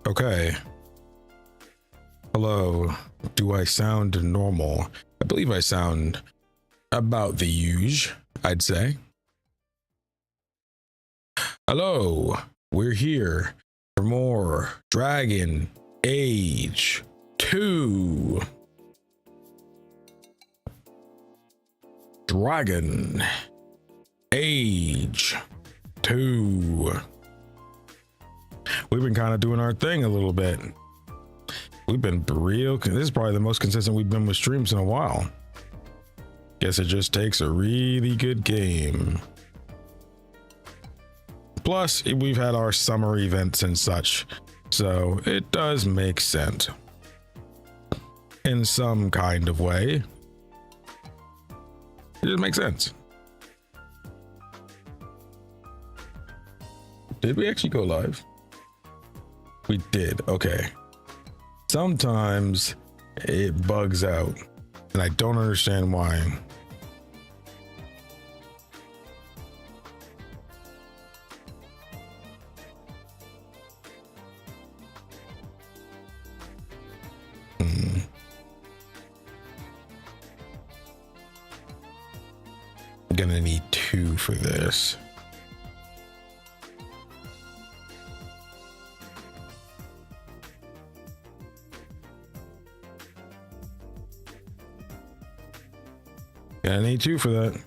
Okay. Hello. Do I sound normal? I believe I sound about the usual, I'd say. Hello. We're here for more Dragon Age 2. Dragon Age 2. We've been kind of doing our thing a little bit. We've been real. This is probably the most consistent we've been with streams in a while. Guess it just takes a really good game. Plus, we've had our summer events and such, so it does make sense. In some kind of way. It just makes sense. Did we actually go live? We did. Okay. Sometimes it bugs out and I don't understand why. I'm gonna need 2 for this. I need 2 for that.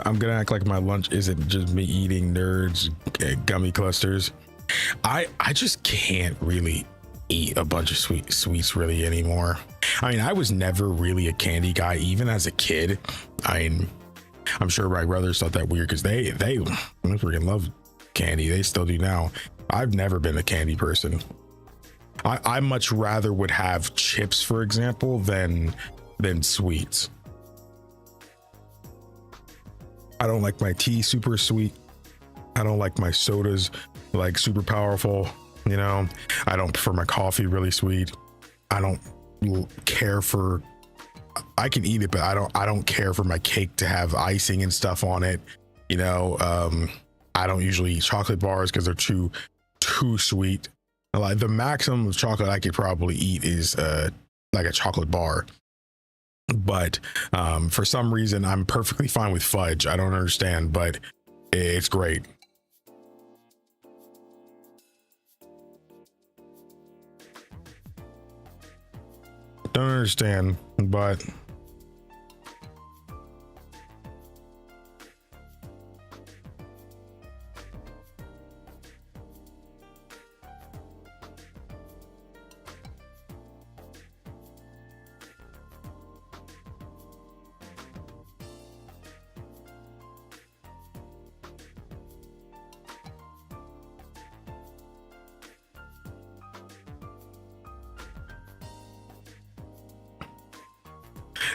I'm gonna act like my lunch isn't just me eating nerds gummy clusters. I just can't really eat a bunch of sweets really anymore. I mean, I was never really a candy guy even as a kid. I'm sure my brothers thought that weird because they freaking love candy. They still do now. I've never been a candy person. I much rather would have chips, for example, than sweets. I don't like my tea super sweet. I don't like my sodas like super powerful. You know, I don't prefer my coffee really sweet. I don't care for, I can eat it, but I don't care for my cake to have icing and stuff on it. You know, I don't usually eat chocolate bars because they're too sweet. Like the maximum of chocolate I could probably eat is like a chocolate bar. But for some reason I'm perfectly fine with fudge. I don't understand, but it's great. Don't understand, but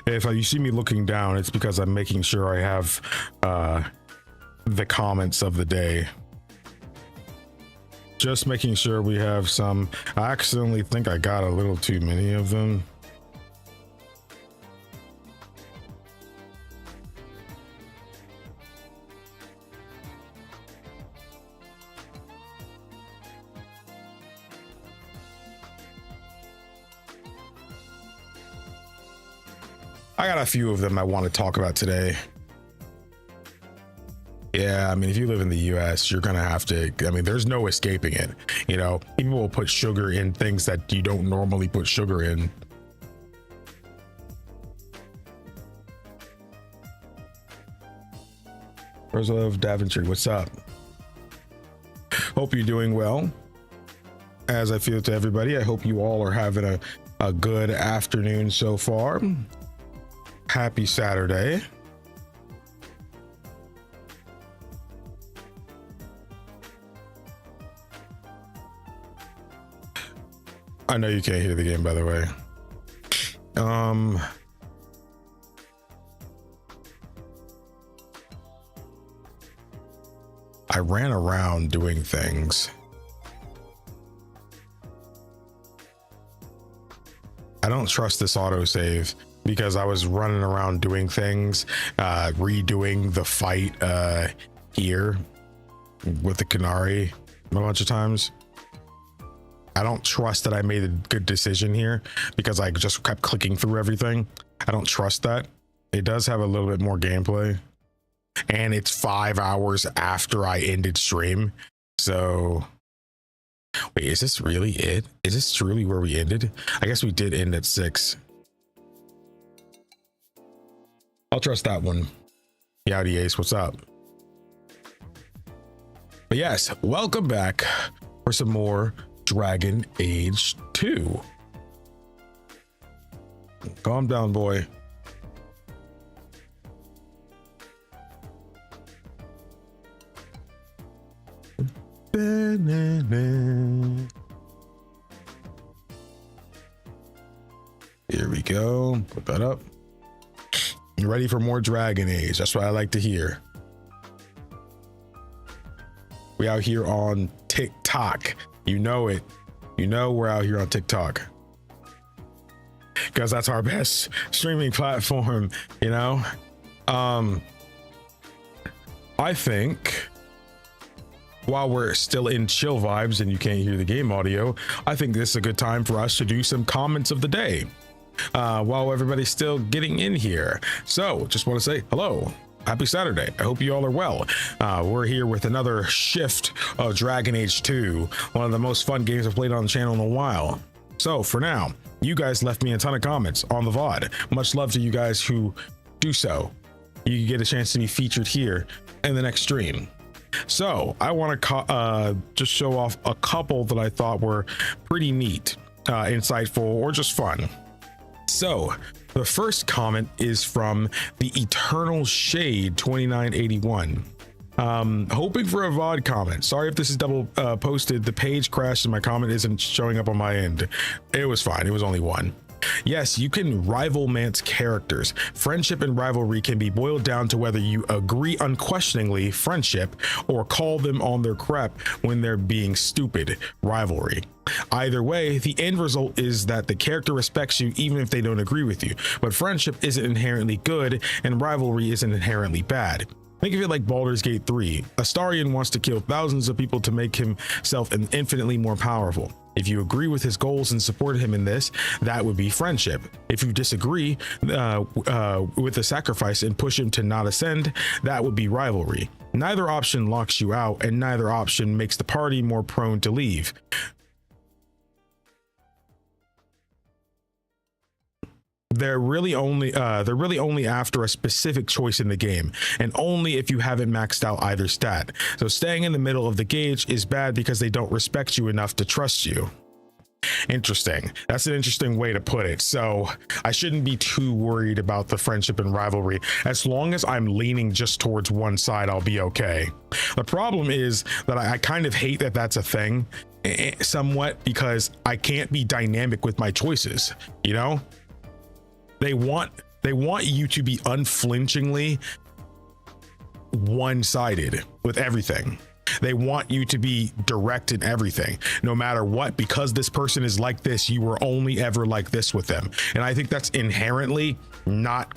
if you see me looking down, it's because I'm making sure I have the comments of the day. Just making sure we have some. I accidentally think I got a little too many of them. I got a few of them I want to talk about today. Yeah, I mean, if you live in the US, you're gonna have to, I mean, there's no escaping it. You know, people will put sugar in things that you don't normally put sugar in. Rosalove Daventry, what's up? Hope you're doing well. As I feel to everybody, I hope you all are having a good afternoon so far. Happy Saturday. I know you can't hear the game, by the way. I ran around doing things. I don't trust this autosave because I was running around doing things, redoing the fight here with the Canary a bunch of times. I don't trust that I made a good decision here because I just kept clicking through everything. I don't trust that. It does have a little bit more gameplay, and it's 5 hours after I ended stream. So wait, is this really it? Is this truly where we ended? I guess we did end at 6. I'll trust that one. Yowdy Ace, what's up? But yes, welcome back for some more Dragon Age 2. Calm down, boy. Here we go. Put that up. You ready for more Dragon Age? That's what I like to hear. We out here on TikTok. You know it. You know we're out here on TikTok. Because that's our best streaming platform, you know? I think while we're still in chill vibes and you can't hear the game audio, I think this is a good time for us to do some comments of the day while everybody's still getting in here. So just want to say hello. Happy Saturday. I hope you all are well. We're here with another shift of Dragon Age 2, one of the most fun games I've played on the channel in a while. So for now, you guys left me a ton of comments on the VOD. Much love to you guys who do so. You get a chance to be featured here in the next stream. So I want to just show off a couple that I thought were pretty neat, insightful, or just fun. So the first comment is from the Eternal Shade 2981. Hoping for a VOD comment. Sorry if this is double posted. The page crashed and my comment isn't showing up on my end. It was fine. It was only one. Yes, you can rivalmance characters. Friendship and rivalry can be boiled down to whether you agree unquestioningly, friendship, or call them on their crap when they're being stupid, rivalry. Either way, the end result is that the character respects you even if they don't agree with you. But friendship isn't inherently good and rivalry isn't inherently bad. Think of it like Baldur's Gate 3. Astarion wants to kill thousands of people to make himself infinitely more powerful. If you agree with his goals and support him in this, that would be friendship. If you disagree with the sacrifice and push him to not ascend, that would be rivalry. Neither option locks you out, and neither option makes the party more prone to leave. They're really only after a specific choice in the game, and only if you haven't maxed out either stat. So staying in the middle of the gauge is bad because they don't respect you enough to trust you. Interesting. That's an interesting way to put it. So I shouldn't be too worried about the friendship and rivalry. As long as I'm leaning just towards one side, I'll be okay. The problem is that I kind of hate that that's a thing somewhat, because I can't be dynamic with my choices, you know? They want you to be unflinchingly one-sided with everything. They want you to be direct in everything, no matter what, because this person is like this, you were only ever like this with them. And I think that's inherently not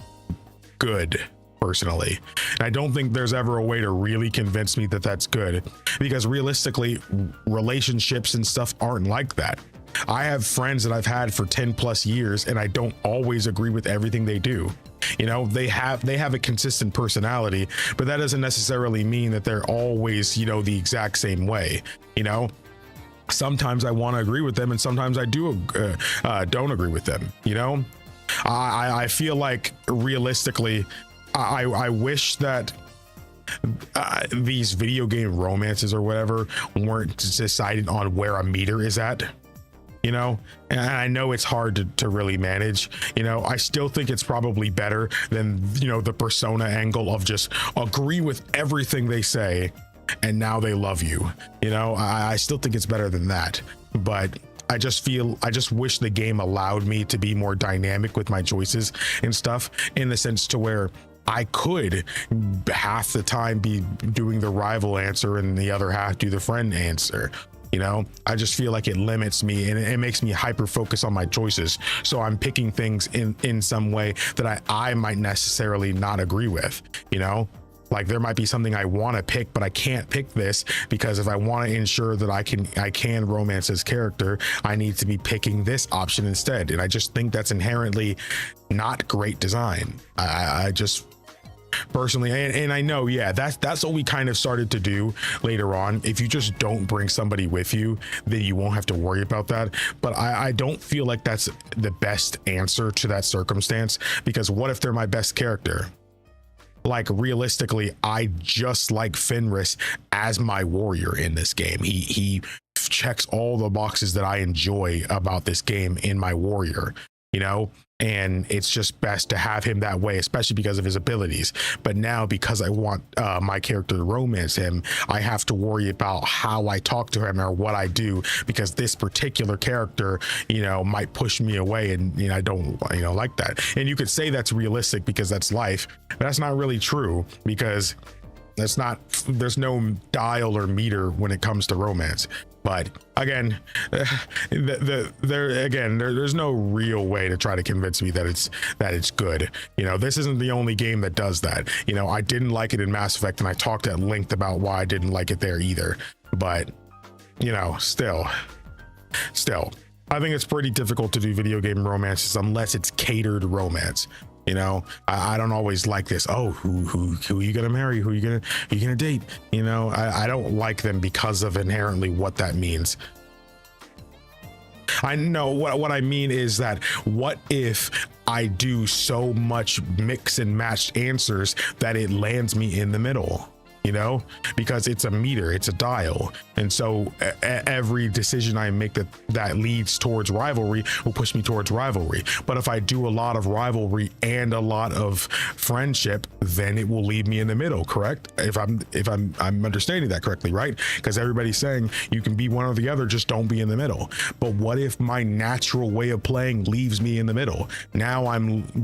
good, personally. And I don't think there's ever a way to really convince me that that's good, because realistically, relationships and stuff aren't like that. I have friends that I've had for 10 plus years, and I don't always agree with everything they do. You know, they have a consistent personality, but that doesn't necessarily mean that they're always, you know, the exact same way. You know, sometimes I want to agree with them, and sometimes I don't agree with them. You know, I feel like realistically, I wish that these video game romances or whatever weren't decided on where a meter is at. You know, and I know it's hard to really manage. You know, I still think it's probably better than, you know, the persona angle of just agree with everything they say and now they love you. You know, I still think it's better than that. But I just wish the game allowed me to be more dynamic with my choices and stuff, in the sense to where I could half the time be doing the rival answer and the other half do the friend answer. You know, I just feel like it limits me and it makes me hyper focus on my choices. So I'm picking things in some way that I might necessarily not agree with, you know? Like there might be something I want to pick, but I can't pick this because if I want to ensure that I can romance this character, I need to be picking this option instead. And I just think that's inherently not great design. I just personally, and I know, yeah, that's what we kind of started to do later on. If you just don't bring somebody with you, then you won't have to worry about that. But I don't feel like that's the best answer to that circumstance, because what if they're my best character? Like realistically, I just like Fenris as my warrior in this game. He checks all the boxes that I enjoy about this game in my warrior, you know, and it's just best to have him that way, especially because of his abilities. But now, because I want my character to romance him, I have to worry about how I talk to him or what I do, because this particular character, you know, might push me away, and you know, I don't, you know, like that. And you could say that's realistic because that's life, but that's not really true, because that's not, there's no dial or meter when it comes to romance. But again, there's no real way to try to convince me that it's good. You know, this isn't the only game that does that. You know, I didn't like it in Mass Effect, and I talked at length about why I didn't like it there either. But you know, still, I think it's pretty difficult to do video game romances unless it's catered romance. You know, I don't always like this. Oh, who are you gonna marry? Who are you gonna date? You know, I don't like them because of inherently what that means. I know what I mean is that what if I do so much mix and matched answers that it lands me in the middle? You know, because it's a meter, it's a dial, and so every decision I make that leads towards rivalry will push me towards rivalry. But if I do a lot of rivalry and a lot of friendship, then it will leave me in the middle. Correct? If I'm understanding that correctly, right? Because everybody's saying you can be one or the other, just don't be in the middle. But what if my natural way of playing leaves me in the middle? Now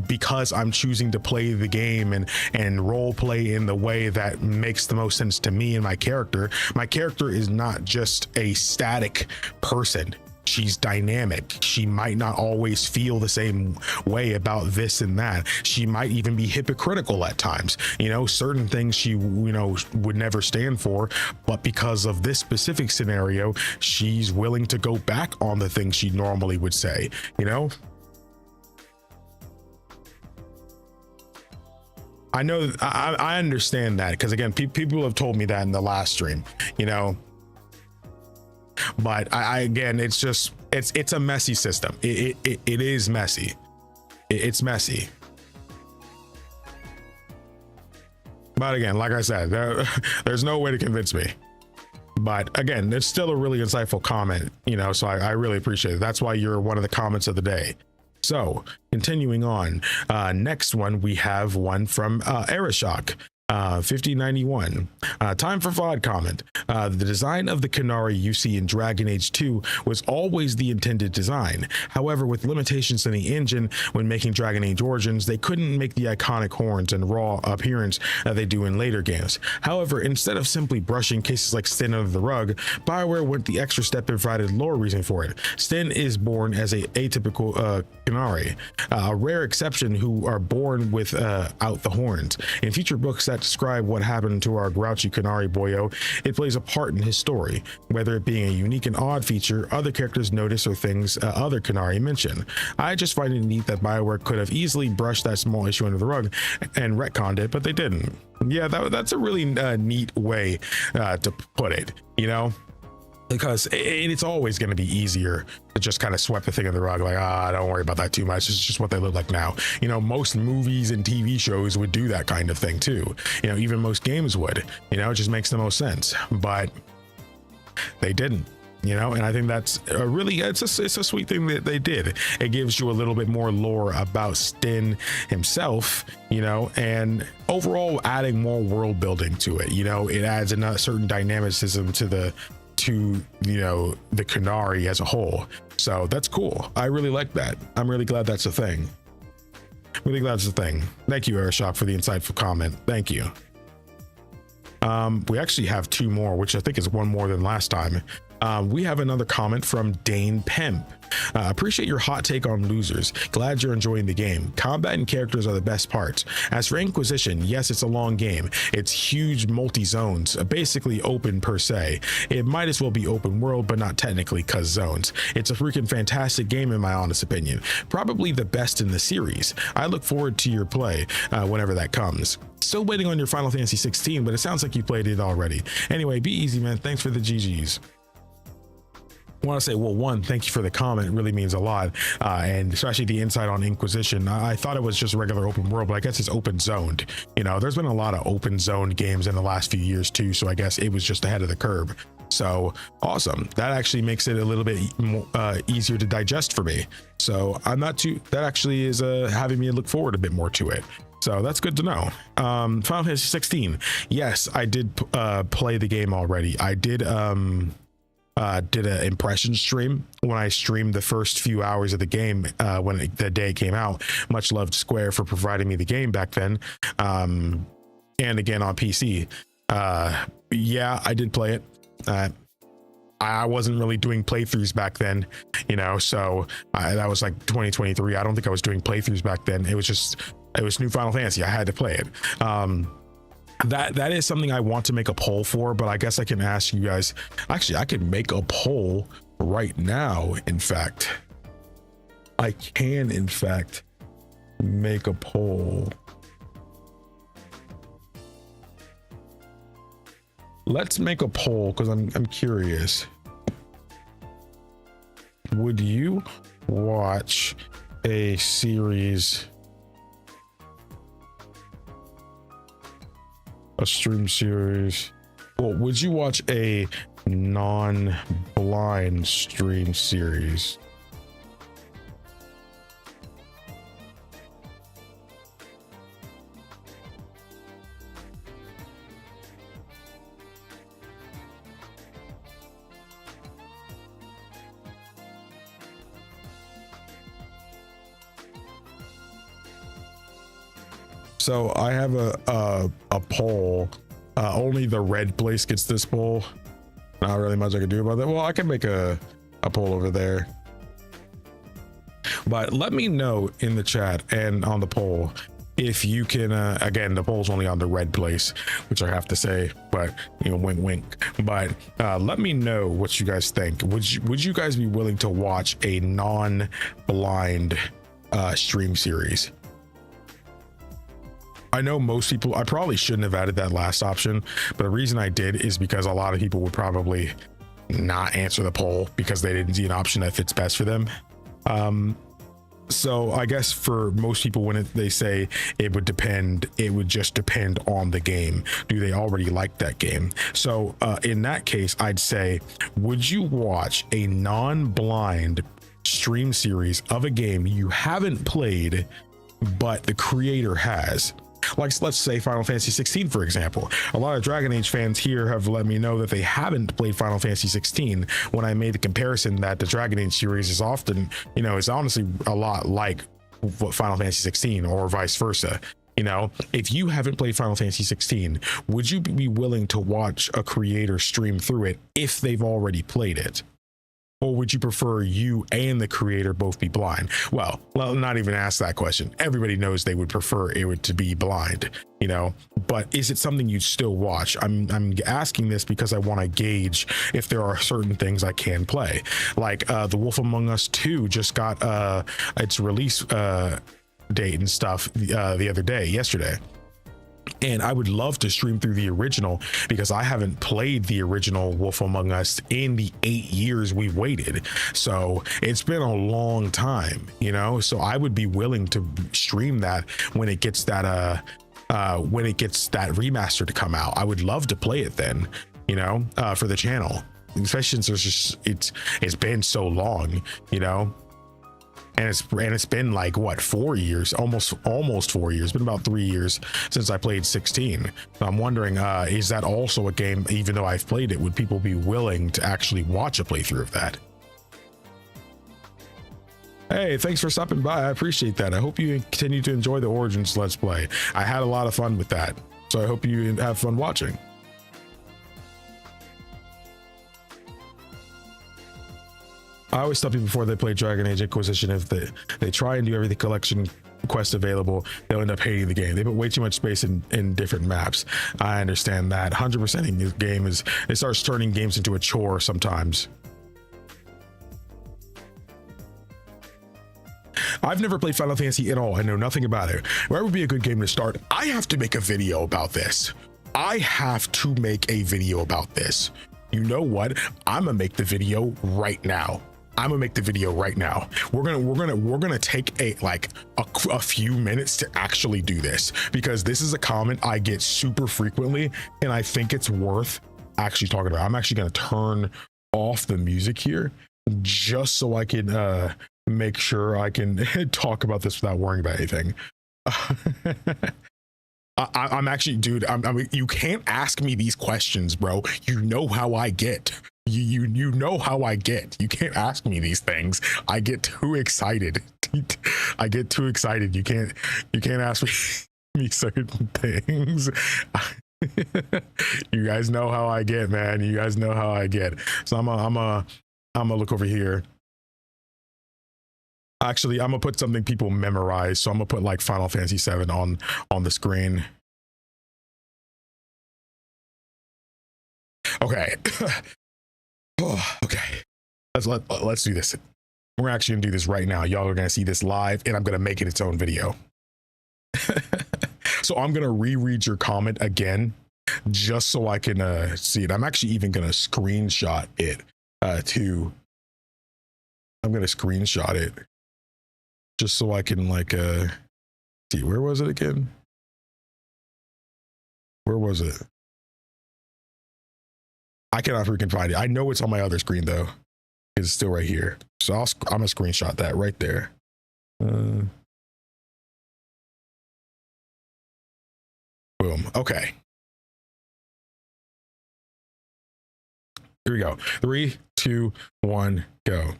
because I'm choosing to play the game and role play in the way that makes the most sense to me and my character is not just a static person. She's dynamic. She might not always feel the same way about this and that. She might even be hypocritical at times. You know, certain things she, you know, would never stand for, but because of this specific scenario, she's willing to go back on the things she normally would say, you know? I know, I understand that, because again, people have told me that in the last stream, you know, but I again, it's just, it's a messy system. It is messy. It's messy. But again, like I said, there's no way to convince me. But again, it's still a really insightful comment, you know, so I really appreciate it. That's why you're one of the comments of the day. So continuing on, next one, we have one from Arashok. 5091. Time for VOD comment. The design of the Qunari you see in Dragon Age 2 was always the intended design. However, with limitations in the engine when making Dragon Age Origins, they couldn't make the iconic horns and raw appearance that they do in later games. However, instead of simply brushing cases like Sten under the rug, BioWare went the extra step and provided lore reason for it. Sten is born as a atypical Qunari, a rare exception who are born without the horns. In future books that describe what happened to our grouchy Qunari boyo, it plays a part in his story, whether it being a unique and odd feature other characters notice or things other Qunari mention. I just find it neat that BioWare could have easily brushed that small issue under the rug and retconned it, but they didn't. Yeah, that's a really neat way to put it, you know? Because it's always going to be easier to just kind of sweep the thing in the rug, like, don't worry about that too much. It's just what they look like now. You know, most movies and TV shows would do that kind of thing too. You know, even most games would. You know, it just makes the most sense. But they didn't. You know, and I think that's a really, it's a sweet thing that they did. It gives you a little bit more lore about Sten himself, you know, and overall adding more world building to it. You know, it adds a certain dynamicism to you know, the Qunari as a whole. So that's cool. I really like that. I'm really glad that's a thing. We think that's the thing. Thank you, Airshop, for the insightful comment. Thank you. We actually have two more, which I think is one more than last time. We have another comment from Dane Pemp. Appreciate your hot take on losers. Glad you're enjoying the game. Combat and characters are the best parts. As for Inquisition, yes, it's a long game. It's huge multi-zones, basically open per se. It might as well be open world, but not technically cause zones. It's a freaking fantastic game in my honest opinion. Probably the best in the series. I look forward to your play whenever that comes. Still waiting on your Final Fantasy 16, but it sounds like you played it already. Anyway, be easy, man. Thanks for the GGs. I want to say, well, one, thank you for the comment. It really means a lot, and especially the insight on Inquisition. I thought it was just regular open world, but I guess it's open zoned. You know, there's been a lot of open zoned games in the last few years too, so I guess it was just ahead of the curve. So awesome. That actually makes it a little bit more, easier to digest for me. So I'm not too, that actually is having me look forward a bit more to it. So that's good to know. Final Fantasy 16. Yes, I did play the game already. I did an impression stream when I streamed the first few hours of the game when the day it came out. Much love to Square for providing me the game back then, and again on PC. Yeah, I did play it. I wasn't really doing playthroughs back then, you know, so that was like 2023. I don't think I was doing playthroughs back then. It was new Final Fantasy. I had to play it. That is something I want to make a poll for, but I guess I can ask you guys. Actually, I can make a poll right now. In fact, I can in fact make a poll. Let's make a poll because I'm curious. Would you watch a series, a stream series? Well, would you watch a non-blind stream series? So I have a poll. Only the red place gets this poll. Not really much I can do about that. Well, I can make a poll over there. But let me know in the chat and on the poll if you can. Again, the poll's only on the red place, which I have to say, but you know, wink, wink. But let me know what you guys think. Would you guys be willing to watch a non-blind stream series? I know most people, I probably shouldn't have added that last option, but the reason I did is because a lot of people would probably not answer the poll because they didn't see an option that fits best for them. So I guess for most people, when they say it would depend, it would just depend on the game. Do they already like that game? So in that case, I'd say, would you watch a non-blind stream series of a game you haven't played, but the creator has? Like, let's say Final Fantasy 16, for example. A lot of Dragon Age fans here have let me know that they haven't played Final Fantasy 16 when I made the comparison that the Dragon Age series is often, you know, it's honestly a lot like what Final Fantasy 16 or vice versa. You know, if you haven't played Final Fantasy 16, would you be willing to watch a creator stream through it if they've already played it? Or would you prefer you and the creator both be blind? Well, not even ask that question. Everybody knows they would prefer it to be blind, you know, but is it something you'd still watch? I'm asking this because I want to gauge if there are certain things I can play. Like The Wolf Among Us 2 just got its release date and stuff the other day, yesterday. And I would love to stream through the original because I haven't played the original Wolf Among Us in the 8 years we've waited. So it's been a long time, you know, so I would be willing to stream that when it gets that remaster to come out. I would love to play it then, you know, for the channel, especially since it's been so long, you know. And it's been like what, 4 years, almost 4 years. It's been about 3 years since I played 16. So I'm wondering, is that also a game, even though I've played it, would people be willing to actually watch a playthrough of that? Hey, thanks for stopping by. I appreciate that. I hope you continue to enjoy the Origins Let's Play. I had a lot of fun with that, so I hope you have fun watching. I always tell people before they play Dragon Age Inquisition, if they try and do every collection quest available, they'll end up hating the game. They put way too much space in different maps. I understand that. 100%ing this game it starts turning games into a chore sometimes. I've never played Final Fantasy at all. I know nothing about it. Where would be a good game to start? I have to make a video about this. I have to make a video about this. You know what? I'm gonna make the video right now. We're gonna take a few minutes to actually do this, because this is a comment I get super frequently, and I think it's worth actually talking about. I'm actually gonna turn off the music here just so I can make sure I can talk about this without worrying about anything. I'm actually, dude, I mean, you can't ask me these questions, bro. You know how I get. You know how I get. You can't ask me these things. I get too excited. I get too excited. You can't ask me certain things. You guys know how I get, man. You guys know how I get. So I'm gonna look over here. Actually, I'm gonna put something people memorize. So I'm gonna put like Final Fantasy VII on the screen. Okay. Oh, okay. Let's do this. We're actually gonna do this right now. Y'all are gonna see this live, and I'm gonna make it its own video. So I'm gonna reread your comment again, just so I can see it. I'm actually even gonna screenshot it too. I'm gonna screenshot it just so I can see, where was it again? Where was it? I cannot freaking find it. I know it's on my other screen though. It's still right here. So I'm gonna screenshot that right there. Boom. Okay. Here we go. 3, 2, 1, go.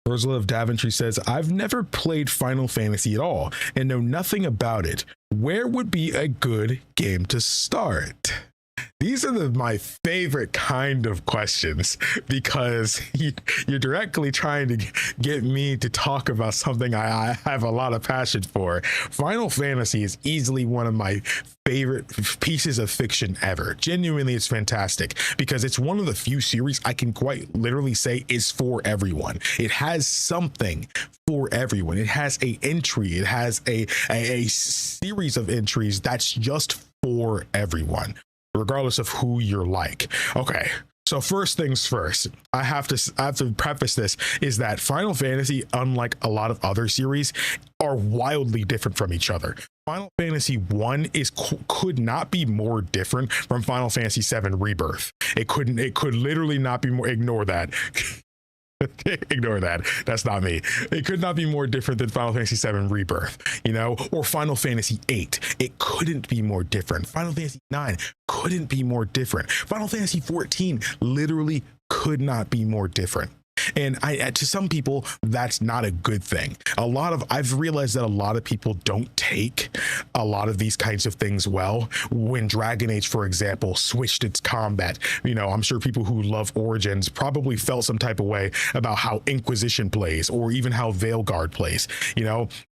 Ursula of Daventry says, I've never played Final Fantasy at all and know nothing about it. Where would be a good game to start? These are my favorite kind of questions, because you're directly trying to get me to talk about something I have a lot of passion for. Final Fantasy is easily one of my favorite pieces of fiction ever. Genuinely, it's fantastic, because it's one of the few series I can quite literally say is for everyone. It has something for everyone. It has a entry. It has a series of entries that's just for everyone, regardless of who you're like. Okay, so first things first, I have to preface this is that Final Fantasy, unlike a lot of other series, are wildly different from each other. Final Fantasy 1 could not be more different from Final Fantasy 7 Rebirth. It could literally not be more. Ignore that. Ignore that. That's not me. It could not be more different than Final Fantasy 7 Rebirth, or Final Fantasy 8. It couldn't be more different. Final Fantasy 9 couldn't be more different. Final Fantasy 14 literally could not be more different. And to some people, that's not a good thing. I've realized that a lot of people don't take a lot of these kinds of things well. When Dragon Age, for example, switched its combat, I'm sure people who love Origins probably felt some type of way about how Inquisition plays, or even how Veilguard plays,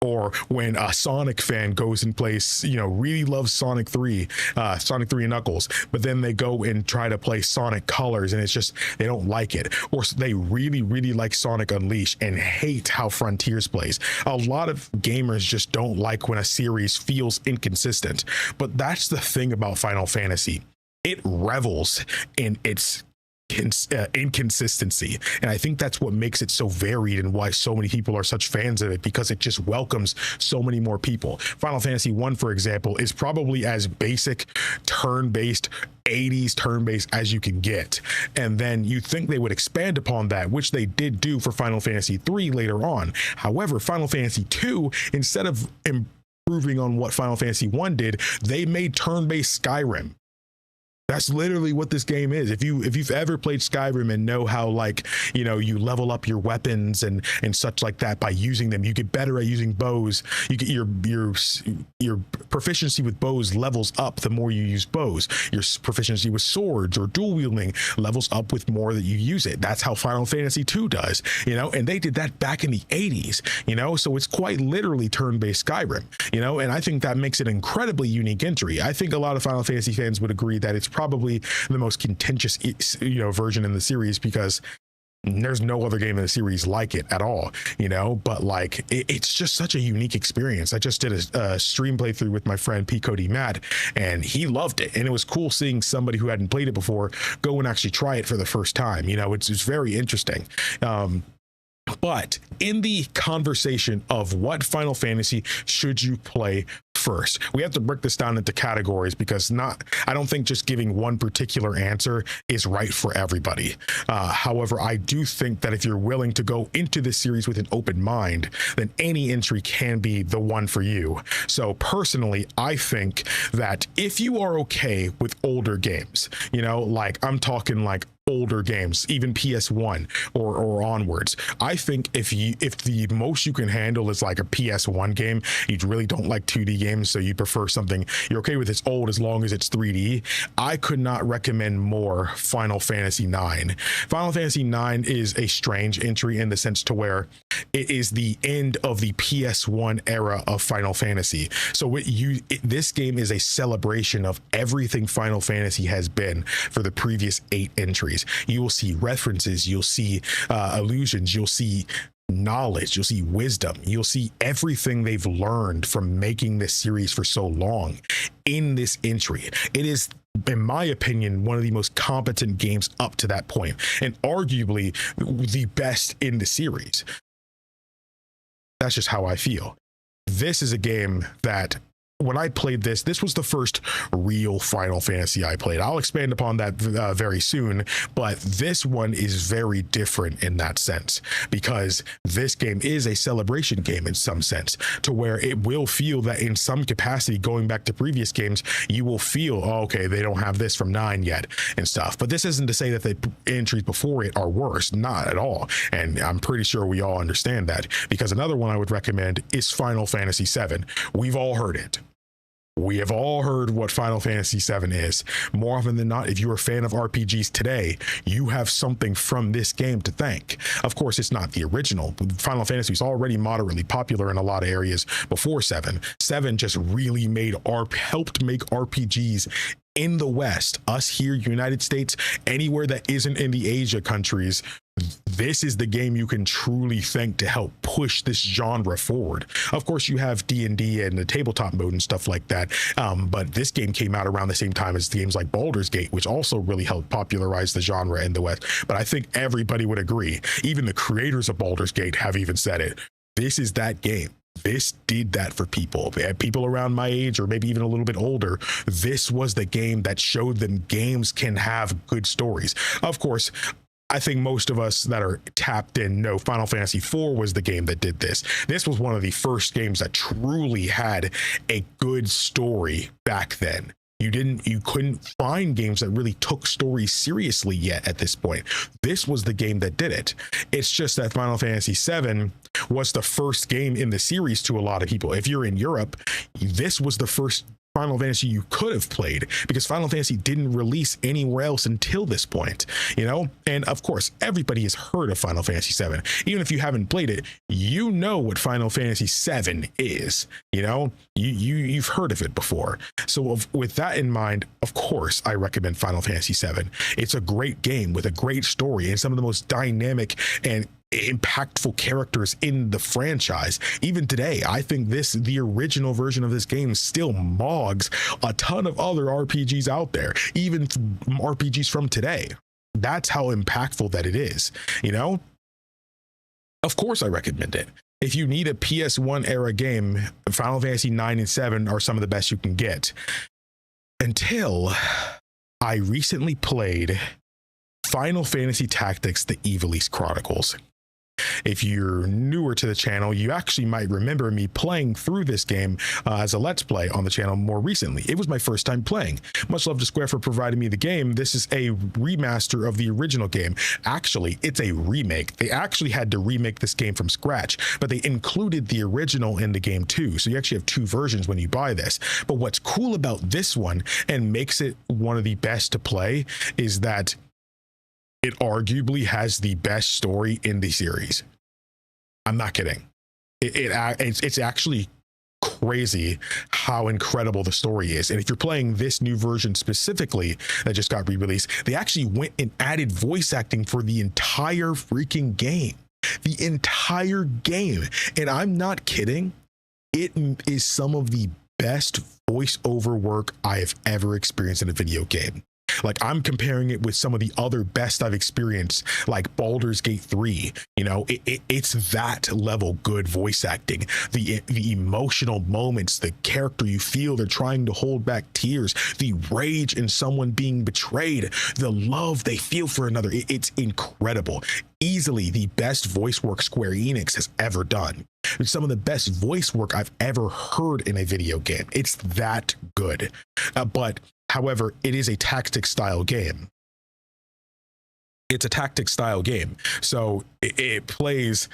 or when a Sonic fan goes and plays, really loves Sonic 3 and Knuckles, but then they go and try to play Sonic Colors, and it's just, they don't like it. Or they really like Sonic Unleashed and hate how Frontiers plays. A lot of gamers just don't like when a series feels inconsistent, but that's the thing about Final Fantasy. It revels in its inconsistency, and I think that's what makes it so varied and why so many people are such fans of it, because it just welcomes so many more people. Final Fantasy 1, for example, is probably as basic turn-based 80s turn-based as you can get, and then you think they would expand upon that, which they did do for Final Fantasy 3 later on. However, Final Fantasy 2, instead of improving on what Final Fantasy 1 did, they made turn-based Skyrim. That's literally what this game is. If you've ever played Skyrim and know how, like, you know, you level up your weapons and such like that by using them, you get better at using bows. You get your proficiency with bows levels up the more you use bows. Your proficiency with swords or dual wielding levels up with more that you use it. That's how Final Fantasy II does, you know, and they did that back in the 80s, you know, so it's quite literally turn-based Skyrim, you know, and I think that makes it an incredibly unique entry. I think a lot of Final Fantasy fans would agree that it's probably the most contentious, you know, version in the series, because there's no other game in the series like it at all, you know, but like it's just such a unique experience. I just did a stream playthrough with my friend Pico D Mad, and he loved it, and it was cool seeing somebody who hadn't played it before go and actually try it for the first time. You know, it's very interesting. But in the conversation of what Final Fantasy should you play first, we have to break this down into categories, because I don't think just giving one particular answer is right for everybody. However, I do think that if you're willing to go into this series with an open mind, then any entry can be the one for you. So personally, I think that if you are okay with older games, you know, like I'm talking like older games, even PS1 or onwards, I think if the most you can handle is like a PS1 game, you really don't like 2D games, so you prefer something you're okay with it's old as long as it's 3D, I could not recommend more Final Fantasy IX. Final Fantasy IX is a strange entry in the sense to where it is the end of the PS1 era of Final Fantasy. So this game is a celebration of everything Final Fantasy has been for the previous 8 entries. You will see references, you'll see allusions, you'll see knowledge, you'll see wisdom, you'll see everything they've learned from making this series for so long in this entry. It is, in my opinion, one of the most competent games up to that point, and arguably the best in the series. That's just how I feel. This is a game that, when I played this was the first real Final Fantasy I played. I'll expand upon that very soon, but this one is very different in that sense, because this game is a celebration game in some sense, to where it will feel that in some capacity, going back to previous games, you will feel, oh, okay, they don't have this from 9 yet and stuff. But this isn't to say that the entries before it are worse, not at all. And I'm pretty sure we all understand that, because another one I would recommend is Final Fantasy VII. We've all heard it. We have all heard what Final Fantasy VII is. More often than not, if you're a fan of RPGs today, you have something from this game to thank. Of course, it's not the original. Final Fantasy was already moderately popular in a lot of areas before 7. 7 just really helped make RPGs in the West, us here, United States, anywhere that isn't in the Asia countries. This is the game you can truly thank to help push this genre forward. Of course, you have D&D and the tabletop mode and stuff like that, but this game came out around the same time as games like Baldur's Gate, which also really helped popularize the genre in the West. But I think everybody would agree, even the creators of Baldur's Gate have even said it, this is that game. This did that for people. People around my age, or maybe even a little bit older, this was the game that showed them games can have good stories. Of course, I think most of us that are tapped in know Final Fantasy IV was the game that did this. This was one of the first games that truly had a good story back then. You couldn't find games that really took stories seriously yet at this point. This was the game that did it. It's just that Final Fantasy VII was the first game in the series to a lot of people. If you're in Europe, this was the first Final Fantasy you could have played, because Final Fantasy didn't release anywhere else until this point, you know? And of course, everybody has heard of Final Fantasy VII. Even if you haven't played it, you know what Final Fantasy VII is, you know? You've heard of it before. So with that in mind, of course, I recommend Final Fantasy VII. It's a great game with a great story and some of the most dynamic and impactful characters in the franchise. Even today, I think the original version of this game still mogs a ton of other RPGs out there, even RPGs from today. That's how impactful that it is, you know? Of course, I recommend it. If you need a PS1 era game, Final Fantasy 9 and 7 are some of the best you can get. Until I recently played Final Fantasy Tactics: The Ivalice Chronicles. If you're newer to the channel, you actually might remember me playing through this game as a Let's Play on the channel more recently. It was my first time playing. Much love to Square for providing me the game. This is a remaster of the original game. Actually, it's a remake. They actually had to remake this game from scratch, but they included the original in the game too. So you actually have two versions when you buy this. But what's cool about this one and makes it one of the best to play is that it arguably has the best story in the series. I'm not kidding. It's actually crazy how incredible the story is. And if you're playing this new version specifically that just got re-released, they actually went and added voice acting for the entire freaking game. The entire game. And I'm not kidding. It is some of the best voiceover work I have ever experienced in a video game. Like, I'm comparing it with some of the other best I've experienced, like Baldur's Gate 3. You know, it's that level good voice acting. The emotional moments, the character you feel they're trying to hold back tears, the rage in someone being betrayed, the love they feel for another. It's incredible. Easily the best voice work Square Enix has ever done. It's some of the best voice work I've ever heard in a video game. It's that good. But however, it is a tactic style game. It's a tactic style game. So it plays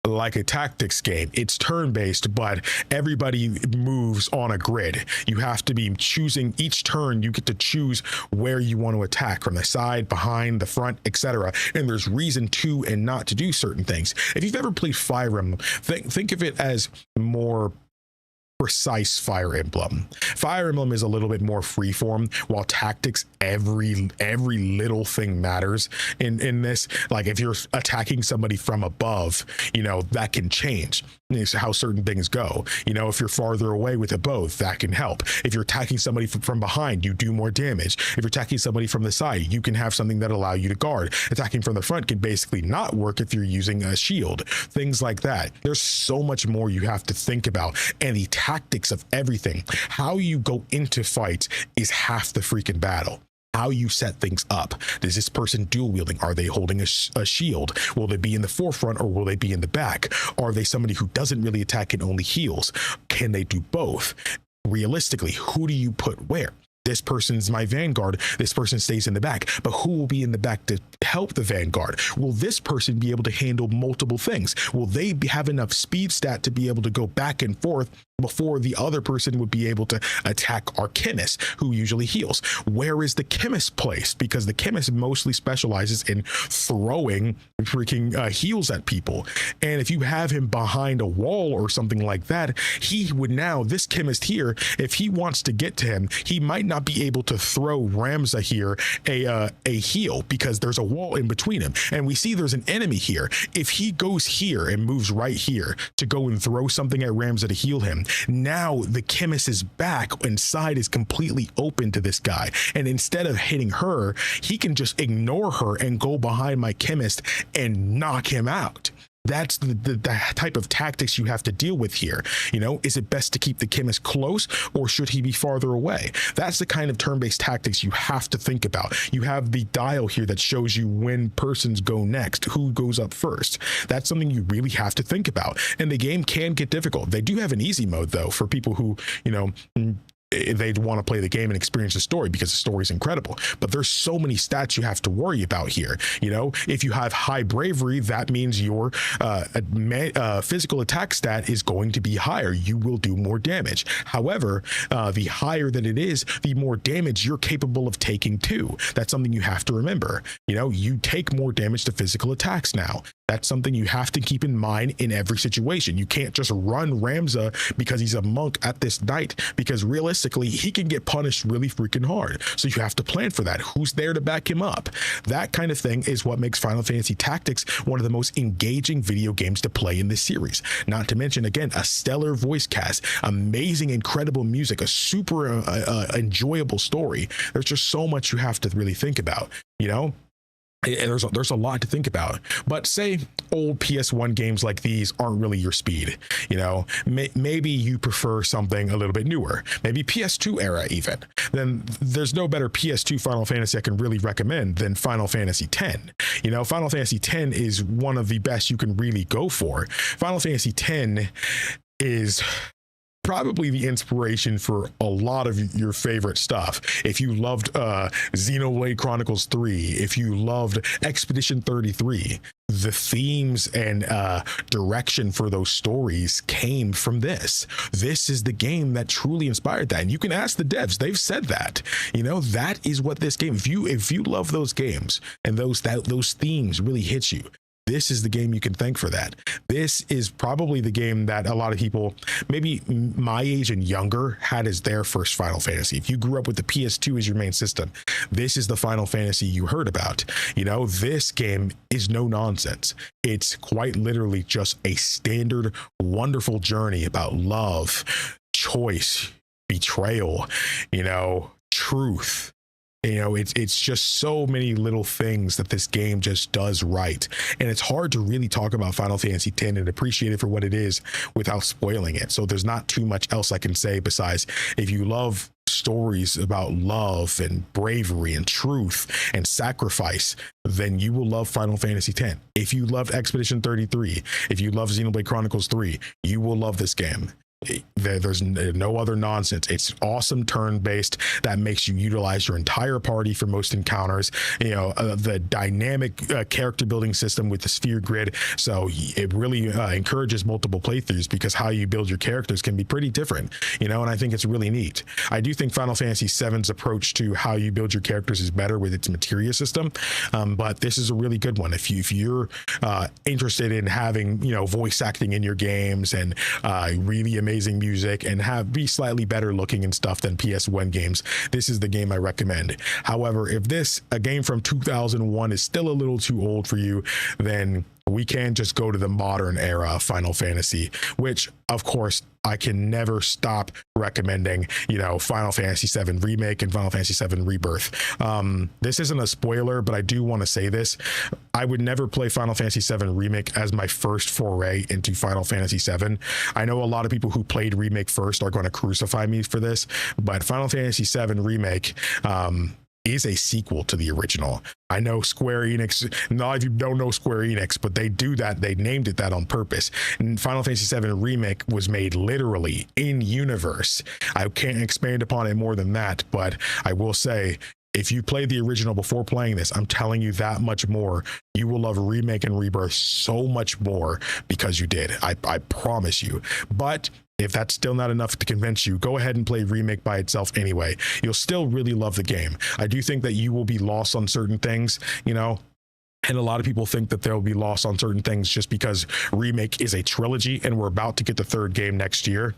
like a tactics game. It's turn-based, but everybody moves on a grid. You have to be choosing each turn. You get to choose where you want to attack, from the side, behind, the front, etc. And there's reason to and not to do certain things. If you've ever played Fire Emblem, think of it as more precise Fire Emblem. Fire Emblem is a little bit more freeform, while tactics, every little thing matters in this. Like, if you're attacking somebody from above, you know, that can change how certain things go. You know, if you're farther away with a bow, that can help. If you're attacking somebody from behind, you do more damage. If you're attacking somebody from the side, you can have something that allow you to guard. Attacking from the front can basically not work if you're using a shield. Things like that. There's so much more you have to think about, and the tactics of everything. How you go into fights is half the freaking battle. How you set things up. Is this person dual wielding? Are they holding a shield? Will they be in the forefront or will they be in the back? Are they somebody who doesn't really attack and only heals? Can they do both? Realistically, who do you put where? This person's my vanguard. This person stays in the back, but who will be in the back to help the vanguard? Will this person be able to handle multiple things? Will they have enough speed stat to be able to go back and forth before the other person would be able to attack our chemist, who usually heals? Where is the chemist placed? Because the chemist mostly specializes in throwing freaking heals at people. And if you have him behind a wall or something like that, he would now, this chemist here, if he wants to get to him, he might not be able to throw Ramza here a heal because there's a wall in between him. And we see there's an enemy here. If he goes here and moves right here to go and throw something at Ramza to heal him, now the chemist's back and side is completely open to this guy. And instead of hitting her, he can just ignore her and go behind my chemist and knock him out. That's the type of tactics you have to deal with here. You know, is it best to keep the chemist close or should he be farther away? That's the kind of turn-based tactics you have to think about. You have the dial here that shows you when persons go next, who goes up first. That's something you really have to think about. And the game can get difficult. They do have an easy mode though, for people who, you know, they'd want to play the game and experience the story because the story is incredible. But there's so many stats you have to worry about here. You know, if you have high bravery, that means your physical attack stat is going to be higher. You will do more damage. However, the higher that it is, the more damage you're capable of taking too. That's something you have to remember. You know, you take more damage to physical attacks now. That's something you have to keep in mind in every situation. You can't just run Ramza because he's a monk at this night, because realistically, he can get punished really freaking hard. So you have to plan for that. Who's there to back him up? That kind of thing is what makes Final Fantasy Tactics one of the most engaging video games to play in this series. Not to mention, again, a stellar voice cast, amazing, incredible music, a super enjoyable story. There's just so much you have to really think about, you know? there's a lot to think about. But say old PS1 games like these aren't really your speed. You know, maybe you prefer something a little bit newer, maybe PS2 era even. Then there's no better PS2 Final Fantasy I can really recommend than Final Fantasy X. You know, Final Fantasy X is one of the best you can really go for. Final Fantasy X is probably the inspiration for a lot of your favorite stuff. If you loved Xenoblade Chronicles 3, if you loved Expedition 33, the themes and direction for those stories came from this. This is the game that truly inspired that. And you can ask the devs, they've said that. You know, that is what this game, if you love those games and those themes really hit you, this is the game you can thank for that. This is probably the game that a lot of people, maybe my age and younger, had as their first Final Fantasy. If you grew up with the PS2 as your main system, this is the Final Fantasy you heard about. You know, this game is no nonsense. It's quite literally just a standard, wonderful journey about love, choice, betrayal, you know, truth. You know, it's just so many little things that this game just does right. And it's hard to really talk about Final Fantasy X and appreciate it for what it is without spoiling it. So there's not too much else I can say besides, if you love stories about love and bravery and truth and sacrifice, then you will love Final Fantasy X. If you loved Expedition 33, if you love Xenoblade Chronicles 3, you will love this game. There's no other nonsense. It's awesome turn-based that makes you utilize your entire party for most encounters. You know, the dynamic character building system with the sphere grid, so it really encourages multiple playthroughs, because how you build your characters can be pretty different, you know, and I think it's really neat. I do think Final Fantasy VII's approach to how you build your characters is better with its materia system, but this is a really good one. If you're interested in having, you know, voice acting in your games and really amazing music and be slightly better looking and stuff than PS1 games, this is the game I recommend. However, if a game from 2001 is still a little too old for you, then we can just go to the modern era of Final Fantasy, which of course I can never stop recommending, you know, Final Fantasy VII Remake and Final Fantasy VII Rebirth. This isn't a spoiler, but I do want to say this. I would never play Final Fantasy VII Remake as my first foray into Final Fantasy VII. I know a lot of people who played Remake first are going to crucify me for this, but Final Fantasy VII Remake is a sequel to the original. I know Square Enix, a lot of you don't know Square Enix, but they do that. They named it that on purpose. And Final Fantasy VII Remake was made literally in universe. I can't expand upon it more than that, but I will say, if you played the original before playing this, I'm telling you that much more. You will love Remake and Rebirth so much more because you did. I promise you. But if that's still not enough to convince you, go ahead and play Remake by itself anyway. You'll still really love the game. I do think that you will be lost on certain things, you know, and a lot of people think that they'll be lost on certain things just because Remake is a trilogy and we're about to get the third game next year.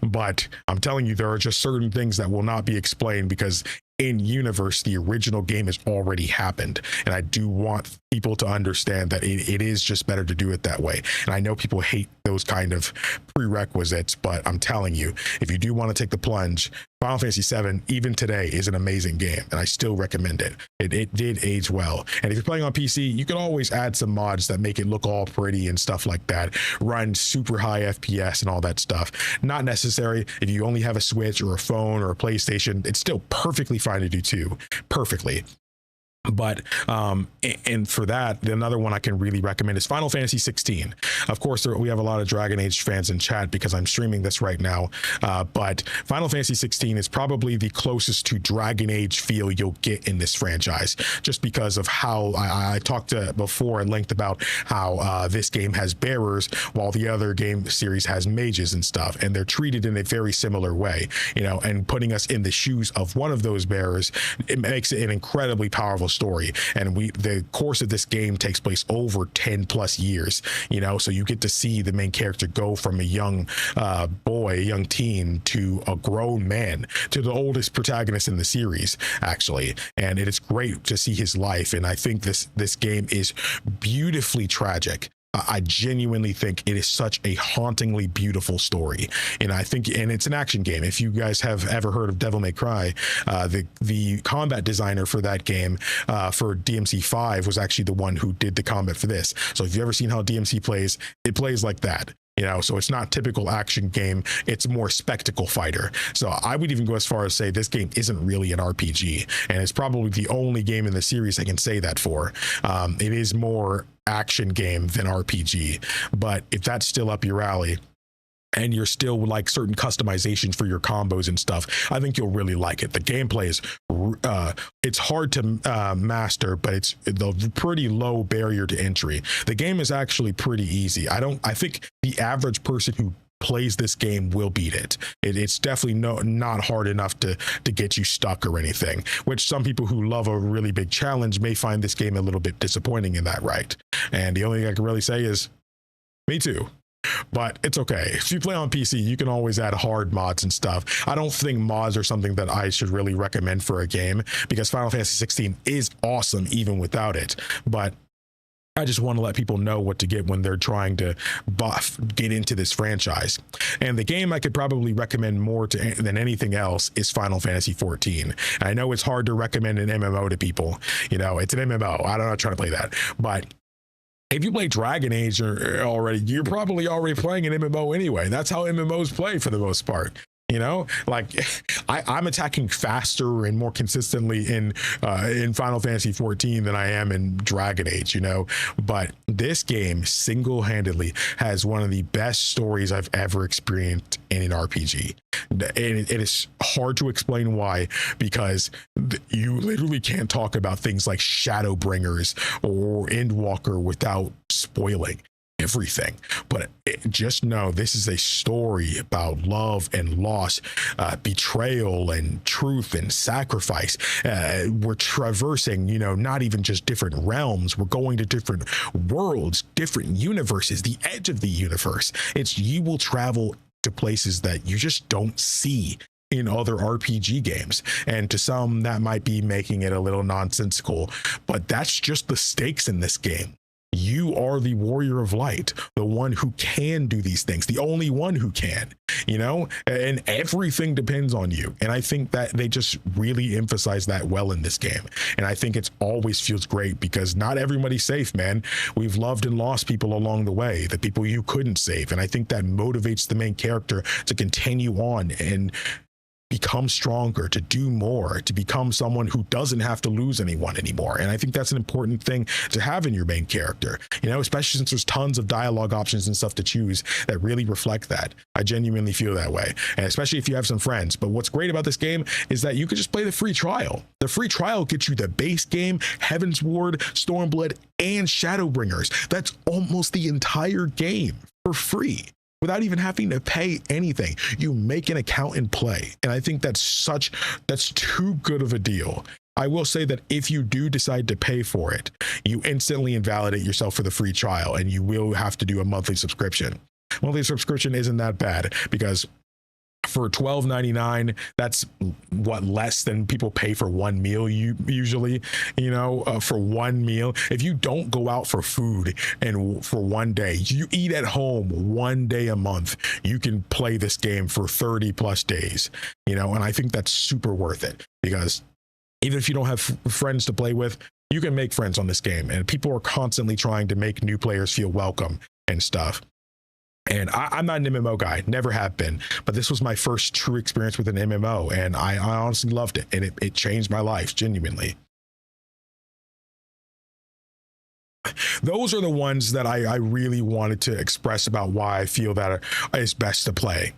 But I'm telling you, there are just certain things that will not be explained because in universe, the original game has already happened. And I do want people to understand that it is just better to do it that way. And I know people hate those kind of prerequisites, but I'm telling you, if you do want to take the plunge, Final Fantasy VII, even today, is an amazing game, and I still recommend it. It did age well. And if you're playing on PC, you can always add some mods that make it look all pretty and stuff like that, run super high FPS and all that stuff. Not necessary. If you only have a Switch or a phone or a PlayStation, it's still perfectly fine to do too. Perfectly. But and for that, another one I can really recommend is Final Fantasy 16. Of course, we have a lot of Dragon Age fans in chat because I'm streaming this right now, but Final Fantasy 16 is probably the closest to Dragon Age feel you'll get in this franchise, just because of how I talked before at length about how this game has bearers while the other game series has mages and stuff, and they're treated in a very similar way, you know, and putting us in the shoes of one of those bearers, it makes it an incredibly powerful story. And the course of this game takes place over 10 plus years, you know, so you get to see the main character go from a young boy, a young teen, to a grown man, to the oldest protagonist in the series, actually. And it is great to see his life. And I think this game is beautifully tragic. I genuinely think it is such a hauntingly beautiful story. And I think, and it's an action game. If you guys have ever heard of Devil May Cry, the combat designer for that game, for DMC5, was actually the one who did the combat for this. So if you've ever seen how DMC plays, it plays like that. So it's not typical action game. It's more spectacle fighter. So I would even go as far as say this game isn't really an RPG, and it's probably the only game in the series I can say that for. It is more action game than RPG, but if that's still up your alley and you're still like certain customizations for your combos and stuff, I think you'll really like it. The gameplay is it's hard to master, but it's the pretty low barrier to entry. The game is actually pretty easy. I think the average person who plays this game will beat it. It's definitely not hard enough to get you stuck or anything, which some people who love a really big challenge may find this game a little bit disappointing in that right. And the only thing I can really say is me too. But it's okay. If you play on PC, you can always add hard mods and stuff. I don't think mods are something that I should really recommend for a game, because Final Fantasy 16 is awesome even without it. But I just want to let people know what to get when they're trying to get into this franchise. And the game I could probably recommend more than anything else is Final Fantasy 14. And I know it's hard to recommend an MMO to people. It's an MMO. I'm not trying to play that. But if you play Dragon Age already, you're probably already playing an MMO anyway. That's how MMOs play for the most part. Like I'm attacking faster and more consistently in Final Fantasy 14 than I am in Dragon Age, but this game single-handedly has one of the best stories I've ever experienced in an RPG. And it is hard to explain why, because you literally can't talk about things like Shadowbringers or Endwalker without spoiling everything. But just know this is a story about love and loss, betrayal and truth and sacrifice. We're traversing, not even just different realms. We're going to different worlds, different universes, the edge of the universe. You will travel to places that you just don't see in other RPG games. And to some, that might be making it a little nonsensical, but that's just the stakes in this game. You are the warrior of light, the one who can do these things, the only one who can, and everything depends on you. And I think that they just really emphasize that well in this game. And I think it always feels great because not everybody's safe, man. We've loved and lost people along the way, the people you couldn't save. And I think that motivates the main character to continue on and become stronger, to do more, to become someone who doesn't have to lose anyone anymore. And I think that's an important thing to have in your main character, especially since there's tons of dialogue options and stuff to choose that really reflect that. I genuinely feel that way, and especially if you have some friends. But what's great about this game is that you can just play the free trial. The free trial gets you the base game, Heaven's Ward, Stormblood, and Shadowbringers. That's almost the entire game for free, without even having to pay anything. You make an account and play. And I think that's too good of a deal. I will say that if you do decide to pay for it, you instantly invalidate yourself for the free trial, and you will have to do a monthly subscription. Monthly subscription isn't that bad, because for $12.99, that's less than people pay for one meal usually, for one meal. If you don't go out for food and for one day, you eat at home one day a month, you can play this game for 30 plus days, and I think that's super worth it, because even if you don't have friends to play with, you can make friends on this game, and people are constantly trying to make new players feel welcome and stuff. And I'm not an MMO guy, never have been, but this was my first true experience with an MMO, and I honestly loved it, and it changed my life, genuinely. Those are the ones that I really wanted to express about why I feel that it's best to play.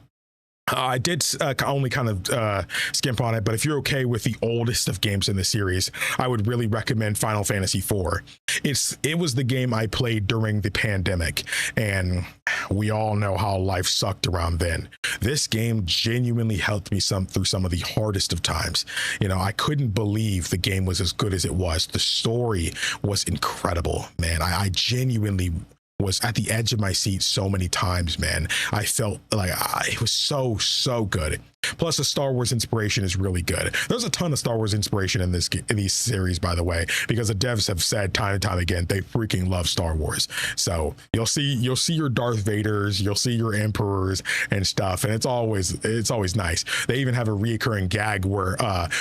I did only kind of skimp on it, but if you're okay with the oldest of games in the series, I would really recommend Final Fantasy IV. It was the game I played during the pandemic, and we all know how life sucked around then. This game genuinely helped me through some of the hardest of times. I couldn't believe the game was as good as it was. The story was incredible, man. I genuinely was at the edge of my seat so many times, man. I felt like it was so good. Plus the Star Wars inspiration is really good. There's a ton of Star Wars inspiration in these series, by the way, because the devs have said time and time again they freaking love Star Wars. So you'll see your Darth Vaders, you'll see your Emperors and stuff, and it's always nice. They even have a reoccurring gag where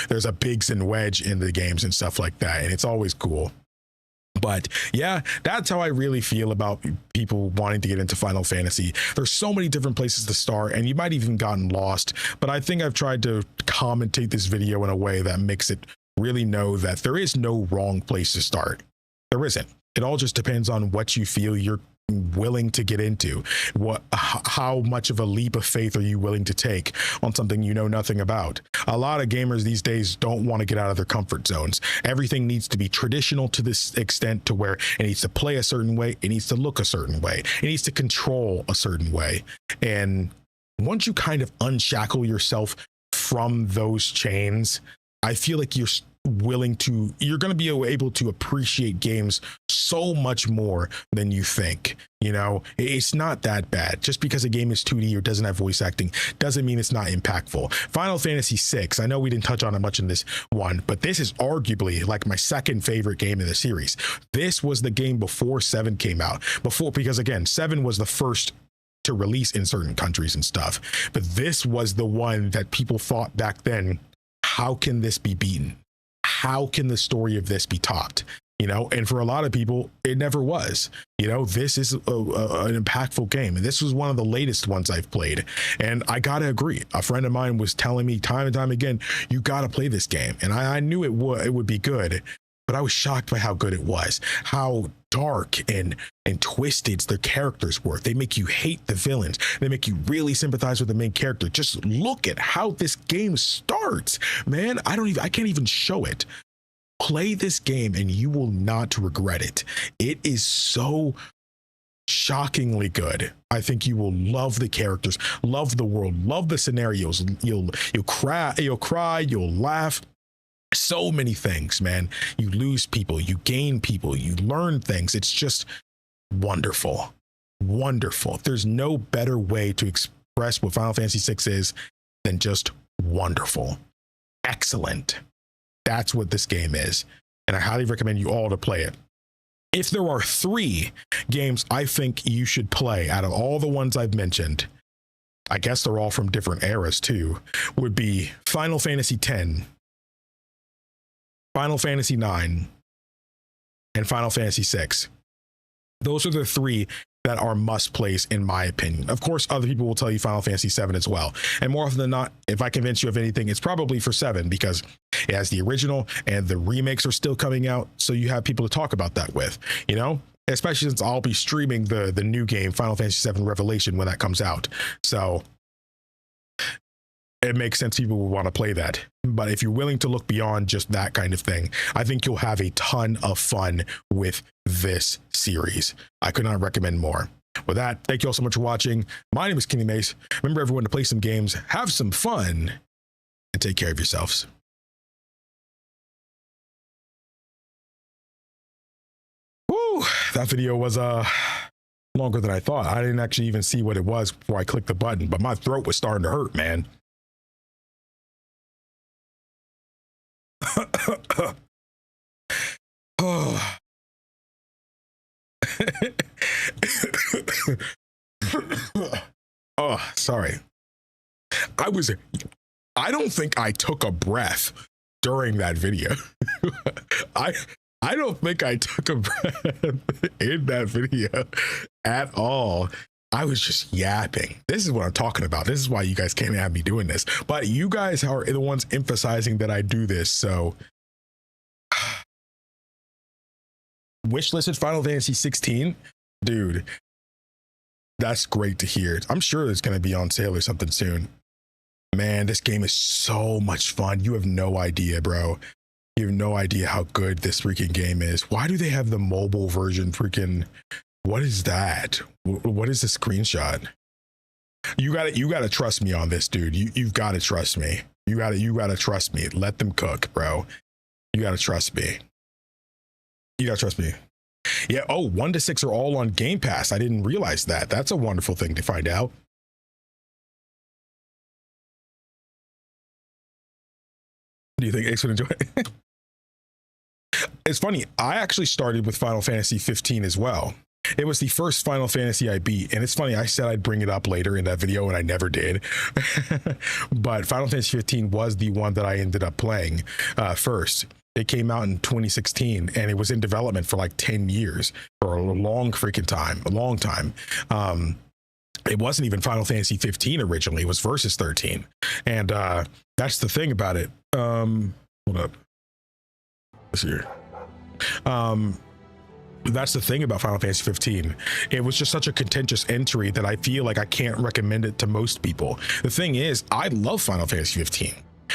there's a Biggs and Wedge in the games and stuff like that, and it's always cool. But yeah, that's how I really feel about people wanting to get into Final Fantasy. There's so many different places to start, and you might even gotten lost, but I think I've tried to commentate this video in a way that makes it really know that there is no wrong place to start. There isn't. It all just depends on what you feel you're willing to get into. How much of a leap of faith are you willing to take on something you know nothing about? A lot of gamers these days don't want to get out of their comfort zones. Everything needs to be traditional to this extent, to where it needs to play a certain way, it needs to look a certain way, it needs to control a certain way. And once you kind of unshackle yourself from those chains, I feel like you're going to be able to appreciate games so much more than you think. You know, it's not that bad. Just because a game is 2D or doesn't have voice acting doesn't mean it's not impactful. Final Fantasy VI, I know we didn't touch on it much in this one, but this is arguably like my second favorite game in the series. This was the game before 7 came out. Because again, 7 was the first to release in certain countries and stuff, but this was the one that people thought back then, how can this be beaten? How can the story of this be topped? You know, and for a lot of people, it never was. You know, this is an impactful game, and this was one of the latest ones I've played. And I gotta agree. A friend of mine was telling me time and time again, you gotta play this game, and I knew it would be good, but I was shocked by how good it was. How dark and twisted their characters were. They make you hate the villains. They make you really sympathize with the main character. Just look at how this game starts, man. I can't even show it. Play this game and you will not regret it. It is so shockingly good. I think you will love the characters, love the world, love the scenarios. You'll cry, you'll laugh. So many things, man. You lose people, you gain people, you learn things. It's just wonderful. There's no better way to express what Final Fantasy VI is than just wonderful. Excellent. That's what this game is. And I highly recommend you all to play it. If there are 3 games I think you should play out of all the ones I've mentioned, I guess they're all from different eras too, would be Final Fantasy X, Final Fantasy IX, and Final Fantasy VI. Those are the 3 that are must plays in my opinion. Of course, other people will tell you Final Fantasy VII as well. And more often than not, if I convince you of anything, it's probably for 7, because it has the original and the remakes are still coming out. So you have people to talk about that with, you know, especially since I'll be streaming the new game, Final Fantasy VII Revelation, when that comes out. So it makes sense people will want to play that. But if you're willing to look beyond just that kind of thing, I think you'll have a ton of fun with this series. I could not recommend more. With that, thank you all so much for watching. My name is KingdomAce. Remember, everyone, to play some games, have some fun, and take care of yourselves. Woo! That video was longer than I thought. I didn't actually even see what it was before I clicked the button, but my throat was starting to hurt, man. Oh. Oh, sorry. I don't think I took a breath during that video. I don't think I took a breath in that video at all. I was just yapping. This is what I'm talking about. This is why you guys can't have me doing this. But you guys are the ones emphasizing that I do this. So wishlisted Final Fantasy 16, dude. That's great to hear. I'm sure it's going to be on sale or something soon. Man, this game is so much fun. You have no idea, bro. You have no idea how good this freaking game is. Why do they have the mobile version freaking... What is that? What is the screenshot? You gotta trust me on this, dude. You've got to trust me. You gotta trust me. Let them cook, bro. You gotta trust me. You gotta trust me. Yeah. Oh, 1 to 6 are all on Game Pass. I didn't realize that. That's a wonderful thing to find out. Do you think Ace would enjoy it? It's funny, I actually started with Final Fantasy 15 as well. It was the first Final Fantasy I beat, and it's funny, I said I'd bring it up later in that video, and I never did. But Final Fantasy 15 was the one that I ended up playing first. It came out in 2016, and it was in development for like 10 years, for a long freaking time, a long time. It wasn't even Final Fantasy 15 originally, it was Versus 13. And that's the thing about it. Hold up. Let's see here. That's the thing about Final Fantasy 15. It was just such a contentious entry that I feel like I can't recommend it to most people. The thing is, I love Final Fantasy 15.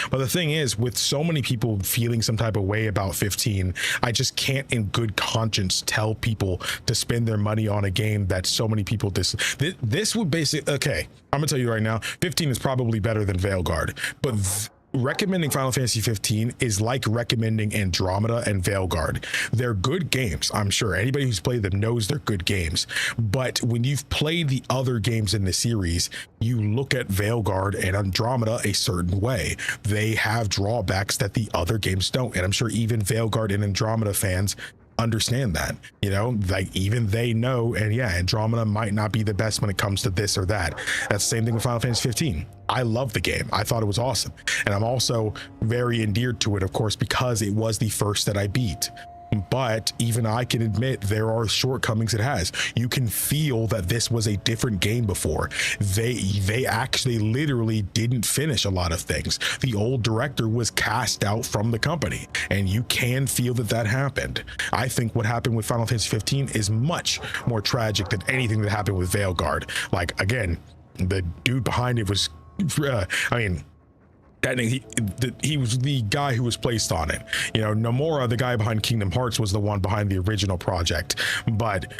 But the thing is, with so many people feeling some type of way about 15, I just can't in good conscience tell people to spend their money on a game that so many people this would basically, okay, I'm gonna tell you right now, 15 is probably better than Veilguard, but recommending Final Fantasy 15 is like recommending Andromeda and Veilguard. They're good games, I'm sure. Anybody who's played them knows they're good games. But when you've played the other games in the series, you look at Veilguard and Andromeda a certain way. They have drawbacks that the other games don't. And I'm sure even Veilguard and Andromeda fans understand that, you know, like even they know. And yeah, Andromeda might not be the best when it comes to this or that. That's the same thing with Final Fantasy 15. I love the game. I thought it was awesome. And I'm also very endeared to it, of course, because it was the first that I beat. But even I can admit there are shortcomings it has. You can feel that this was a different game before. They actually literally didn't finish a lot of things. The old director was cast out from the company, and you can feel that that happened. I think what happened with Final Fantasy 15 is much more tragic than anything that happened with Veilguard. Like, again, the dude behind it was, I mean, he was the guy who was placed on it. You know, Nomura, the guy behind Kingdom Hearts, was the one behind the original project, but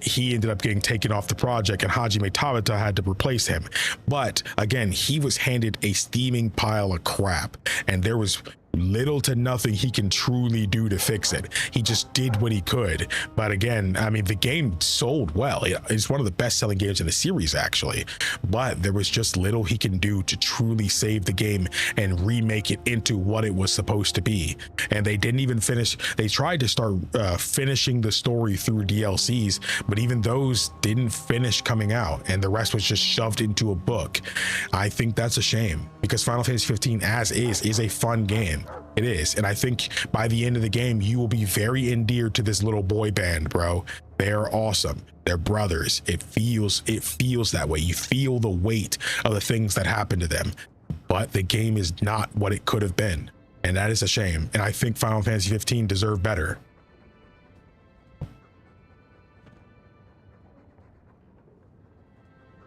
he ended up getting taken off the project, and Hajime Tabata had to replace him. But again, he was handed a steaming pile of crap, and there was little to nothing he can truly do to fix it. He just did what he could. But again, I mean, the game sold well. It's one of the best selling games in the series, actually, but there was just little he can do to truly save the game and remake it into what it was supposed to be. And they didn't even finish. They tried to start finishing the story through DLCs, but even those didn't finish coming out, and the rest was just shoved into a book. I think that's a shame, because Final Fantasy 15 as is a fun game. It is. And I think by the end of the game, you will be very endeared to this little boy band, bro. They're awesome. They're brothers. It feels that way. You feel the weight of the things that happen to them, but the game is not what it could have been. And that is a shame. And I think Final Fantasy 15 deserved better.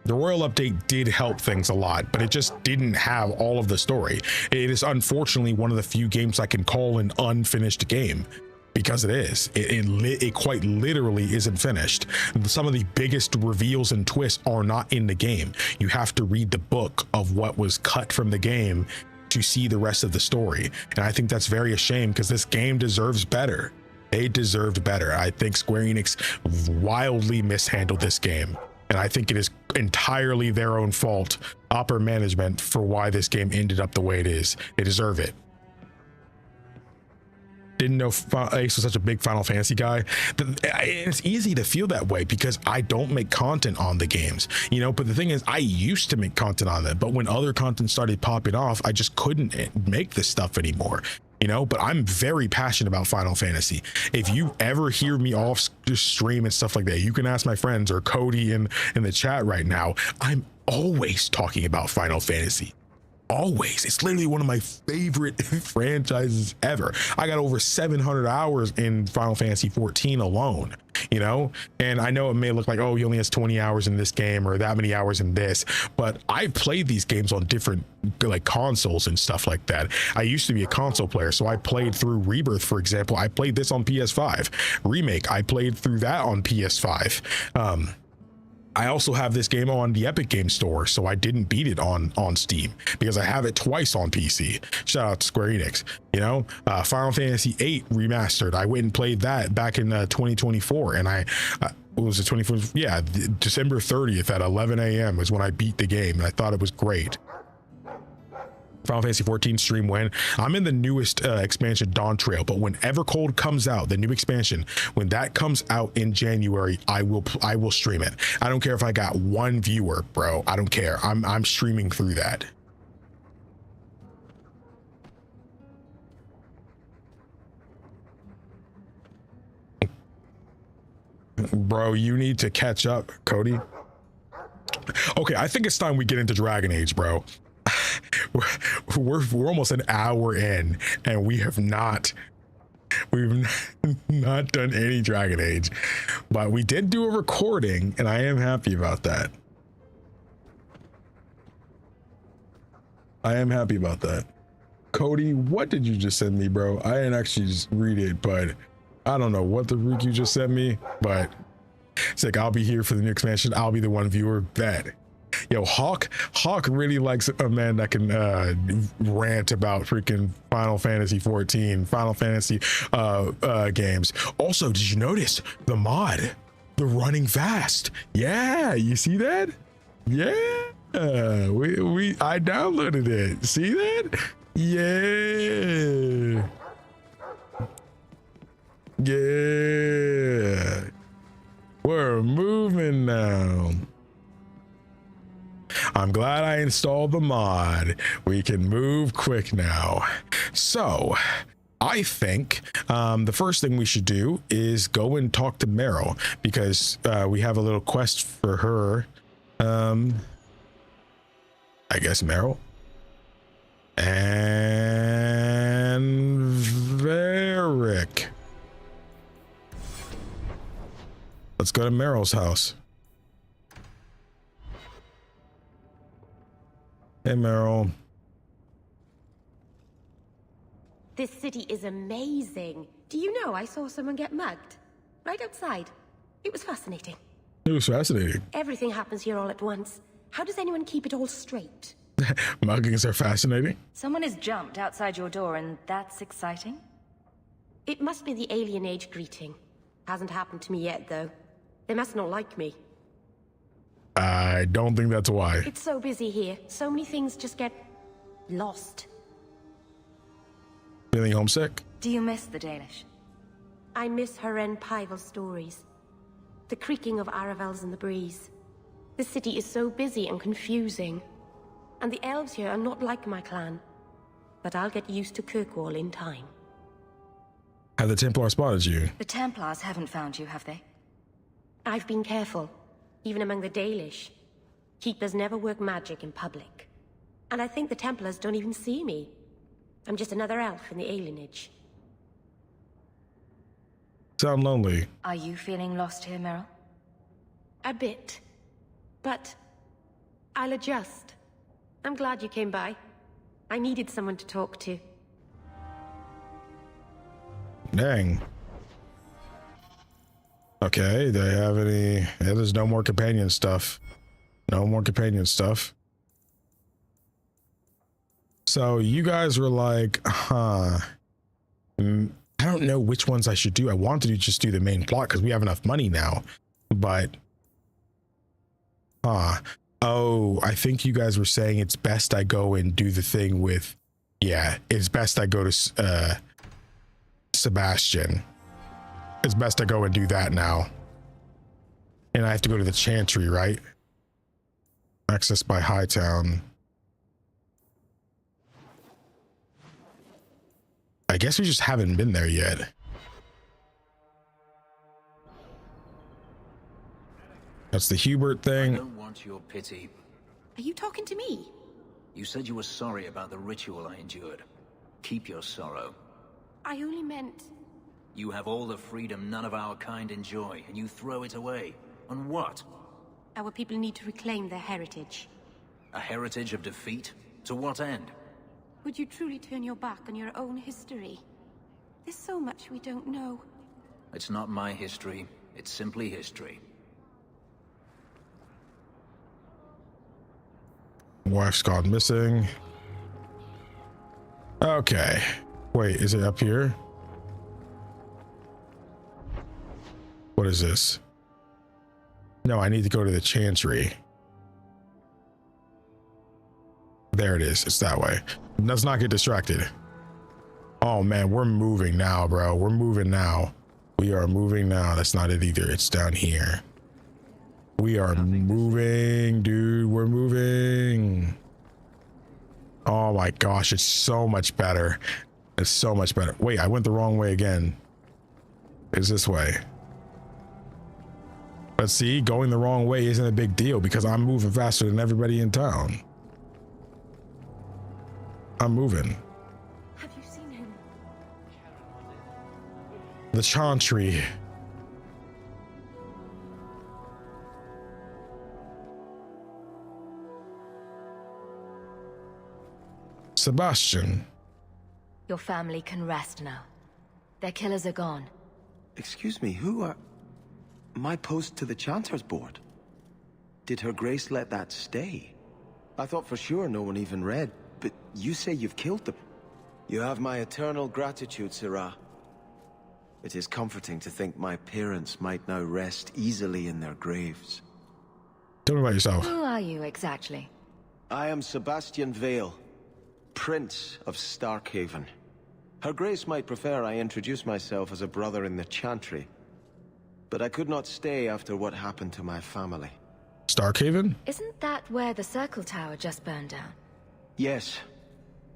The Royal Update did help things a lot, but it just didn't have all of the story. It is unfortunately one of the few games I can call an unfinished game, because it is. It quite literally isn't finished. Some of the biggest reveals and twists are not in the game. You have to read the book of what was cut from the game to see the rest of the story. And I think that's very a shame, because this game deserves better. They deserved better. I think Square Enix wildly mishandled this game. And I think it is entirely their own fault, upper management, for why this game ended up the way it is. They deserve it. Didn't know Ace was such a big Final Fantasy guy. It's easy to feel that way because I don't make content on the games, you know, but the thing is, I used to make content on them, but when other content started popping off, I just couldn't make this stuff anymore. You know, but I'm very passionate about Final Fantasy. If you ever hear me off stream and stuff like that, you can ask my friends or Cody in the chat right now. I'm always talking about Final Fantasy. Always. It's literally one of my favorite franchises ever. I got over 700 hours in Final Fantasy 14 alone, you know, and I know it may look like, oh, he only has 20 hours in this game or that many hours in this, but I've played these games on different like consoles and stuff like that. I used to be a console player, so I played through Rebirth, for example. I played this on PS5. Remake, I played through that on PS5. I also have this game on the Epic Game Store, so I didn't beat it on Steam because I have it twice on PC. Shout out to Square Enix. You know, Final Fantasy VIII Remastered. I went and played that back in 2024, and what was it, 24? Yeah, December 30th at 11 a.m. is when I beat the game, and I thought it was great. Final Fantasy 14 stream when I'm in the newest expansion, Dawn Trail, but whenever Cold comes out, the new expansion, when that comes out in January, I will stream it. I don't care if I got one viewer, bro. I don't care. I'm streaming through that. Bro, you need to catch up, Cody. Okay, I think it's time we get into Dragon Age, bro. We're almost an hour in and we've not done any Dragon Age, but we did do a recording and I am happy about that. Cody, what did you just send me, bro? I didn't actually just read it, but I don't know what the freak you just sent me, but it's like, I'll be here for the new expansion. I'll be the one viewer. Bet. Yo, Hawke really likes a man that can rant about freaking Final Fantasy 14, Final Fantasy games. Also, did you notice the mod, the running fast? Yeah, you see that? Yeah, I downloaded it. See that? Yeah. Yeah. We're moving now. I'm glad I installed the mod. We can move quick now. So I think the first thing we should do is go and talk to Meryl, because we have a little quest for her. I guess Meryl and Varric. Let's go to Meryl's house. Hey, Meryl. This city is amazing. Do you know I saw someone get mugged? Right outside. It was fascinating. It was fascinating. Everything happens here all at once. How does anyone keep it all straight? Muggings are fascinating. Someone has jumped outside your door and that's exciting? It must be the alien age greeting. Hasn't happened to me yet, though. They must not like me. I don't think that's why. It's so busy here. So many things just get lost. Feeling homesick? Do you miss the Danish? I miss Haren Pival stories. The creaking of Aravels in the breeze. The city is so busy and confusing. And the elves here are not like my clan. But I'll get used to Kirkwall in time. Have the Templars spotted you? The Templars haven't found you, have they? I've been careful, even among the Dalish. Keepers never work magic in public. And I think the Templars don't even see me. I'm just another elf in the alienage. Sound lonely. Are you feeling lost here, Meryl? A bit. But I'll adjust. I'm glad you came by. I needed someone to talk to. Dang. Okay, do they have any? Yeah, there's no more companion stuff. No more companion stuff. So you guys were like, I don't know which ones I should do. I wanted to just do the main plot because we have enough money now. But, oh, I think you guys were saying it's best I go and do the thing with, yeah, it's best I go to Sebastian. It's best I go and do that now. And I have to go to the Chantry, right? Access by Hightown. I guess we just haven't been there yet. That's the Hubert thing. I don't want your pity. Are you talking to me? You said you were sorry about the ritual I endured. Keep your sorrow. I only meant... You have all the freedom none of our kind enjoy, and you throw it away. On what? Our people need to reclaim their heritage. A heritage of defeat? To what end? Would you truly turn your back on your own history? There's so much we don't know. It's not my history. It's simply history. Wife's gone missing. Okay. Wait, is it up here? What is this? No, I need to go to the Chantry. There it is. It's that way. Let's not get distracted. Oh man, we're moving now, bro. We're moving now. We are moving now. That's not it either. It's down here. We are moving, dude. We're moving. Oh my gosh, it's so much better. It's so much better. Wait, I went the wrong way again. It's this way. But see, going the wrong way isn't a big deal because I'm moving faster than everybody in town. I'm moving. Have you seen him? The Chantry. Sebastian. Your family can rest now. Their killers are gone. Excuse me, who are... My post to the Chanter's board? Did Her Grace let that stay? I thought for sure no one even read, but you say you've killed them. You have my eternal gratitude, Sirrah. It is comforting to think my parents might now rest easily in their graves. Tell me about yourself. Who are you exactly? I am Sebastian Vale, Prince of Starkhaven. Her Grace might prefer I introduce myself as a brother in the Chantry, but I could not stay after what happened to my family. Starkhaven? Isn't that where the Circle Tower just burned down? Yes.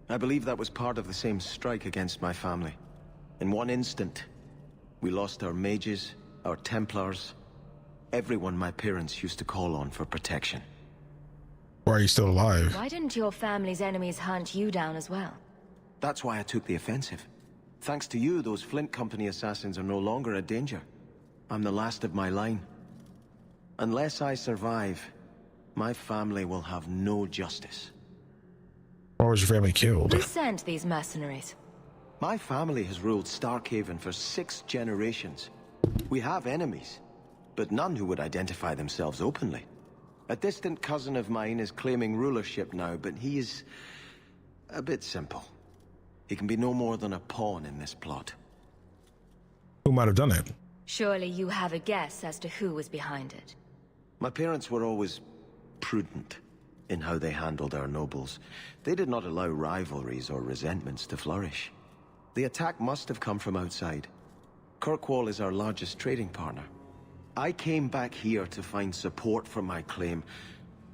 I believe that was part of the same strike against my family. In one instant, we lost our mages, our Templars, everyone my parents used to call on for protection. Why are you still alive? Why didn't your family's enemies hunt you down as well? That's why I took the offensive. Thanks to you, those Flint Company assassins are no longer a danger. I'm the last of my line. Unless I survive, my family will have no justice. Why was your family killed? Who sent these mercenaries? My family has ruled Starkhaven for 6 generations. We have enemies, but none who would identify themselves openly. A distant cousin of mine is claiming rulership now, but he is a bit simple. He can be no more than a pawn in this plot. Who might have done it? Surely you have a guess as to who was behind it. My parents were always prudent in how they handled our nobles. They did not allow rivalries or resentments to flourish. The attack must have come from outside. Kirkwall is our largest trading partner. I came back here to find support for my claim,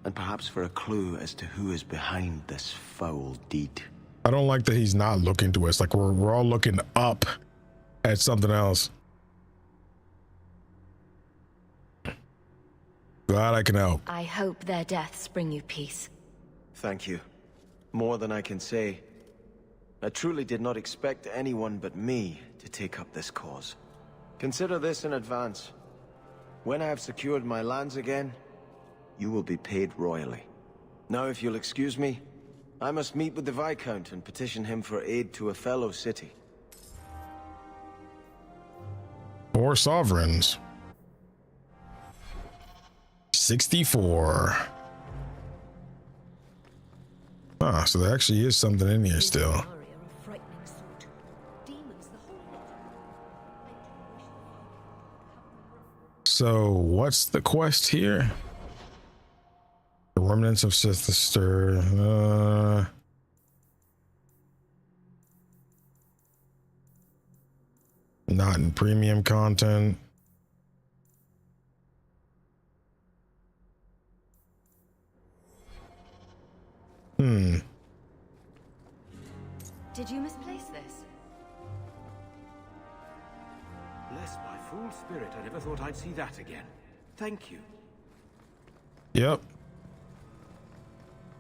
and perhaps for a clue as to who is behind this foul deed. I don't like that he's not looking to us. Like we're all looking up at something else. Glad I can help. I hope their deaths bring you peace. Thank you. More than I can say. I truly did not expect anyone but me to take up this cause. Consider this in advance. When I have secured my lands again, you will be paid royally. Now, if you'll excuse me, I must meet with the Viscount and petition him for aid to a fellow city. 4 sovereigns. 64. Ah, so there actually is something in here still. So what's the quest here? The remnants of Sister. Not in premium content. Did you misplace this? Bless my fool spirit, I never thought I'd see that again. Thank you. Yep.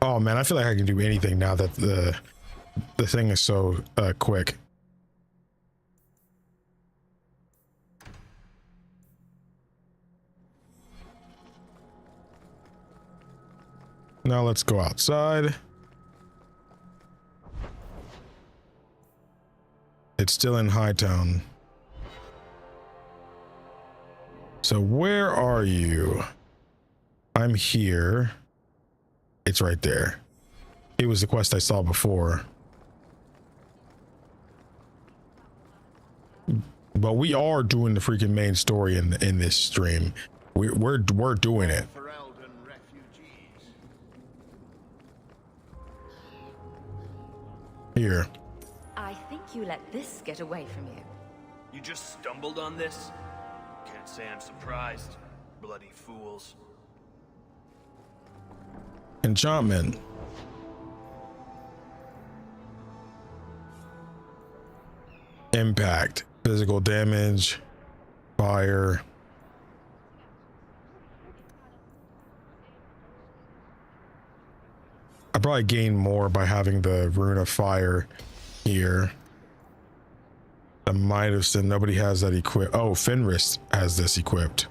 Oh man, I feel like I can do anything now that the thing is so quick. Now let's go outside. It's still in Hightown. So where are you? I'm here. It's right there. It was the quest I saw before. But we are doing the freaking main story in this stream. We're doing it. Here. I think you let this get away from you. You just stumbled on this? Can't say I'm surprised. Bloody fools. Enchantment. Impact. Physical damage. Fire. I probably gain more by having the rune of fire here. The might have said nobody has that equipped. Oh, Fenris has this equipped.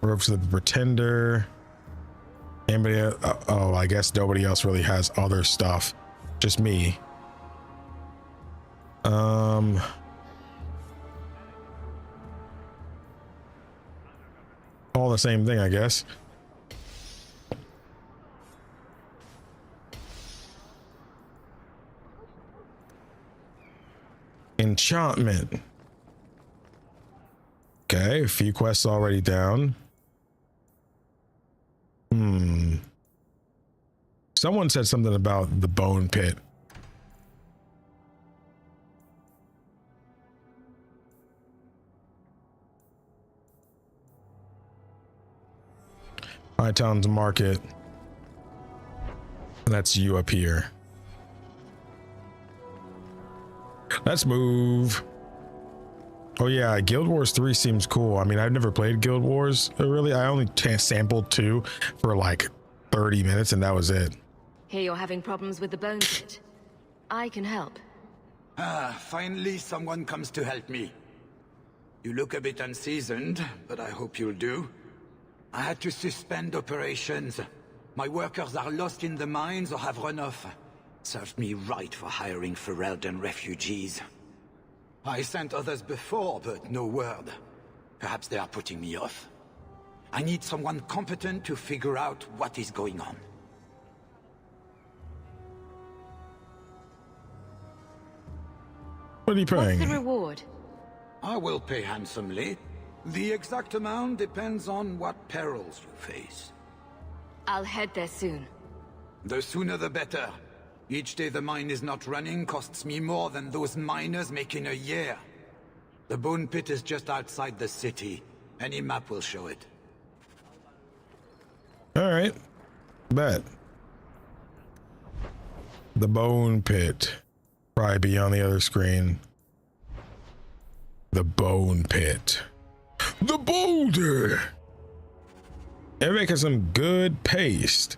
Ropes of the Pretender. Anybody? Oh, I guess nobody else really has other stuff. Just me. All the same thing, I guess. Enchantment. Okay, a few quests already down. Someone said something about the bone pit. High Town's Market. That's you up here. Let's move. Oh yeah, Guild Wars 3 seems cool. I mean, I've never played Guild Wars, really. I only sampled 2 for like 30 minutes and that was it. Here you're having problems with the bone pit. I can help. Ah, finally someone comes to help me. You look a bit unseasoned, but I hope you'll do. I had to suspend operations. My workers are lost in the mines or have run off. Served me right for hiring Ferelden refugees. I sent others before, but no word. Perhaps they are putting me off. I need someone competent to figure out what is going on. What are you paying? What's the reward? I will pay handsomely. The exact amount depends on what perils you face. I'll head there soon. The sooner the better. Each day the mine is not running costs me more than those miners make in a year. The bone pit is just outside the city. Any map will show it. All right. Bet. The bone pit. Probably be on the other screen. The bone pit. The boulder. They're making some good paste.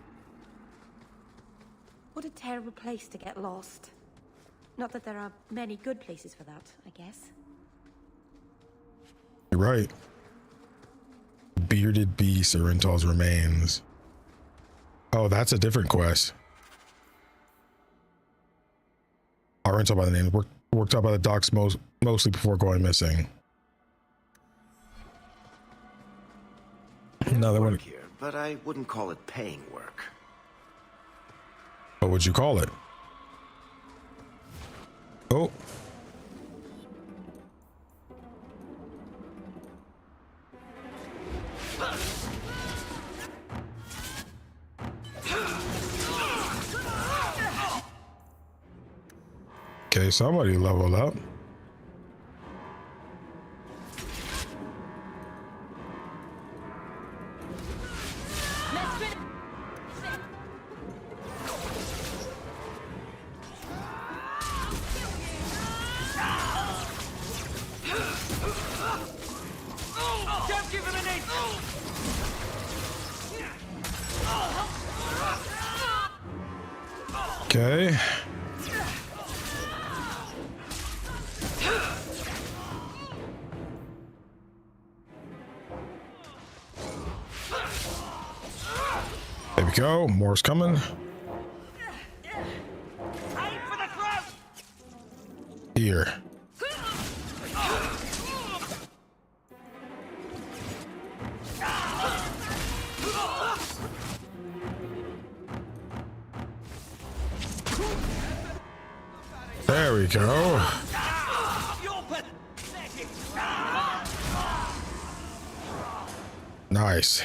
What a terrible place to get lost. Not that there are many good places for that, I guess. You're right. Bearded beast, Orental's remains. Oh, that's a different quest. Orental by the name. Worked out by the docks mostly before going missing. Another one here, but I wouldn't call it paying work. What would you call it? Oh. Okay, somebody leveled up. Okay. There we go. More's coming. Here. There we go. Nice.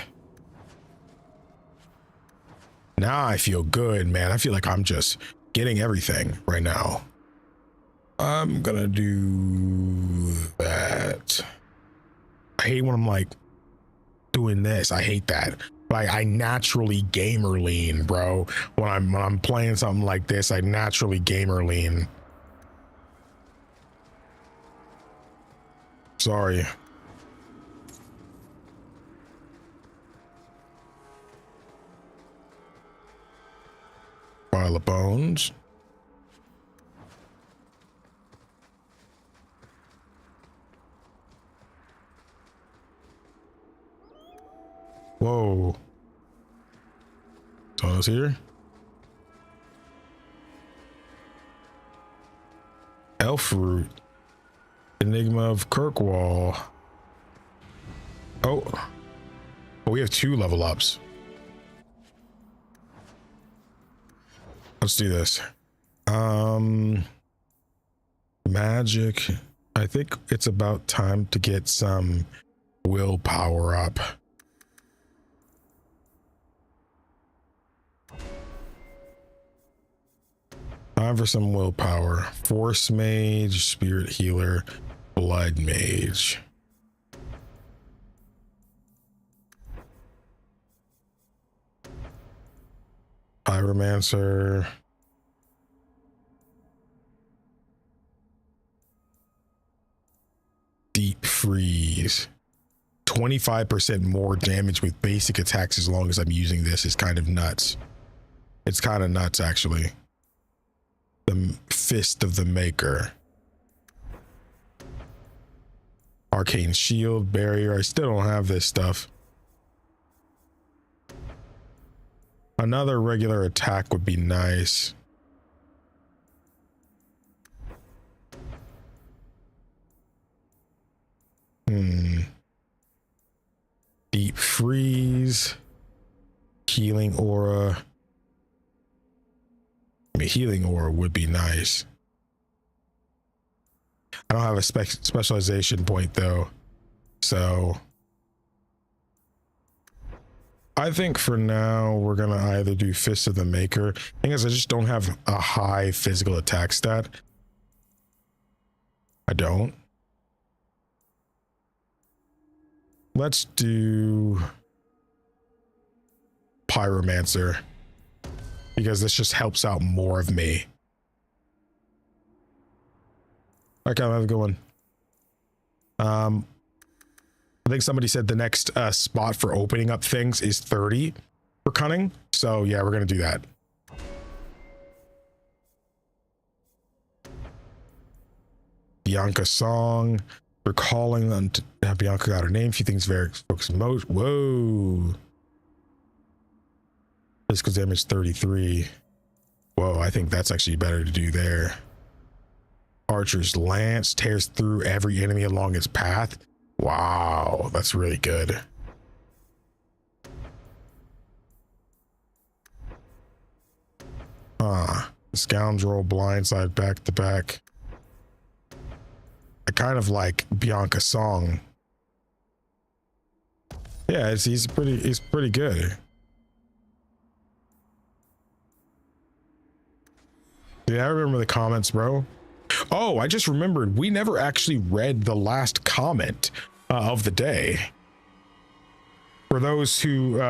Now I feel good, man. I feel like I'm just getting everything right now. I'm gonna do that. I hate when I'm like doing this. I hate that. Like I naturally gamer lean, bro. When I'm playing something like this, I naturally gamer lean. Sorry. Pile of bones. Whoa. So it's here. Elf root. Enigma of Kirkwall. Oh. We have 2 level ups. Let's do this. Magic. I think it's about time to get some willpower up. Time for some willpower. Force mage, spirit healer, blood mage. Pyromancer. Deep freeze. 25% more damage with basic attacks as long as I'm using this is kind of nuts. It's kind of nuts, actually. The Fist of the Maker. Arcane Shield, Barrier. I still don't have this stuff. Another regular attack would be nice. Deep freeze. Healing aura. I mean, healing aura would be nice. I don't have a specialization point though, so I think for now we're gonna either do Fist of the Maker. Thing is, I just don't have a high physical attack stat. I don't. Let's do Pyromancer, because this just helps out more of me. Okay, I'll have a good one. I think somebody said the next spot for opening up things is 30 for cunning. So yeah, we're gonna do that. Bianca song. Recalling them to have Bianca got her name. She thinks very focused most. Whoa. Physical damage 33. Whoa, I think that's actually better to do there. Archer's lance tears through every enemy along its path. Wow, that's really good. Scoundrel blindside back to back. I kind of like Bianca's song. Yeah, he's pretty good. Yeah, I remember the comments, bro. Oh, I just remembered we never actually read the last comment of the day. For those who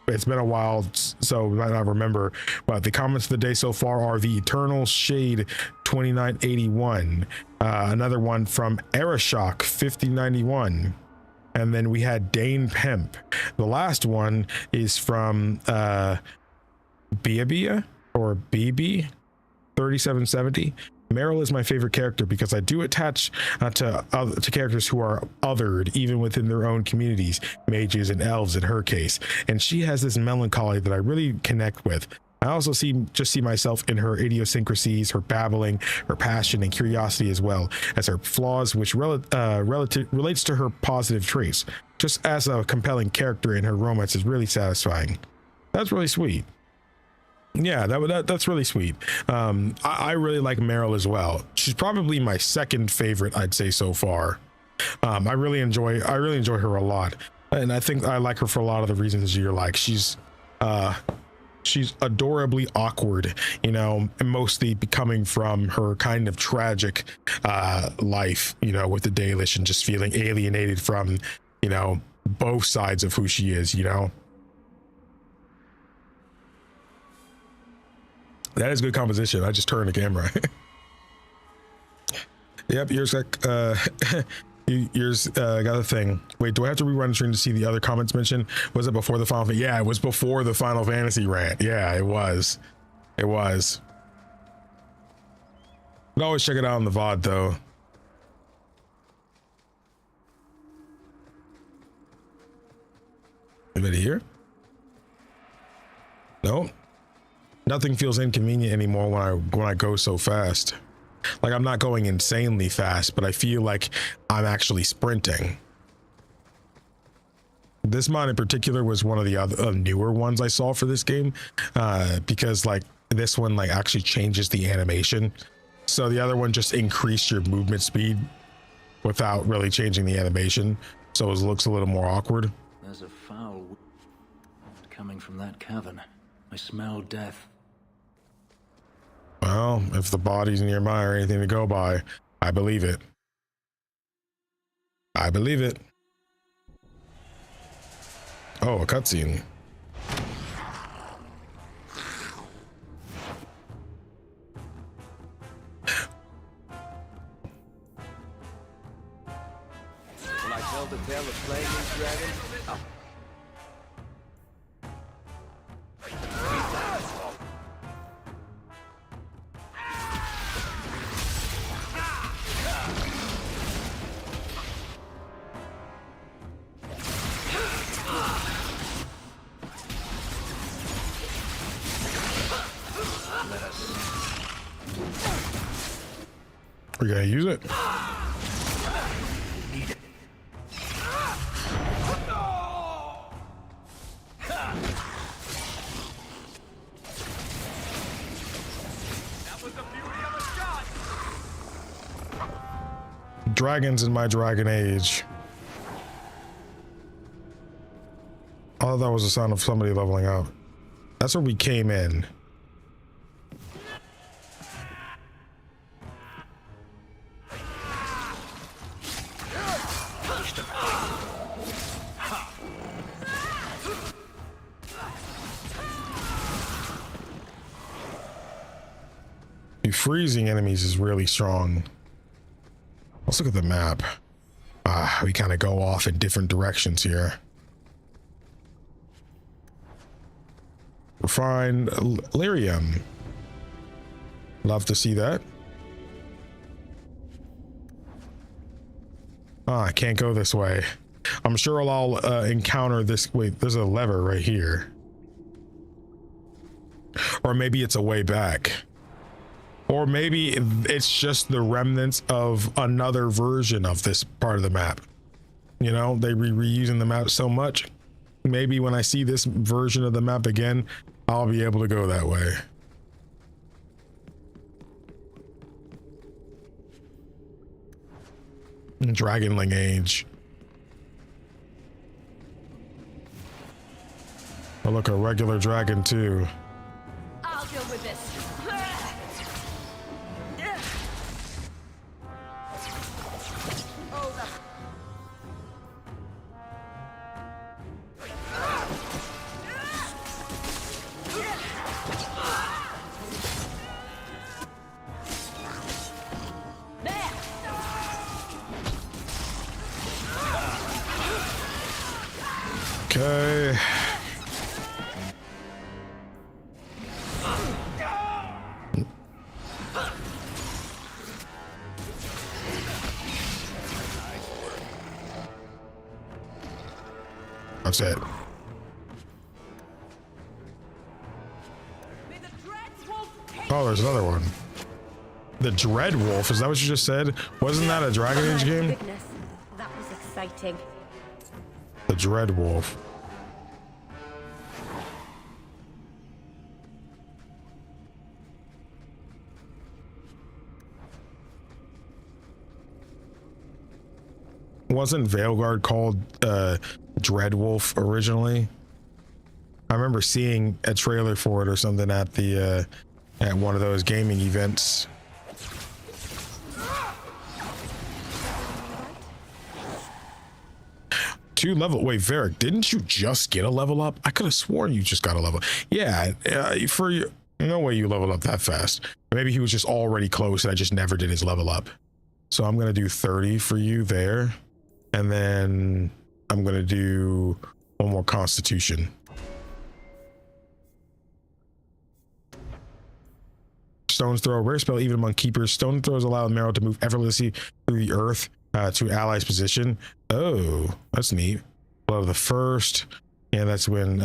it's been a while, so might not remember, but the comments of the day so far are the Eternal Shade 2981, another one from Erashock 5091, and then we had Dane Pemp. The last one is from Bia or BB 3770. Meryl is my favorite character because I do attach to characters who are othered even within their own communities, mages and elves in her case, and she has this melancholy that I really connect with. I also see myself in her idiosyncrasies, her babbling, her passion and curiosity, as well as her flaws, which relates to her positive traits. Just as a compelling character in her romance is really satisfying. That's really sweet. Yeah, that's really sweet. I really like Meryl as well. She's probably my second favorite, I'd say, so far. I really enjoy her a lot, and I think I like her for a lot of the reasons you're like. She's she's adorably awkward, you know, and mostly coming from her kind of tragic life, you know, with the Dalish and just feeling alienated from, you know, both sides of who she is, you know. That is good composition. I just turned the camera. Yep, yours yours got a thing. Wait, do I have to rerun the stream to see the other comments mentioned? Was it before the final? Yeah, it was before the Final Fantasy rant. Yeah, it was. It was. You can always check it out on the VOD though. Anybody here? No. Nothing feels inconvenient anymore when I go so fast. Like, I'm not going insanely fast, but I feel like I'm actually sprinting. This mod in particular was one of the other newer ones I saw for this game, because like this one like actually changes the animation. So the other one just increased your movement speed without really changing the animation, so it looks a little more awkward. There's a foul coming from that cavern. I smell death. Well, if the body's nearby or anything to go by, I believe it. I believe it. Oh, a cutscene. Will I tell the tale of slaying these dragons? Oh. We're gonna use it. Dragons in my dragon age. I thought that was the sound of somebody leveling up. That's where we came in. Freezing enemies is really strong. Let's look at the map. We kind of go off in different directions here. Refined lyrium. Love to see that. I can't go this way. I'm sure I'll encounter this. Wait, there's a lever right here. Or maybe it's a way back. Or maybe it's just the remnants of another version of this part of the map. You know, they reusing the map so much. Maybe when I see this version of the map again, I'll be able to go that way. Dragonling Age. Oh, look, a regular dragon too. I'll deal with this. Okay. That's it. Oh, there's another one. The Dread Wolf, is that what you just said? Wasn't that a Dragon Age game? Goodness, that was exciting. The Dread Wolf. Wasn't Veilguard called Dreadwolf originally? I remember seeing a trailer for it or something at the at one of those gaming events. Wait, Varric, didn't you just get a level up? I could have sworn you just got a level. Yeah, for you, no way you leveled up that fast. Maybe he was just already close and I just never did his level up. So I'm gonna do 30 for you there, and then I'm gonna do one more Constitution. Stone's Throw, rare spell even among keepers. Stone throws allow Marrow to move effortlessly through the earth to allies position. Oh, that's neat. Blow the first, and that's when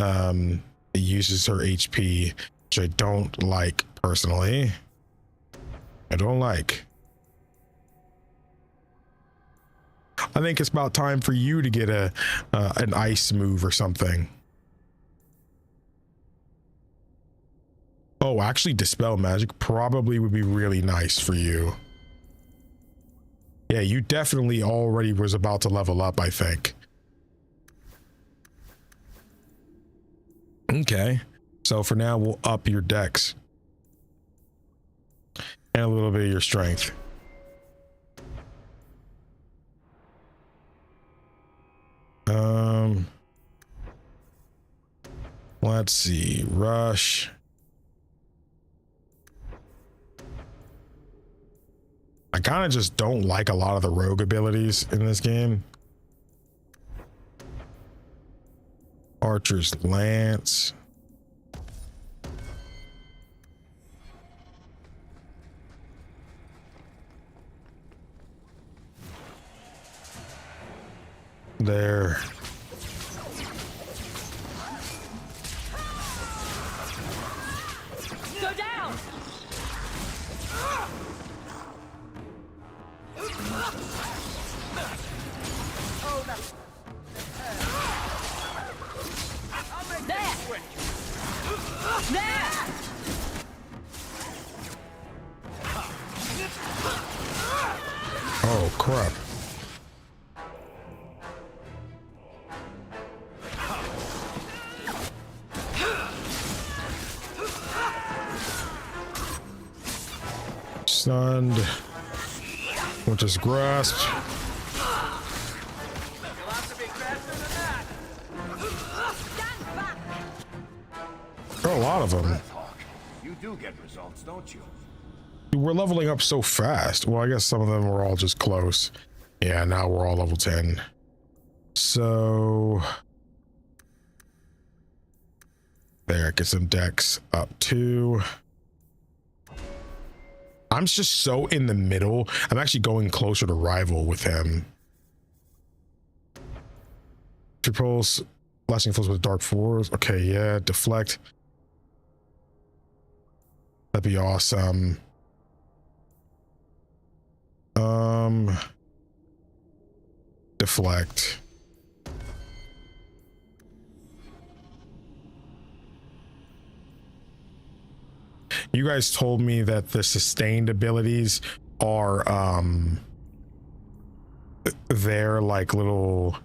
it uses her HP, which I don't like personally. I don't like. I think it's about time for you to get an ice move or something. Oh, actually, Dispel Magic probably would be really nice for you. Yeah, you definitely already was about to level up, I think. Okay, so for now, we'll up your dex. And a little bit of your strength. Let's see, rush. I kind of just don't like a lot of the rogue abilities in this game. Archer's Lance. There. Go down! Oh, crap. Stunned, which is grasped. There are a lot of them. Hawke, you do get results, don't you? We're leveling up so fast. Well, I guess some of them were all just close. Yeah, now we're all level 10. So there, get some dex up too. I'm just so in the middle. I'm actually going closer to rival with him. Repulse, blasting flows with dark force. Okay, yeah, deflect. That'd be awesome. Deflect. You guys told me that the sustained abilities are they're like little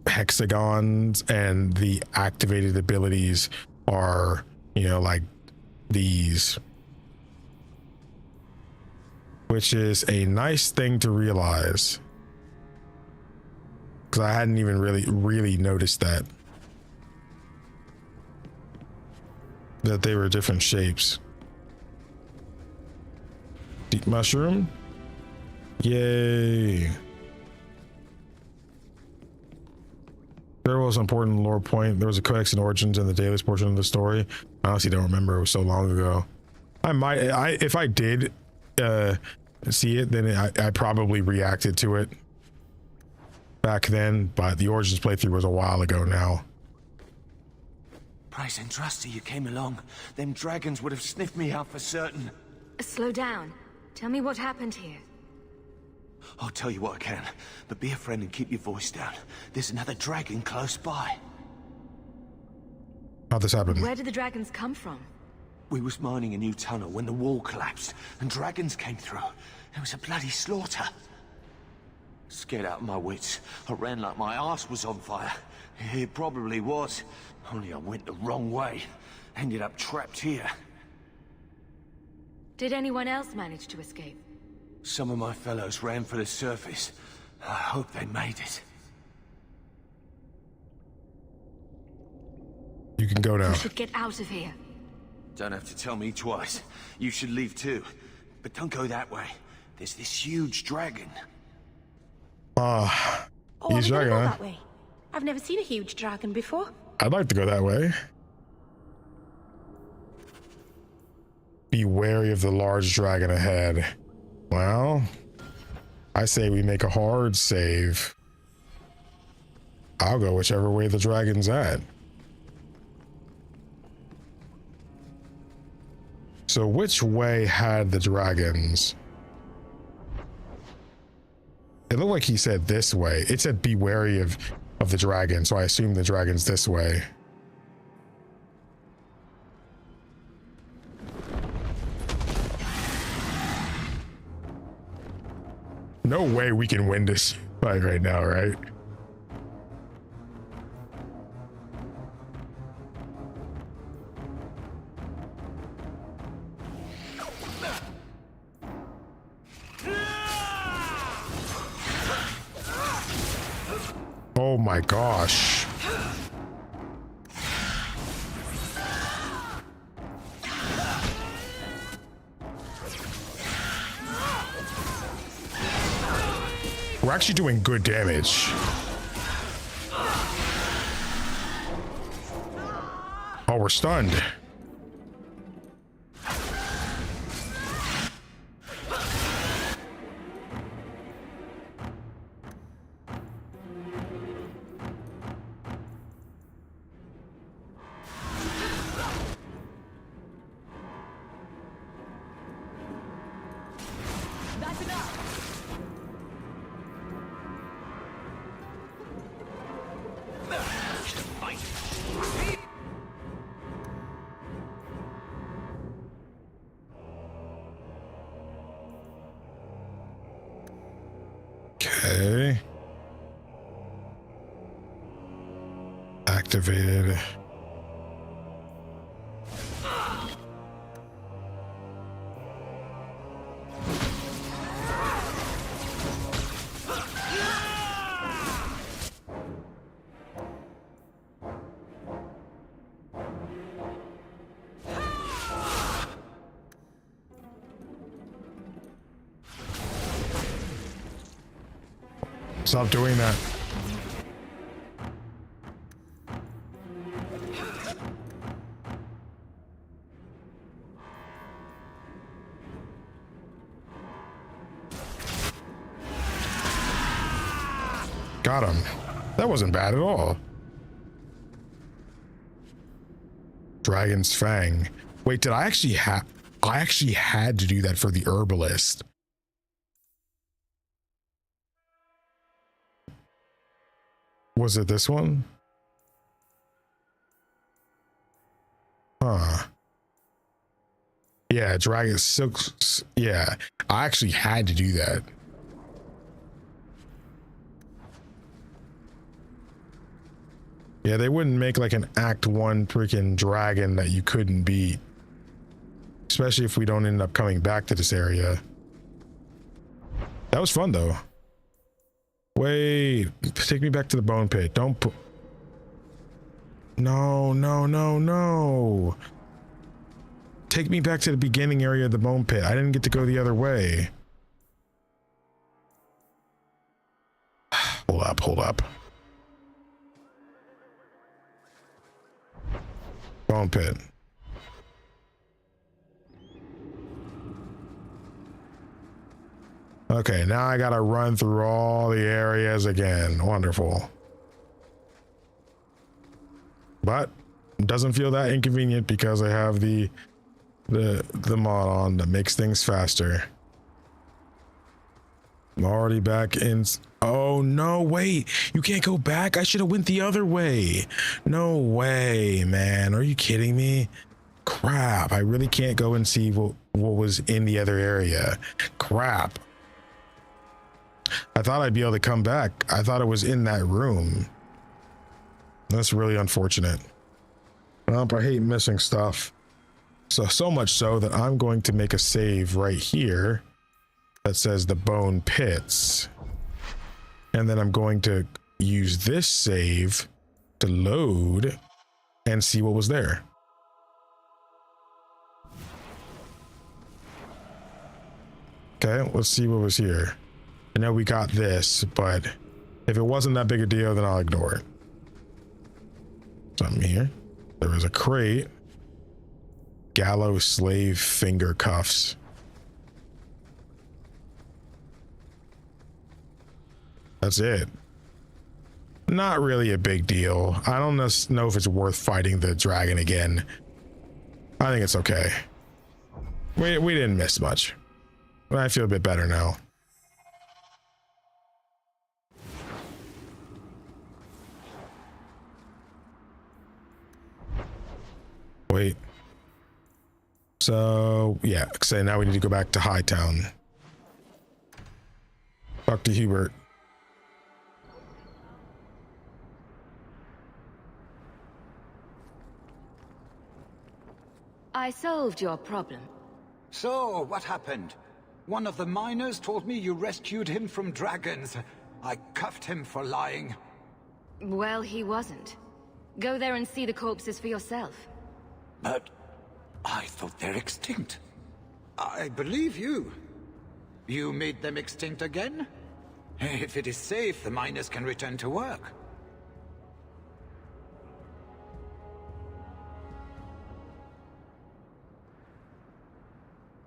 hexagons, and the activated abilities are, you know, like these, which is a nice thing to realize, because I hadn't even really noticed that they were different shapes. Deep mushroom, yay. There was an important lore point. There was a codex and origins in the Dailies portion of the story. I honestly don't remember, it was so long ago. If I did see it, then I probably reacted to it back then, but the origins playthrough was a while ago now. Price and trusty, you came along. Them dragons would have sniffed me out for certain. Slow down. Tell me what happened here. I'll tell you what I can, but be a friend and keep your voice down. There's another dragon close by. How'd this happen? Where did the dragons come from? We was mining a new tunnel when the wall collapsed, and dragons came through. There was a bloody slaughter. Scared out of my wits. I ran like my arse was on fire. It probably was. Only I went the wrong way. Ended up trapped here. Did anyone else manage to escape? Some of my fellows ran for the surface. I hope they made it. You can go now. We should get out of here. Don't have to tell me twice. You should leave too. But don't go that way. There's this huge dragon. Oh, Huge are we gonna dragon, go huh? that way? I've never seen a huge dragon before. I'd like to go that way. Be wary of the large dragon ahead. Well, I say we make a hard save. I'll go whichever way the dragon's at. So which way had the dragons? It looked like he said this way. It said be wary of the dragon, so I assume the dragon's this way. No way we can win this fight right now, right? Oh my gosh. We're actually doing good damage. Oh, we're stunned. Okay. Activated. Stop doing that. Got him. That wasn't bad at all. Dragon's Fang. Wait, did I actually have... I actually had to do that for the herbalist. Was it this one? Huh. Yeah, Dragon Silk. Yeah, I actually had to do that. Yeah, they wouldn't make like an Act 1 freaking dragon that you couldn't beat. Especially if we don't end up coming back to this area. That was fun though. Wait, take me back to the bone pit. Don't put... No, no, no, no. Take me back to the beginning area of the bone pit. I didn't get to go the other way. Hold up, hold up. Bone pit. Okay, now I gotta run through all the areas again. Wonderful. But it doesn't feel that inconvenient because I have the mod on that makes things faster. I'm already back in. Oh no, wait, you can't go back. I should have went the other way. No way, man. Are you kidding me? Crap, I really can't go and see what was in the other area. Crap. I thought I'd be able to come back. I thought it was in that room. That's really unfortunate. Well, I hate missing stuff. So much so that I'm going to make a save right here that says the bone pits. And then I'm going to use this save to load and see what was there. Okay, let's see what was here. I know we got this, but if it wasn't that big a deal, then I'll ignore it. Something here. There was a crate. Gallows slave finger cuffs. That's it. Not really a big deal. I don't know if it's worth fighting the dragon again. I think it's okay. We didn't miss much. I feel a bit better now. Wait. So, yeah, say now we need to go back to Hightown. Talk to Hubert. I solved your problem. So, what happened? One of the miners told me you rescued him from dragons. I cuffed him for lying. Well, he wasn't. Go there and see the corpses for yourself. But I thought they're extinct. I believe you. You made them extinct again? If it is safe, the miners can return to work.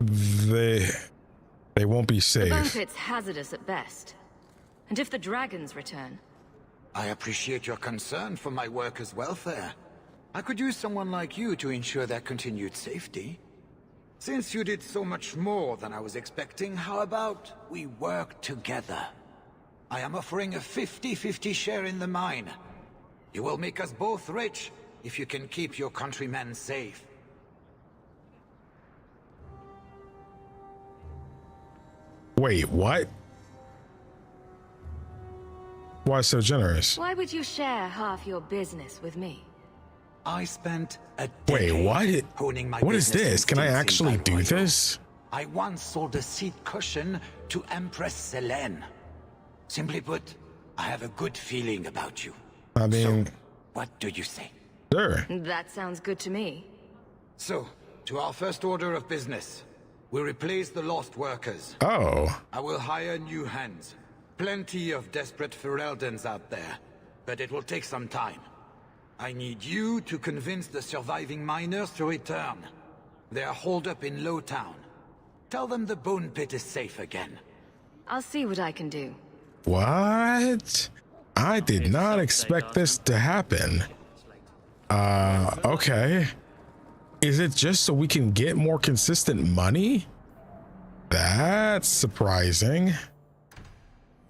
They won't be safe. The bone pit's hazardous at best. And if the dragons return... I appreciate your concern for my workers' welfare. I could use someone like you to ensure their continued safety. Since you did so much more than I was expecting, how about we work together? I am offering a 50-50 share in the mine. You will make us both rich if you can keep your countrymen safe. Wait, what? Why so generous? Why would you share half your business with me? I spent a Wait, decade what? honing my What is business this? Can I instincts in actually do Kirkwall. this? I once sold a seat cushion to Empress Selene. Simply put, I have a good feeling about you. I mean... So, what do you say? Sure. That sounds good to me. So, to our first order of business. We replace the lost workers. Oh. I will hire new hands. Plenty of desperate Fereldans out there, but it will take some time. I need you to convince the surviving miners to return. They are holed up in Lowtown. Tell them the bone pit is safe again. I'll see what I can do. What? I did not expect this to happen. Okay. Is it just so we can get more consistent money? That's surprising.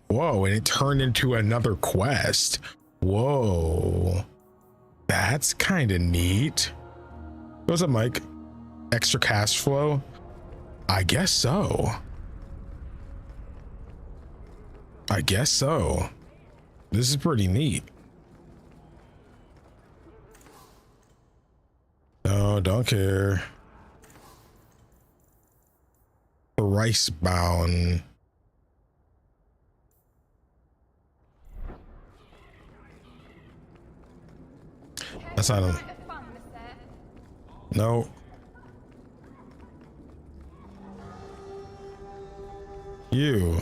Whoa, and it turned into another quest. Whoa. That's kind of neat. What's up, Mike? Extra cash flow? I guess so. I guess so. This is pretty neat. No, don't care. Rice bound. That's not a... No. You.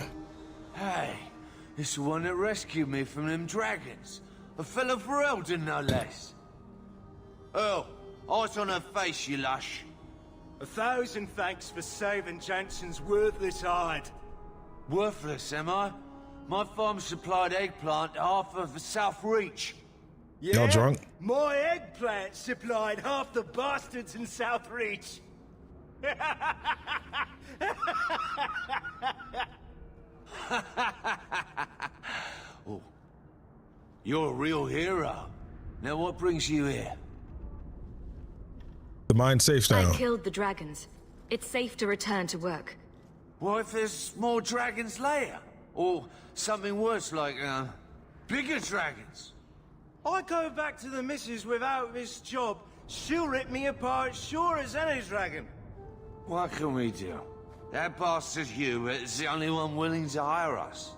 Hey, it's the one that rescued me from them dragons. A fellow Ferelden, no less. Oh, eyes on her face, you lush. 1,000 thanks for saving Jansen's worthless hide. Worthless, am I? My farm supplied eggplant to half of the South Reach. Yeah, Y'all drunk? My eggplant supplied half the bastards in South Reach. Oh, you're a real hero. Now what brings you here? The mine's safe now. I killed the dragons. It's safe to return to work. What if there's more dragons later? Or something worse like, bigger dragons? I go back to the missus without this job. She'll rip me apart sure as any dragon. What can we do? That bastard Hubert is the only one willing to hire us.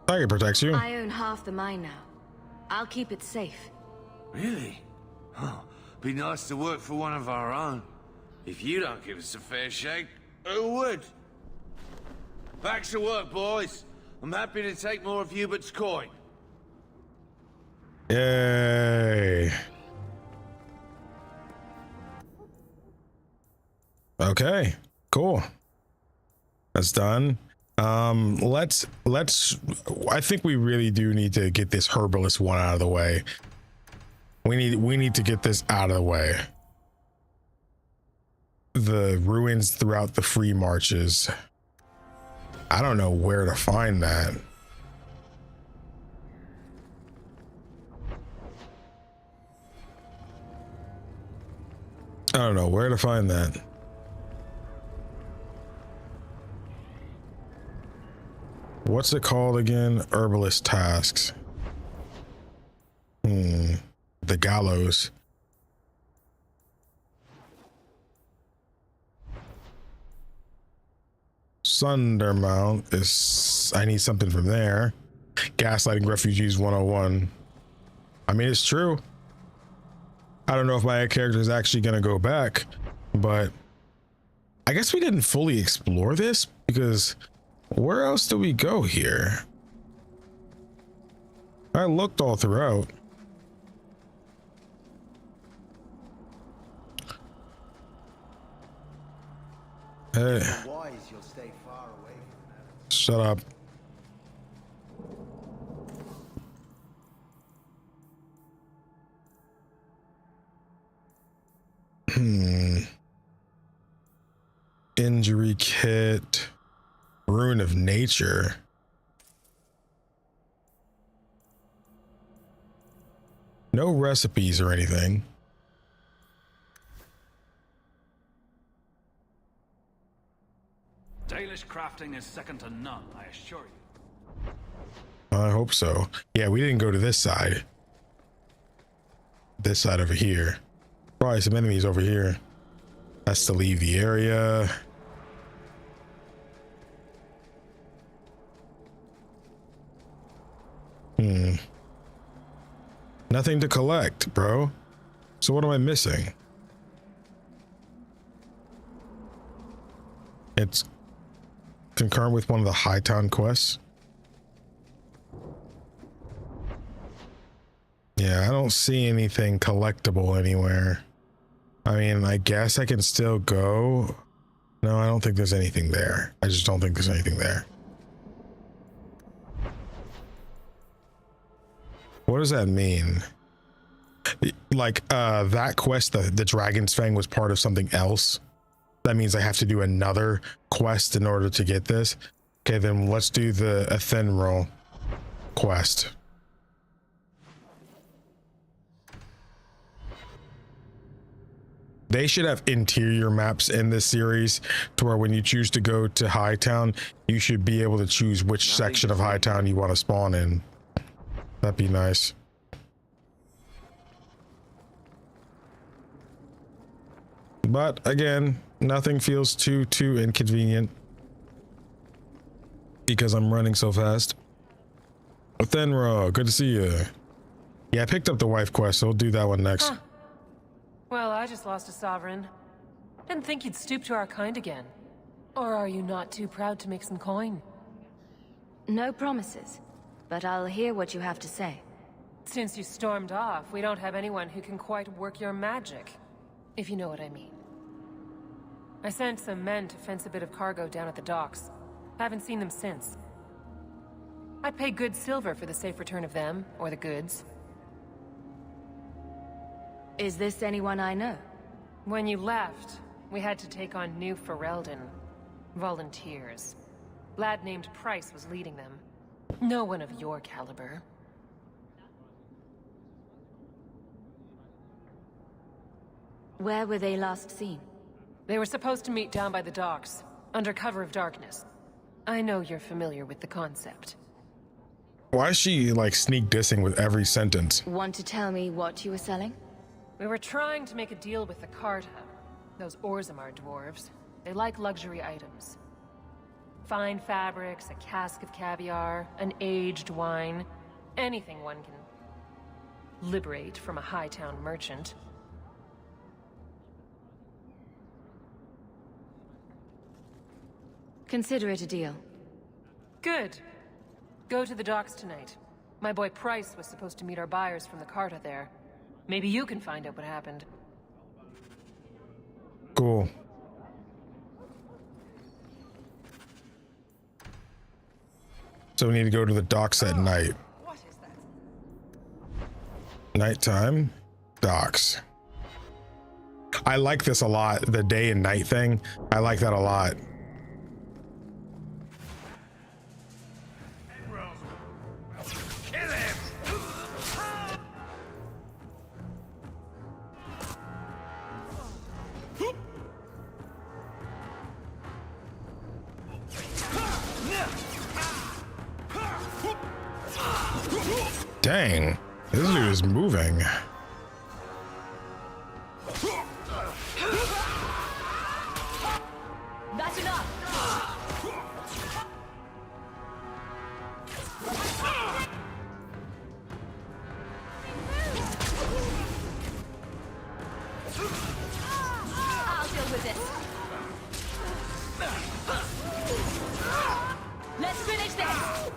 Tiger protects you. I own half the mine now. I'll keep it safe. Really? Oh, be nice to work for one of our own. If you don't give us a fair shake, who would? Back to work, boys. I'm happy to take more of Hubert's coin. Yay. Okay, cool. That's done. Let's I think we really do need to get this herbalist one out of the way. We need to get this out of the way. The ruins throughout the free marches. I don't know where to find that. I don't know where to find that. What's it called again? Herbalist tasks. The gallows. Sundermount is, I need something from there. Gaslighting refugees 101. I mean, it's true. I don't know if my character is actually going to go back, but I guess we didn't fully explore this because where else do we go here? I looked all throughout. Hey. Shut up. Injury kit. Ruin of nature. No recipes or anything. Dalish crafting is second to none, I assure you. I hope so. Yeah, we didn't go to this side. This side over here. Probably some enemies over here. Has to leave the area. Nothing to collect, bro. So what am I missing? It's concurrent with one of the Hightown quests. Yeah, I don't see anything collectible anywhere. I mean, I guess I can still go. No, I don't think there's anything there. I just don't think there's anything there. What does that mean? Like, that quest, the Dragon's Fang was part of something else. That means I have to do another quest in order to get this. Okay, then let's do the Ephemeral quest. They should have interior maps in this series to where when you choose to go to Hightown, you should be able to choose which section of Hightown you want to spawn in. That'd be nice. But again, nothing feels too inconvenient because I'm running so fast. Athenra, good to see you. Yeah, I picked up the wife quest, so we'll do that one next. Huh. Well, I just lost a sovereign. Didn't think you'd stoop to our kind again. Or are you not too proud to make some coin? No promises, but I'll hear what you have to say. Since you stormed off, we don't have anyone who can quite work your magic, if you know what I mean. I sent some men to fence a bit of cargo down at the docks. Haven't seen them since. I'd pay good silver for the safe return of them, or the goods. Is this anyone I know? When you left, we had to take on New Ferelden. Volunteers. Lad named Price was leading them. No one of your caliber. Where were they last seen? They were supposed to meet down by the docks, under cover of darkness. I know you're familiar with the concept. Why is she like sneak dissing with every sentence? Want to tell me what you were selling? We were trying to make a deal with the Carta. Those Orzammar dwarves. They like luxury items. Fine fabrics, a cask of caviar, an aged wine. Anything one can liberate from a Hightown merchant. Consider it a deal. Good. Go to the docks tonight. My boy Price was supposed to meet our buyers from the Carta there. Maybe you can find out what happened. Cool. So we need to go to the docks at night. What is that? Nighttime, docks. I like this a lot. The day and night thing. I like that a lot. Dang, this dude is moving. That's enough! I'll deal with this. Let's finish this!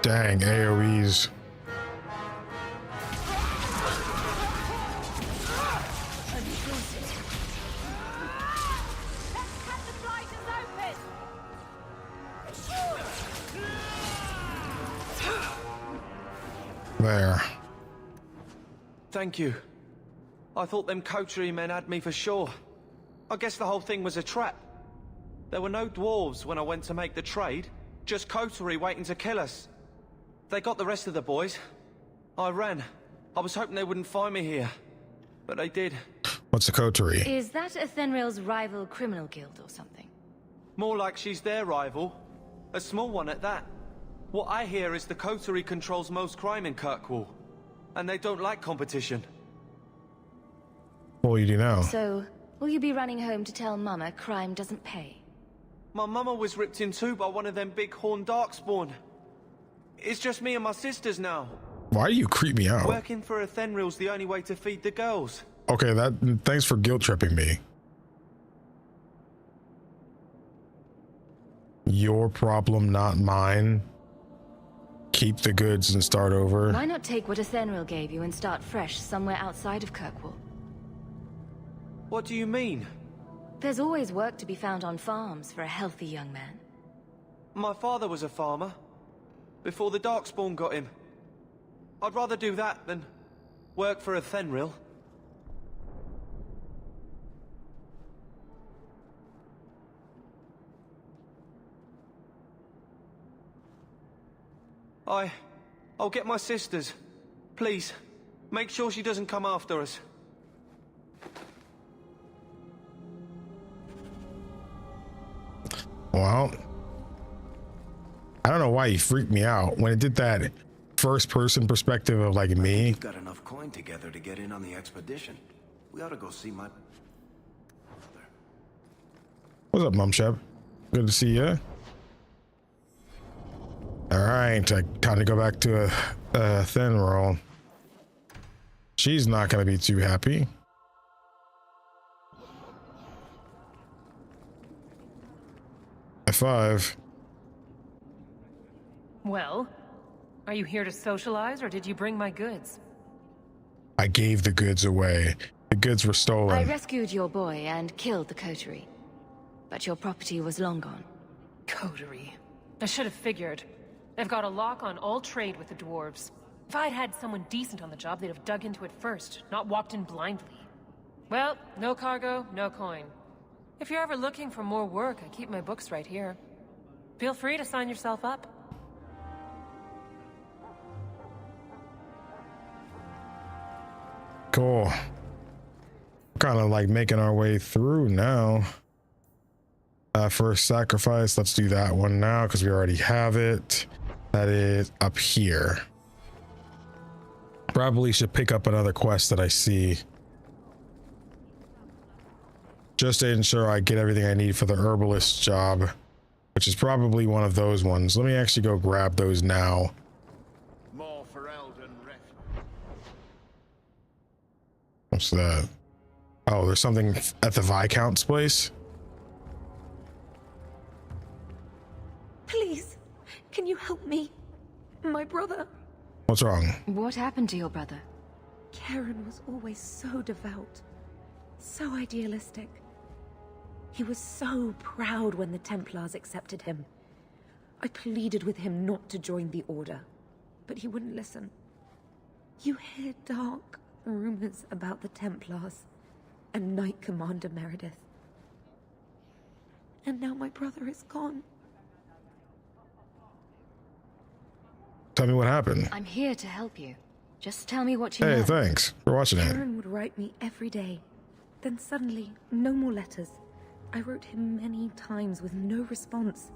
Dang, AoEs. There. Thank you. I thought them coterie men had me for sure. I guess the whole thing was a trap. There were no dwarves when I went to make the trade, just coterie waiting to kill us. They got the rest of the boys. I ran. I was hoping they wouldn't find me here, but they did. What's a coterie? Is that Athenril's rival criminal guild or something? More like she's their rival. A small one at that. What I hear is the coterie controls most crime in Kirkwall, and they don't like competition. Well, you do know. So, will you be running home to tell Mama crime doesn't pay? My mama was ripped in two by one of them big horned darkspawn. It's just me and my sisters now. Why do you creep me out? Working for Athenril's the only way to feed the girls. Okay, thanks for guilt tripping me. Your problem, not mine. Keep the goods and start over. Why not take what Athenril gave you and start fresh somewhere outside of Kirkwall? What do you mean? There's always work to be found on farms for a healthy young man. My father was a farmer. Before the Darkspawn got him. I'd rather do that than work for Athenril. I'll get my sisters. Please, make sure she doesn't come after us. Well, I don't know why he freaked me out when it did that first person perspective of like me. We've got enough coin together to get in on the expedition. We ought to go see my mother. What's up, Mum Shep? Good to see you. All right, time to go back to a thin roll. She's not going to be too happy. F5. Well, are you here to socialize, or did you bring my goods? I gave the goods away. The goods were stolen. I rescued your boy and killed the coterie. But your property was long gone. Coterie. I should have figured. They've got a lock on all trade with the dwarves. If I'd had someone decent on the job, they'd have dug into it first, not walked in blindly. Well, no cargo, no coin. If you're ever looking for more work, I keep my books right here. Feel free to sign yourself up. Cool. Kind of like making our way through now. First sacrifice, let's do that one now because we already have it. That is up here. Probably should pick up another quest that I see, just to ensure I get everything I need for the herbalist job, which is probably one of those ones. Let me actually go grab those now. More for Elden Refuge. What's that? Oh, there's something at the Viscount's place. Please, can you help me? My brother. What's wrong? What happened to your brother? Karen was always so devout, so idealistic. He was so proud when the Templars accepted him. I pleaded with him not to join the Order, but he wouldn't listen. You hear dark rumors about the Templars and Knight Commander Meredith. And now my brother is gone. Tell me what happened. I'm here to help you. Just tell me what you know. Hey, thanks for watching it. Karen would write me every day. Then suddenly, no more letters. I wrote him many times with no response.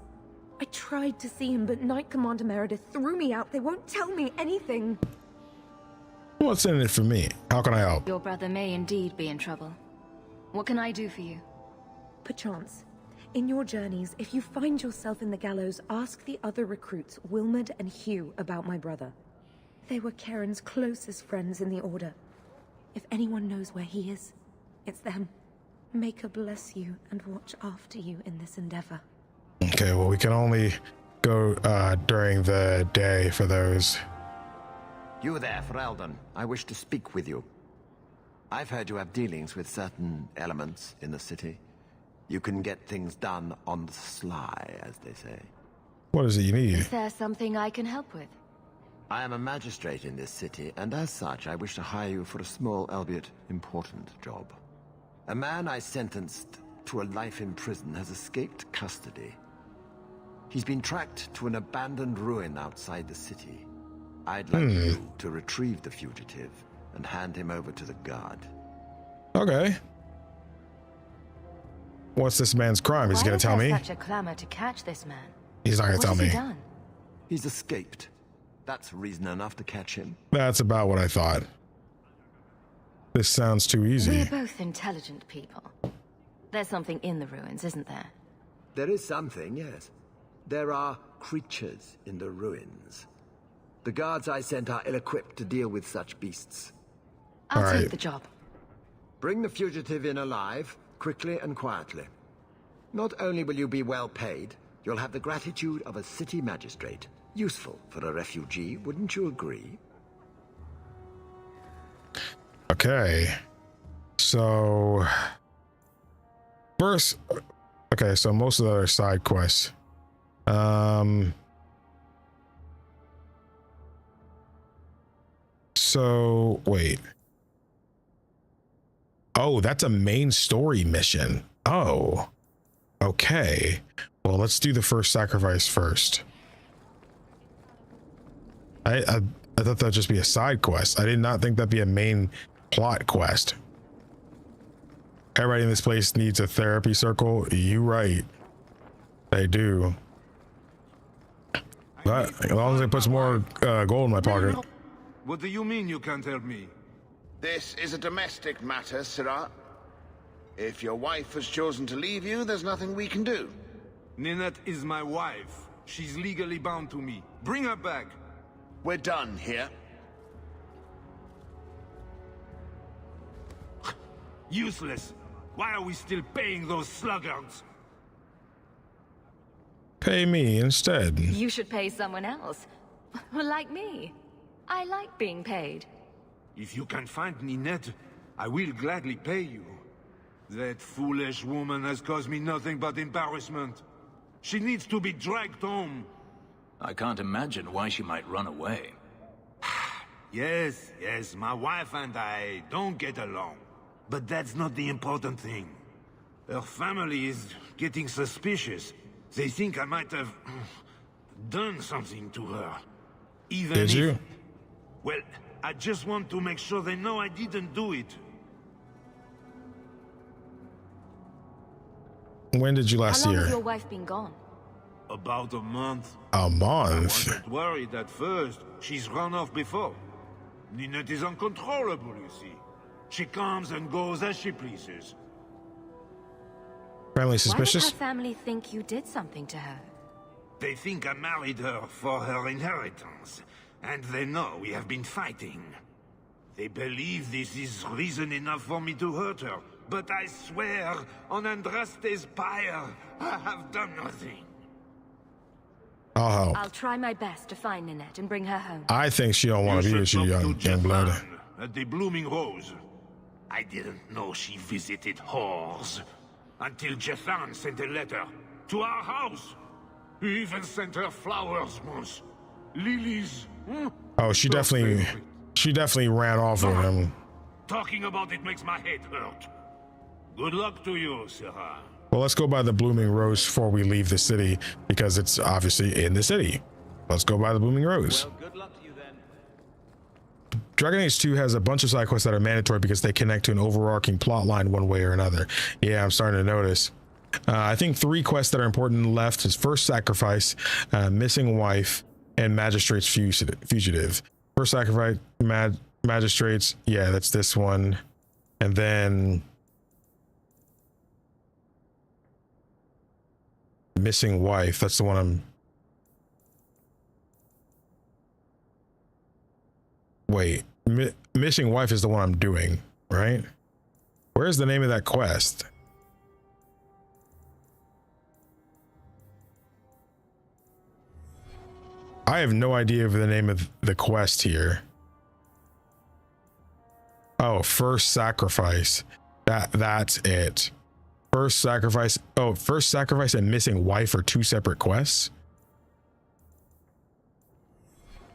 I tried to see him, but Knight Commander Meredith threw me out. They won't tell me anything. What's in it for me? How can I help? Your brother may indeed be in trouble. What can I do for you? Perchance, in your journeys, if you find yourself in the gallows, ask the other recruits, Wilmerd and Hugh, about my brother. They were Karen's closest friends in the Order. If anyone knows where he is, it's them. Maker bless you and watch after you in this endeavor. Okay, well, we can only go during the day for those. You there, Ferelden. I wish to speak with you. I've heard you have dealings with certain elements in the city. You can get things done on the sly, as they say. What is it you need? Is there something I can help with? I am a magistrate in this city, and as such, I wish to hire you for a small, albeit important, job. A man I sentenced to a life in prison has escaped custody. He's been tracked to an abandoned ruin outside the city. I'd like you to retrieve the fugitive and hand him over to the guard. Okay. What's this man's crime? Is he going to tell me? Why is there such a clamor to catch this man? He's not going to tell me. What has he done? He's escaped. That's reason enough to catch him. That's about what I thought. This sounds too easy. We're both intelligent people. There's something in the ruins, isn't there? There is something, yes. There are creatures in the ruins. The guards I sent are ill-equipped to deal with such beasts. I'll take the job. Bring the fugitive in alive, quickly and quietly. Not only will you be well paid, you'll have the gratitude of a city magistrate. Useful for a refugee, wouldn't you agree? Okay. So... First... Okay, so most of the other side quests. So, wait. Oh, that's a main story mission. Oh. Okay. Well, let's do the first sacrifice first. I thought that'd just be a side quest. I did not think that'd be a main plot quest. Everybody in this place needs a therapy circle. You right. They do. But as long as it puts more gold in my pocket. What do you mean you can't help me? This is a domestic matter, Sirrah. If your wife has chosen to leave you, there's nothing we can do. Ninette is my wife. She's legally bound to me. Bring her back. We're done here. Useless. Why are we still paying those sluggards? Pay me instead. You should pay someone else. Like me. I like being paid. If you can find Ninette, I will gladly pay you. That foolish woman has caused me nothing but embarrassment. She needs to be dragged home. I can't imagine why she might run away. Yes, my wife and I don't get along. But that's not the important thing. Her family is getting suspicious. They think I might have done something to her. Even Did you? Well, I just want to make sure they know I didn't do it. When did you last How see long has her? your wife been gone? About a month. A I month? wasn't worried at first. She's run off before. Ninette is uncontrollable, you see. She comes and goes as she pleases. Family Why suspicious? would her family think you did something to her? They think I married her for her inheritance, and they know we have been fighting. They believe this is reason enough for me to hurt her, but I swear on Andraste's pyre, I have done nothing. I'll help. I'll try my best to find Ninette and bring her home. I think she don't want to be with you, young blood. At the Blooming Rose. I didn't know she visited whores. Until Jethan sent a letter to our house. He even sent her flowers once. Lilies. Oh, she definitely ran off with him. Talking about it makes my head hurt. Good luck to you, Sarah. Well, let's go by the Blooming Rose before we leave the city, because it's obviously in the city. Let's go by the Blooming Rose. Well, good luck to you then. Dragon Age 2 has a bunch of side quests that are mandatory because they connect to an overarching plot line one way or another. Yeah, I'm starting to notice. I think 3 quests that are important left is First Sacrifice, Missing Wife, and Magistrate's Fugitive. First Sacrifice, Magistrates, yeah, that's this one. And then Missing Wife, that's the one I'm... Wait, Missing Wife is the one I'm doing, right? Where's the name of that quest? I have no idea of the name of the quest here. Oh, First Sacrifice. That's it. First Sacrifice. Oh, First Sacrifice and Missing Wife are 2 separate quests.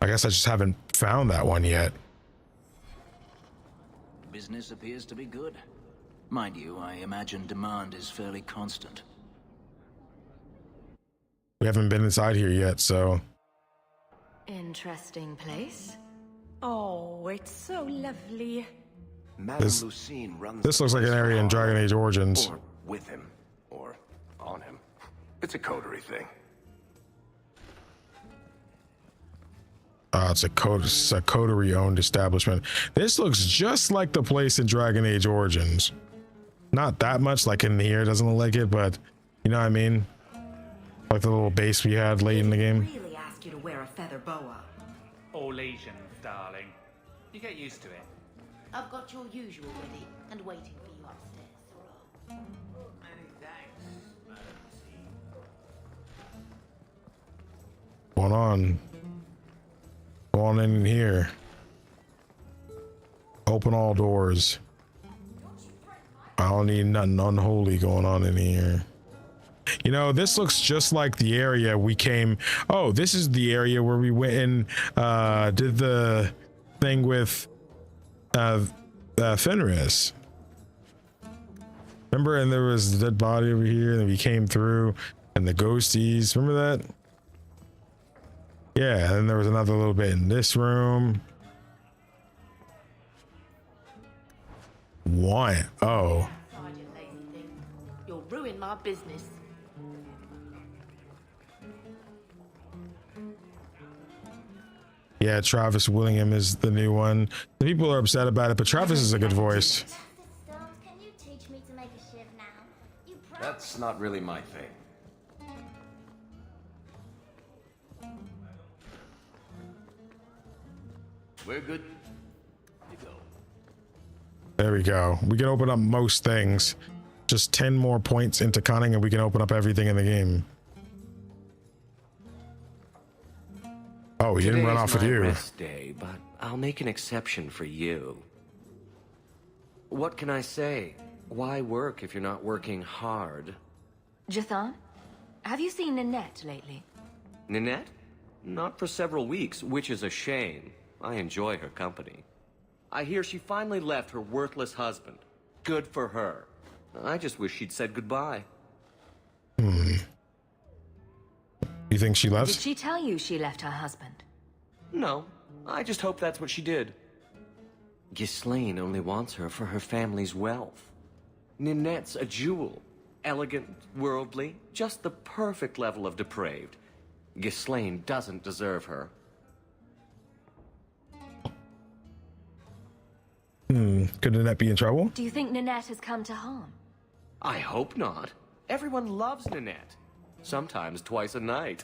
I guess I just haven't found that one yet. Business appears to be good. Mind you, I imagine demand is fairly constant. We haven't been inside here yet, so... Interesting place. Oh, it's so lovely. Madame Lucine runs. This looks like an area in Dragon Age Origins. Or with him. Or on him. It's a coterie thing. It's a coterie-owned establishment. This looks just like the place in Dragon Age Origins. Not that much, like in here, it doesn't look like it, but you know what I mean? Like the little base we had late in the game. Really ask you to wear a feather boa. All Asians, darling. You get used to it. I've got your usual ready and waiting for you upstairs. Going on. Go on in here. Open all doors. I don't need nothing unholy going on in here. You know, this looks just like the area we came. Oh, this is the area where we went and did the thing with Fenris. Remember, and there was the dead body over here, and we came through, and the ghosties. Remember that? Yeah, and there was another little bit in this room. What? Oh. You'll ruin my business. Yeah, Travis Willingham is the new one. The people are upset about it, but Travis is a good voice. Can you teach me to make a shiv now? That's not really my thing. We're good. You go. There we go. We can open up most things. Just 10 more points into cunning and we can open up everything in the game. Oh, he didn't run off with you. Rest day, but I'll make an exception for you. What can I say? Why work if you're not working hard? Jathan, have you seen Ninette lately? Ninette? Not for several weeks, which is a shame. I enjoy her company. I hear she finally left her worthless husband. Good for her. I just wish she'd said goodbye. You think she left? Did she tell you she left her husband? No, I just hope that's what she did. Ghislaine only wants her for her family's wealth. Ninette's a jewel. Elegant, worldly, just the perfect level of depraved. Ghislaine doesn't deserve her. Could Ninette be in trouble? Do you think Ninette has come to harm? I hope not. Everyone loves Ninette. Sometimes twice a night.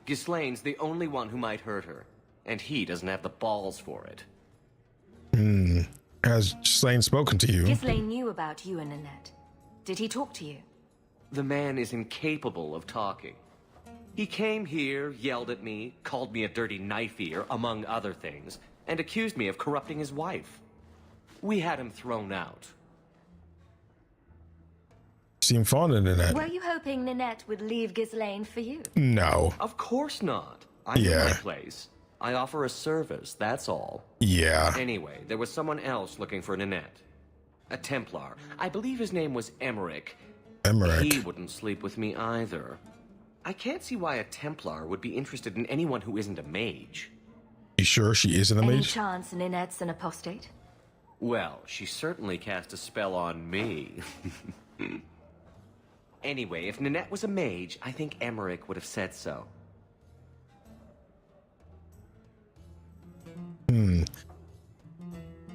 Ghislaine's the only one who might hurt her, and he doesn't have the balls for it. Has Ghislaine spoken to you? Ghislaine knew about you and Ninette. Did he talk to you? The man is incapable of talking. He came here, yelled at me, called me a dirty knife-ear, among other things, and accused me of corrupting his wife. We had him thrown out. Seem fond of Ninette. Were you hoping Ninette would leave Ghislaine for you? No. Of course not. I know my place. I offer a service, that's all. Yeah. Anyway, there was someone else looking for Ninette. A Templar. I believe his name was Emmerich. Emmerich. He wouldn't sleep with me either. I can't see why a Templar would be interested in anyone who isn't a mage. You sure she isn't a Any mage? chance Ninette's an apostate? Well, she certainly cast a spell on me. Anyway, if Ninette was a mage, I think Emmerich would have said so.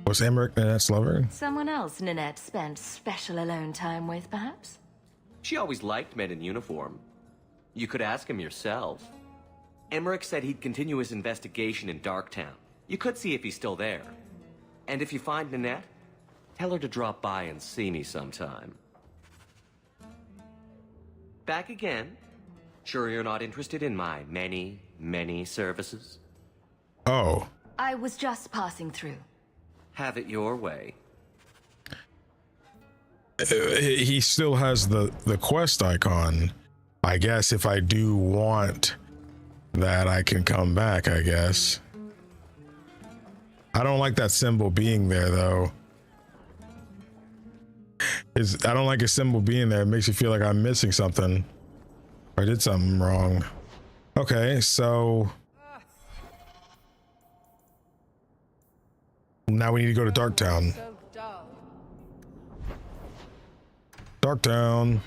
Was Emmerich Ninette's lover? Someone else Ninette spent special alone time with, perhaps? She always liked men in uniform. You could ask him yourself. Emmerich said he'd continue his investigation in Darktown. You could see if he's still there. And if you find Ninette, tell her to drop by and see me sometime. Back again? Sure you're not interested in my many, many services? Oh. I was just passing through. Have it your way. He still has the quest icon. I guess if I do want that, I can come back, I guess. I don't like that symbol being there, though. I don't like a symbol being there. It makes you feel like I'm missing something. Or I did something wrong. Okay, so... now we need to go to Darktown. Darktown.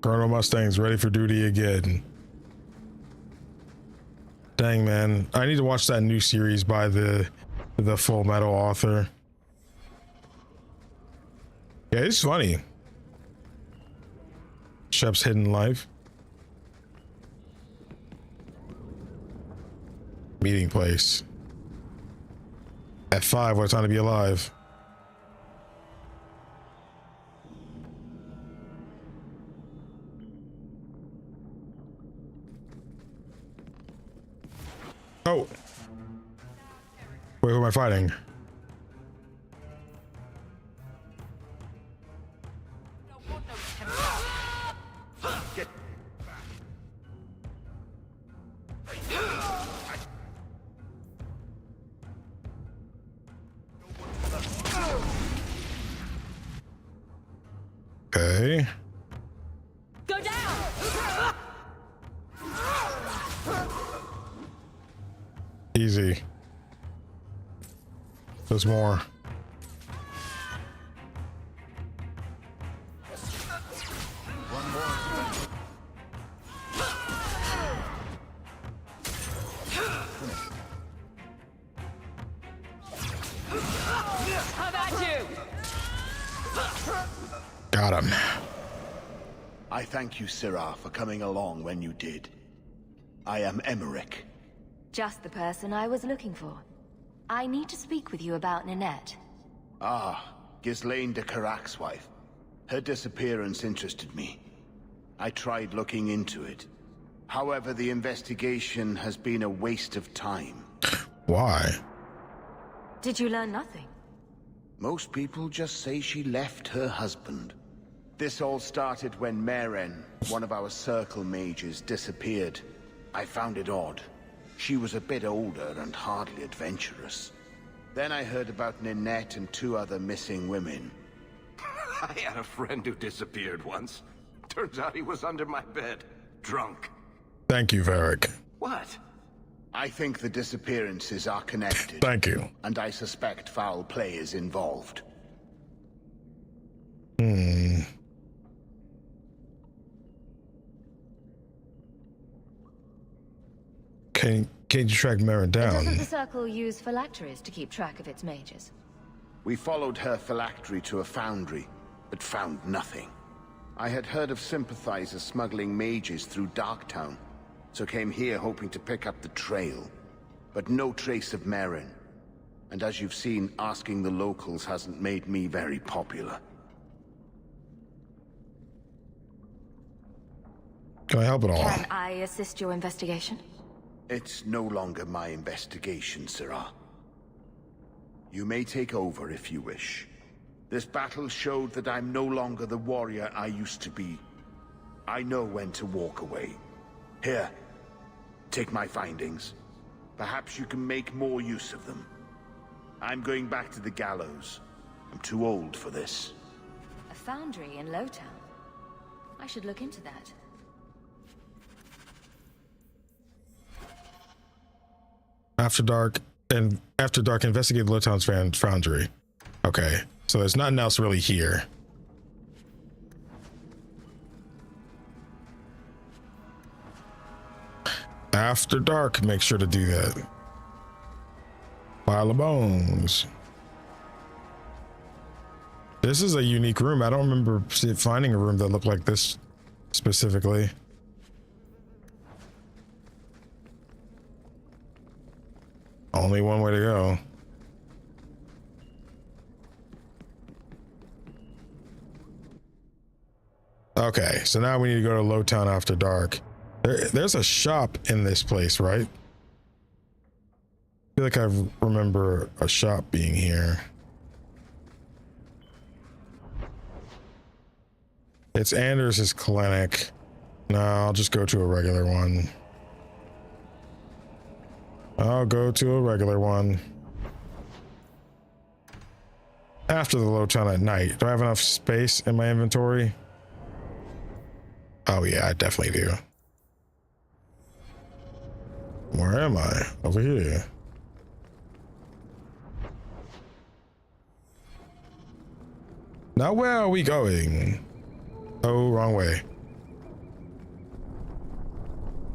Colonel Mustang's ready for duty again. Dang, man. I need to watch that new series by the Full Metal author. Yeah, it's funny. Shep's hidden life. Meeting place. At 5, what a time to be alive. Oh. Wait, who am I fighting? Okay. Go down. Easy. There's more. How about you? Got him. I thank you, Syrah, for coming along when you did. I am Emmerich. Just the person I was looking for. I need to speak with you about Ninette. Ah, Ghislaine de Karak's wife. Her disappearance interested me. I tried looking into it. However, the investigation has been a waste of time. Why? Did you learn nothing? Most people just say she left her husband. This all started when Meren, one of our circle mages, disappeared. I found it odd. She was a bit older and hardly adventurous. Then I heard about Ninette and 2 other missing women. I had a friend who disappeared once. Turns out he was under my bed, drunk. Thank you, Varric. What? I think the disappearances are connected. Thank you. And I suspect foul play is involved. Can you track Merrin down? Doesn't the Circle use phylacteries to keep track of its mages? We followed her phylactery to a foundry, but found nothing. I had heard of sympathizers smuggling mages through Darktown, so came here hoping to pick up the trail. But no trace of Merrin. And as you've seen, asking the locals hasn't made me very popular. Can I help at all? Can I assist your investigation? It's no longer my investigation, Sirrah. You may take over if you wish. This battle showed that I'm no longer the warrior I used to be. I know when to walk away. Here, take my findings. Perhaps you can make more use of them. I'm going back to the gallows. I'm too old for this. A foundry in Lowtown? I should look into that. After dark, investigate Lowtown's foundry. Okay, so there's nothing else really here. After dark, make sure to do that. Pile of bones. This is a unique room. I don't remember finding a room that looked like this specifically. Only one way to go. Okay, so now we need to go to Lowtown after dark. There's a shop in this place, right? I feel like I remember a shop being here. It's Anders' clinic. No, I'll just go to a regular one. I'll go to a regular one. After the Lowtown at night. Do I have enough space in my inventory? Oh yeah, I definitely do. Where am I? Over here. Now where are we going? Oh, wrong way.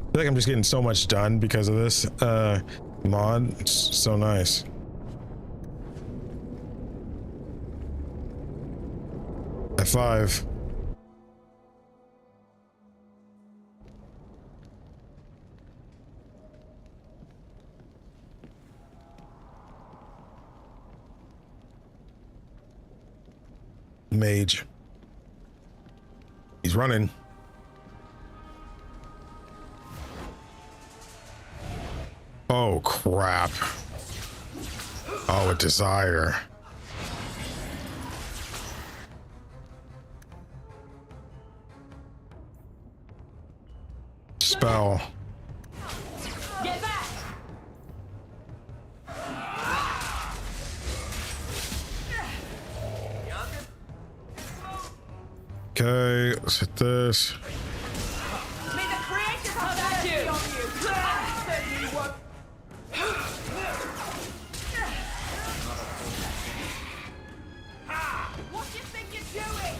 I feel like I'm just getting so much done because of this mod. It's so nice. F5. Mage. He's running. Oh crap. Oh, a desire. Spell. Get back! Okay, let's hit this. May the creators have mercy on you! What do you think you're doing?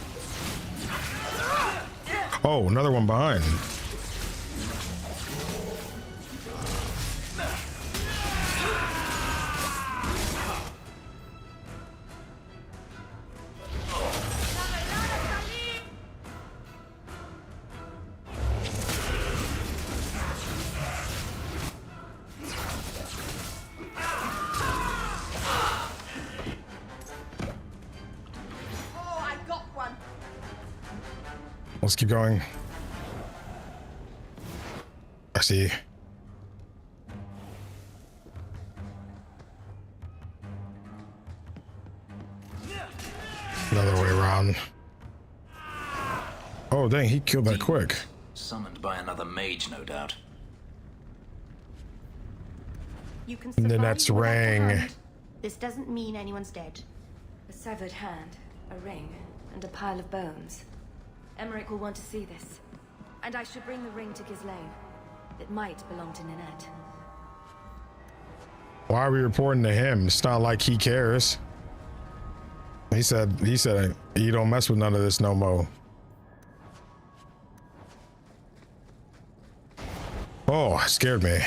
Oh, another one behind. Let's keep going. I see. Another way around. Oh, dang, he killed that quick. Summoned by another mage, no doubt. You can survive Nanette's without a ring. hand. This doesn't mean anyone's dead. A severed hand, a ring, and a pile of bones. Emmerich will want to see this. And I should bring the ring to Ghislaine. It might belong to Nanette. Why are we reporting to him? It's not like he cares. He said you don't mess with none of this no more. Oh, it scared me.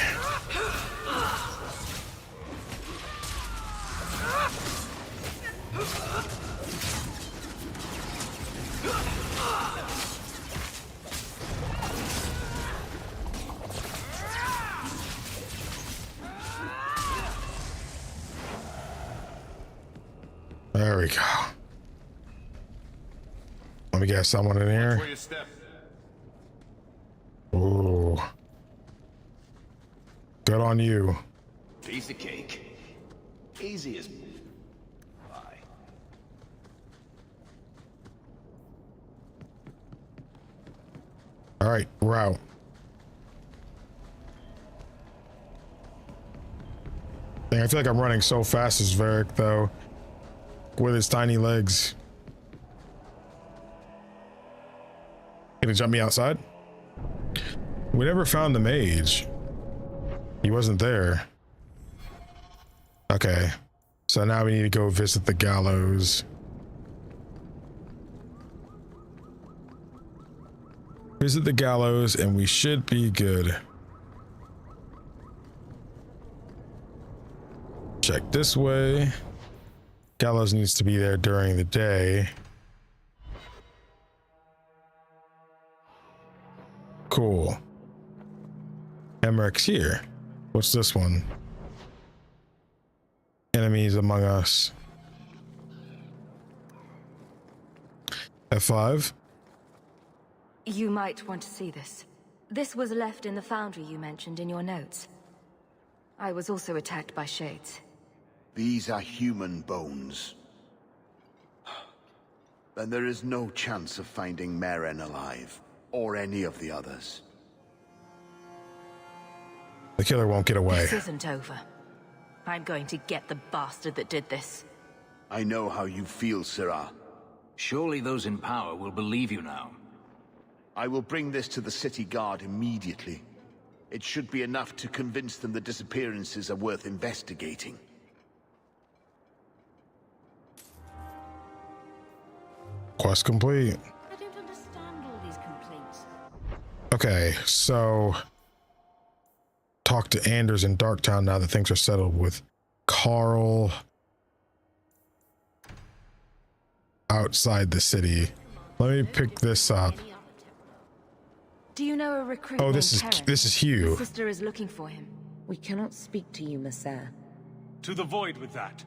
There we go. Let me get someone in here. Ooh. Good on you. Piece of cake. Easy as pie. All right, we're out. Dang, I feel like I'm running so fast as Varric, though, with his tiny legs. Gonna jump me outside? We never found the mage. He wasn't there. Okay, so now we need to go visit the gallows. Visit the gallows and we should be good. Check this way. Gallows needs to be there during the day. Cool. Emmerich's here. What's this one? Enemies among us. F5. You might want to see this. This was left in the foundry you mentioned in your notes. I was also attacked by shades. These are human bones. Then there is no chance of finding Meren alive, or any of the others. The killer won't get away. This isn't over. I'm going to get the bastard that did this. I know how you feel, Sirrah. Surely those in power will believe you now. I will bring this to the city guard immediately. It should be enough to convince them the disappearances are worth investigating. Quest complete. I don't understand all these complaints. Okay, so talk to Anders in Darktown now that things are settled with Carl outside the city. Let me pick this up. Do you know a recruit? Oh, named this Karen? is Hugh. His sister is looking for him. We cannot speak to you, Messer. To the void with that.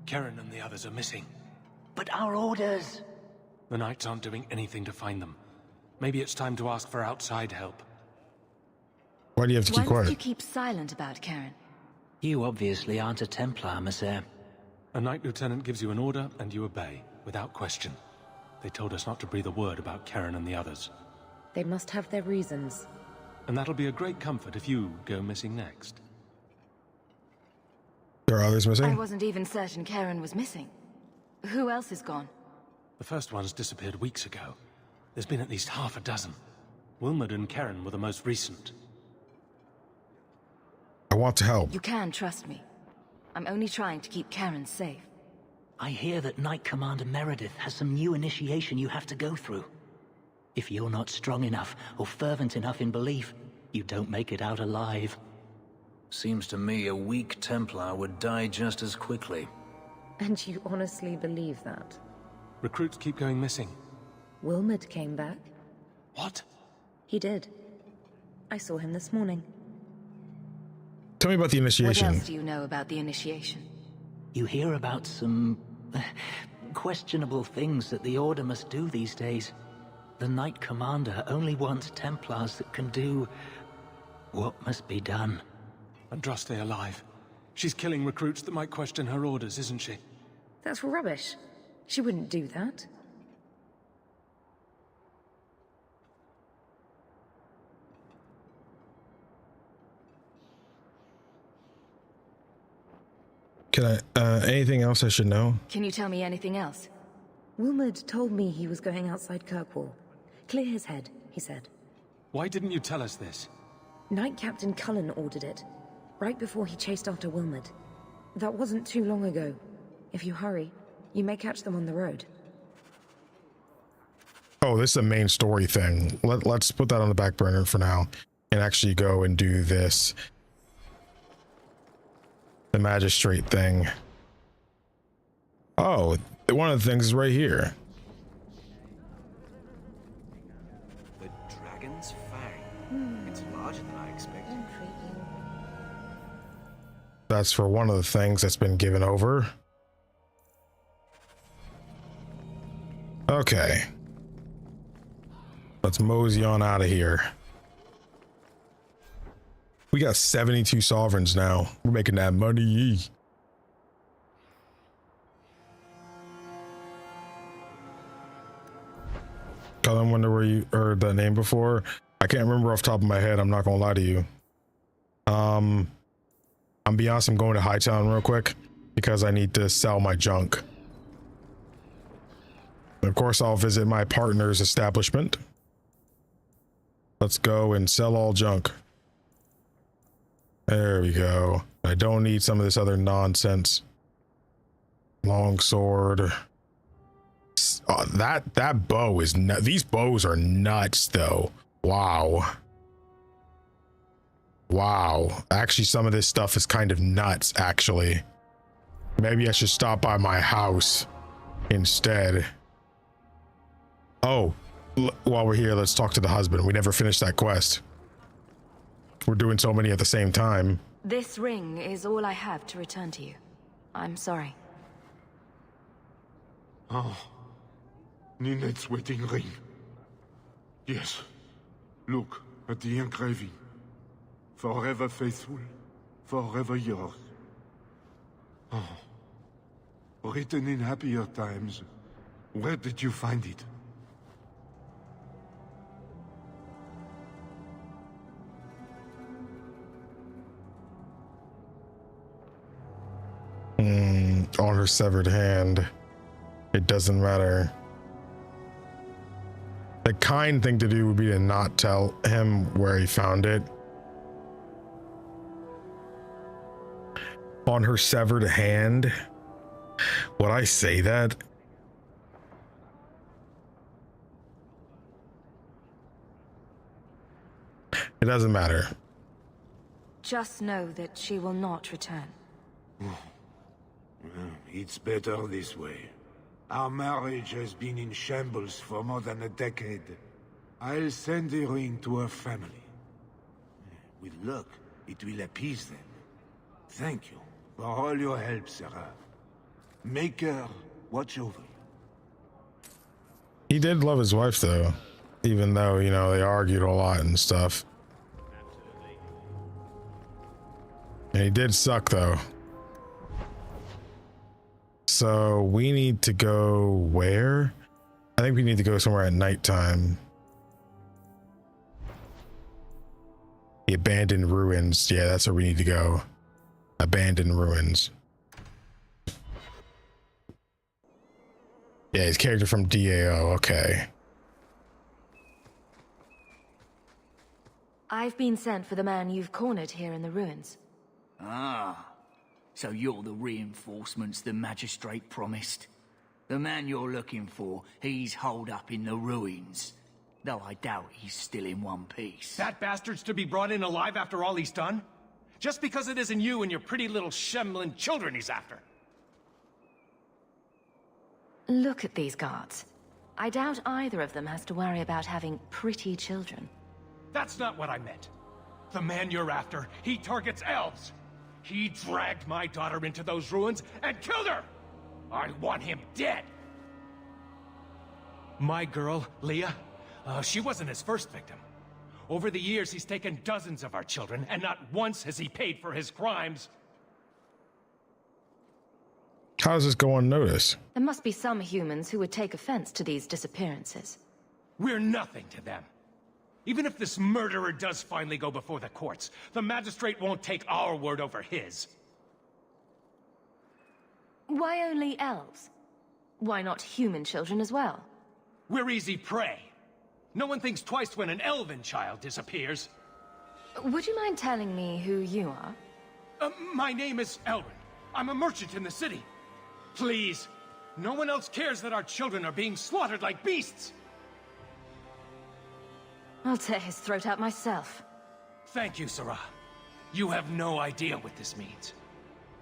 Karen and the others are missing. But our orders... The Knights aren't doing anything to find them. Maybe it's time to ask for outside help. Why do you have to keep Why quiet? did you keep silent about Karen? You obviously aren't a Templar, Monsieur. A Knight Lieutenant gives you an order and you obey, without question. They told us not to breathe a word about Karen and the others. They must have their reasons. And that'll be a great comfort if you go missing next. There are others missing? I wasn't even certain Karen was missing. Who else is gone? The first ones disappeared weeks ago. There's been at least half a dozen. Wilmot and Karen were the most recent. I want to help. You can trust me. I'm only trying to keep Karen safe. I hear that Knight Commander Meredith has some new initiation you have to go through. If you're not strong enough or fervent enough in belief, you don't make it out alive. Seems to me a weak Templar would die just as quickly. And you honestly believe that? Recruits keep going missing. Wilmot came back. What? He did. I saw him this morning. Tell me about the initiation. What else do you know about the initiation? You hear about some questionable things that the Order must do these days. The Knight Commander only wants Templars that can do what must be done. Andraste alive. She's killing recruits that might question her orders, isn't she? That's rubbish. She wouldn't do that. Can I, anything else I should know? Can you tell me anything else? Wilmerd told me he was going outside Kirkwall. Clear his head, he said. Why didn't you tell us this? Knight Captain Cullen ordered it, right before he chased after Wilmerd. That wasn't too long ago. If you hurry, you may catch them on the road. Oh, this is a main story thing. Let's put that on the back burner for now and actually go and do this. The magistrate thing. Oh, one of the things is right here. The dragon's fang. It's larger than I expected. That's for one of the things that's been given over. Okay. Let's mosey on out of here. We got 72 sovereigns now. We're making that money. Cullen, wonder where you heard that name before. I can't remember off the top of my head. I'm not gonna lie to you. I'm be honest, I'm going to Hightown real quick because I need to sell my junk. Of course, I'll visit my partner's establishment. Let's go and sell all junk. There we go. I don't need some of this other nonsense. Long sword. Oh, that bow is these bows are nuts though. Wow. Wow. Actually, some of this stuff is kind of nuts, actually. Maybe I should stop by my house instead. Oh, while we're here, let's talk to the husband. We never finished that quest. We're doing so many at the same time. This ring is all I have to return to you. I'm sorry. Oh, Ninette's wedding ring. Yes, look at the engraving. Forever faithful, forever yours. Oh, written in happier times. Where did you find it? On her severed hand. It doesn't matter. The kind thing to do would be to not tell him where he found it. On her severed hand? Would I say that? It doesn't matter. Just know that she will not return. It's better this way. Our marriage has been in shambles for more than a decade. I'll send the ring to her family. With luck, it will appease them. Thank you for all your help, Sarah. Make her watch over you. He did love his wife, though. Even though, you know, they argued a lot and stuff. And he did suck, though. So we need to go where? I think we need to go somewhere at nighttime. The abandoned ruins. Yeah, that's where we need to go. Abandoned ruins. Yeah, his character from DAO. Okay. I've been sent for the man you've cornered here in the ruins. Ah. So you're the reinforcements the magistrate promised. The man you're looking for, he's holed up in the ruins. Though I doubt he's still in one piece. That bastard's to be brought in alive after all he's done? Just because it isn't you and your pretty little shemlin children he's after. Look at these guards. I doubt either of them has to worry about having pretty children. That's not what I meant. The man you're after, he targets elves. He dragged my daughter into those ruins and killed her! I want him dead! My girl, Leah, she wasn't his first victim. Over the years, he's taken dozens of our children, and not once has he paid for his crimes. How does this go unnoticed? There must be some humans who would take offense to these disappearances. We're nothing to them. Even if this murderer does finally go before the courts, the magistrate won't take our word over his. Why only elves? Why not human children as well? We're easy prey. No one thinks twice when an elven child disappears. Would you mind telling me who you are? My name is Elwin. I'm a merchant in the city. Please, no one else cares that our children are being slaughtered like beasts. I'll tear his throat out myself. Thank you, Sarah. You have no idea what this means.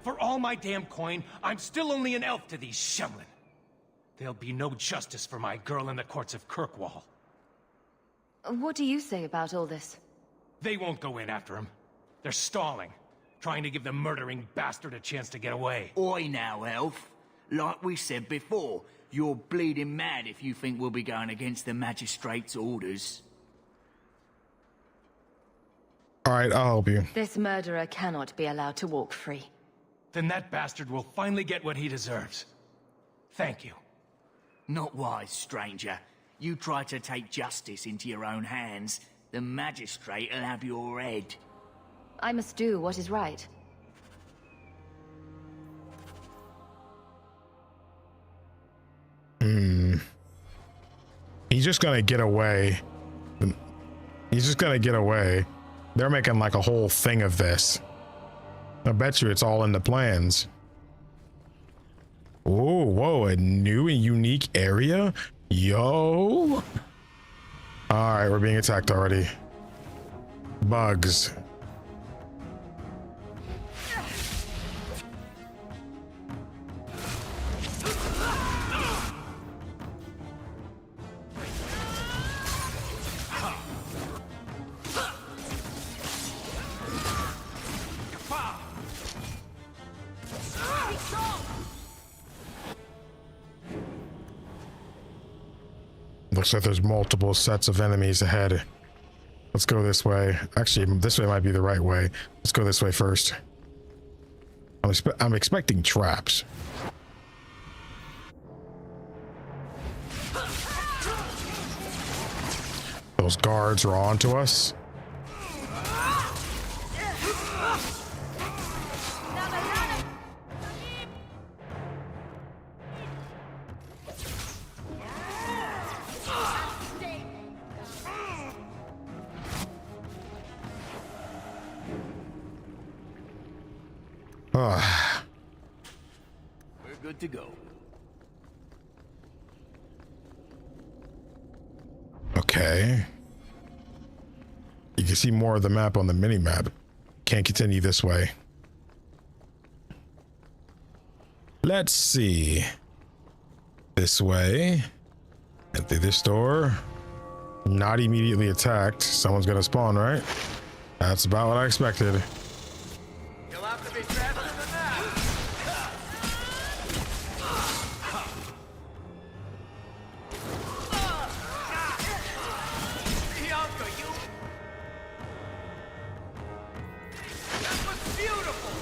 For all my damn coin, I'm still only an elf to these Shemlin. There'll be no justice for my girl in the courts of Kirkwall. What do you say about all this? They won't go in after him. They're stalling, trying to give the murdering bastard a chance to get away. Oi now, elf. Like we said before, you're bleeding mad if you think we'll be going against the magistrate's orders. All right, I'll help you. This murderer cannot be allowed to walk free. Then that bastard will finally get what he deserves. Thank you. Not wise, stranger. You try to take justice into your own hands, the magistrate'll have your head. I must do what is right. He's just gonna get away. He's just gonna get away. They're making like a whole thing of this. I bet you it's all in the plans. Oh, whoa, a new and unique area? Yo. All right, we're being attacked already. Bugs. Looks like there's multiple sets of enemies ahead. Let's go this way. Actually, this way might be the right way. Let's go this way first. I'm expecting traps. Those guards are on to us. We're good to go. Okay. You can see more of the map on the mini-map. Can't continue this way. Let's see. This way. And through this door. Not immediately attacked. Someone's gonna spawn, right? That's about what I expected. You'll have to be faster than that. Bianca, you. That was beautiful.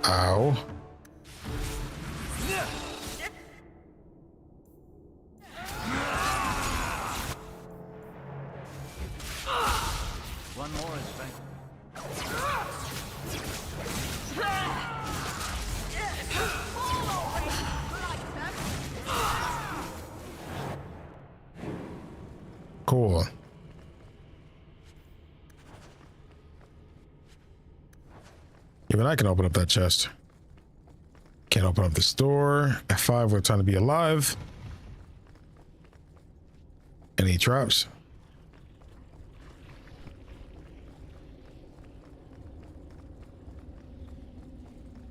Ow. One more is back. Cool. Even I can open up that chest. Can't open up this door. F5, we're trying to be alive. Any traps?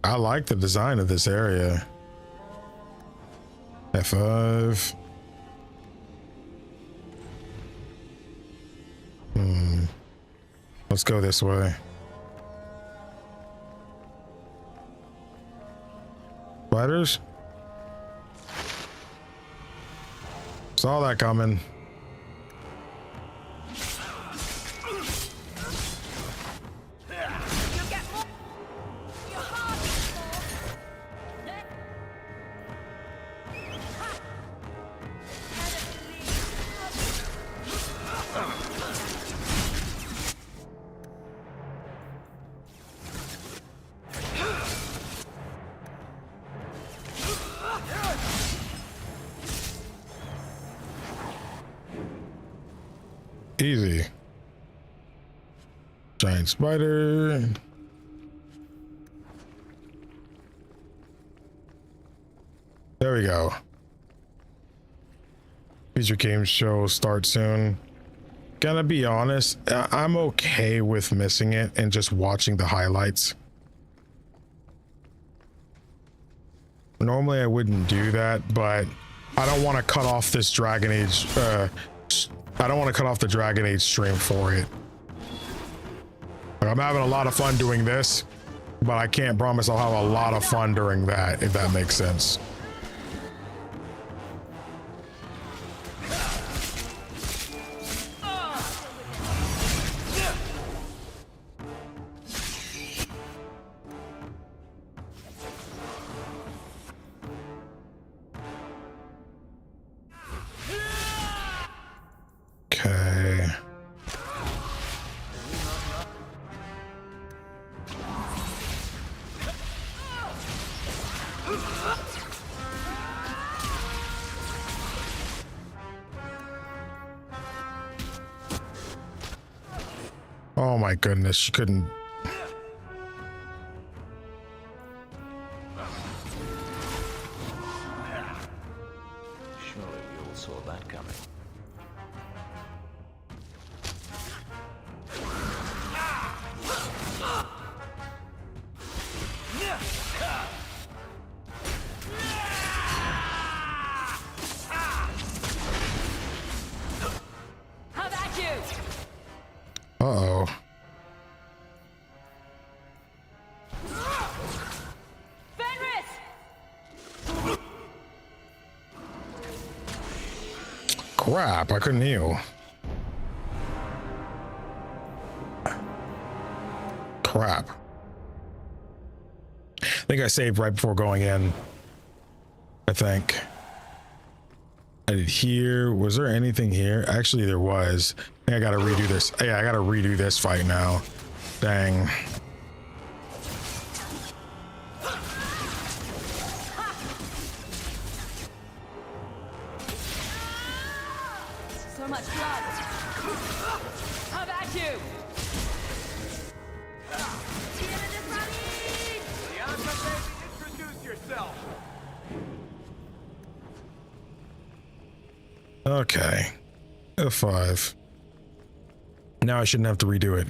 I like the design of this area. F5. Let's go this way. Spiders? Saw that coming. Easy. Giant spider. There we go. Future game show start soon. Gonna be honest, I'm okay with missing it and just watching the highlights. Normally I wouldn't do that, but I don't want to cut off this Dragon Age I don't want to cut off the Dragon Age stream for it. I'm having a lot of fun doing this, but I can't promise I'll have a lot of fun during that, if that makes sense. Okay. Oh my goodness, she couldn't. Surely we all saw that coming. How about you? Uh-oh. Fenris! Crap, I couldn't heal. Crap. I think I saved right before going in. I think. I did here. Was there anything here? Actually, there was. I think I gotta redo this. Yeah, I gotta redo this fight now. Dang. So much blood. How about you? Introduce yourself. Okay. F5. Now I shouldn't have to redo it.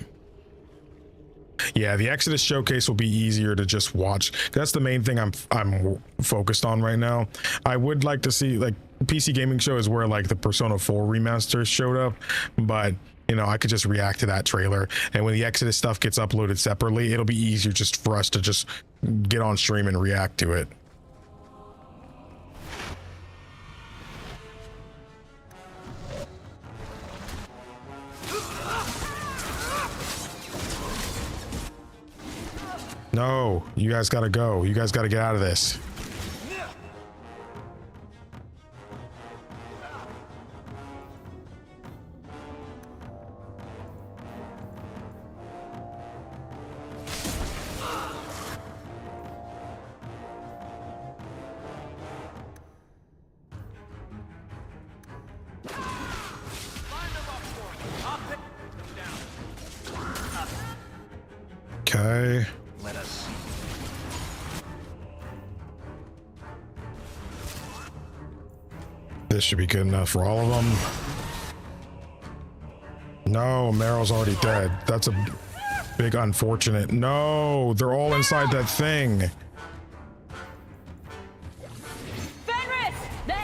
Yeah, the Exodus showcase will be easier to just watch. That's the main thing I'm focused on right now. I would like to see, like, PC gaming show is where like the Persona 4 remaster showed up, but you know, I could just react to that trailer, and when the Exodus stuff gets uploaded separately, it'll be easier just for us to just get on stream and react to it. No, you guys gotta go. You guys gotta get out of this. Okay. Let us see. This should be good enough for all of them. No, Meryl's already dead. That's a big unfortunate. No, they're all inside that thing. Fenris! There!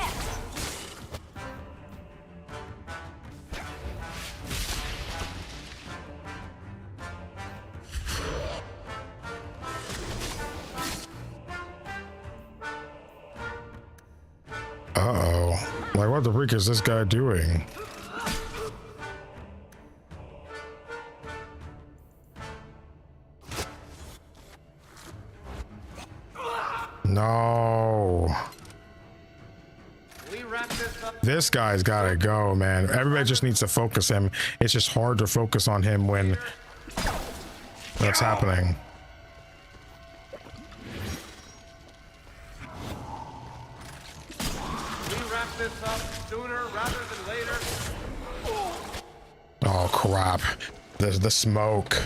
Uh-oh. Like, what the freak is this guy doing? No. This guy's gotta go, man. Everybody just needs to focus him. It's just hard to focus on him when that's happening. We wrap this up sooner rather than later. Oh crap. The smoke.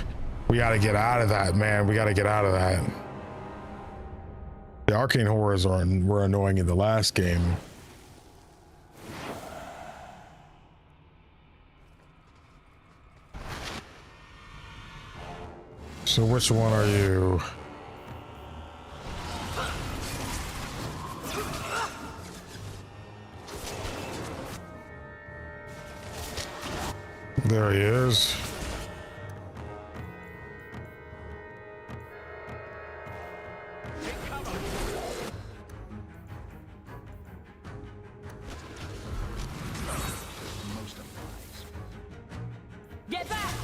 We gotta get out of that, man. We gotta get out of that. The arcane horrors were annoying in the last game. So which one are you? There he is. Get back!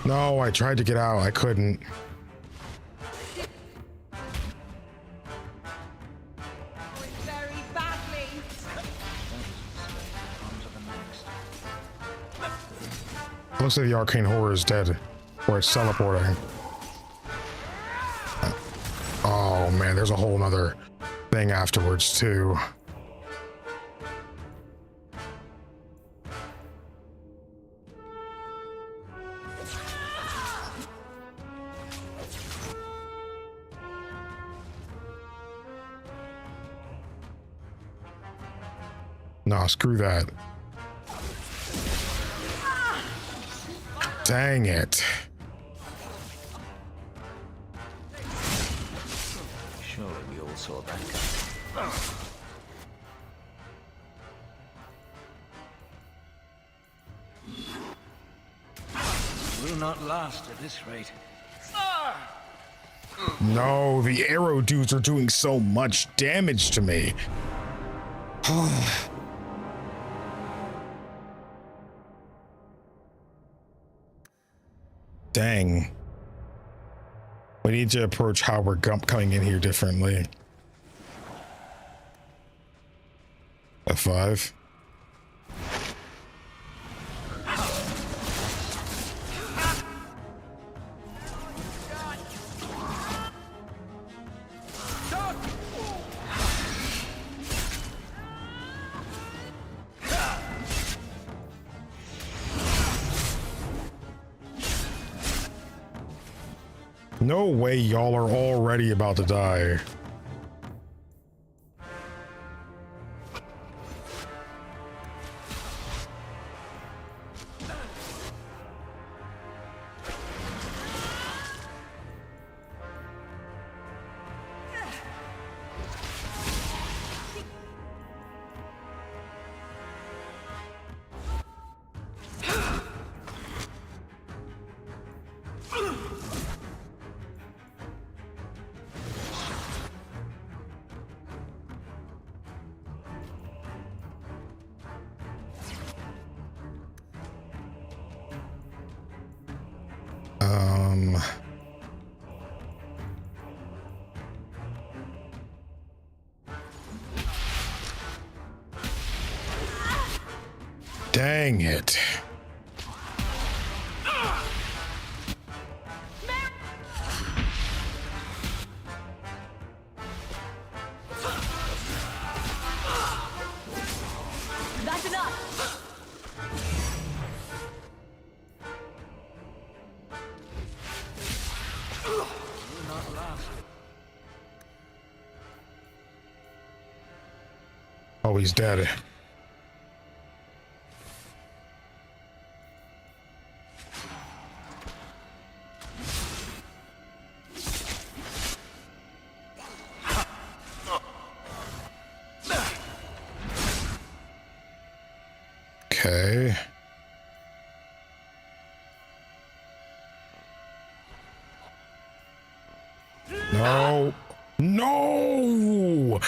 No, I tried to get out. I couldn't. Very badly. Looks like the arcane horror is dead, or it's teleporting. Oh man, there's a whole nother thing afterwards too. Nah, screw that. Dang it. Surely we all saw that coming. Will not last at this rate. No, the arrow dudes are doing so much damage to me. Dang. We need to approach how we're coming in here differently. F5. No way y'all are already about to die. Dang it. That's enough. Oh, he's dead. Okay. No. No!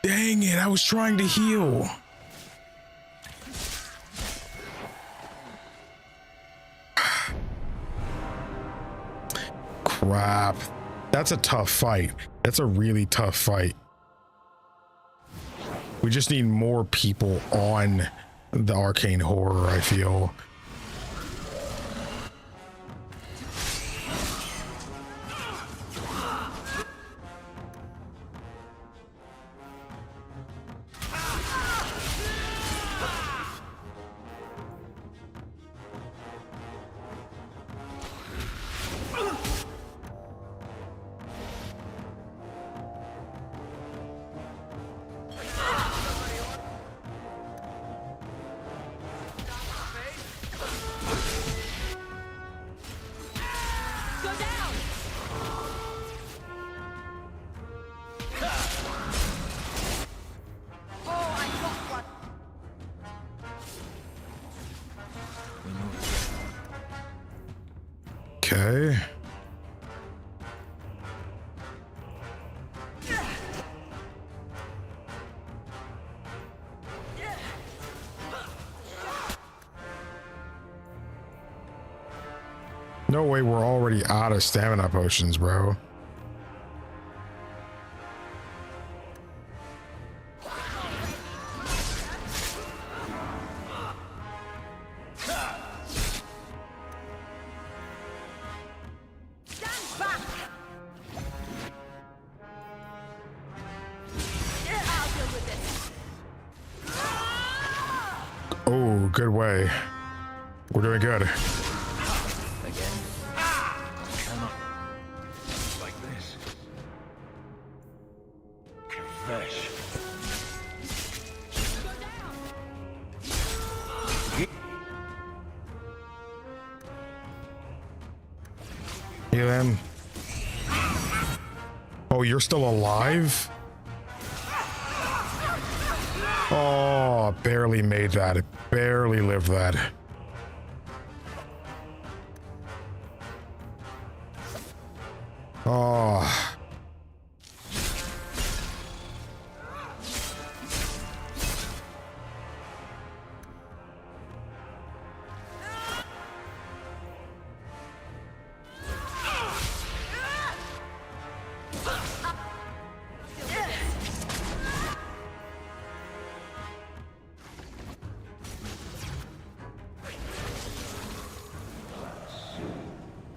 Dang it, I was trying to heal. Crap. That's a tough fight. That's a really tough fight. We just need more people on the arcane horror, I feel. Okay. No way, we're already out of stamina potions, bro. Oh, good way. We're doing good. Again. Cannot. Like this. Confess. Heal him. Oh, you're still alive? Oh, barely made that. It barely lived that. Oh.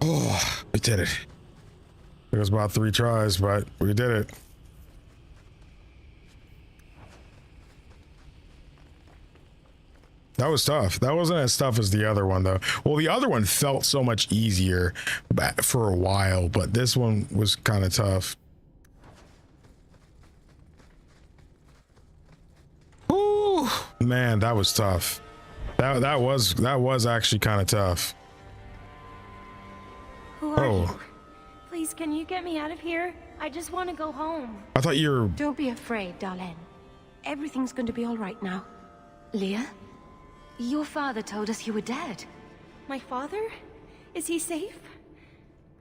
Oh, we did it. It was about 3 tries, but we did it. That was tough. That wasn't as tough as the other one, though. Well, the other one felt so much easier for a while, but this one was kind of tough. Ooh, man, that was tough. That was actually kind of tough. Who are you? Please, can you get me out of here? I just want to go home. I thought you were... Don't be afraid, darling. Everything's going to be all right now. Leah? Your father told us you were dead. My father? Is he safe?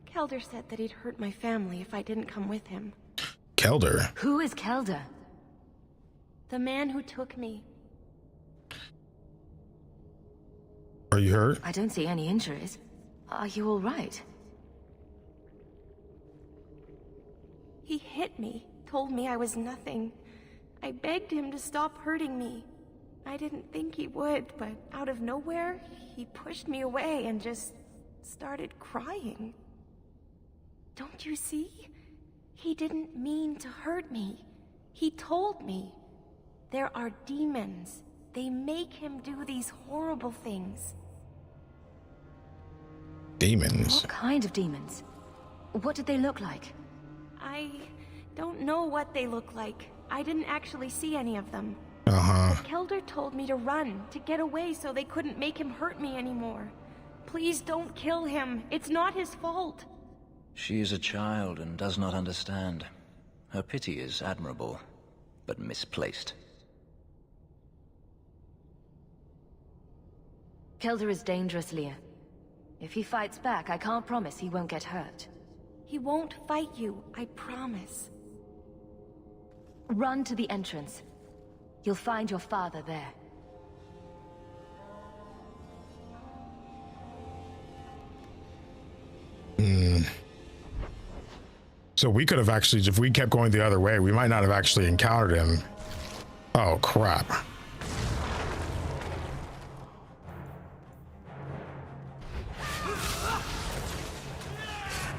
Kelder said that he'd hurt my family if I didn't come with him. Kelder? Who is Kelder? The man who took me. Are you hurt? I don't see any injuries. Are you all right? He hit me, told me I was nothing. I begged him to stop hurting me. I didn't think he would, but out of nowhere, he pushed me away and just started crying. Don't you see? He didn't mean to hurt me. He told me. There are demons. They make him do these horrible things. Demons? What kind of demons? What did they look like? I don't know what they look like. I didn't actually see any of them. Uh-huh. But Kelder told me to run, to get away so they couldn't make him hurt me anymore. Please don't kill him. It's not his fault. She is a child and does not understand. Her pity is admirable, but misplaced. Kelder is dangerous, Leah. If he fights back, I can't promise he won't get hurt. He won't fight you, I promise. Run to the entrance. You'll find your father there. So we could have actually, if we kept going the other way, we might not have actually encountered him. Oh, crap.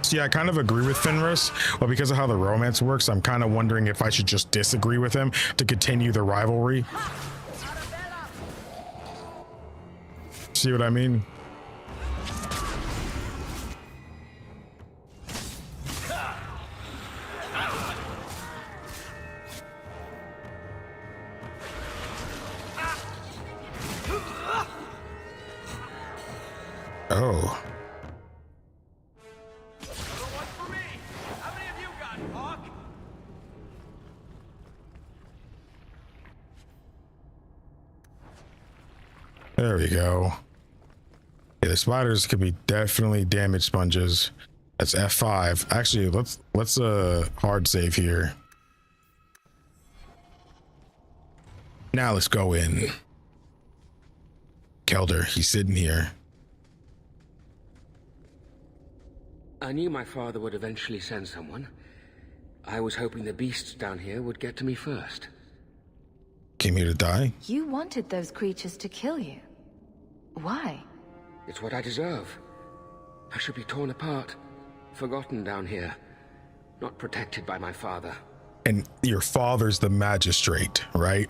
See, I kind of agree with Fenris, but because of how the romance works, I'm kind of wondering if I should just disagree with him to continue the rivalry. See what I mean? Oh. There we go. Yeah, the spiders could be definitely damage sponges. That's F5. Actually, let's hard save here. Now let's go in. Kelder, he's sitting here. I knew my father would eventually send someone. I was hoping the beasts down here would get to me first. Came here to die? You wanted those creatures to kill you. Why? It's what I deserve. I should be torn apart, forgotten down here, not protected by my father. And your father's the magistrate, right?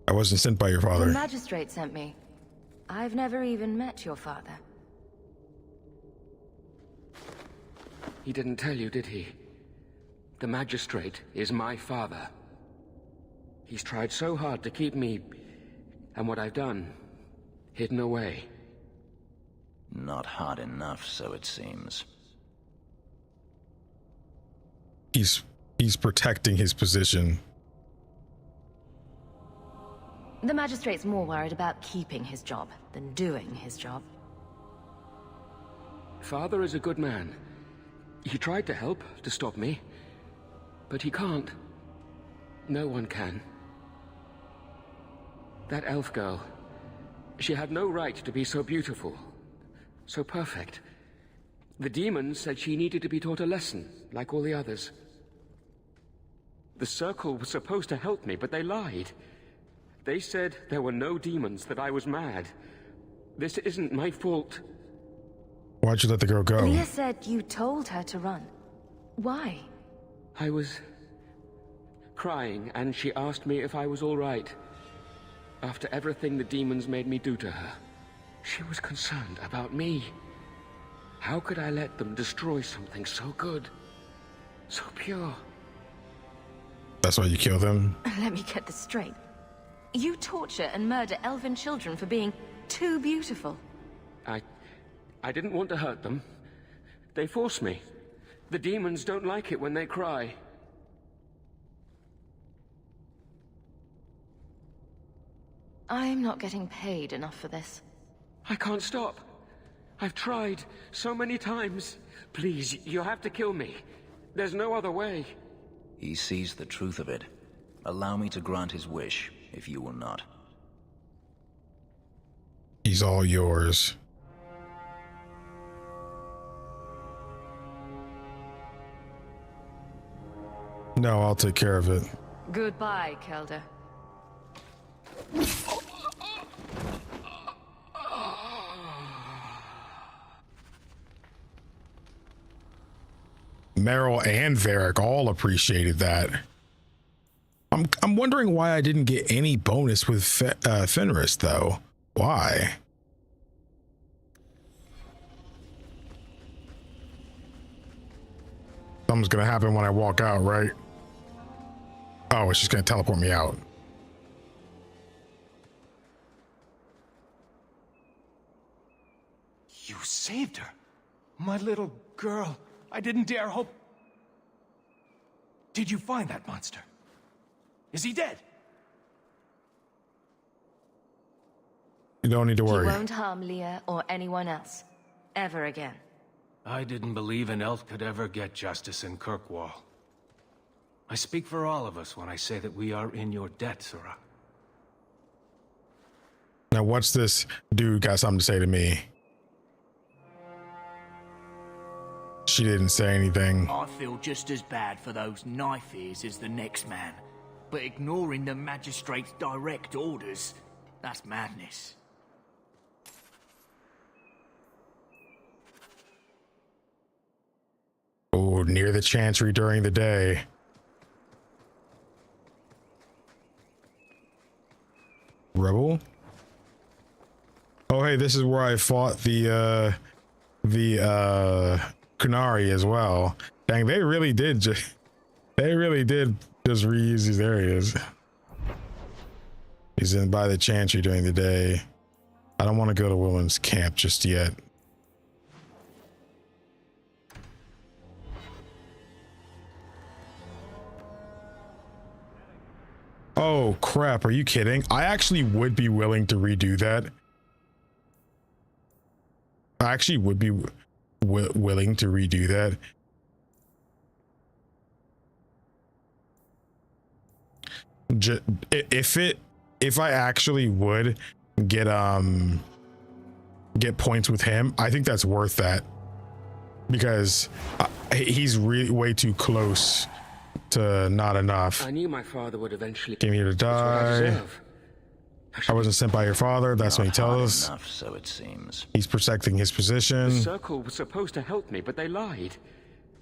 I wasn't sent by your father. The magistrate sent me. I've never even met your father. He didn't tell you, did he? The magistrate is my father. He's tried so hard to keep me, and what I've done, hidden away. Not hard enough, so it seems. He's protecting his position. The magistrate's more worried about keeping his job than doing his job. Father is a good man. He tried to help, to stop me. But he can't. No one can. That elf girl, she had no right to be so beautiful, so perfect. The demons said she needed to be taught a lesson, like all the others. The Circle was supposed to help me, but they lied. They said there were no demons, that I was mad. This isn't my fault. Why'd you let the girl go? Leah said you told her to run. Why? I was crying, and she asked me if I was all right. After everything the demons made me do to her, she was concerned about me. How could I let them destroy something so good, so pure? That's why you killed him? Let me get this straight. You torture and murder elven children for being too beautiful. I didn't want to hurt them. They forced me. The demons don't like it when they cry. I'm not getting paid enough for this. I can't stop. I've tried so many times. Please, you have to kill me. There's no other way. He sees the truth of it. Allow me to grant his wish, if you will not. He's all yours. No, I'll take care of it. Goodbye, Kelder. Meryl and Varric all appreciated that. I'm wondering why I didn't get any bonus with Fenris though. Why? Something's gonna happen when I walk out, right? Oh, it's just gonna teleport me out. You saved her. My little girl. I didn't dare hope. Did you find that monster? Is he dead? You don't need to worry. He won't harm Leah or anyone else. Ever again. I didn't believe an elf could ever get justice in Kirkwall. I speak for all of us when I say that we are in your debt, Sura. Now, what's this dude got something to say to me? She didn't say anything. I feel just as bad for those knife ears as the next man. But ignoring the magistrate's direct orders, that's madness. Oh, near the Chancery during the day. Rebel? Oh, hey, this is where I fought the Kunari as well. Dang, they really did just reuse these areas. He's in by the Chantry during the day. I don't want to go to Women's Camp just yet. Oh crap, are you kidding? I actually would be willing to redo that. I actually would be willing to redo that. If I actually would get points with him, I think that's worth that, because he's really way too close to not enough. I knew my father would eventually Came here to die. I wasn't sent by your father. That's what he tells us. Enough, so it seems. He's protecting his position. The circle was supposed to help me, but they lied.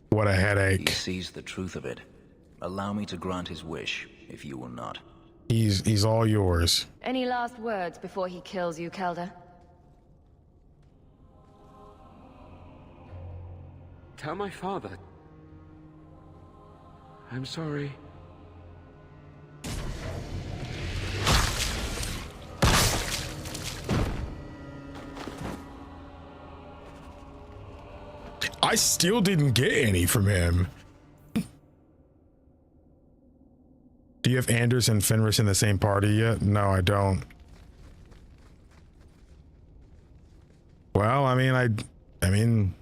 What a headache. He sees the truth of it. Allow me to grant his wish, if you will not. He's all yours. Any last words before he kills you, Kelda? Tell my father. I'm sorry. I still didn't get any from him. Do you have Anders and Fenris in the same party yet? No, I don't. Well, I mean, I didn't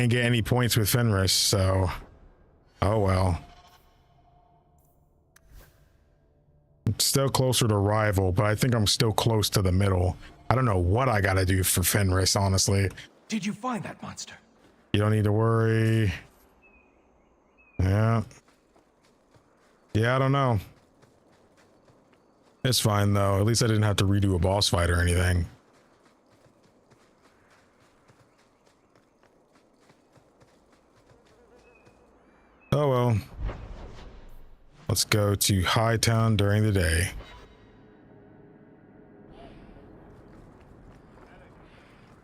get any points with Fenris, so oh well. I'm still closer to rival, but I think I'm still close to the middle. I don't know what I gotta do for Fenris, honestly. Did you find that monster? You don't need to worry. Yeah, I don't know. It's fine though. At least I didn't have to redo a boss fight or anything. Oh well. Let's go to Hightown during the day.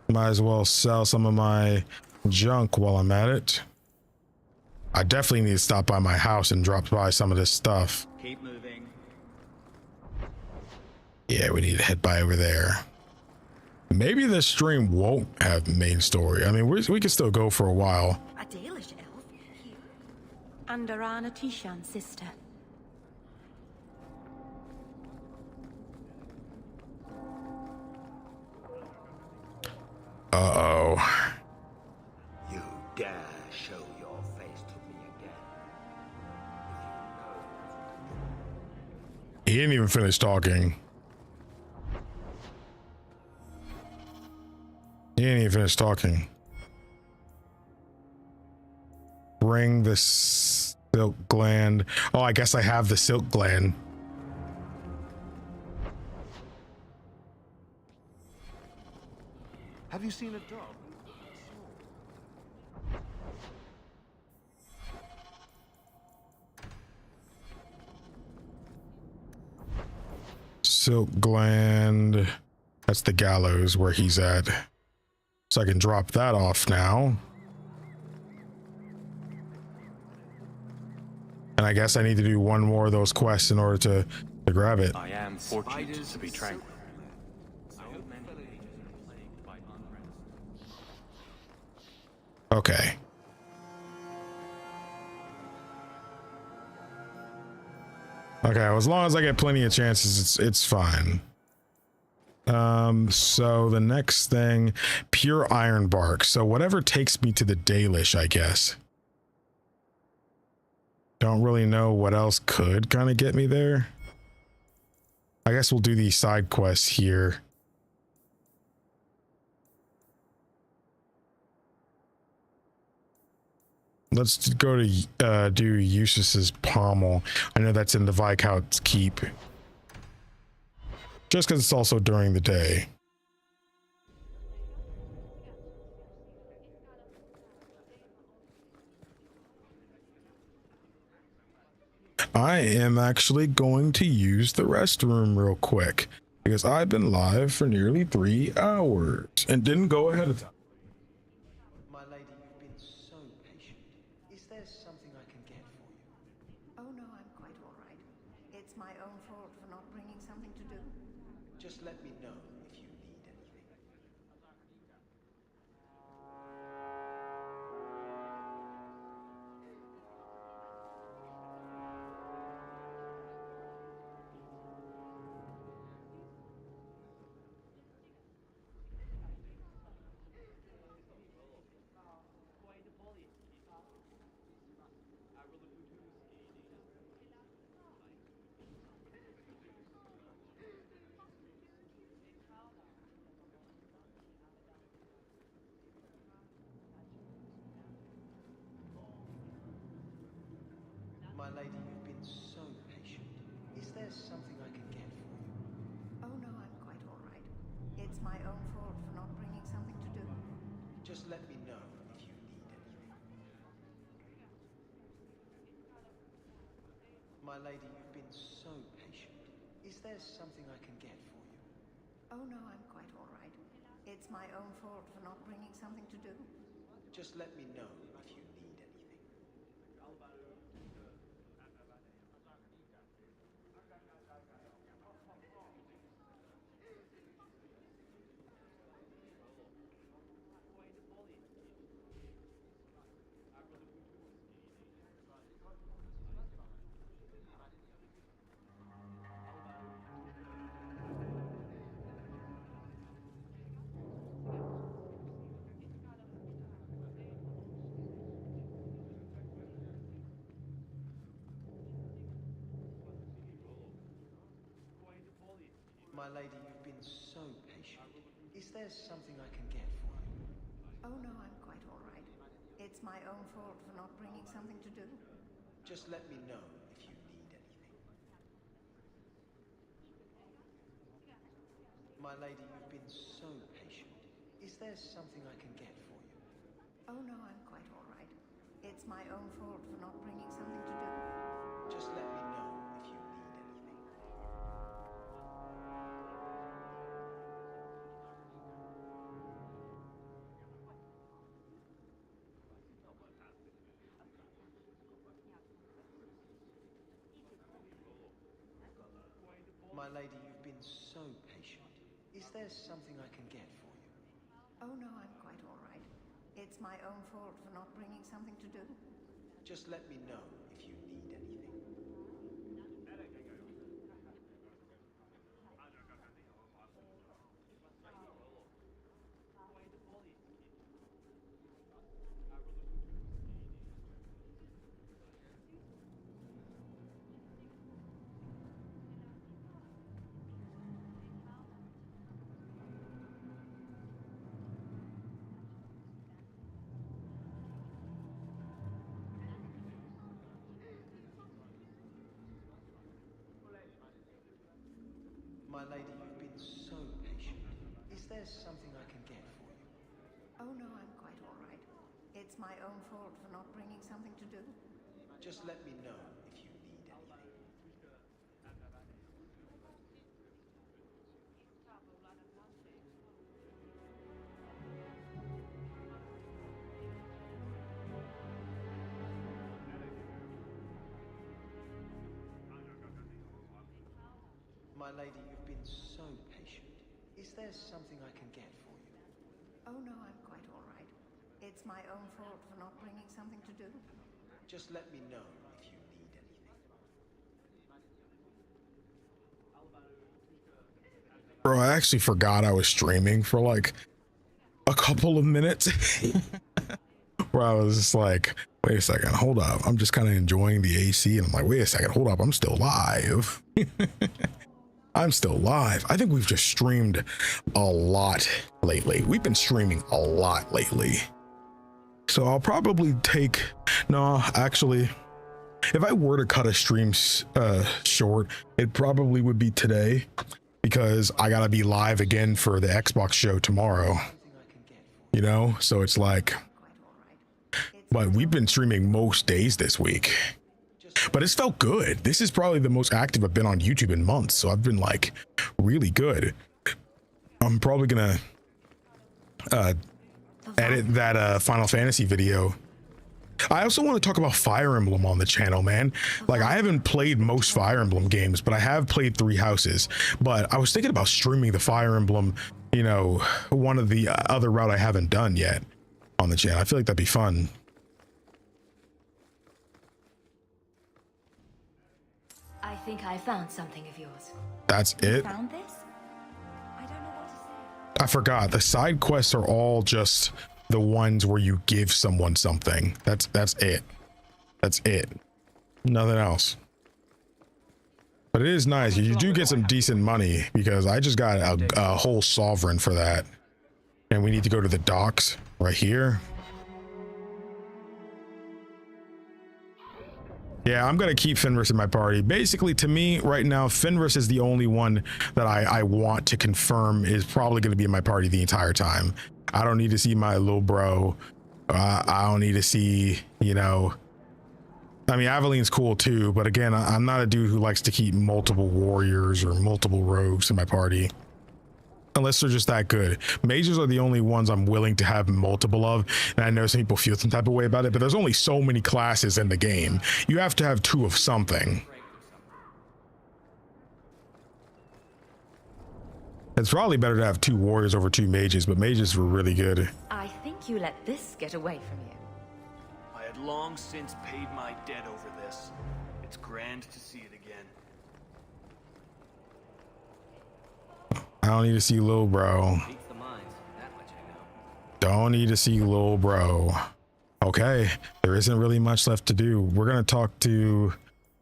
Might as well sell some of my junk while I'm at it. I definitely need to stop by my house and drop by some of this stuff. Keep moving. Yeah, we need to head by over there. Maybe this stream won't have main story. I mean, we can still go for a while. A Dalish elf? And Arana Tishan's sister. Uh-oh. You dare show your face to me again. He didn't even finish talking. Bring the silk gland. Oh, I guess I have the silk gland. Have you seen a dog? Silk gland. That's the gallows where he's at. So I can drop that off now. And I guess I need to do one more of those quests in order to grab it. I am fortunate to be tranquil. Okay. Okay, well, as long as I get plenty of chances, it's fine. So the next thing, pure iron bark. So whatever takes me to the Dalish, I guess. Don't really know what else could kind of get me there. I guess we'll do these side quests here. Let's go to do Eustace's pommel. I know that's in the Viscount's Keep. Just because it's also during the day. I am actually going to use the restroom real quick because I've been live for nearly 3 hours and didn't go ahead of time. My lady, you've been so patient. Is there something I can get for you? Oh no, I'm quite all right. It's my own fault for not bringing something to do. Just let me know if you need anything. My lady, you've been so patient. Is there something I can get for you? Oh no, I'm quite all right. It's my own fault for not bringing something to do. Just let me know if you need anything. My lady, you've been so patient. Is there something I can get for you? Oh no, I'm quite all right. It's my own fault for not bringing something to do. Just let me know if you need anything. My lady, you've been so patient. Is there something I can get for you? Oh no, I'm quite all right. It's my own fault for not bringing something to do. Just let me know if you need anything. My lady, you've been so patient. Is there something I can get for you? Oh no, I'm quite all right. It's my own fault for not bringing something to do. Just let me know if you need anything. My lady, you've been so patient. Is there something I can get for you? Oh no, I'm quite all right. It's my own fault for not bringing something to do. Just let me know if you need anything. My lady, you've been so patient. Is there something I can get for you? Oh no, I'm quite all right. It's my own fault for not bringing something to do. Just let me know if you need anything. My lady, you've been so patient. Is there something I can get for you? Oh no, I'm quite all right. It's my own fault for not bringing something to do. Just let me know if you need anything. Bro, I actually forgot I was streaming for like a couple of minutes. Where I was just like, wait a second, hold up. I'm just kind of enjoying the AC. And I'm like, wait a second, hold up. I'm still live. I'm still live. I think we've just streamed a lot lately. We've been streaming a lot lately. So I'll probably take, no, actually, if I were to cut a stream short, it probably would be today because I gotta be live again for the Xbox show tomorrow. You know, so it's like, but we've been streaming most days this week, but it's felt good. This is probably the most active I've been on YouTube in months. So I've been like really good. I'm probably gonna edit that Final Fantasy video. I also want to talk about Fire Emblem on the channel, man. Like I haven't played most Fire Emblem games, but I have played Three Houses. But I was thinking about streaming the Fire Emblem, you know, one of the other route I haven't done yet on the channel. I feel like that'd be fun. I think I found something of yours. That's it. Found this? I don't know what to say. I forgot. The side quests are all just the ones where you give someone something. That's it. That's it. Nothing else. But it is nice. You do get some decent money because I just got a whole sovereign for that. And we need to go to the docks right here. Yeah, I'm gonna keep Fenris in my party. Basically, to me right now, Fenris is the only one that I want to confirm is probably gonna be in my party the entire time. I don't need to see my little bro. I don't need to see, you know, I mean, Aveline's cool too, but again, I'm not a dude who likes to keep multiple warriors or multiple rogues in my party. Unless they're just that good. Mages are the only ones I'm willing to have multiple of, and I know some people feel some type of way about it, but there's only so many classes in the game. You have to have two of something. It's probably better to have two warriors over two mages, but mages were really good. I think you let this get away from you. I had long since paid my debt over this. It's grand to see it again. I don't need to see Lil Bro. Don't need to see Lil Bro. Okay, there isn't really much left to do. We're gonna talk to,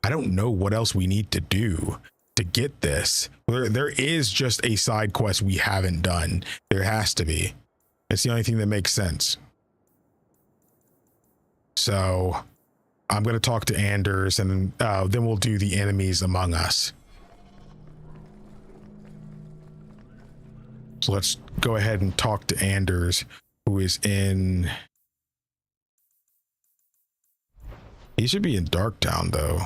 I don't know what else we need to do to get this. There is just a side quest we haven't done. There has to be. It's the only thing that makes sense. So I'm gonna talk to Anders, and then we'll do the enemies among us. So let's go ahead and talk to Anders, who is in, he should be in Darktown though.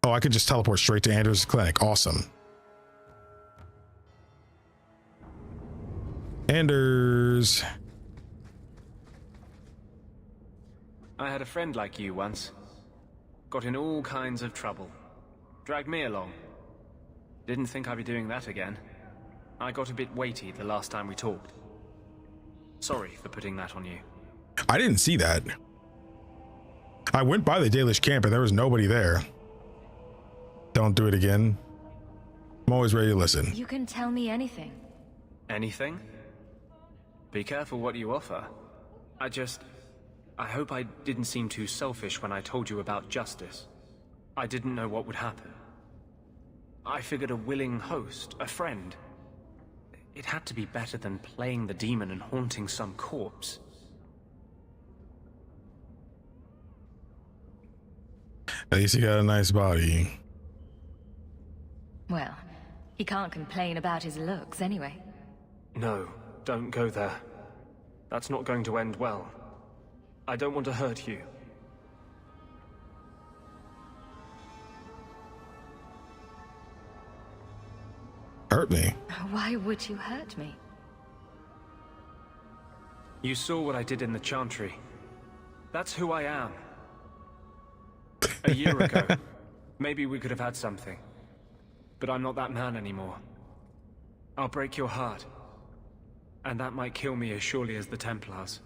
Oh, I could just teleport straight to Anders' clinic. Awesome. Anders. I had a friend like you once. Got in all kinds of trouble. Dragged me along. Didn't think I'd be doing that again. I got a bit weighty the last time we talked. Sorry for putting that on you. I didn't see that. I went by the Dalish camp and there was nobody there. Don't do it again. I'm always ready to listen. You can tell me anything. Anything? Be careful what you offer. I hope I didn't seem too selfish when I told you about justice. I didn't know what would happen. I figured a willing host, a friend. It had to be better than playing the demon and haunting some corpse. At least you got a nice body. Well, he can't complain about his looks anyway. No, don't go there. That's not going to end well. I don't want to hurt you. Hurt me? Why would you hurt me? You saw what I did in the Chantry. That's who I am. A year ago, Maybe we could have had something. But I'm not that man anymore. I'll break your heart. And that might kill me as surely as the Templars.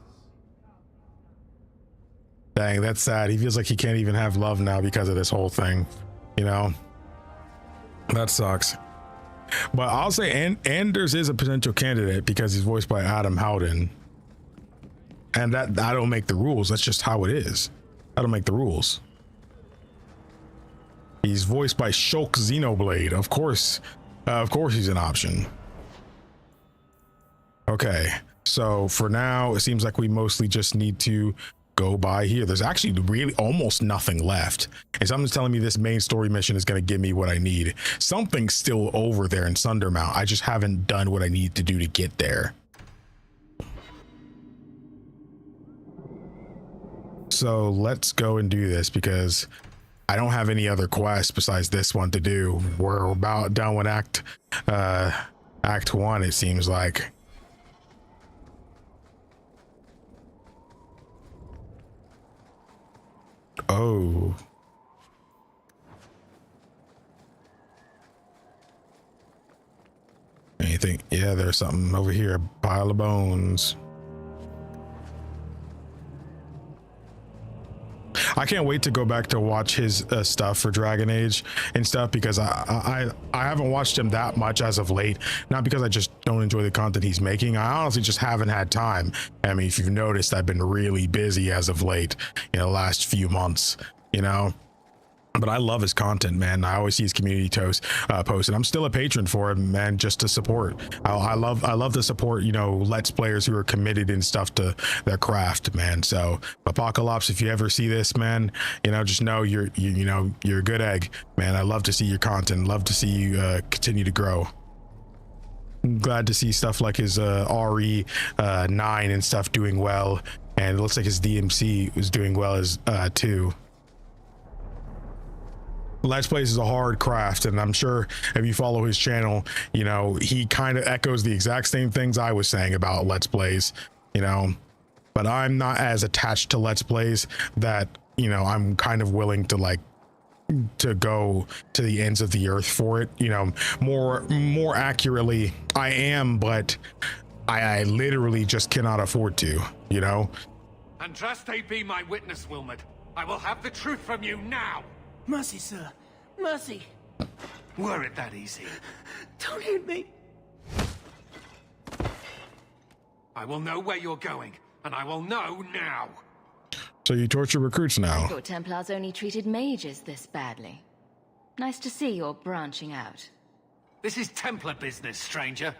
Dang, that's sad. He feels like he can't even have love now because of this whole thing. You know? That sucks. But I'll say Anders is a potential candidate because he's voiced by Adam Howden. And that I don't make the rules. That's just how it is. I don't make the rules. He's voiced by Shulk Xenoblade. Of course he's an option. Okay, so for now, it seems like we mostly just need to go by here. There's actually really almost nothing left. And something's telling me this main story mission is going to give me what I need. Something's still over there in Sundermount. I just haven't done what I need to do to get there. So let's go and do this because I don't have any other quests besides this one to do. We're about done with Act 1, it seems like. Oh. Anything? Yeah, there's something over here. A pile of bones. I can't wait to go back to watch his stuff for Dragon Age and stuff because I haven't watched him that much as of late. Not because I just don't enjoy the content he's making. I honestly just haven't had time. I mean, if you've noticed, I've been really busy as of late, you know, last few months, you know. But I love his content, man. I always see his community post, and I'm still a patron for him, man, just to support. I love to support, you know, Let's Players who are committed and stuff to their craft, man. So Apocalypse, if you ever see this, man, you know, just know you're a good egg, man. I love to see your content, love to see you continue to grow. I'm glad to see stuff like his RE 9 and stuff doing well, and it looks like his DMC was doing well as too. Let's Plays is a hard craft, and I'm sure if you follow his channel, you know, he kind of echoes the exact same things I was saying about Let's Plays, you know, but I'm not as attached to Let's Plays that, you know, I'm kind of willing to like to go to the ends of the earth for it, you know. More accurately, I am, but I literally just cannot afford to, you know. Andraste be my witness, Wilmot. I will have the truth from you now. Mercy, sir. Mercy. Were it that easy? Don't hit me. I will know where you're going, and I will know now. So you torture recruits now. I thought Templars only treated mages this badly. Nice to see you're branching out. This is Templar business, stranger.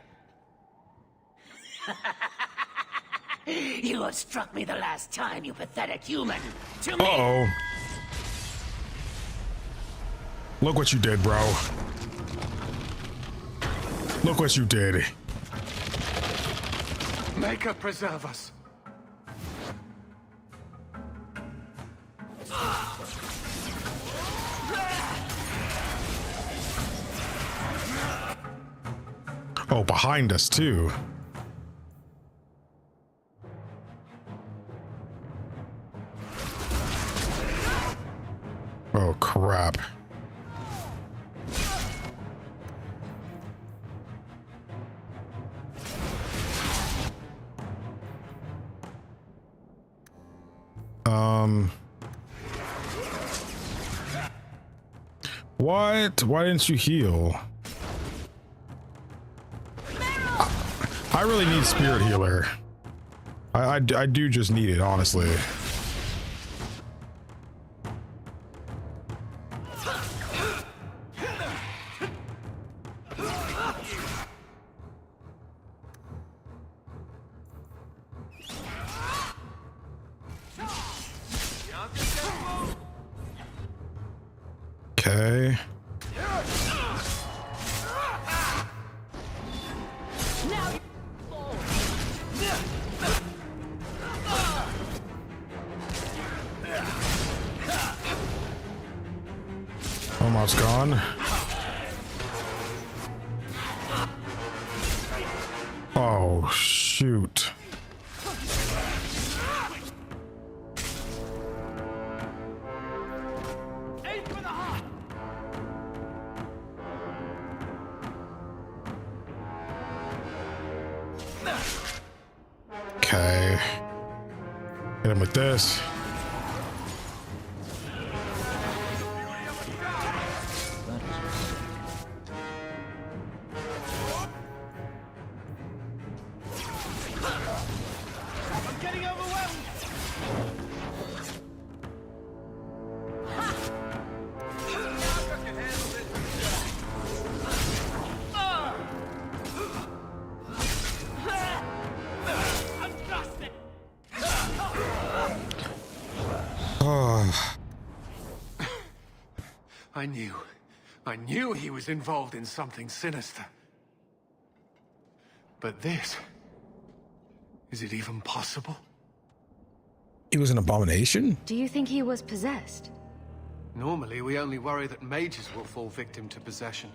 You outstruck me the last time, you pathetic human. To me. Uh-oh. Look what you did, bro. Look what you did. Maker preserve us. Oh, behind us too. Oh, crap. What? Why didn't you heal? I really need Spirit Healer. I do just need it, honestly. Okay. Almost gone. Oh, shoot. with this. I'm getting overwhelmed. I knew he was involved in something sinister. But this... is it even possible? He was an abomination? Do you think he was possessed? Normally, we only worry that mages will fall victim to possession.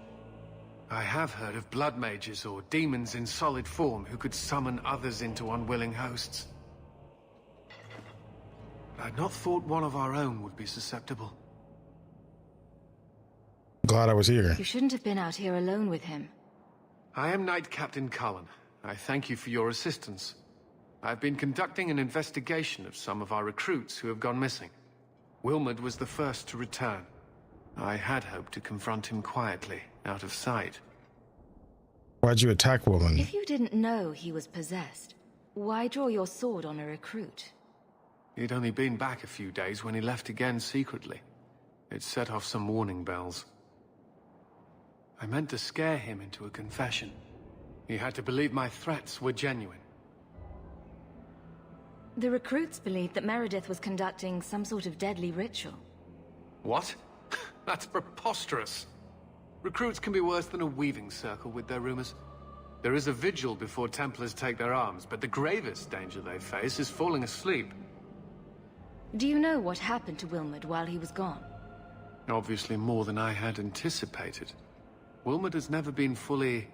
I have heard of blood mages or demons in solid form who could summon others into unwilling hosts. I'd not thought one of our own would be susceptible. Glad I was here. You shouldn't have been out here alone with him. I am Knight Captain Cullen. I thank you for your assistance. I've been conducting an investigation of some of our recruits who have gone missing. Wilmot was the first to return. I had hoped to confront him quietly, out of sight. Why'd you attack Wilmot? If you didn't know he was possessed, why draw your sword on a recruit? He'd only been back a few days when he left again secretly. It set off some warning bells. I meant to scare him into a confession. He had to believe my threats were genuine. The recruits believed that Meredith was conducting some sort of deadly ritual. What? That's preposterous. Recruits can be worse than a weaving circle with their rumors. There is a vigil before Templars take their arms, but the gravest danger they face is falling asleep. Do you know what happened to Wilmot while he was gone? Obviously more than I had anticipated. Wilmot has never been fully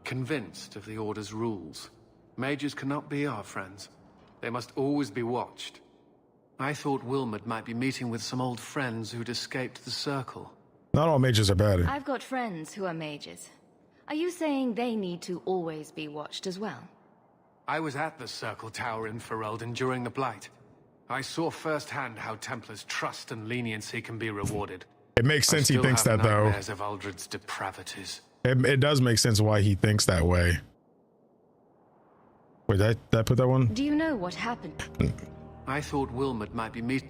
convinced of the Order's rules. Mages cannot be our friends. They must always be watched. I thought Wilmot might be meeting with some old friends who'd escaped the Circle. Not all mages are bad. I've got friends who are mages. Are you saying they need to always be watched as well? I was at the Circle Tower in Ferelden during the Blight. I saw firsthand how Templars' trust and leniency can be rewarded. It makes sense he thinks that, though. Nightmares of Uldred's depravities. It does make sense why he thinks that way. Wait, did I put that one? Do you know what happened? I thought Wilmot might be meet.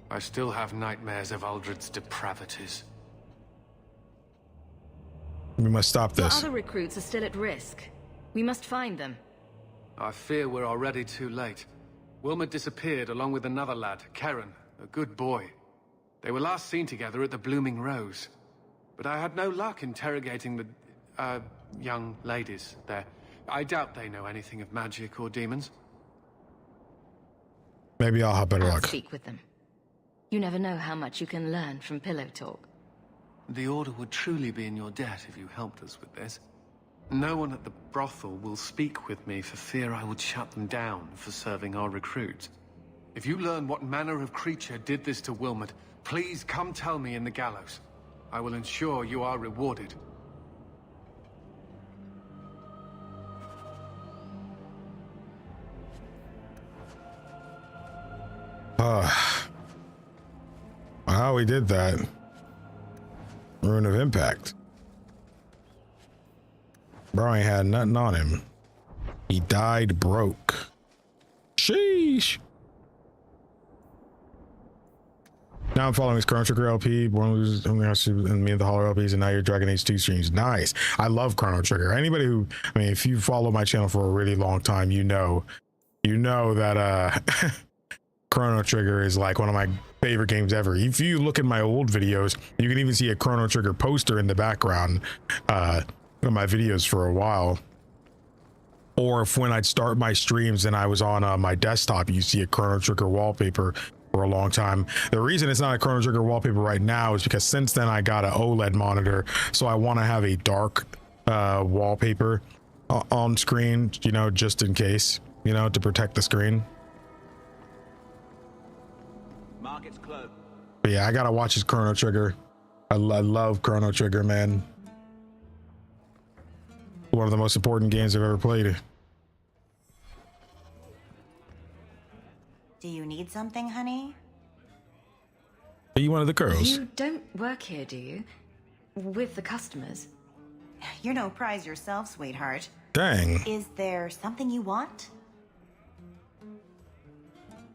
I still have nightmares of Uldred's depravities. We must stop The this. other recruits are still at risk. We must find them. I fear we're already too late. Wilmot disappeared along with another lad, Karen, a good boy. They were last seen together at the Blooming Rose. But I had no luck interrogating the, young ladies there. I doubt they know anything of magic or demons. Maybe I'll have better luck. Speak with them. You never know how much you can learn from pillow talk. The Order would truly be in your debt if you helped us with this. No one at the brothel will speak with me for fear I would shut them down for serving our recruits. If you learn what manner of creature did this to Wilmot, please come tell me in the gallows. I will ensure you are rewarded. Wow, we did that. Rune of Impact. Bro ain't had nothing on him. He died broke. Sheesh. Now I'm following his Chrono Trigger LP, and me and the Holler LPs, and now you're Dragon Age 2 streams. Nice. I love Chrono Trigger. Anybody who, I mean, if you follow my channel for a really long time, you know that Chrono Trigger is like one of my favorite games ever. If you look at my old videos, you can even see a Chrono Trigger poster in the background of my videos for a while. Or if when I'd start my streams and I was on my desktop, you see a Chrono Trigger wallpaper for a long time. The reason it's not a Chrono Trigger wallpaper right now is because since then I got an OLED monitor, so I want to have a dark wallpaper on screen, you know, just in case, you know, to protect the screen. Market's closed. But yeah, I gotta watch his Chrono Trigger. I love Chrono Trigger, man. One of the most important games I've ever played. Do you need something, honey? Are you one of the girls? You don't work here, do you? With the customers? You're no prize yourself, sweetheart. Dang. Is there something you want?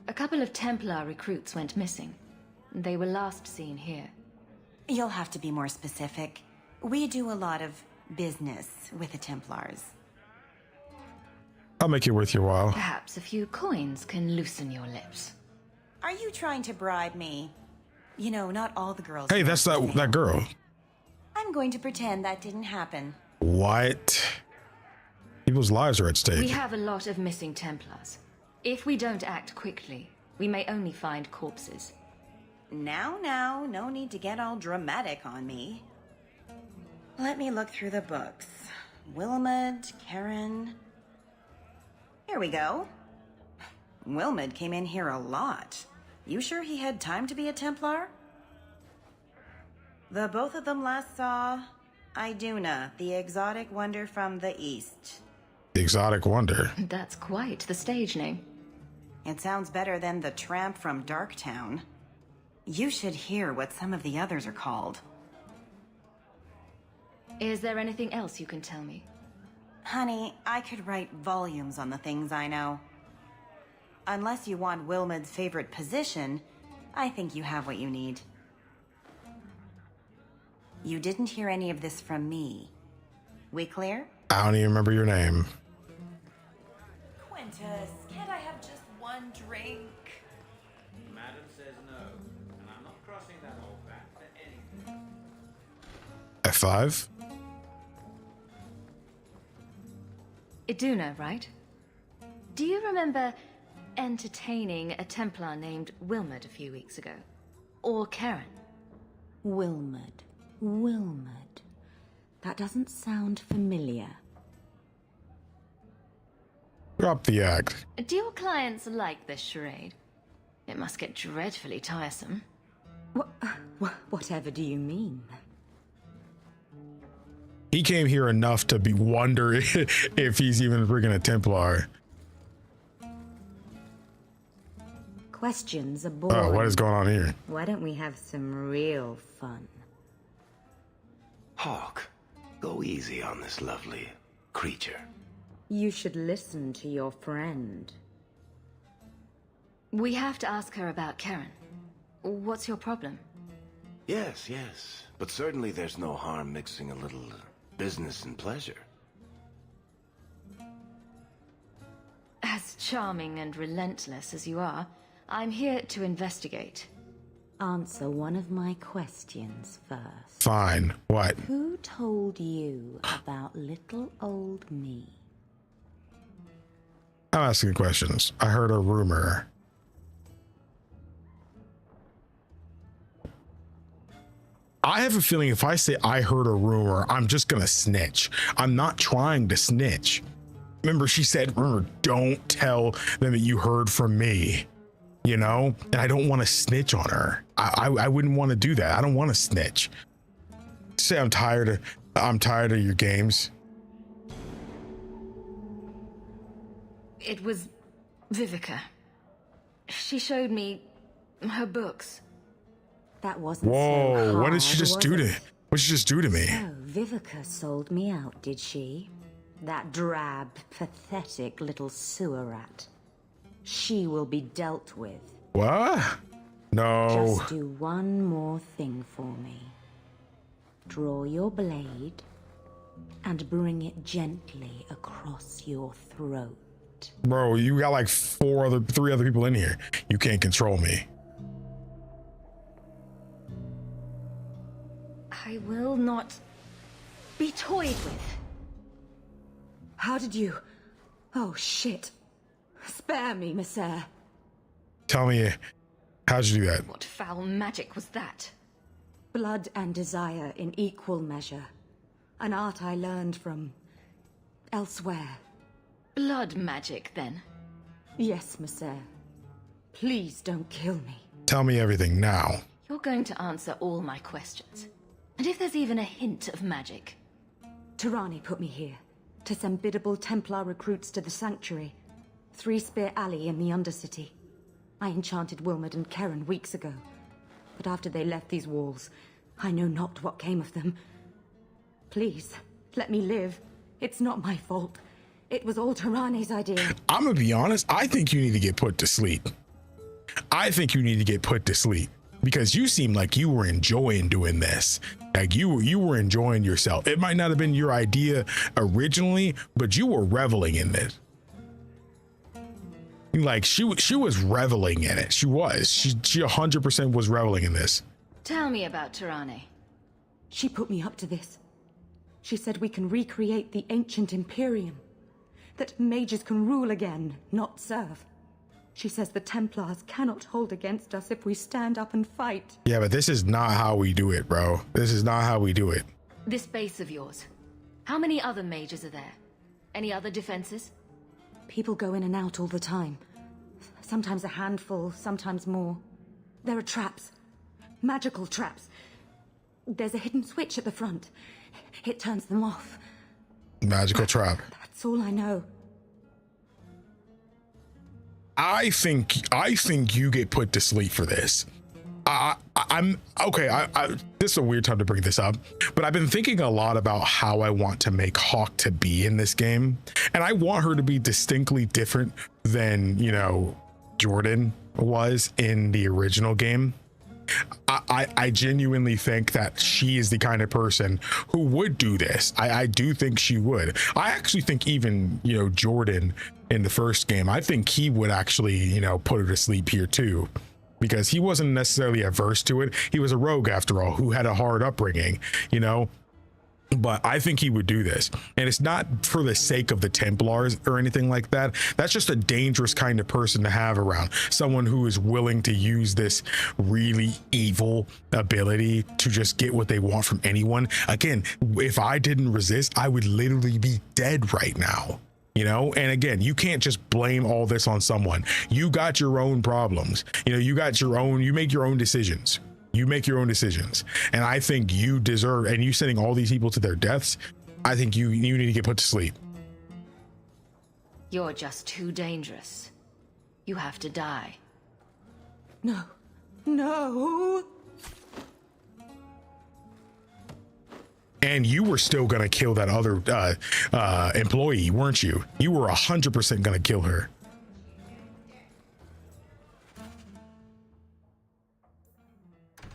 A couple of Templar recruits went missing. They were last seen here. You'll have to be more specific. We do a lot of business with the Templars. I'll make it worth your while. Perhaps a few coins can loosen your lips. Are you trying to bribe me? You know, not all the girls... Hey, that's that girl. I'm going to pretend that didn't happen. What? People's lives are at stake. We have a lot of missing Templars. If we don't act quickly, we may only find corpses. Now, no need to get all dramatic on me. Let me look through the books. Wilmot, Karen... Here we go. Wilmot came in here a lot. You sure he had time to be a Templar? The both of them last saw Iduna, the exotic wonder from the east. The exotic wonder? That's quite the stage name. It sounds better than the tramp from Darktown. You should hear what some of the others are called. Is there anything else you can tell me? Honey, I could write volumes on the things I know. Unless you want Wilmot's favorite position, I think you have what you need. You didn't hear any of this from me. We clear? I don't even remember your name. Quintus, can't I have just one drink? Madam says no, and I'm not crossing that old back for anything. F5? Iduna, right? Do you remember entertaining a Templar named Wilmot a few weeks ago? Or Karen? Wilmot. That doesn't sound familiar. Drop the act. Do your clients like this charade? It must get dreadfully tiresome. Whatever do you mean? He came here enough to be wonder if he's even freaking a Templar. Questions are boring. Oh, what is going on here? Why don't we have some real fun? Hawke, go easy on this lovely creature. You should listen to your friend. We have to ask her about Karen. What's your problem? Yes. But certainly there's no harm mixing a little business and pleasure. As charming and relentless as you are, I'm here to investigate. Answer one of my questions first. Fine. What? Who told you about little old me? I'm asking questions. I heard a rumor. I have a feeling if I say I heard a rumor, I'm just gonna snitch. I'm not trying to snitch. Remember, she said, remember, don't tell them that you heard from me, you know? And I don't want to snitch on her. I wouldn't want to do that. I don't want to snitch. Say I'm tired of your games. It was Vivica. She showed me her books. That wasn't Whoa, so hard, what did she just do to me? So, Vivica sold me out, did she? That drab, pathetic little sewer rat. She will be dealt with. What? No. Just do one more thing for me. Draw your blade and bring it gently across your throat. Bro, you got like three other people in here. You can't control me. I will not be toyed with. How did you... Oh, shit. Spare me, Messere. Tell me, how'd you do that? What foul magic was that? Blood and desire in equal measure. An art I learned from... elsewhere. Blood magic, then? Yes, Messere. Please don't kill me. Tell me everything now. You're going to answer all my questions. And if there's even a hint of magic... Tirani put me here. To send biddable Templar recruits to the Sanctuary. 3 Spear Alley in the Undercity. I enchanted Wilmot and Karen weeks ago. But after they left these walls, I know not what came of them. Please, let me live. It's not my fault. It was all Tarane's idea. I'm gonna be honest, I think you need to get put to sleep. I think you need to get put to sleep because you seem like you were enjoying doing this. Like you were enjoying yourself. It might not have been your idea originally, but you were reveling in it. Like she was reveling in it. She 100% was reveling in this. Tell me about Tirane. She put me up to this. She said we can recreate the ancient Imperium. That mages can rule again, not serve. She says the Templars cannot hold against us if we stand up and fight. Yeah, but this is not how we do it, bro. This is not how we do it. This base of yours. How many other mages are there? Any other defenses? People go in and out all the time. Sometimes a handful, sometimes more. There are traps. Magical traps. There's a hidden switch at the front. It turns them off. Magical trap. That's all I know. I think you get put to sleep for this. I'm okay. This is a weird time to bring this up, but I've been thinking a lot about how I want to make Hawke to be in this game, and I want her to be distinctly different than, you know, Jordan was in the original game. I genuinely think that she is the kind of person who would do this. I do think she would. I actually think even, you know, Jordan in the first game, I think he would actually, you know, put her to sleep here too, because he wasn't necessarily averse to it. He was a rogue after all, who had a hard upbringing, you know. But I think he would do this, and it's not for the sake of the Templars or anything like that. That's just a dangerous kind of person to have around, someone who is willing to use this really evil ability to just get what they want from anyone. Again, if I didn't resist, I would literally be dead right now, you know. And again, you can't just blame all this on someone. You got your own problems, you know. You got your own, you make your own decisions. You make your own decisions, and I think you deserve, and you sending all these people to their deaths, I think you need to get put to sleep. You're just too dangerous. You have to die. No. No. And you were still gonna kill that other employee, weren't you? You were 100% gonna kill her.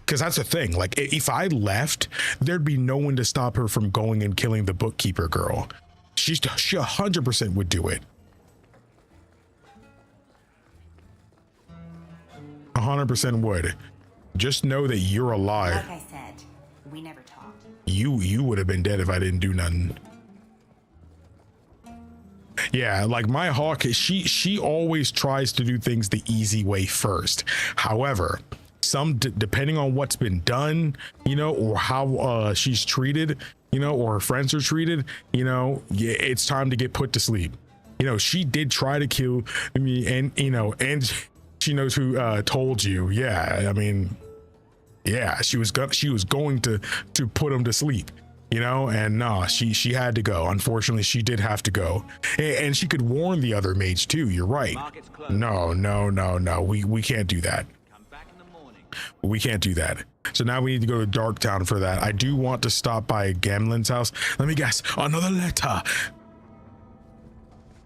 Because that's the thing, like if I left, there'd be no one to stop her from going and killing the bookkeeper girl. She 100% would do it. 100% would. Just know that you're alive. Like I said, we never talked. You would have been dead if I didn't do nothing. Yeah, like my Hawke, she always tries to do things the easy way first. However, depending on what's been done, you know, or how she's treated, you know, or her friends are treated, you know, yeah, it's time to get put to sleep. You know, she did try to kill me, and you know, and she knows who told you. Yeah, I mean, yeah, she was going to put him to sleep, you know, and nah, she had to go. Unfortunately, she did have to go, and she could warn the other mage too. You're right. No, we can't do that. We can't do that. So now we need to go to Darktown for that. I do want to stop by Gamlen's house. Let me guess, another letter.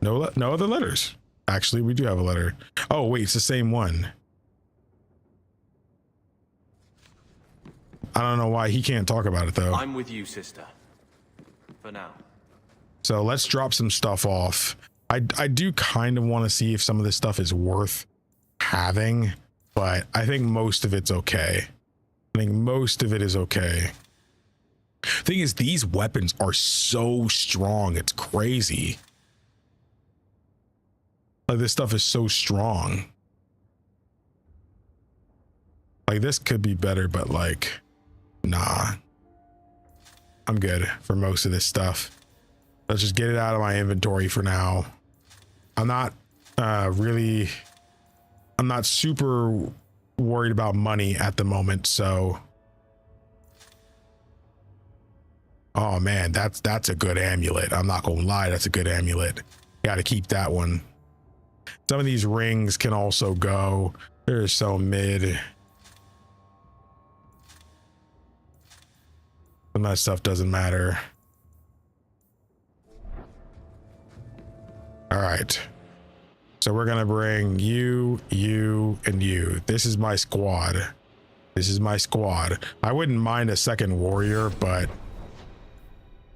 No other letters. Actually, we do have a letter. Oh wait, it's the same one. I don't know why he can't talk about it though. I'm with you, sister. For now. So let's drop some stuff off. I do kind of want to see if some of this stuff is worth having, but I think most of it's okay. I think most of it is okay. Thing is, these weapons are so strong. It's crazy. Like, this stuff is so strong. Like, this could be better, but like, nah. I'm good for most of this stuff. Let's just get it out of my inventory for now. I'm not I'm not super worried about money at the moment, so. Oh man, that's a good amulet. I'm not gonna lie, that's a good amulet. Gotta keep that one. Some of these rings can also go. They're so mid. Some of that stuff doesn't matter. All right. So we're gonna bring you, and you. This is my squad. This is my squad. I wouldn't mind a second warrior, but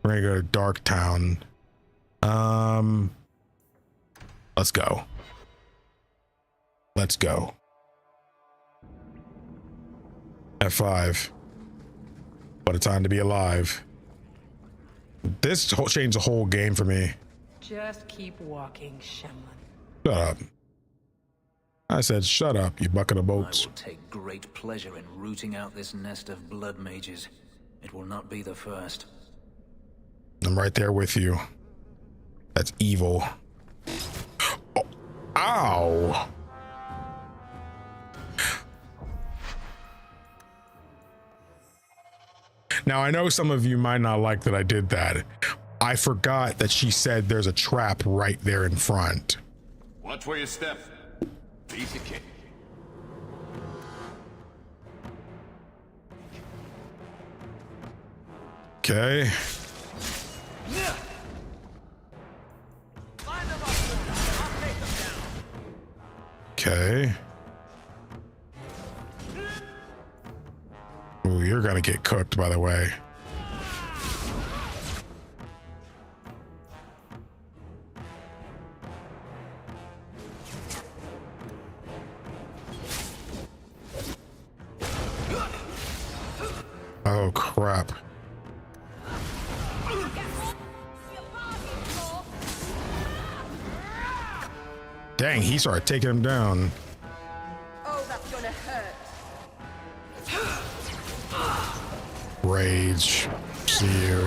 we're gonna go to Darktown. Let's go. Let's go. F5. What a time to be alive. This changed the whole game for me. Just keep walking, Shemlin. Shut up. I said shut up, you bucket of boats. I will take great pleasure in rooting out this nest of blood mages. It will not be the first. I'm right there with you. That's evil. Oh, ow! Now, I know some of you might not like that I did that. I forgot that she said there's a trap right there in front. Watch where you step. Piece of cake. Okay. Okay. Ooh, you're gonna get cooked, by the way. Oh, crap. Dang, he started taking him down. Oh, that's gonna hurt. Rage. See you.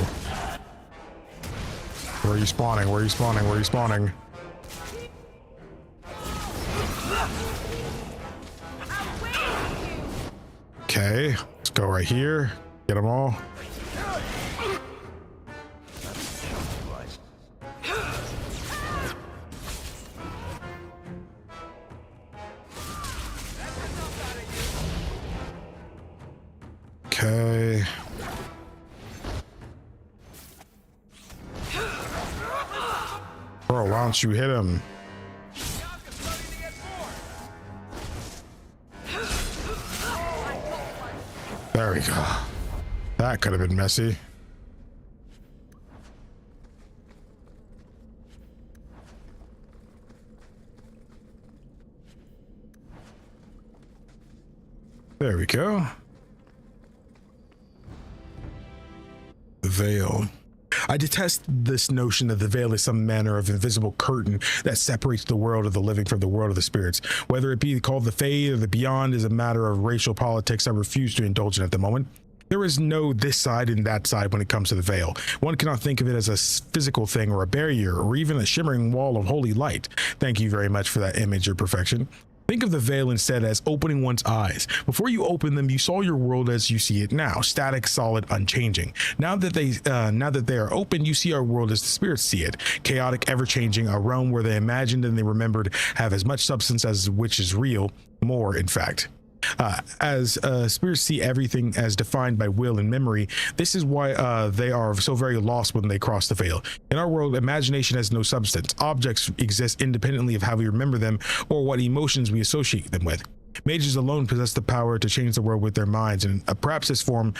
Where are you spawning? Where are you spawning? Where are you spawning? Okay, let's go right here. Get them all. Okay. Bro, why don't you hit him? There we go. That could have been messy. There we go. The veil. I detest this notion that the veil is some manner of invisible curtain that separates the world of the living from the world of the spirits. Whether it be called the Fade or the Beyond is a matter of racial politics I refuse to indulge in at the moment. There is no this side and that side when it comes to the veil. One cannot think of it as a physical thing or a barrier or even a shimmering wall of holy light. Thank you very much for that image of perfection. Think of the veil instead as opening one's eyes. Before you open them, you saw your world as you see it now, static, solid, unchanging. Now that they are open, you see our world as the spirits see it, chaotic, ever-changing, a realm where they imagined and they remembered have as much substance as which is real, more in fact. As spirits see everything as defined by will and memory, this is why they are so very lost when they cross the veil. In our world, imagination has no substance. Objects exist independently of how we remember them or what emotions we associate them with. Mages alone possess the power to change the world with their minds, and perhaps this forms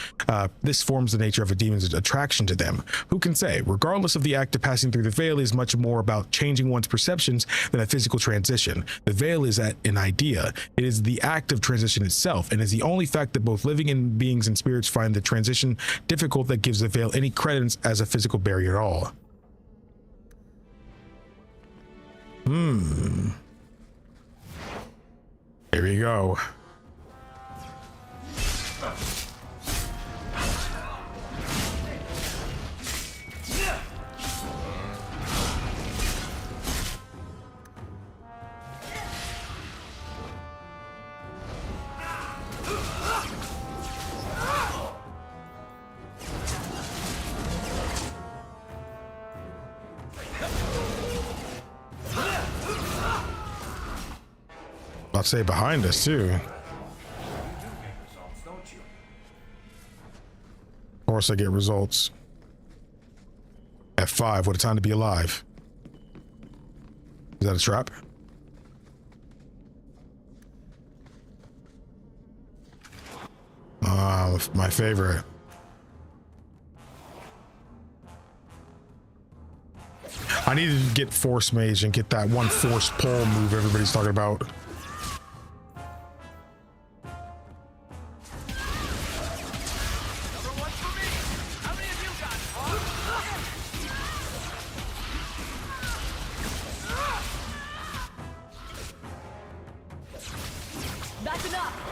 the nature of a demon's attraction to them. Who can say? Regardless of the act of passing through the veil is much more about changing one's perceptions than a physical transition. The veil is an idea. It is the act of transition itself, and is the only fact that both living beings and spirits find the transition difficult that gives the veil any credence as a physical barrier at all. Here we go. I'd say behind us too. Of course I get results. F5, what a time to be alive. Is that a trap? My favorite. I need to get force mage and get that one force pull move everybody's talking about. That's enough.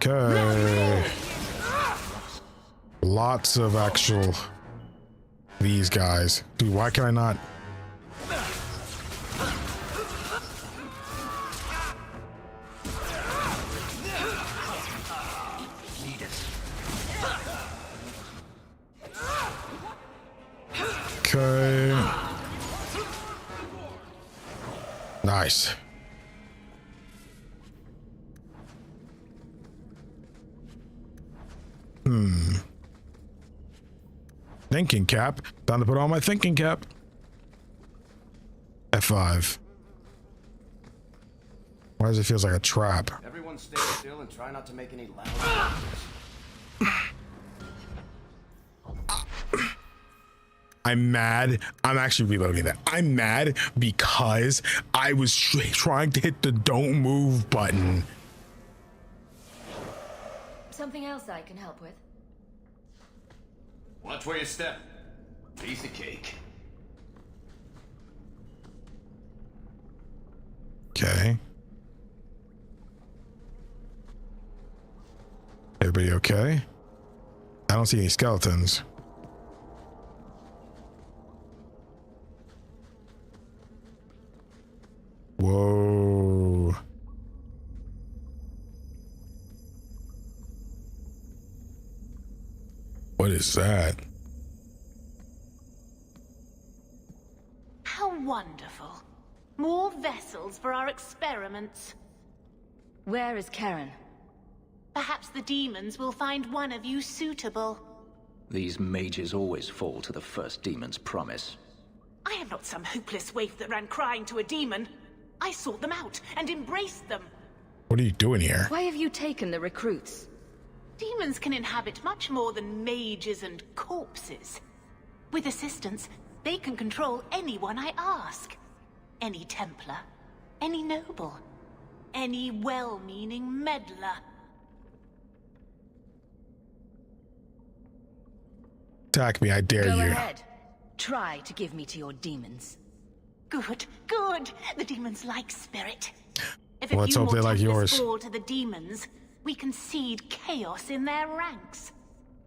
Okay. Lots of actual these guys. Dude, why can I not? Okay. Nice. Thinking cap. Time to put on my thinking cap. F5. Why does it feel like a trap? Everyone stay still and try not to make any loud noises. I'm mad. I'm actually reloading that. I'm mad because I was trying to hit the don't move button. Something else I can help with? Watch where you step. Piece of cake. Okay. Everybody okay? I don't see any skeletons. Whoa. What is that? How wonderful. More vessels for our experiments. Where is Karen? Perhaps the demons will find one of you suitable. These mages always fall to the first demon's promise. I am not some hopeless waif that ran crying to a demon. I sought them out and embraced them. What are you doing here? Why have you taken the recruits? Demons can inhabit much more than mages and corpses. With assistance, they can control anyone I ask. Any Templar, any noble, any well-meaning meddler. Attack me, I dare Go you. ahead. Try to give me to your demons. Good, good. The demons like spirit. If Well, a let's few hope they more like Templars yours. fall to the demons, we can seed chaos in their ranks.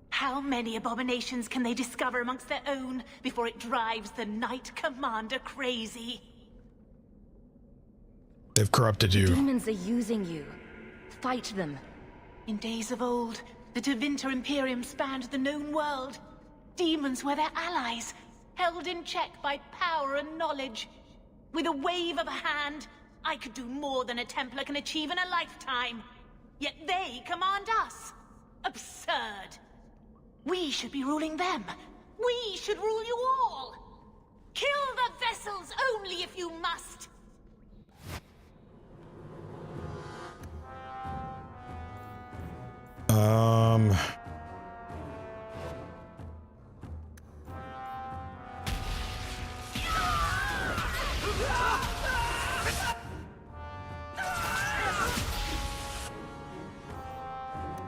How many abominations can they discover amongst their own before it drives the Knight Commander crazy? They've corrupted you. Demons are using you. Fight them. In days of old, the Tevinter Imperium spanned the known world. Demons were their allies, held in check by power and knowledge. With a wave of a hand, I could do more than a Templar can achieve in a lifetime. Yet they command us. Absurd. We should be ruling them. We should rule you all. Kill the vessels only if you must.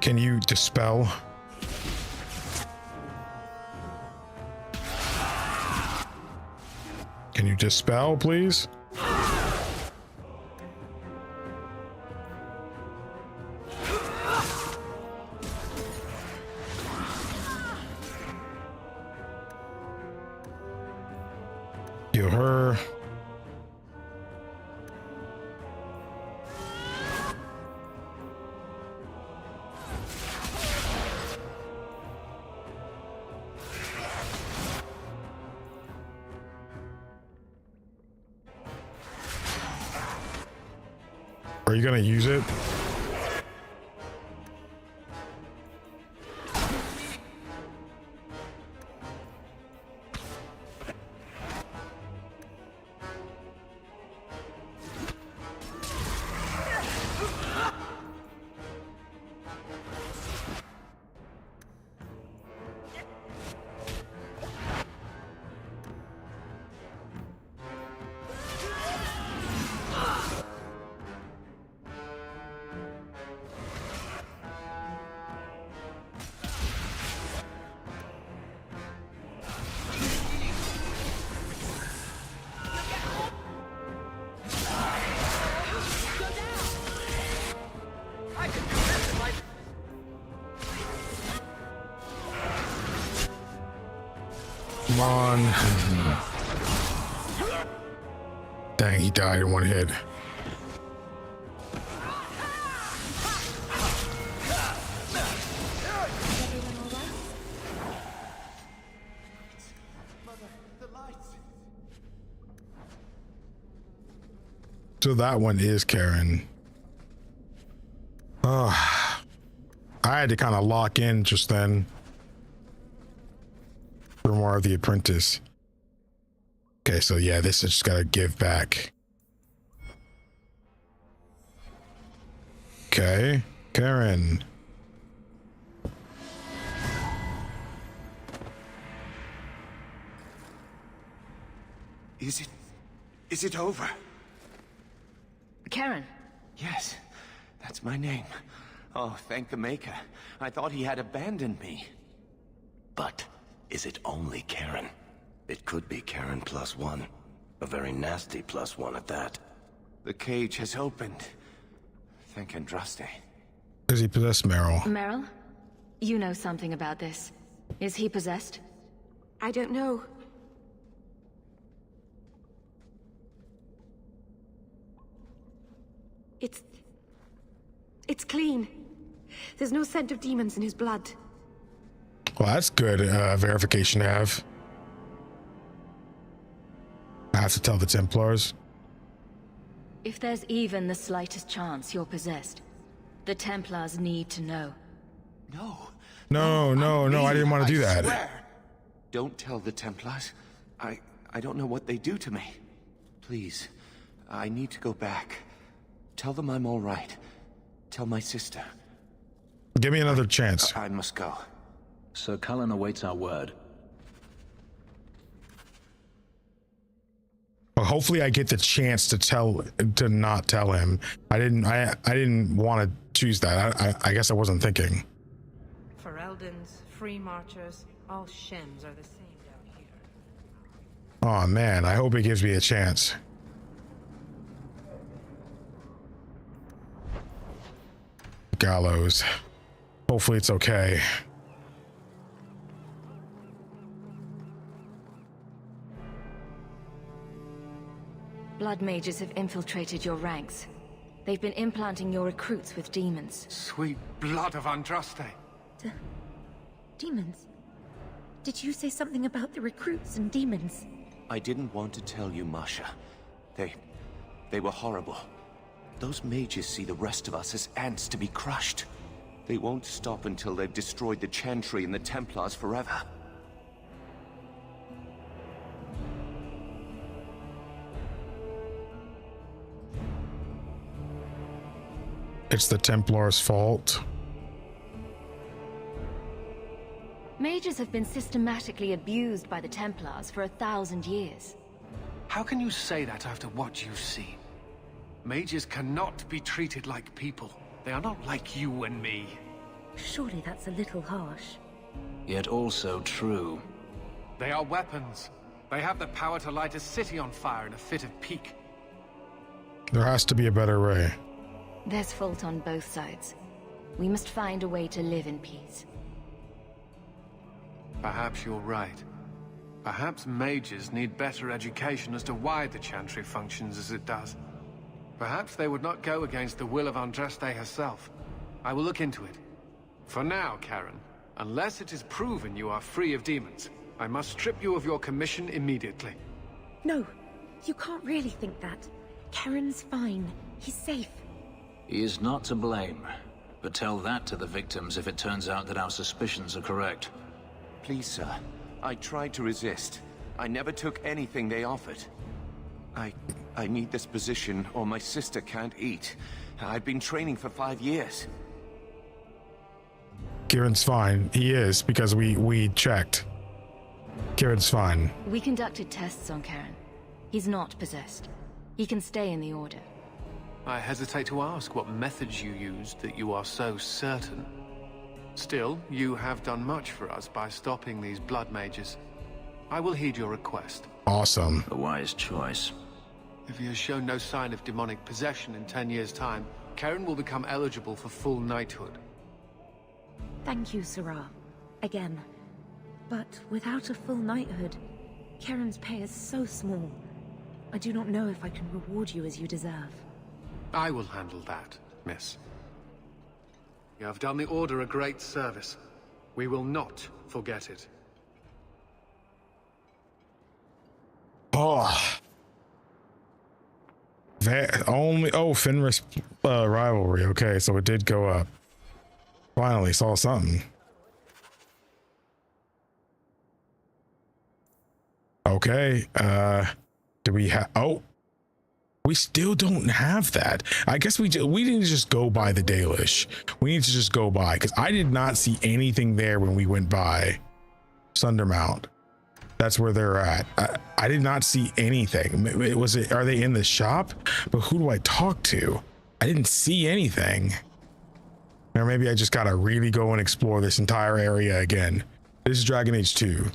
Can you dispel? Can you dispel, please? Heal her. Are you gonna use it? Come on. Dang, he died in one hit. So that one is Karen. I had to kind of lock in just then. More of the apprentice. Okay, so yeah, this has just got to give back. Okay, Karen. Is it over? Karen. Yes, that's my name. Oh, thank the Maker. I thought he had abandoned me. But is it only Karen? It could be Karen +1. A very nasty +1 at that. The cage has opened. Thank Andraste. Does he possess Meryl? Meryl? You know something about this. Is he possessed? I don't know. It's clean. There's no scent of demons in his blood. Well, that's good verification to have. I have to tell the Templars. If there's even the slightest chance you're possessed, the Templars need to know. No, I didn't want to do that. Swear. Don't tell the Templars. I don't know what they do to me. Please, I need to go back. Tell them I'm all right. Tell my sister. Give me another chance. I must go. Sir Cullen awaits our word. Well, hopefully I get the chance to not tell him. I didn't want to choose that. I guess I wasn't thinking. Fereldans, free marchers, all Shems are the same down here. Oh man, I hope it gives me a chance. Gallows. Hopefully it's okay. Blood mages have infiltrated your ranks. They've been implanting your recruits with demons. Sweet blood of Andraste. Demons? Did you say something about the recruits and demons? I didn't want to tell you, Masha. They were horrible. Those mages see the rest of us as ants to be crushed. They won't stop until they've destroyed the Chantry and the Templars forever. It's the Templars' fault. Mages have been systematically abused by the Templars for 1,000 years. How can you say that after what you've seen? Mages cannot be treated like people. They are not like you and me. Surely that's a little harsh. Yet also true. They are weapons. They have the power to light a city on fire in a fit of pique. There has to be a better way. There's fault on both sides. We must find a way to live in peace. Perhaps you're right. Perhaps mages need better education as to why the Chantry functions as it does. Perhaps they would not go against the will of Andraste herself. I will look into it. For now, Karen, unless it is proven you are free of demons, I must strip you of your commission immediately. No, you can't really think that. Karen's fine. He's safe. He is not to blame, but tell that to the victims if it turns out that our suspicions are correct. Please, sir. I tried to resist. I never took anything they offered. I need this position or my sister can't eat. I've been training for 5 years. Kieran's fine. He is, because we checked. Kieran's fine. We conducted tests on Karen. He's not possessed. He can stay in the Order. I hesitate to ask what methods you used that you are so certain. Still, you have done much for us by stopping these blood mages. I will heed your request. Awesome. A wise choice. If he has shown no sign of demonic possession in 10 years' time, Karen will become eligible for full knighthood. Thank you, Sarah. Again. But without a full knighthood, Karen's pay is so small. I do not know if I can reward you as you deserve. I will handle that, miss. You have done the Order a great service. We will not forget it. Oh. Fenris rivalry. Okay, so it did go up. Finally saw something. Okay, do we have, we still don't have that. I guess we need to just go by the Dalish. We need to just go by, because I did not see anything there when we went by Sundermount. That's where they're at. I did not see anything. Are they in the shop? But who do I talk to? I didn't see anything. Or maybe I just gotta really go and explore this entire area again. This is Dragon Age 2.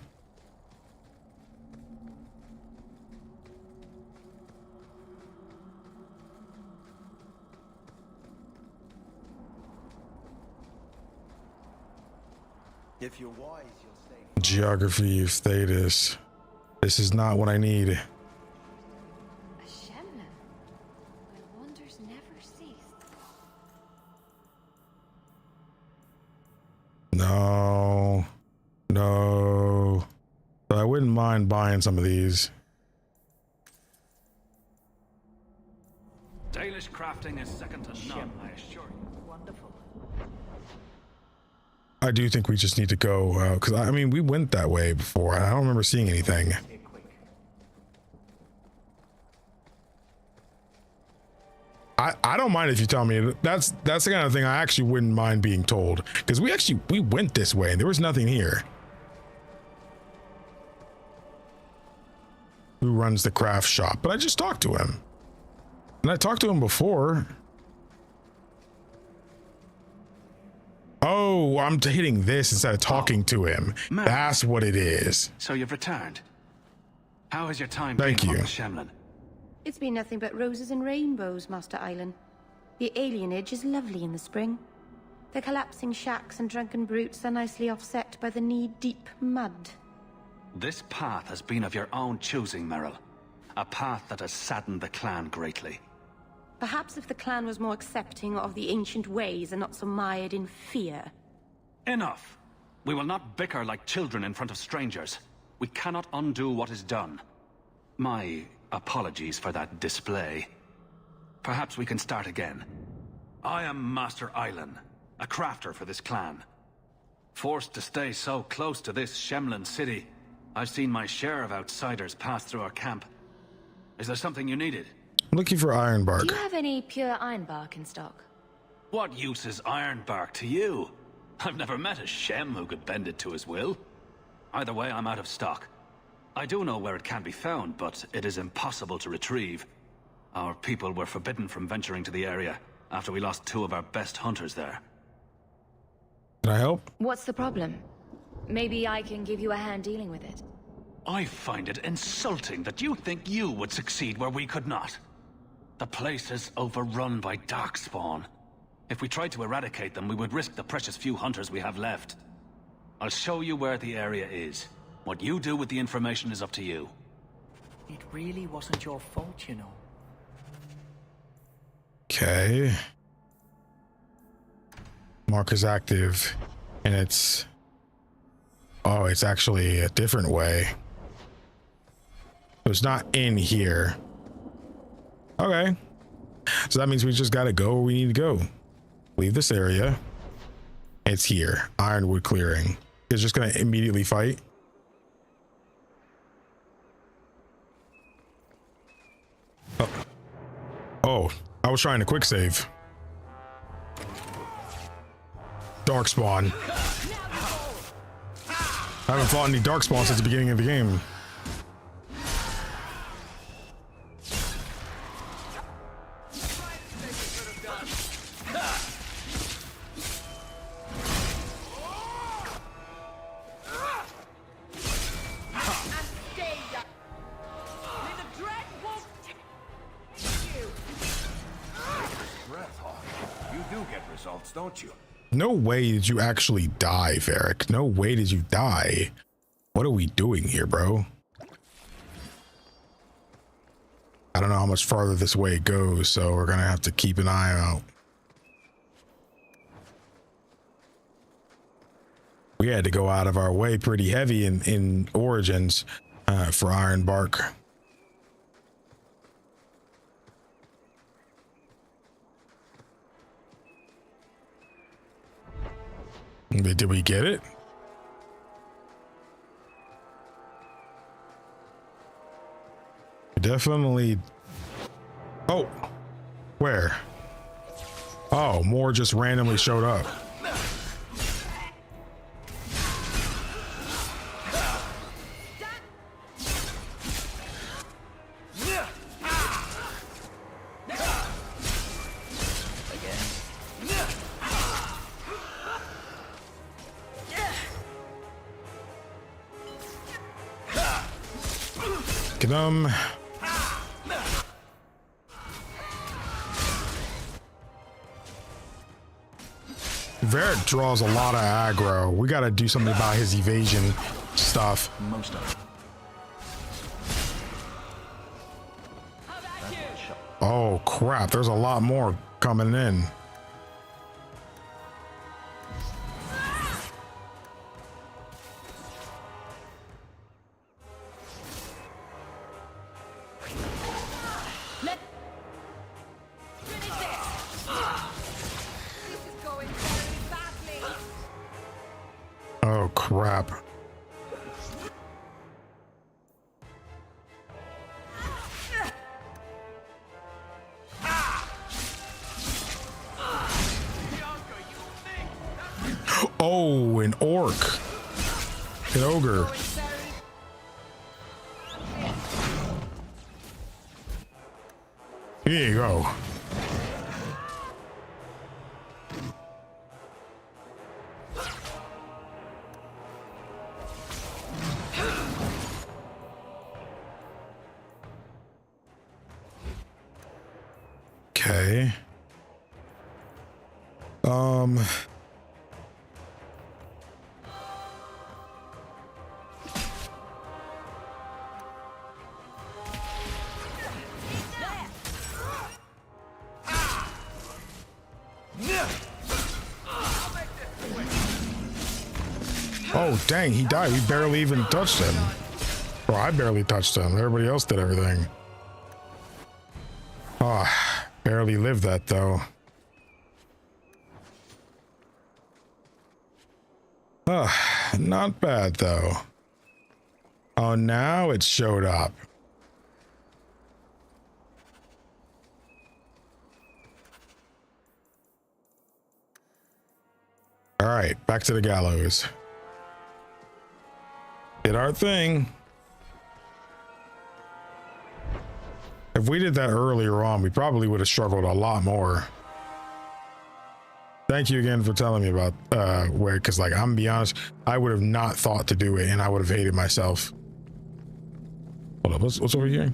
If you're wise, you'll stay. Geography of Thedas. This is not what I need. A Shemlin. My wonders never cease. No. But I wouldn't mind buying some of these. Dalish crafting is second to none, I assure you. Wonderful. I do think we just need to go, because I mean, we went that way before. I don't remember seeing anything. I don't mind if you tell me. That's the kind of thing I actually wouldn't mind being told, because we went this way and there was nothing here. Who runs the craft shop? But I just talked to him, and I talked to him before. Oh, I'm hitting this instead of talking to him. Man. That's what it is. So you've returned. How has your time Thank been you. on the Shemlin? It's been nothing but roses and rainbows, Master Island. The alienage is lovely in the spring. The collapsing shacks and drunken brutes are nicely offset by the knee-deep mud. This path has been of your own choosing, Merrill. A path that has saddened the clan greatly. Perhaps if the clan was more accepting of the ancient ways and not so mired in fear. Enough! We will not bicker like children in front of strangers. We cannot undo what is done. My apologies for that display. Perhaps we can start again. I am Master Island, a crafter for this clan. Forced to stay so close to this Shemlin city, I've seen my share of outsiders pass through our camp. Is there something you needed? Looking for ironbark. Do you have any pure ironbark in stock? What use is ironbark to you? I've never met a Shem who could bend it to his will. Either way, I'm out of stock. I do know where it can be found, but it is impossible to retrieve. Our people were forbidden from venturing to the area after we lost 2 of our best hunters there. Can I help? What's the problem? Maybe I can give you a hand dealing with it. I find it insulting that you think you would succeed where we could not. The place is overrun by darkspawn. If we tried to eradicate them, we would risk the precious few hunters we have left. I'll show you where the area is. What you do with the information is up to you. It really wasn't your fault, you know. Okay. Mark is active, and it's... Oh, it's actually a different way. It's not in here. Okay. So that means we just got to go where we need to go. Leave this area. It's here. Ironwood clearing. It's just going to immediately fight. Oh, I was trying to quick save. Darkspawn. I haven't fought any Darkspawn since the beginning of the game. Don't you? No way did you actually die, Varric. No way did you die. What are we doing here, bro? I don't know how much farther this way goes, so we're gonna have to keep an eye out. We had to go out of our way pretty heavy in Origins for Iron Bark. Did we get it? Definitely. Oh, where? Oh, more just randomly showed up. Get him. Varric draws a lot of aggro. We got to do something about his evasion stuff. Most of it. Oh crap, there's a lot more coming in. Oh crap. Oh, an orc. An ogre. Here you go. Okay. Oh, dang, he died. We barely even touched him. Bro, I barely touched him. Everybody else did everything. Oh, barely lived that, though. Not bad, though. Oh, now it showed up. All right, back to the gallows. Did our thing. If we did that earlier on, we probably would have struggled a lot more. Thank you again for telling me about where, because like I'm gonna be honest, I would have not thought to do it and I would have hated myself. Hold up, what's over here?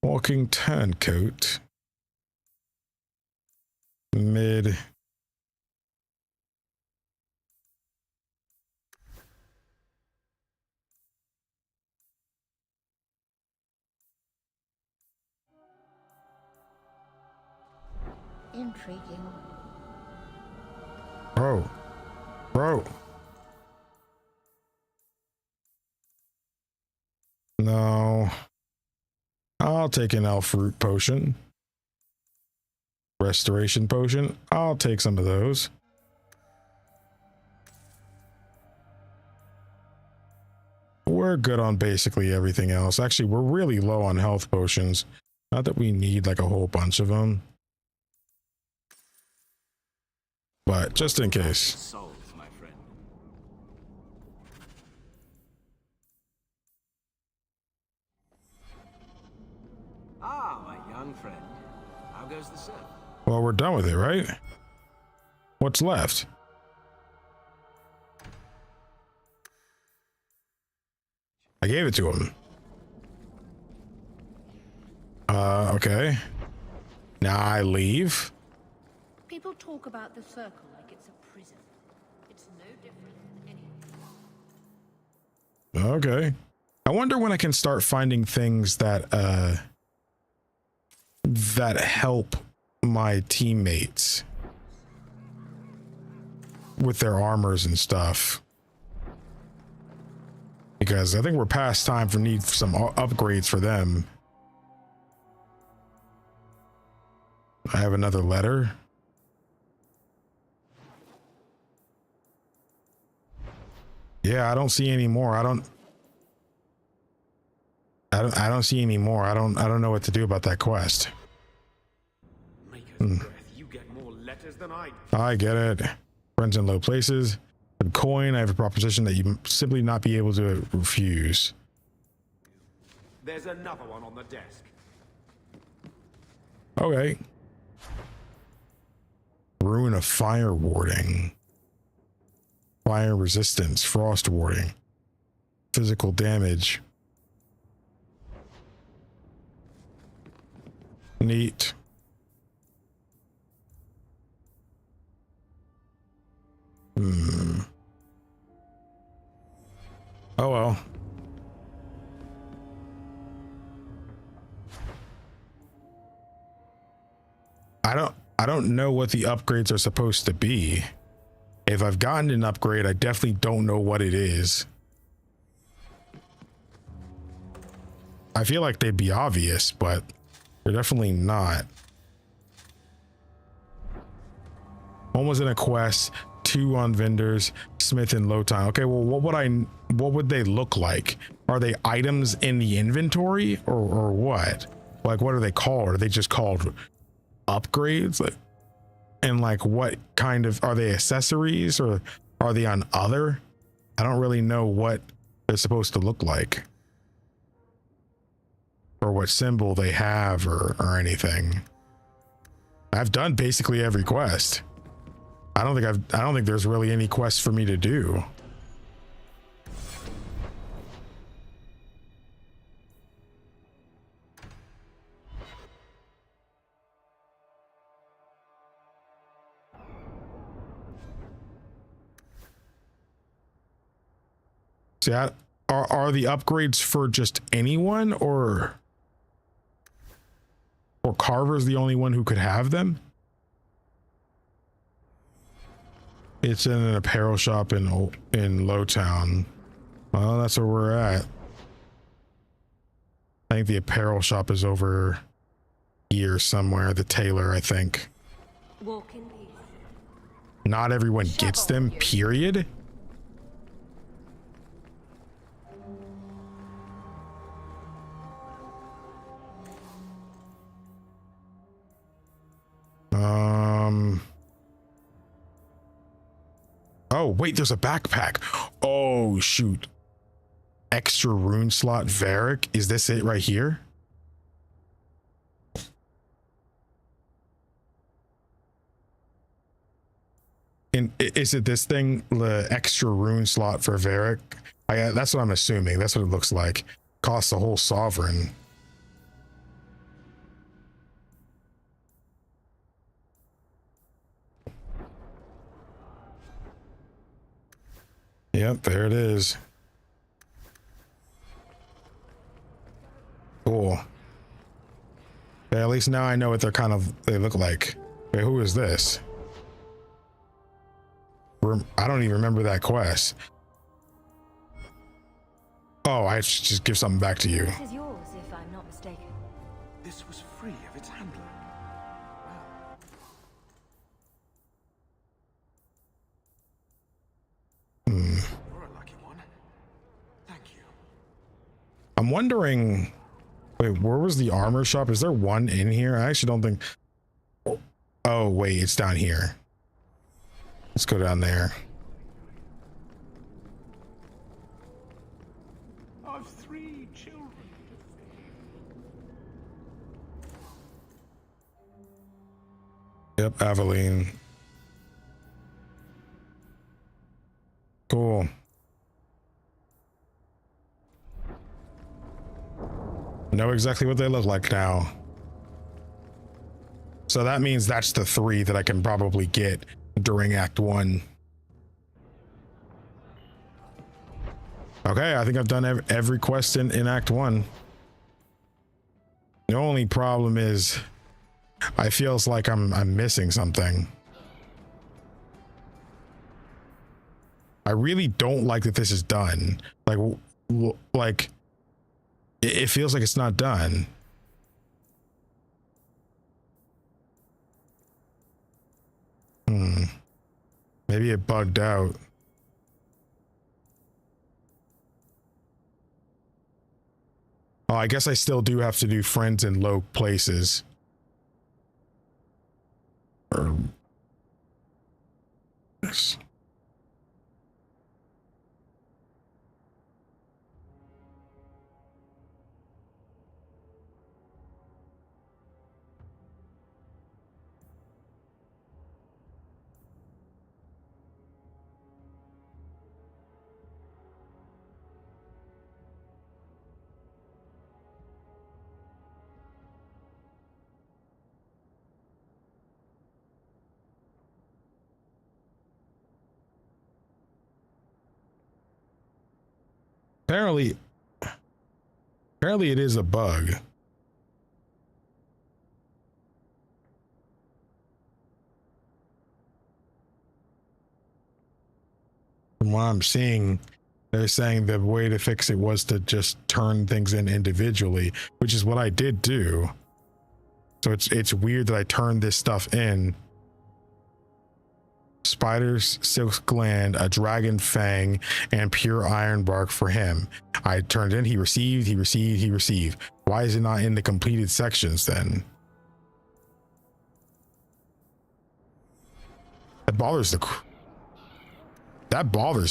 Walking turncoat. Mid. Intriguing. Bro. No. I'll take an elf root potion. Restoration potion. I'll take some of those. We're good on basically everything else. Actually, we're really low on health potions. Not that we need like a whole bunch of them, but just in case. Ah, my young friend. How goes the search? Well, we're done with it, right? What's left? I gave it to him. Okay. Now I leave. People talk about the circle like it's a prison. It's no different anyway. Okay. I wonder when I can start finding things that that help my teammates with their armors and stuff. Because I think we're past time for need for some upgrades for them. I have another letter. Yeah, I don't see any more. I don't see any more. I don't know what to do about that quest. You get more letters than I get it. Friends in low places. With coin, I have a proposition that you simply not be able to refuse. There's another one on the desk. Okay. Rune of fire warding. Fire resistance, frost warding. Physical damage. Neat. Oh well. I don't know what the upgrades are supposed to be. If I've gotten an upgrade, I definitely don't know what it is. I feel like they'd be obvious, but they're definitely not. One was in a quest, 2 on vendors, Smith and low time. Okay, well, what would they look like? Are they items in the inventory or what? Like, what are they called? Are they just called upgrades? Like, and like, what kind of, are they accessories or are they on other? I don't really know what they're supposed to look like or what symbol they have or anything. I've done basically every quest. I don't think there's really any quests for me to do. See, are the upgrades for just anyone or Carver's the only one who could have them? It's in an apparel shop in Lowtown. Well, that's where we're at. I think the apparel shop is over here somewhere. The tailor, I think. Walk in peace. Not everyone gets them, period. Oh, wait, there's a backpack. Oh, shoot. Extra rune slot Varric. Is this it right here? And is it this thing, the extra rune slot for Varric? That's what I'm assuming. That's what it looks like. Costs a whole sovereign. Yep, there it is. Cool. Okay, at least now I know what they look like. Okay, who is this? I don't even remember that quest. Oh, I should just give something back to you. This is yours, if I'm not mistaken. I'm wondering, wait, where was the armor shop? Is there one in here? I actually don't think. Oh, wait, it's down here. Let's go down there. Of 3 children. Yep, Aveline. Cool. Know exactly what they look like now. So that means that's the 3 that I can probably get during Act 1. Okay, I think I've done every quest in Act 1. The only problem is I feels like I'm missing something. I really don't like that this is done. Like it feels like it's not done. Maybe it bugged out. Oh, I guess I still do have to do friends in low places. Yes. Apparently it is a bug. From what I'm seeing, they're saying the way to fix it was to just turn things in individually, which is what I did do. So it's weird that I turned this stuff in. Spider's silk gland, a dragon fang, and pure iron bark for him. I turned in, he received. Why is it not in the completed sections then? That bothers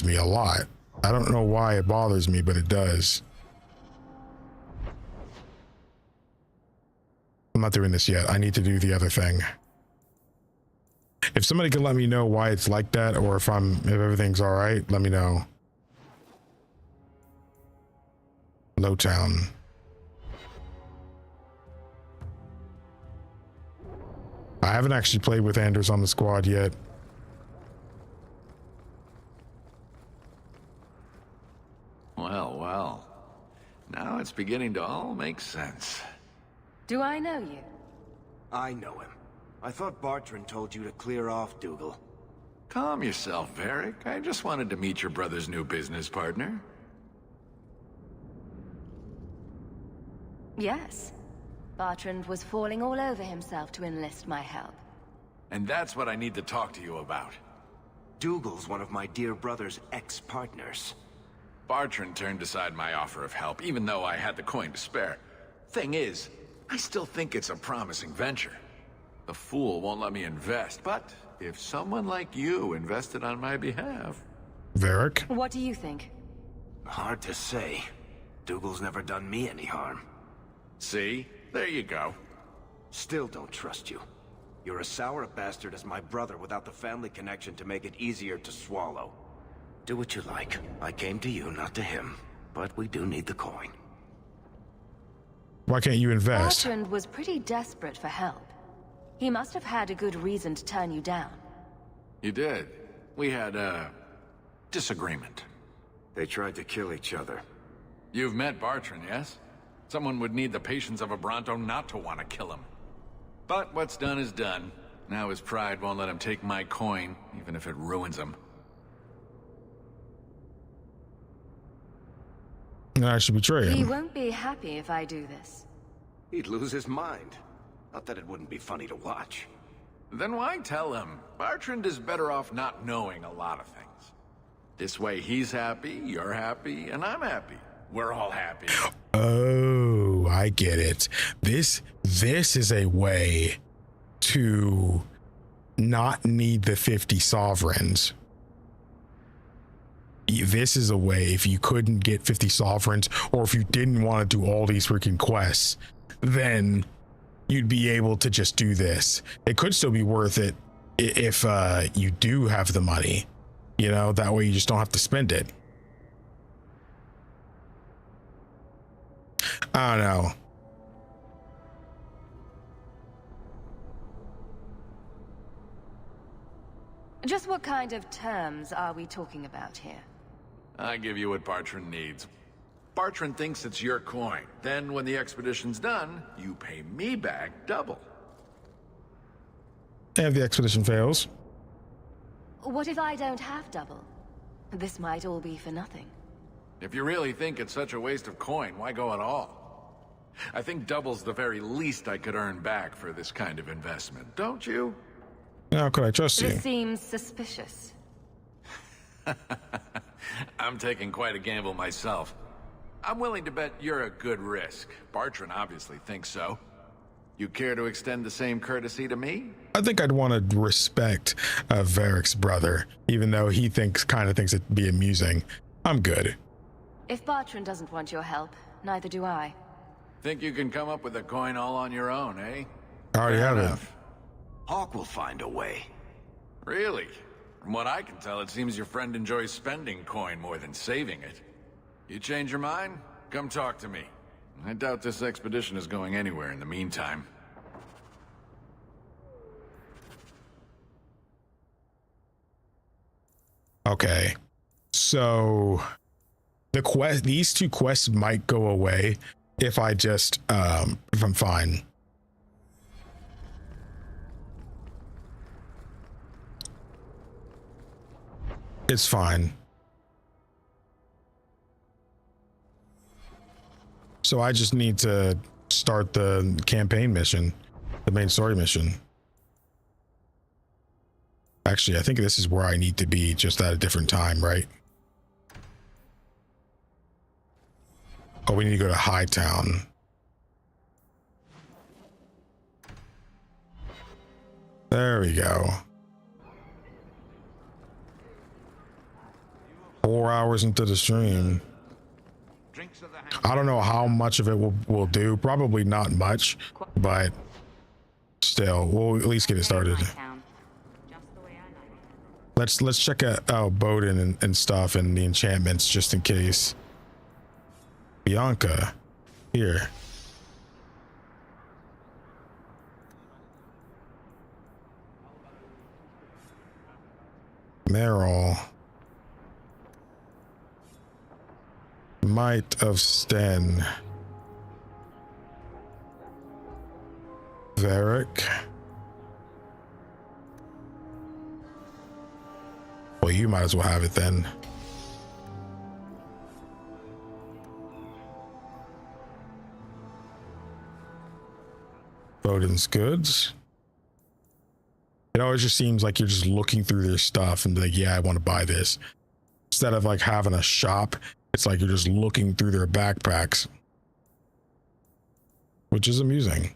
me a lot. I don't know why it bothers me, but it does. I'm not doing this yet. I need to do the other thing. If somebody can let me know why it's like that, or if everything's all right, let me know. Lowtown. I haven't actually played with Anders on the squad yet. Well, well. Now it's beginning to all make sense. Do I know you? I know him. I thought Bartrand told you to clear off, Dougal. Calm yourself, Varric. I just wanted to meet your brother's new business partner. Yes. Bartrand was falling all over himself to enlist my help. And that's what I need to talk to you about. Dougal's one of my dear brother's ex-partners. Bartrand turned aside my offer of help, even though I had the coin to spare. Thing is, I still think it's a promising venture. The fool won't let me invest, but if someone like you invested on my behalf... Varric? What do you think? Hard to say. Dougal's never done me any harm. See? There you go. Still don't trust you. You're as sour a bastard as my brother without the family connection to make it easier to swallow. Do what you like. I came to you, not to him. But we do need the coin. Why can't you invest? Bartrand was pretty desperate for help. He must have had a good reason to turn you down. You did. We had a disagreement. They tried to kill each other. You've met Bartrand, yes? Someone would need the patience of a Bronto not to want to kill him. But what's done is done. Now his pride won't let him take my coin, even if it ruins him. I should betray him. He won't be happy if I do this. He'd lose his mind. Not that it wouldn't be funny to watch. Then why tell him? Bartrand is better off not knowing a lot of things. This way he's happy, you're happy, and I'm happy. We're all happy. Oh, I get it. This is a way to not need the 50 sovereigns. This is a way, if you couldn't get 50 sovereigns, or if you didn't want to do all these freaking quests, then you'd be able to just do this. It could still be worth it if you do have the money, you know, that way you just don't have to spend it. I don't know. Just what kind of terms are we talking about here? I give you what Bartrand needs. Bartrand thinks it's your coin. Then when the expedition's done, you pay me back double. And if the expedition fails? What if I don't have double? This might all be for nothing. If you really think it's such a waste of coin, why go at all? I think double's the very least I could earn back for this kind of investment, don't you? How could I trust you? This seems suspicious. I'm taking quite a gamble myself. I'm willing to bet you're a good risk. Bartrand obviously thinks so. You care to extend the same courtesy to me? I think I'd want to respect Varric's brother, even though he kind of thinks it'd be amusing. I'm good. If Bartrand doesn't want your help, neither do I. Think you can come up with a coin all on your own, eh? I already have it. Hawke will find a way. Really? From what I can tell, it seems your friend enjoys spending coin more than saving it. You change your mind? Come talk to me. I doubt this expedition is going anywhere in the meantime. Okay. So these two quests might go away if I just if I'm fine. It's fine. So I just need to start the campaign mission, the main story mission. Actually, I think this is where I need to be, just at a different time, right? Oh, we need to go to Hightown. There we go. 4 hours into the stream. I don't know how much of it will do. Probably not much, but still, we'll at least get it started. Let's check out Bowden and stuff and the enchantments just in case. Bianca, here. Meryl. Might of Sten. Varric. Well, you might as well have it then. Bowden's goods. It always just seems like you're just looking through their stuff and be like, yeah, I want to buy this. Instead of like having a shop, it's like you're just looking through their backpacks, which is amusing.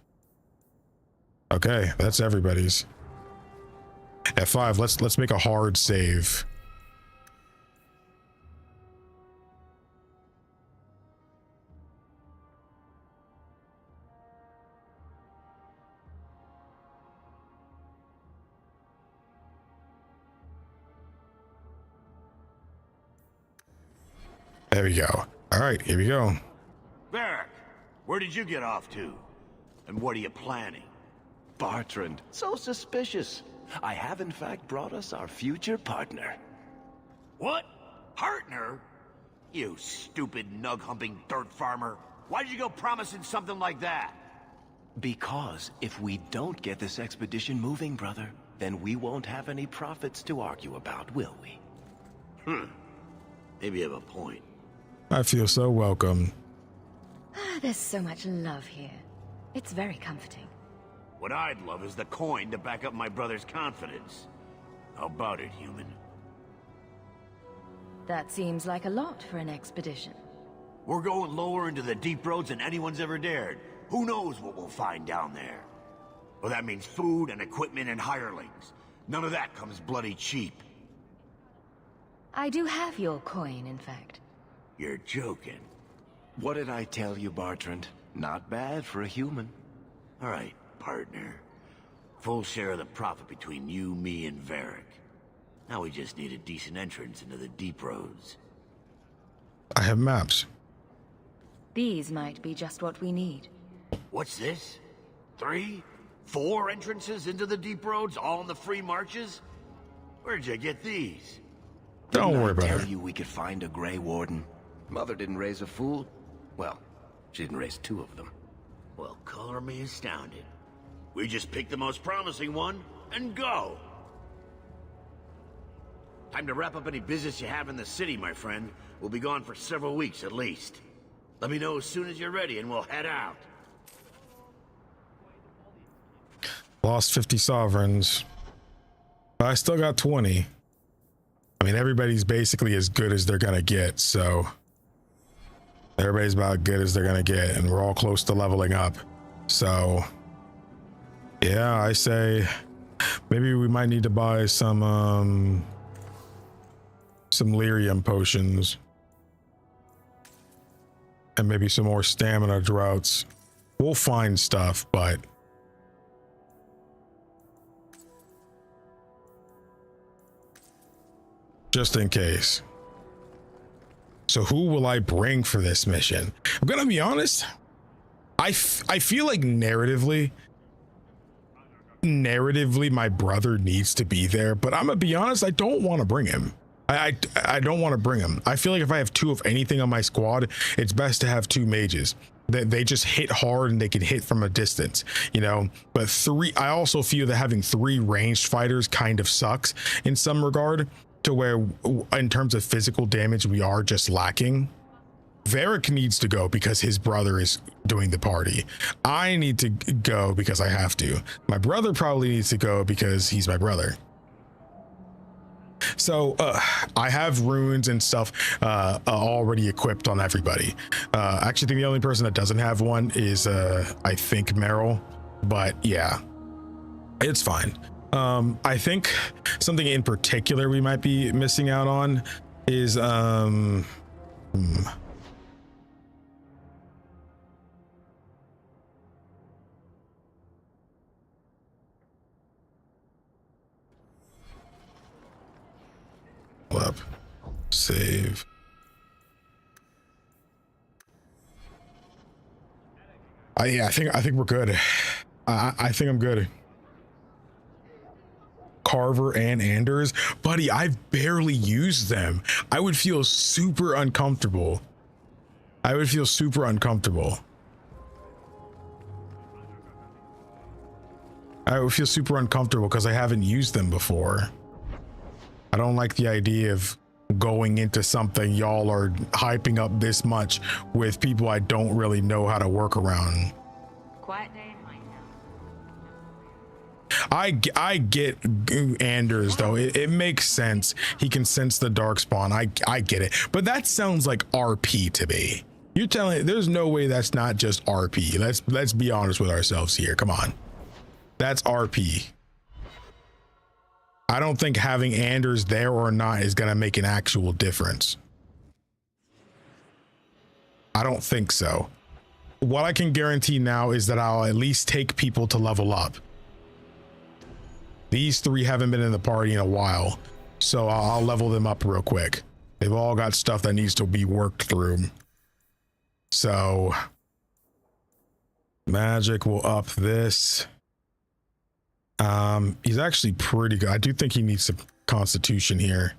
Okay, that's everybody's. F5, let's make a hard save. There we go. All right, here we go. Varric, where did you get off to? And what are you planning? Bartrand, so suspicious. I have in fact brought us our future partner. What? Partner? You stupid nug-humping dirt farmer. Why did you go promising something like that? Because if we don't get this expedition moving, brother, then we won't have any profits to argue about, will we? Maybe you have a point. I feel so welcome. There's so much love here. It's very comforting. What I'd love is the coin to back up my brother's confidence. How about it, human? That seems like a lot for an expedition. We're going lower into the deep roads than anyone's ever dared. Who knows what we'll find down there? Well, that means food and equipment and hirelings. None of that comes bloody cheap. I do have your coin, in fact. You're joking. What did I tell you, Bartrand? Not bad for a human. All right, partner. Full share of the profit between you, me, and Varric. Now we just need a decent entrance into the deep roads. I have maps. These might be just what we need. What's this? 3? 4 entrances into the deep roads, all in the free marches? Where'd you get these? Don't worry about Tell it. you we could find a Grey Warden. Mother didn't raise a fool. Well, she didn't raise 2 of them. Well, color me astounded. We just pick the most promising one and go. Time to wrap up any business you have in the city, my friend. We'll be gone for several weeks at least. Let me know as soon as you're ready and we'll head out. Lost 50 sovereigns. But I still got 20. I mean, everybody's basically as good as they're gonna get, so everybody's about good as they're gonna get, and we're all close to leveling up. So yeah, I say maybe we might need to buy some lyrium potions and maybe some more stamina droughts. We'll find stuff, but just in case. So who will I bring for this mission? I'm gonna be honest, I feel like narratively my brother needs to be there, but I'm gonna be honest, I don't want to bring him. I don't want to bring him. I feel like if I have 2 of anything on my squad, it's best to have 2 mages. They just hit hard and they can hit from a distance, you know. But 3, I also feel that having 3 ranged fighters kind of sucks in some regard, to where in terms of physical damage we are just lacking. Varric needs to go because his brother is doing the party. I need to go because I have to. My brother probably needs to go because he's my brother. So I have runes and stuff already equipped on everybody. I actually think the only person that doesn't have one is I think Meryl, but yeah, it's fine. I think something in particular we might be missing out on is up, save. Yeah, I think we're good. I think I'm good. Carver and Anders, buddy, I've barely used them. I would feel super uncomfortable. I would feel super uncomfortable. I would feel super uncomfortable because I haven't used them before. I don't like the idea of going into something y'all are hyping up this much with people I don't really know how to work around. Quiet day in mind now. I get Anders though. It makes sense. He can sense the darkspawn. I get it. But that sounds like RP to me. You're telling, there's no way that's not just RP. Let's be honest with ourselves here. Come on. That's RP. I don't think having Anders there or not is going to make an actual difference. I don't think so. What I can guarantee now is that I'll at least take people to level up. These 3 haven't been in the party in a while, so I'll level them up real quick. They've all got stuff that needs to be worked through. So magic will up this. He's actually pretty good. I do think he needs some constitution here.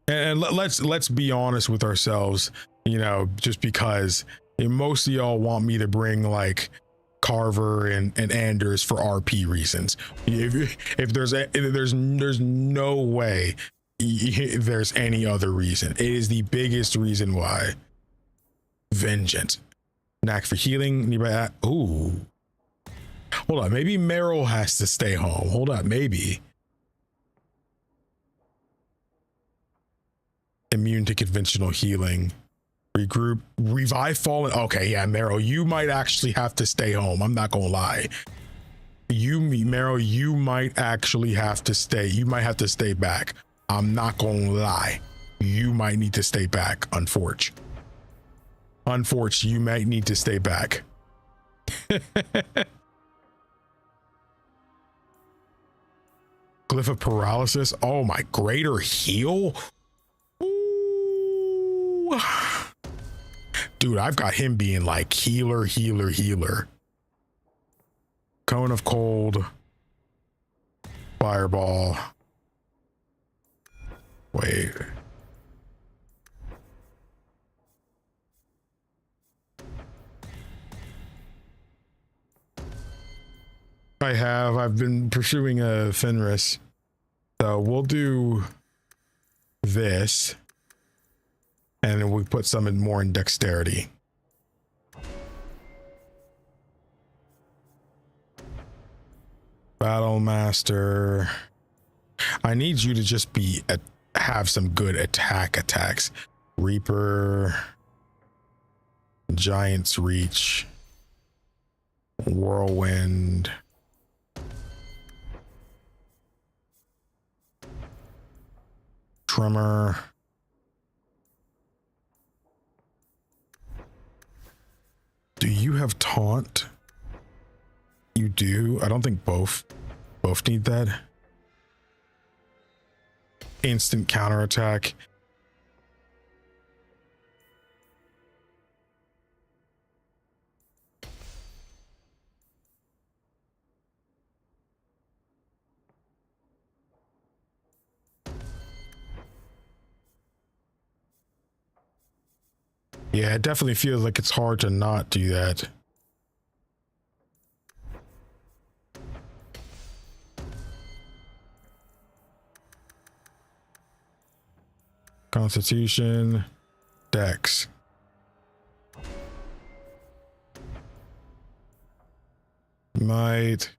And let's be honest with ourselves, you know, just because most of y'all want me to bring like Carver and Anders for RP reasons. If there's no way there's any other reason. It is the biggest reason why. Vengeance. Knack for healing. Anybody? Ooh. Hold on. Maybe Meryl has to stay home. Hold up. Maybe. Immune to conventional healing. Regroup. Revive fallen. Okay, yeah, Marrow, you might actually have to stay home. I'm not gonna lie. Marrow, you might actually have to stay. You might have to stay back. I'm not gonna lie. You might need to stay back, unfortunately. Unfortunately, you might need to stay back. Glyph of paralysis. Oh my, greater heal. Ooh. Dude, I've got him being like healer. Cone of cold. Fireball. Wait. I've been pursuing a Fenris. So we'll do this. And then we put some in more in dexterity. Battle Master. I need you to just have some good attacks. Reaper. Giant's Reach. Whirlwind. Tremor. Do you have taunt? You do? I don't think both need that. Instant counterattack. Yeah, it definitely feels like it's hard to not do that. Constitution, Dex. Might.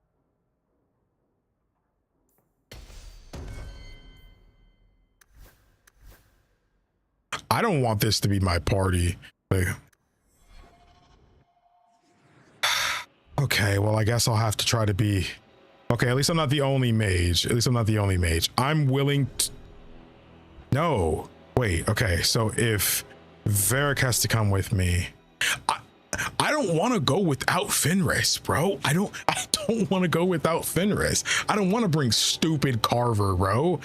I don't want this to be my party. Like, okay, well, I guess I'll have to try to be. Okay, at least I'm not the only mage. I'm willing to. No, wait. Okay, so if Varric has to come with me, I don't want to go without Fenris, bro. I don't want to go without Fenris. I don't want to bring stupid Carver, bro.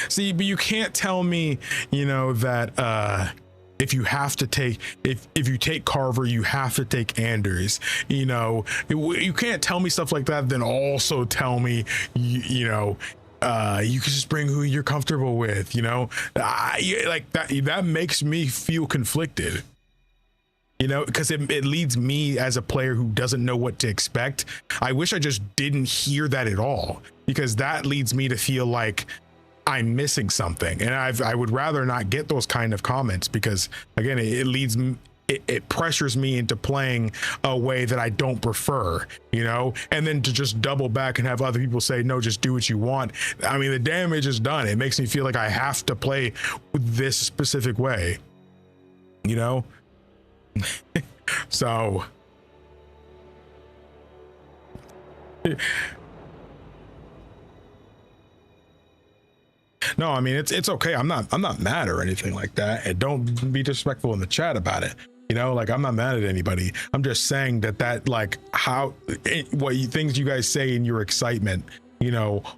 See, but you can't tell me, that if you have to take, if you take Carver, you have to take Anders. You can't tell me stuff like that, then also tell me, you can just bring who you're comfortable with, like that makes me feel conflicted, because it leads me as a player who doesn't know what to expect. I wish I just didn't hear that at all, because that leads me to feel like I'm missing something, and I would rather not get those kind of comments, because again, it pressures me into playing a way that I don't prefer, and then to just double back and have other people say, no, just do what you want. I mean, the damage is done. It makes me feel like I have to play this specific way, so no, I mean, it's okay. I'm not mad or anything like that, and don't be disrespectful in the chat about it. Like, I'm not mad at anybody. I'm just saying that like things you guys say in your excitement,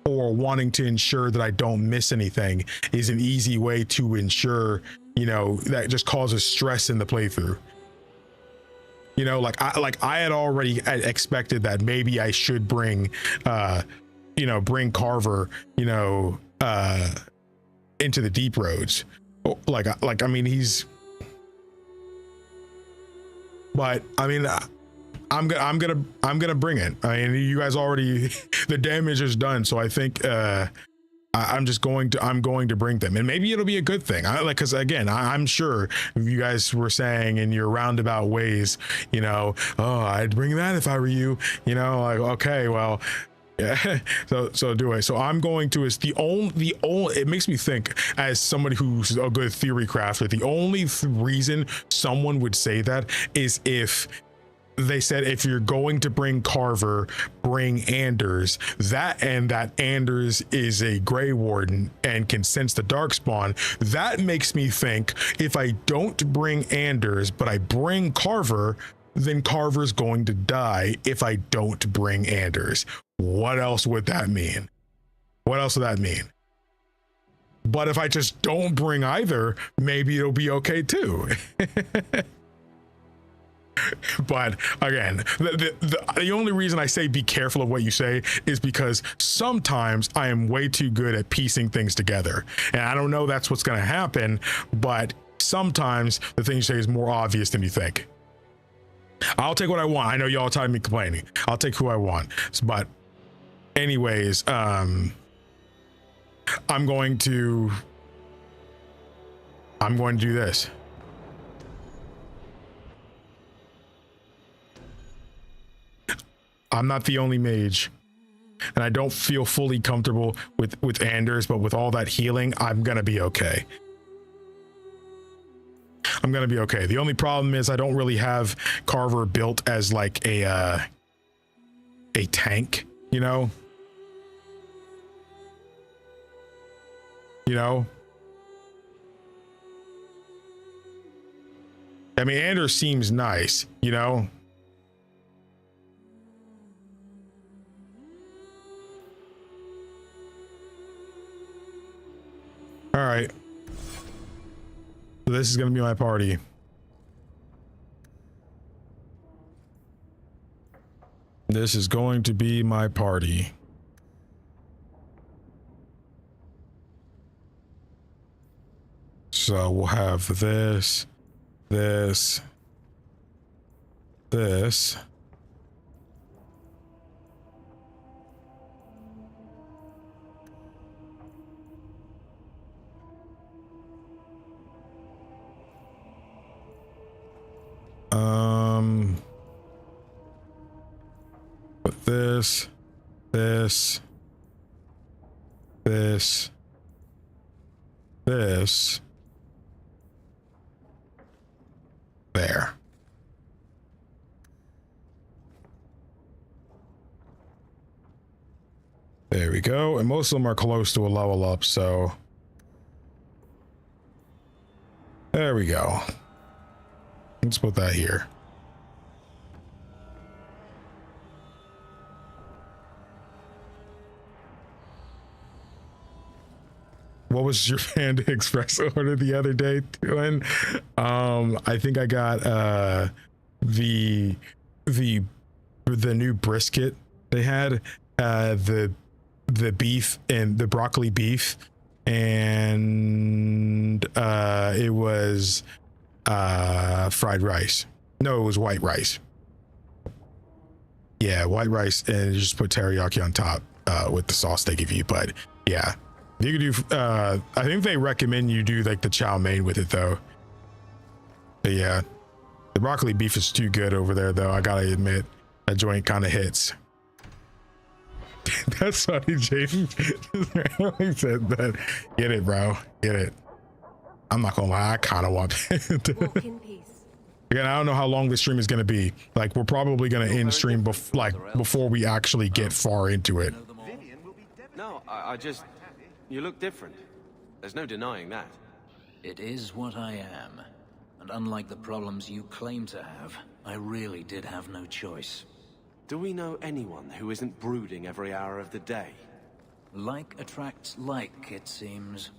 or wanting to ensure that I don't miss anything is an easy way to ensure, that just causes stress in the playthrough. I had already expected that maybe I should bring Carver, into the deep roads. I mean, but I mean, I'm gonna bring it. I mean, you guys already, the damage is done. So I think, I'm going to bring them, and maybe it'll be a good thing. Cause again, I'm sure you guys were saying in your roundabout ways, oh, I'd bring that if I were you, okay, well, Yeah. So do I. So I'm going to, is the only, it makes me think, as somebody who's a good theory crafter, the only reason someone would say that is if they said, if you're going to bring Carver, bring Anders. That Anders is a Grey Warden and can sense the Darkspawn. That makes me think, if I don't bring Anders, but I bring Carver, then Carver's going to die if I don't bring Anders. What else would that mean? What else would that mean? But if I just don't bring either, maybe it'll be okay too. But again, the only reason I say be careful of what you say is because sometimes I am way too good at piecing things together. And I don't know that's what's going to happen, but sometimes the thing you say is more obvious than you think. I'll take what I want. I know y'all tired of me complaining. I'll take who I want. But anyways, I'm going to do this. I'm not the only mage, and I don't feel fully comfortable with Anders, but with all that healing, I'm gonna be okay. I'm gonna be okay. The only problem is I don't really have Carver built as like a tank, you know? I mean, Anders seems nice, you know? All right. So this is going to be my party. This is going to be my party. So we'll have this, this, this. But this, this, this, this, there. There we go. And most of them are close to a level up, so there we go. Let's put that here. What was your Panda Express order the other day, Twin? I think I got the new brisket they had, the beef and the broccoli beef, and it was fried rice. No, it was white rice. Yeah, white rice, and just put teriyaki on top with the sauce they give you. But yeah, you could do I think they recommend you do like the chow mein with it though. But yeah, the broccoli beef is too good over there though, I gotta admit. That joint kind of hits. That's funny, Jaden. He said that. Get it, bro, get it. I'm not gonna lie, I kind of want it. Walk in peace. Again, I don't know how long this stream is going to be. Like, we're probably going to end stream before we actually get far into it. No, I just... You look different. There's no denying that. It is what I am. And unlike the problems you claim to have, I really did have no choice. Do we know anyone who isn't brooding every hour of the day? Like attracts like, it seems.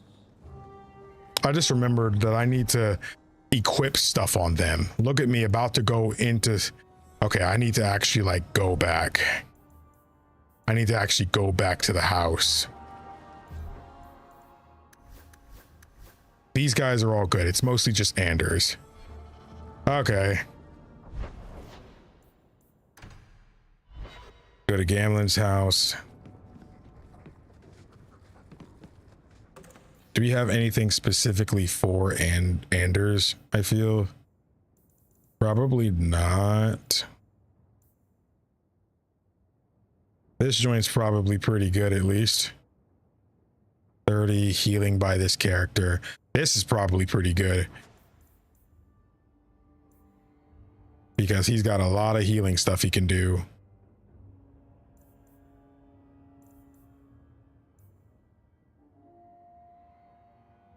I just remembered that I need to equip stuff on them. Look at me about to go into... Okay, I need to actually like go back. I need to actually go back to the house. These guys are all good. It's mostly just Anders. Okay. Go to Gamlen's house. Do we have anything specifically for Anders? I feel probably not. This joint's probably pretty good, at least. 30 healing by this character. This is probably pretty good. Because he's got a lot of healing stuff he can do.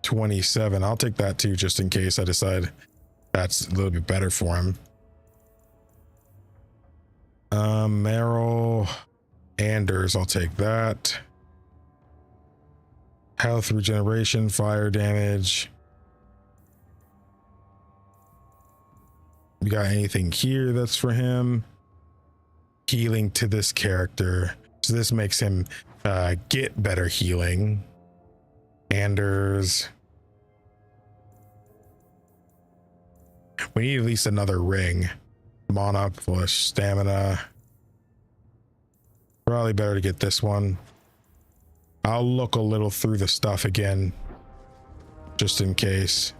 $27. I'll take that too, just in case I decide that's a little bit better for him. Meryl Anders, I'll take that. Health regeneration, fire damage. We got anything here that's for him? Healing to this character. So this makes him get better healing. Anders. We need at least another ring. Mana plus stamina. Probably better to get this one. I'll look a little through the stuff again, just in case.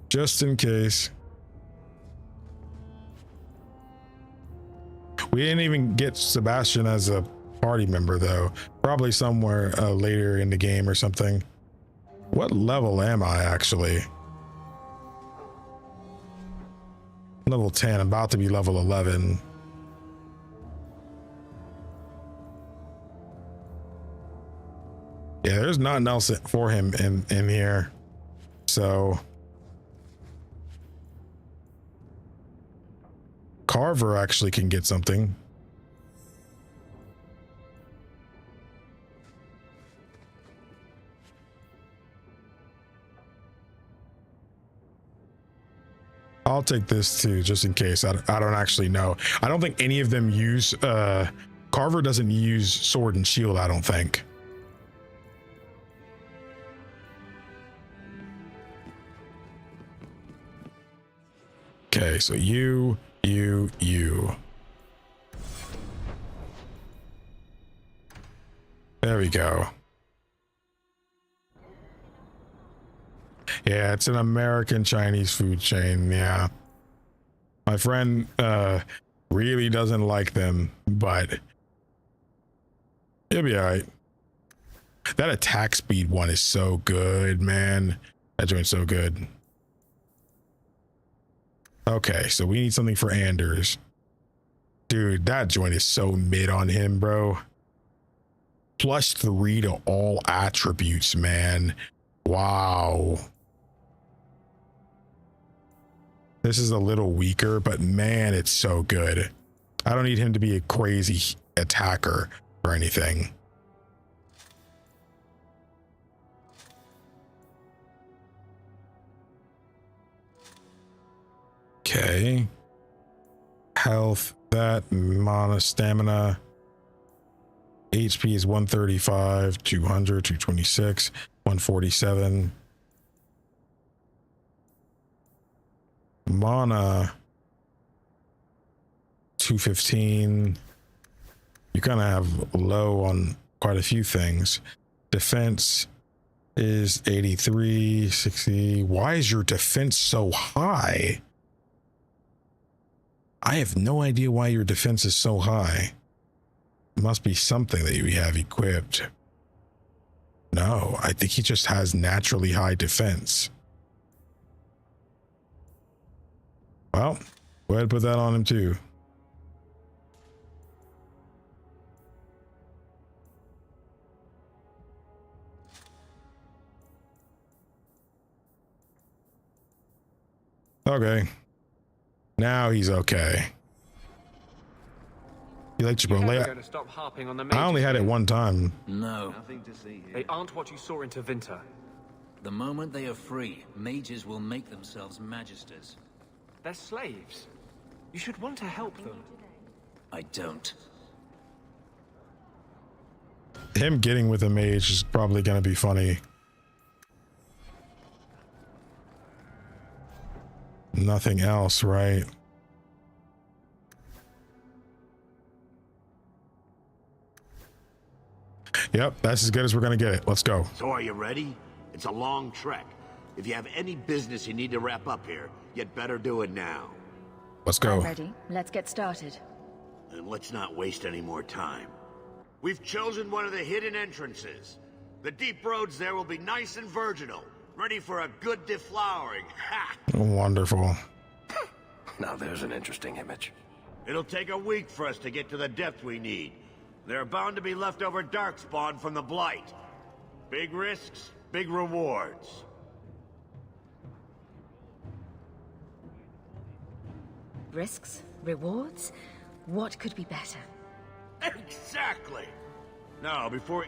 Just in case. We didn't even get Sebastian as a party member though. Probably somewhere later in the game or something. What level am I actually? Level 10, I'm about to be level 11. Yeah, there's nothing else for him in here. So Carver actually can get something. I'll take this too, just in case. I don't actually know. I don't think any of them use Carver doesn't use sword and shield, I don't think. Okay, so you. There we go. Yeah, it's an American Chinese food chain. Yeah. My friend really doesn't like them, but it'll be all right. That attack speed one is so good, man. That joint's so good. Okay, so we need something for Anders. Dude, that joint is so mid on him, bro. +3 to all attributes, man. Wow. This is a little weaker, but man, it's so good. I don't need him to be a crazy attacker or anything. Okay. Health, that, mana, stamina. HP is 135, 200, 226, 147. Mana, 215. You kind of have low on quite a few things. Defense is 83, 60. Why is your defense so high? I have no idea why your defense is so high. It must be something that you have equipped. No, I think he just has naturally high defense. Well, go ahead and put that on him too. Okay. Now he's okay. You like Going to stop harping on the I only had it one time. No. They aren't what you saw in Tevinter. The moment they are free, mages will make themselves magisters. They're slaves. You should want to help them. I don't. Him getting with a mage is probably going to be funny. Nothing else, right? Yep, that's as good as we're gonna get it. Let's go. So are you ready? It's a long trek. If you have any business you need to wrap up here, you'd better do it now. Let's go. I'm ready. Let's get started. Then let's not waste any more time. We've chosen one of the hidden entrances. The deep roads there will be nice and virginal, ready for a good deflowering. Ha! Wonderful. Now there's an interesting image. It'll take a week for us to get to the depth we need. There are bound to be leftover darkspawn from the Blight. Big risks, big rewards. Risks? Rewards? What could be better? Exactly! Now, before...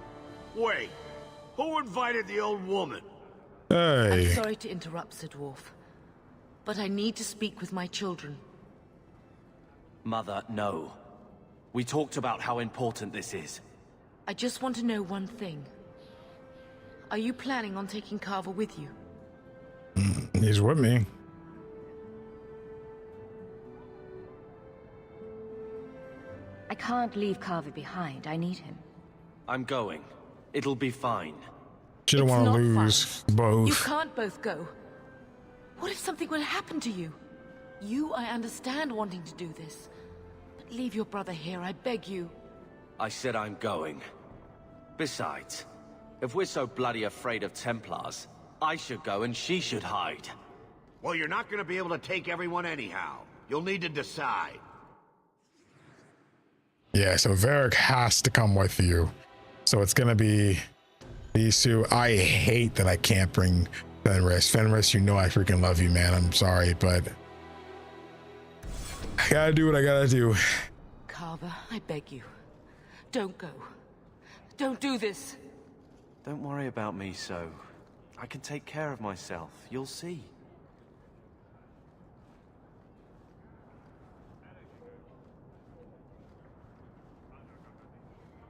Wait. Who invited the old woman? Hey. I'm sorry to interrupt, Sir Dwarf, but I need to speak with my children. Mother, no. We talked about how important this is. I just want to know one thing. Are you planning on taking Carver with you? He's with me. I can't leave Carver behind. I need him. I'm going. It'll be fine. She don't want to lose both. You can't both go. What if something will happen to you? I understand wanting to do this. But leave your brother here, I beg you. I said I'm going. Besides, if we're so bloody afraid of Templars, I should go and she should hide. Well, you're not gonna be able to take everyone anyhow. You'll need to decide. Yeah, so Varric has to come with you. So it's gonna be these two. I hate that I can't bring Fenris. Fenris, you know I freaking love you, man. I'm sorry, but I gotta do what I gotta do. Carver, I beg you. Don't go. Don't do this. Don't worry about me, so. I can take care of myself. You'll see.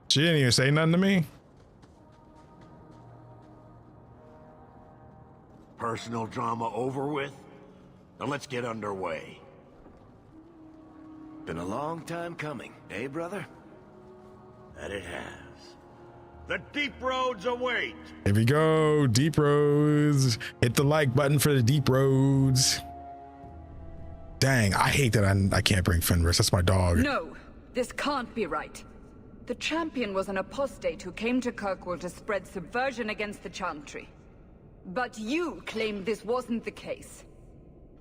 She didn't even say nothing to me. Personal drama over with? Now let's get underway. Been a long time coming, eh, brother? That it has. The deep roads await. Here we go, deep roads. Hit the like button for the deep roads. Dang, I hate that I can't bring Fenris. That's my dog. No, this can't be right. The champion was an apostate who came to Kirkwall to spread subversion against the Chantry. But you claimed this wasn't the case.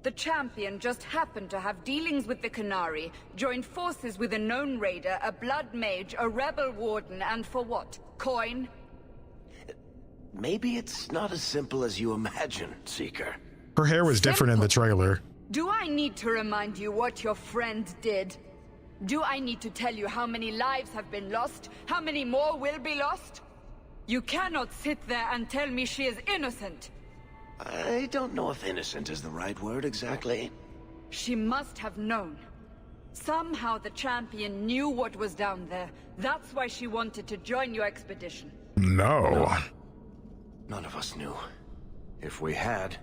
The champion just happened to have dealings with the Canary, joined forces with a known raider, a blood mage, a rebel warden, and for what? Coin? Maybe it's not as simple as you imagine, Seeker. Her hair was different in the trailer. Do I need to remind you what your friend did? Do I need to tell you how many lives have been lost? How many more will be lost? You cannot sit there and tell me she is innocent. I don't know if innocent is the right word exactly. She must have known. Somehow the champion knew what was down there. That's why she wanted to join your expedition. No. None of us knew. If we had,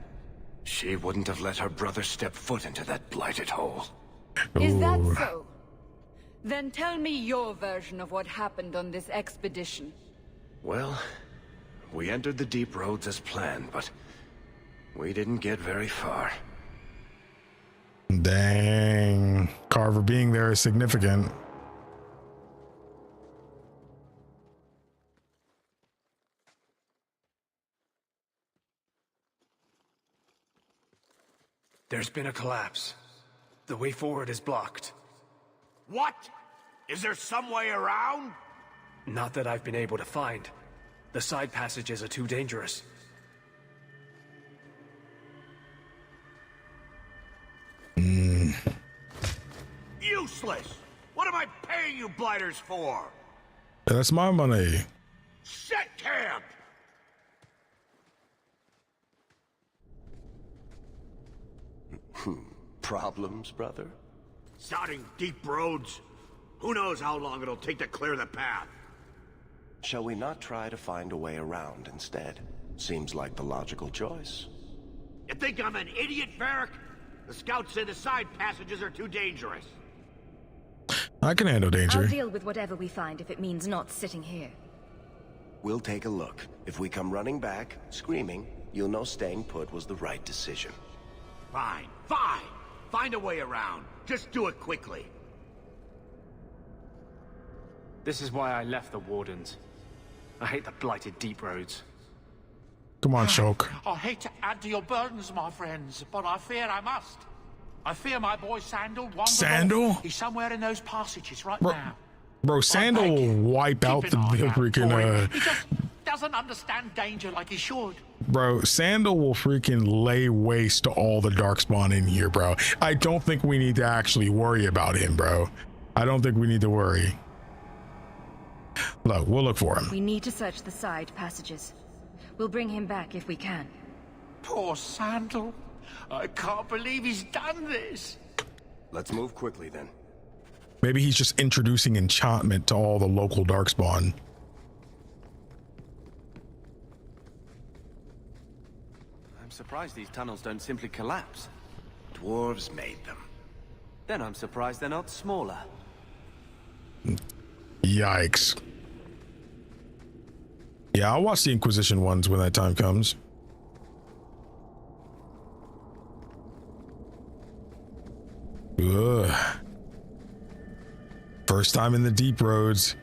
she wouldn't have let her brother step foot into that blighted hole. Is that so? Then tell me your version of what happened on this expedition. Well, we entered the deep roads as planned, but we didn't get very far. Dang. Carver being there is significant. There's been a collapse. The way forward is blocked. What? Is there some way around? Not that I've been able to find. The side passages are too dangerous. Useless! What am I paying you blighters for? That's my money. Set camp! Problems, brother? Sounding deep roads. Who knows how long it'll take to clear the path? Shall we not try to find a way around instead? Seems like the logical choice. You think I'm an idiot, Varric? The scouts say the side passages are too dangerous. I can handle danger. I'll deal with whatever we find if it means not sitting here. We'll take a look. If we come running back, screaming, you'll know staying put was the right decision. Fine, fine. Find a way around. Just do it quickly. This is why I left the Wardens. I hate the blighted deep roads. Come on, Hawke. I hate to add to your burdens, my friends, but I fear I must. I fear my boy Sandal wandered Sandal? off. He's somewhere in those passages right Bro, now. bro, Sandal will wipe out the freaking He just doesn't understand danger like he should. Bro, Sandal will freaking lay waste to all the darkspawn in here, bro. I don't think we need to actually worry about him, bro. I don't think we need to worry. Look, we'll look for him. We need to search the side passages. We'll bring him back if we can. Poor Sandal. I can't believe he's done this. Let's move quickly then. Maybe he's just introducing enchantment to all the local darkspawn. I'm surprised these tunnels don't simply collapse. Dwarves made them. Then I'm surprised they're not smaller. Yikes. Yeah, I'll watch the Inquisition ones when that time comes. Ugh. First time in the deep roads.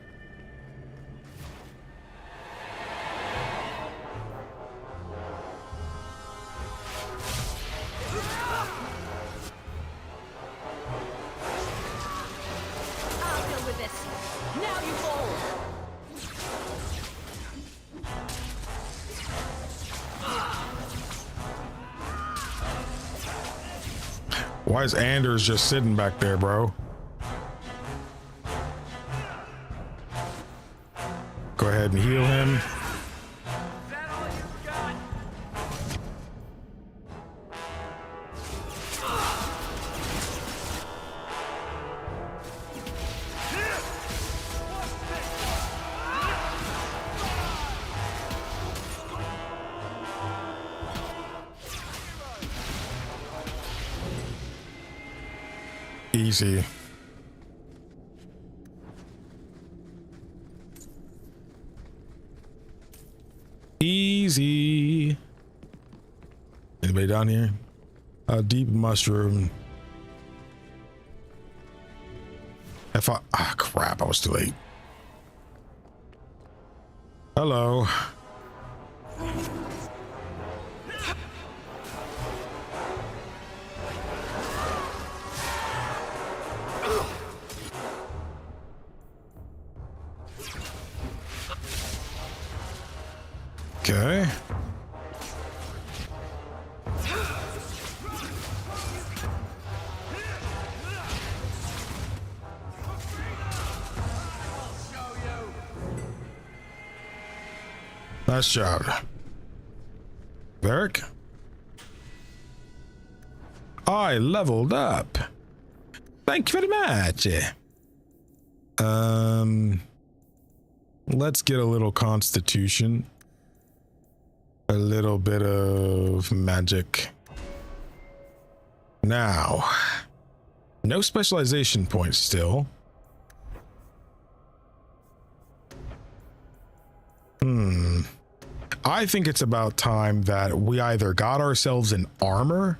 I'll deal with this. Now you fall. Why is Anders just sitting back there, bro? Go ahead and heal him. Easy. Easy. Anybody down here? A deep mushroom. If I crap, I was too late. Hello. Okay. Nice job. Varric? I leveled up. Thank you very much. Let's get a little constitution. A little bit of magic. Now, no specialization points still. I think it's about time that we either got ourselves an armor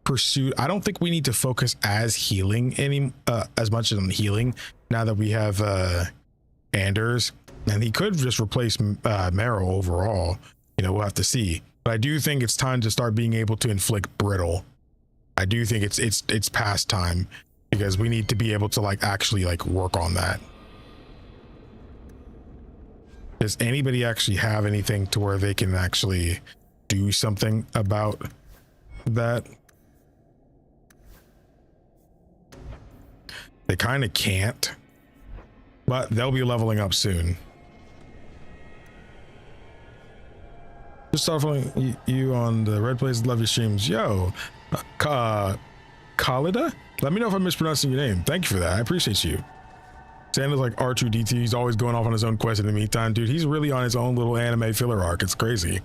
pursuit. I don't think we need to focus as much on healing now that we have Anders, and he could just replace Marrow overall. You know, we'll have to see. But I do think it's time to start being able to inflict brittle. I do think it's past time, because we need to be able to actually work on that. Does anybody actually have anything to where they can actually do something about that? They kind of can't, but they'll be leveling up soon. Just following you on the Red Blaze. Love your streams. Yo, Khalida? Let me know if I'm mispronouncing your name. Thank you for that. I appreciate you. Santa's like R2-D2. He's always going off on his own quest in the meantime. Dude, he's really on his own little anime filler arc. It's crazy.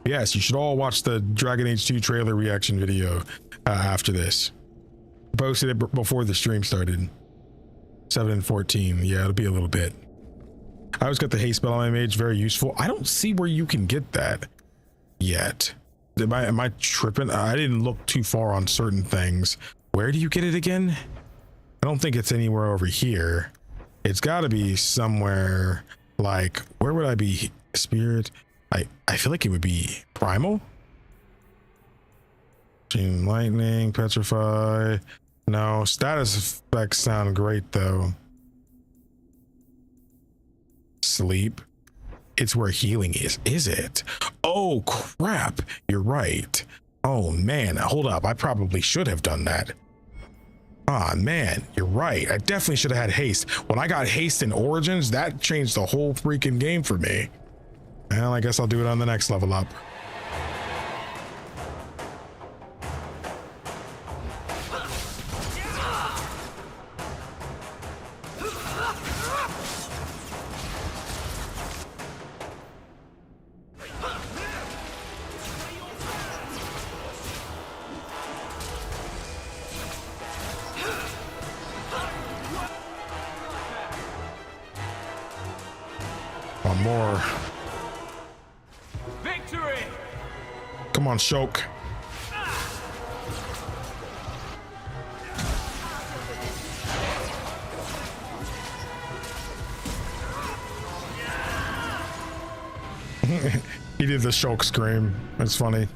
Yes, you should all watch the Dragon Age 2 trailer reaction video after this. Posted it before the stream started. 7 and 14. Yeah, it'll be a little bit. I always got the haste spell on my mage. Very useful. I don't see where you can get that yet. Am I tripping? I didn't look too far on certain things. Where do you get it again? I don't think it's anywhere over here. It's got to be somewhere like, where would I be? Spirit? I feel like it would be primal. Chain lightning, petrify. No, status effects sound great though. Sleep. It's where healing is it? Oh crap, you're right. Oh man, hold up, I probably should have done that. Ah man, you're right. I definitely should have had haste. When I got haste in Origins, that changed the whole freaking game for me. Well, I guess I'll do it on the next level up. One more. Victory! Come on, Hawke. He did the Hawke scream. It's funny.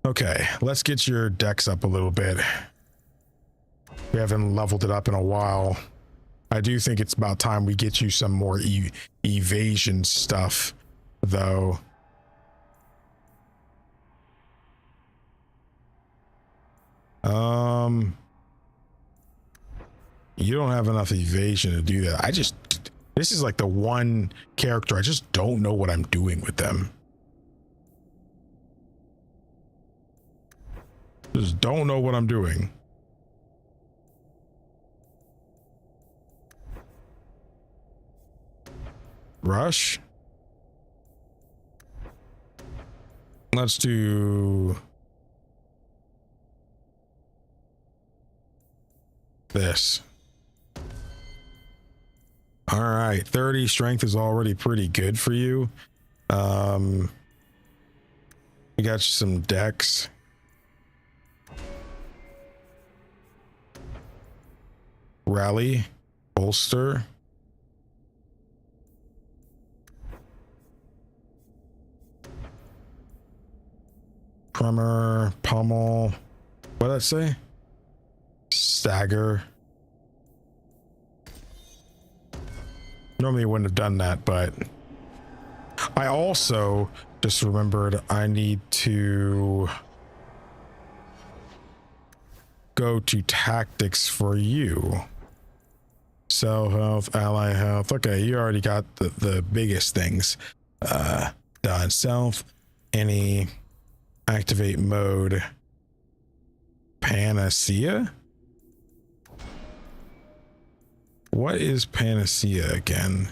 Okay, let's get your dex up a little bit. We haven't leveled it up in a while. I do think it's about time we get you some more evasion stuff, though. You don't have enough evasion to do that. This is like the one character I just don't know what I'm doing with them. Just don't know what I'm doing. Rush. Let's do this. All right, 30 strength is already pretty good for you. We got you some dex. Rally, bolster. Tremor, pummel. What did that say? Stagger. Normally I wouldn't have done that, but I also just remembered I need to go to tactics for you. Cell health, ally health. Okay, you already got the biggest things done. Self, any, activate mode, panacea. What is panacea again?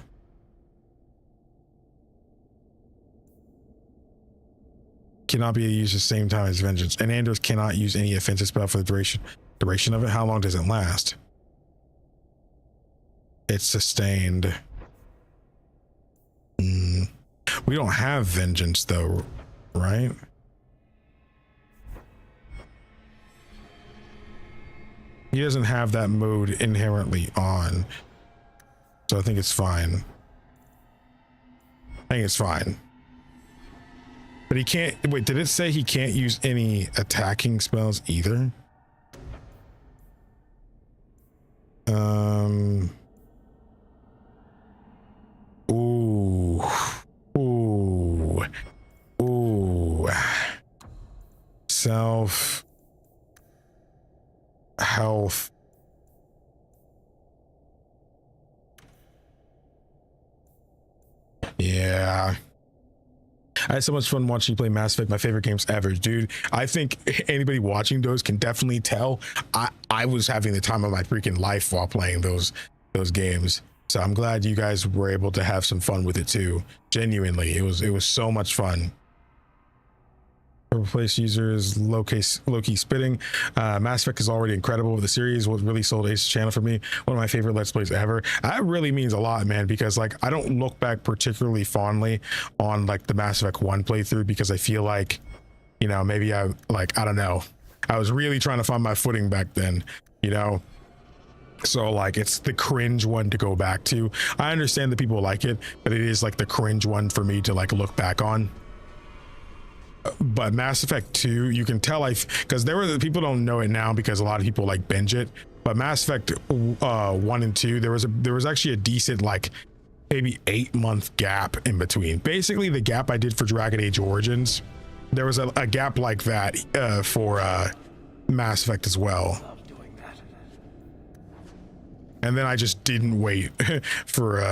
Cannot be used at the same time as vengeance. And Andros cannot use any offensive spell for the duration of it. How long does it last? It's sustained. We don't have vengeance though, right? He doesn't have that mode inherently on, so I think it's fine. I think it's fine. But he can't, wait, did it say he can't use any attacking spells either? Ooh. Self. Health. Yeah. I had so much fun watching you play Mass Effect, my favorite games ever, dude. I think anybody watching those can definitely tell I was having the time of my freaking life while playing those games. So I'm glad you guys were able to have some fun with it too. Genuinely, it was so much fun. Replace users, low-key spitting. Mass Effect is already incredible. The series what really sold Ace's channel for me. One of my favorite Let's Plays ever. That really means a lot, man, because like I don't look back particularly fondly on like the Mass Effect 1 playthrough because I feel like, you know, maybe I don't know. I was really trying to find my footing back then, you know. So like it's the cringe one to go back to. I understand that people like it, but it is like the cringe one for me to like look back on. But Mass Effect 2, you can tell because there were the people don't know it now because a lot of people like binge it, but Mass Effect 1 and 2, there was actually a decent like maybe 8-month gap in between. Basically the gap I did for Dragon Age Origins, there was a gap like that for Mass Effect as well. And then I just didn't wait for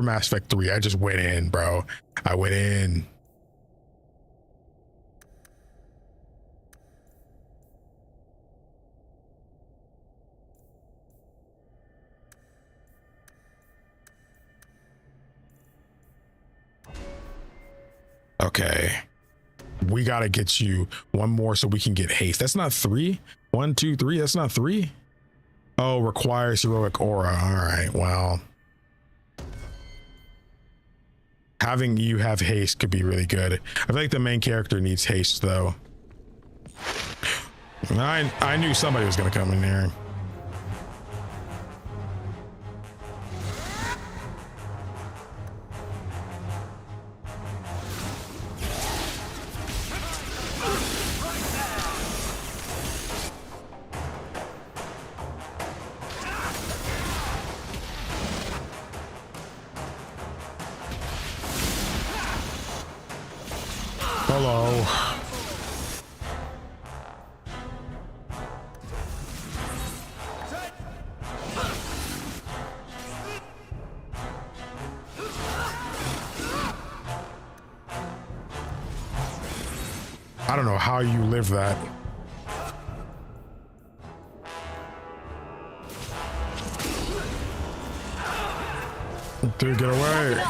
Mass Effect 3. I just went in, bro. I went in. Okay. We gotta get you one more so we can get haste. That's not 3. 1, 2, 3. That's not 3. Oh, requires heroic aura. All right, well, having you have haste could be really good. I feel like the main character needs haste though. I knew somebody was gonna come in here. Hello. I don't know how you live that. Dude, get away.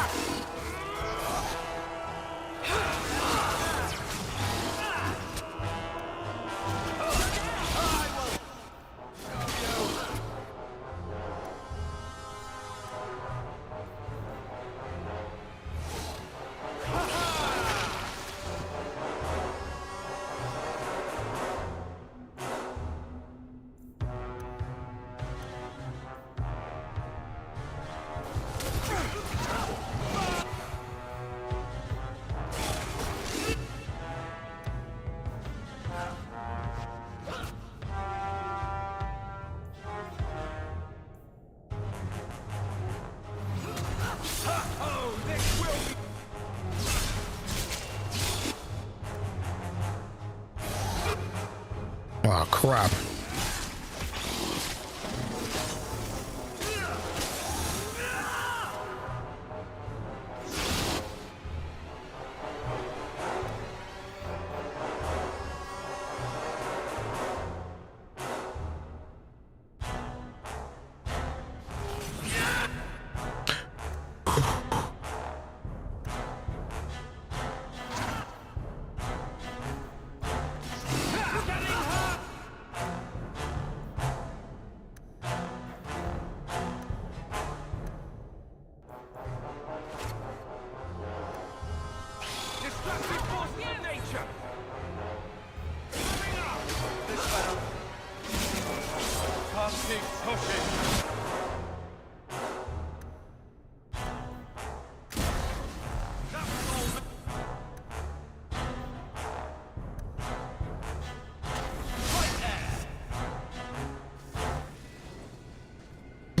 Oh, crap.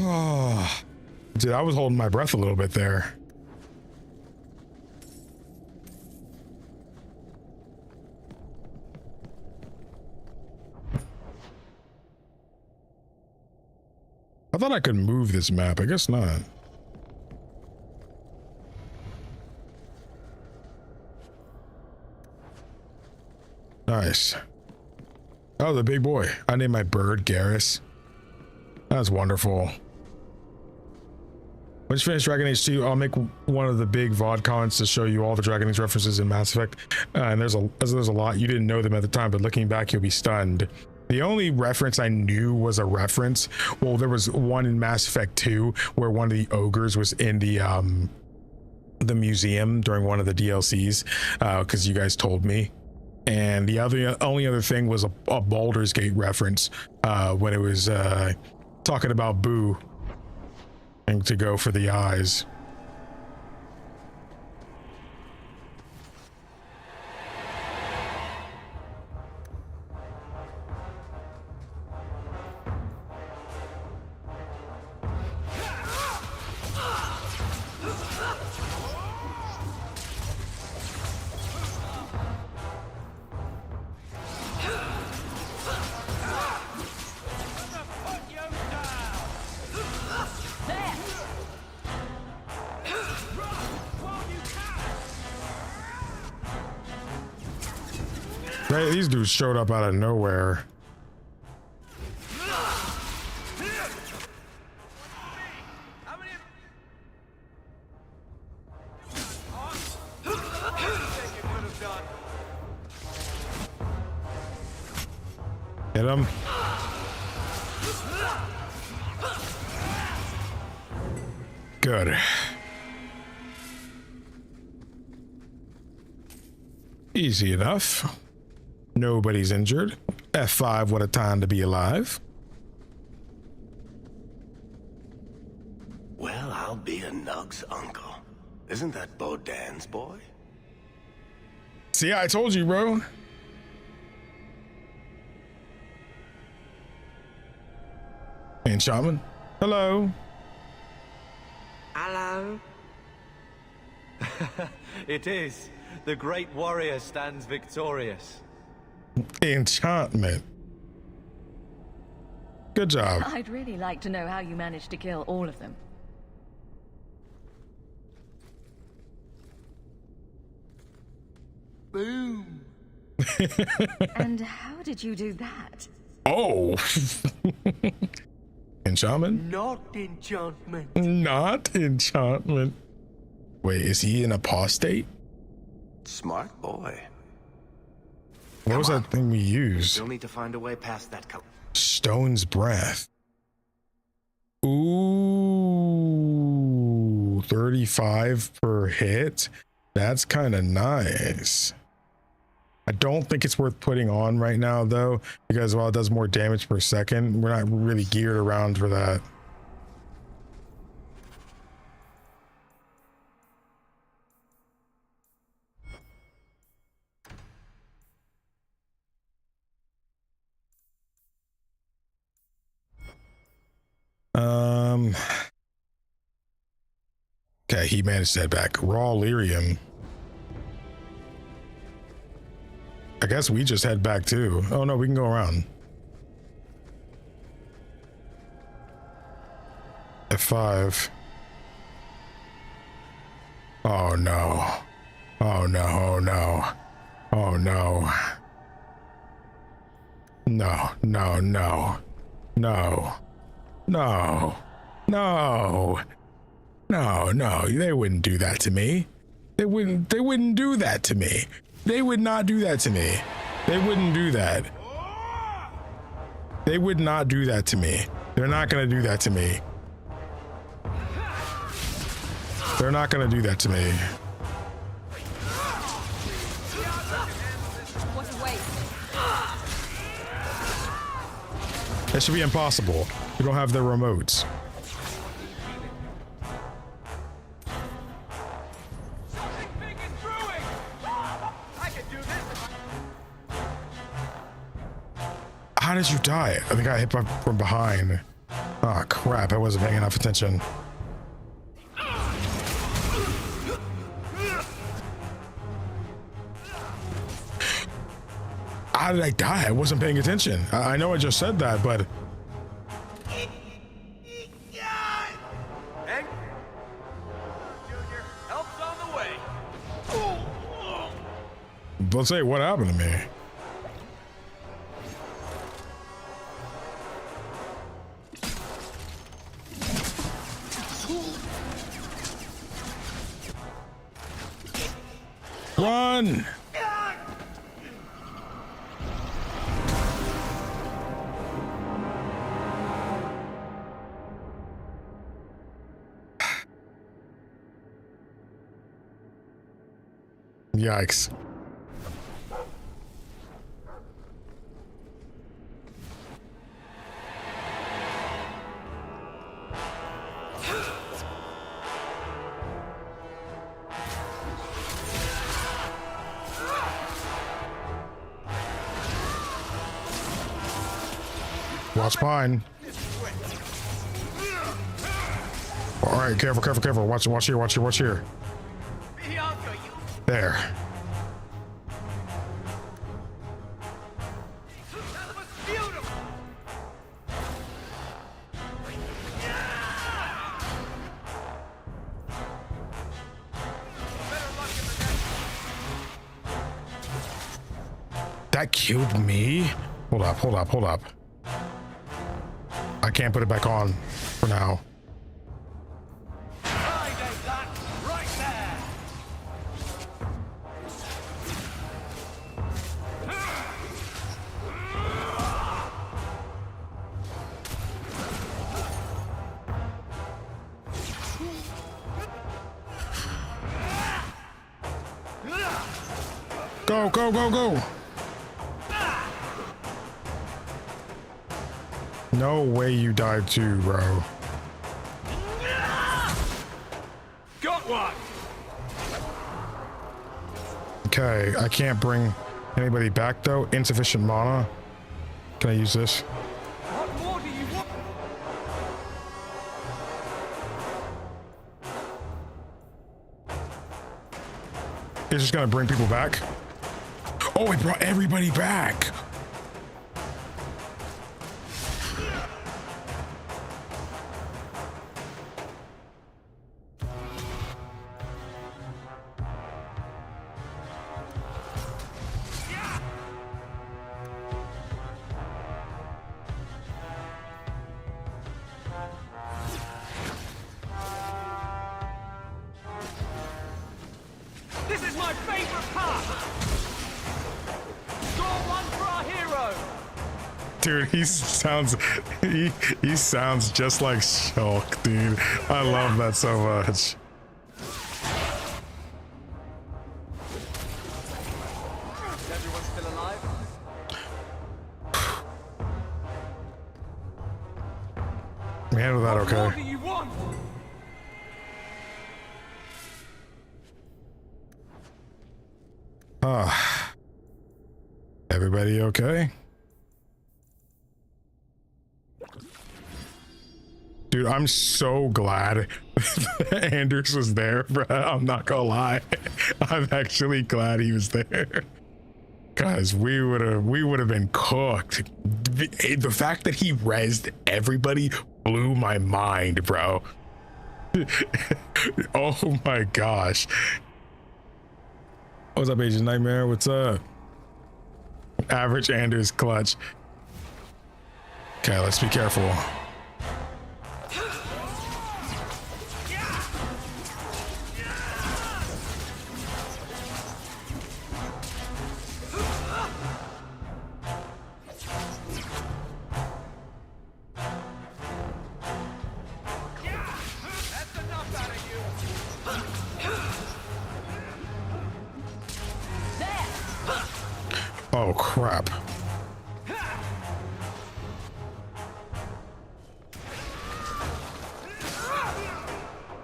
Oh, dude, I was holding my breath a little bit there. I thought I could move this map. I guess not. Nice. Oh, the big boy. I named my bird Garrus. That's wonderful. Once you finish Dragon Age 2, I'll make one of the big VODcons to show you all the Dragon Age references in Mass Effect. And there's a lot. You didn't know them at the time, but looking back, you'll be stunned. The only reference I knew was a reference. Well, there was one in Mass Effect 2 where one of the ogres was in the museum during one of the DLCs, because you guys told me. And the only other thing was a Baldur's Gate reference when it was talking about Boo and to go for the eyes. Right, these dudes showed up out of nowhere. Hit him. Good. Easy enough. Nobody's injured. F5, what a time to be alive. Well, I'll be a Nug's uncle. Isn't that Bodan's boy? See, I told you, bro. And Shaman. Hello. Hello. It is. The great warrior stands victorious. Enchantment. Good job. I'd really like to know how you managed to kill all of them. Boom. And how did you do that? Oh. Enchantment? Not enchantment. Not enchantment. Wait, is he an apostate? Smart boy. What was that thing we used? Still need to find a way past that color. Stone's Breath. Ooh, 35 per hit. That's kind of nice. I don't think it's worth putting on right now though, because while it does more damage per second, we're not really geared around for that. Okay, he managed to head back. Raw lyrium. I guess we just head back too. Oh no, we can go around. F5. Oh no. Oh no, oh no. Oh no. No, no, no. No. No. No. No, no, they wouldn't do that to me. They wouldn't do that to me. They would not do that to me. They wouldn't do that. They would not do that to me. They're not gonna do that to me. They're not gonna do that to me. That should be impossible. We don't have the remotes. How did you die? I think I hit from behind. Oh crap, I wasn't paying enough attention. How did I die? I wasn't paying attention. I know I just said that, but... Junior, help's on the way. Let's say, what happened to me? Run! Yikes. Watch mine. All right, careful, careful, careful. Watch here, watch here, watch here. There. That killed me? Hold up, hold up, hold up. I can't put it back on for now. Go, go, go, go. No way you died too, bro. Got one. Okay, I can't bring anybody back though. Insufficient mana. Can I use this? What more do you want? It's just gonna bring people back. Oh, it brought everybody back. This is my favorite part. Score one for our hero. Dude, he sounds just like Hawke, dude. I love that so much. Everyone's still alive? We handle that What more okay. do you want? Everybody okay? Dude, I'm so glad Anders was there, bro. I'm not gonna lie. I'm actually glad he was there. Guys, we would have been cooked. The fact that he rezzed everybody blew my mind, bro. Oh my gosh. What's up, Agent Nightmare? What's up? Average Anders clutch. Okay, let's be careful. Oh crap.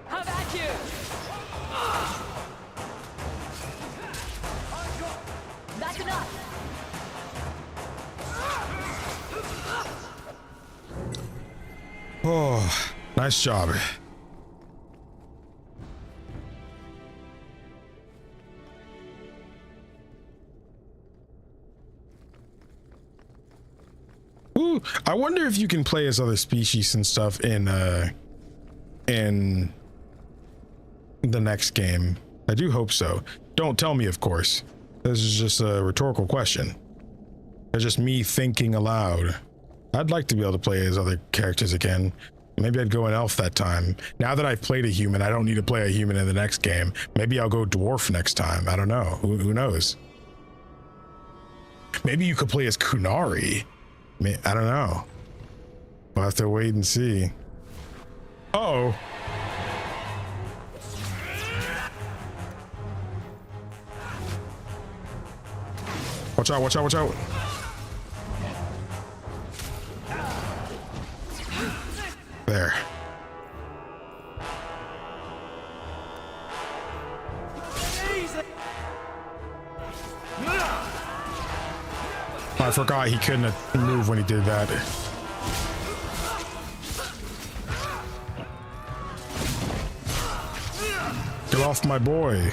How about you? That's enough. Oh, nice job. Ooh, I wonder if you can play as other species and stuff in the next game. I do hope so. Don't tell me, of course. This is just a rhetorical question. It's just me thinking aloud. I'd like to be able to play as other characters again. Maybe I'd go an elf that time. Now that I've played a human, I don't need to play a human in the next game. Maybe I'll go dwarf next time. I don't know. Who knows? Maybe you could play as Kunari. I don't know. We'll have to wait and see. Uh-oh. Watch out, watch out, watch out. There. I forgot he couldn't move when he did that. Get off my boy.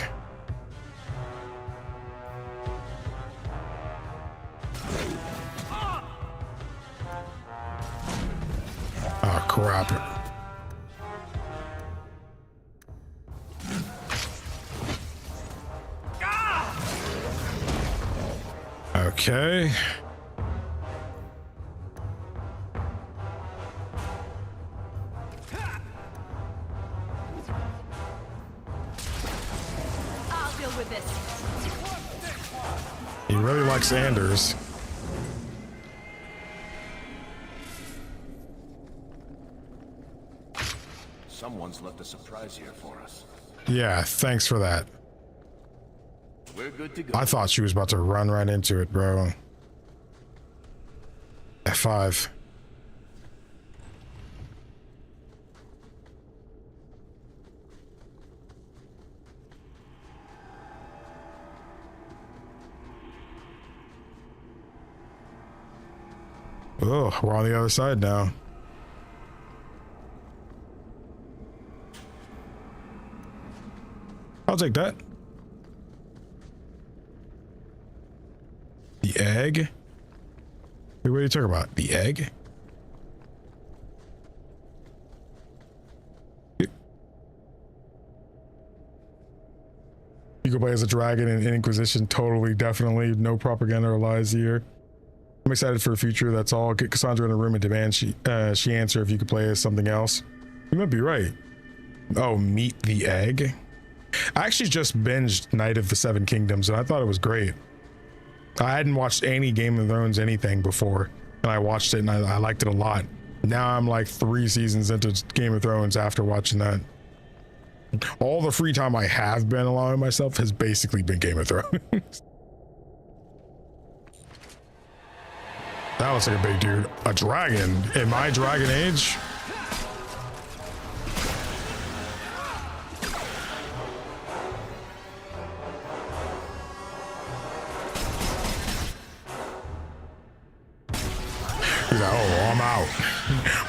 Oh, crap. Okay. I'll deal with this. He really likes Anders. Someone's left a surprise here for us. Yeah, thanks for that. We're good to go. I thought she was about to run right into it, bro. F5. Oh, we're on the other side now. I'll take that. The egg? Wait, what are you talking about? The egg? You can play as a dragon in Inquisition. Totally, definitely. No propaganda or lies here. I'm excited for the future. That's all. Get Cassandra in a room and demand she answer if you could play as something else. You might be right. Oh, meet the egg? I actually just binged Night of the Seven Kingdoms and I thought it was great. I hadn't watched any Game of Thrones anything before, and I watched it and I liked it a lot. Now I'm like 3 seasons into Game of Thrones after watching that. All the free time I have been allowing myself has basically been Game of Thrones. That looks like a big dude. A dragon in my dragon age? He's like, oh, I'm out.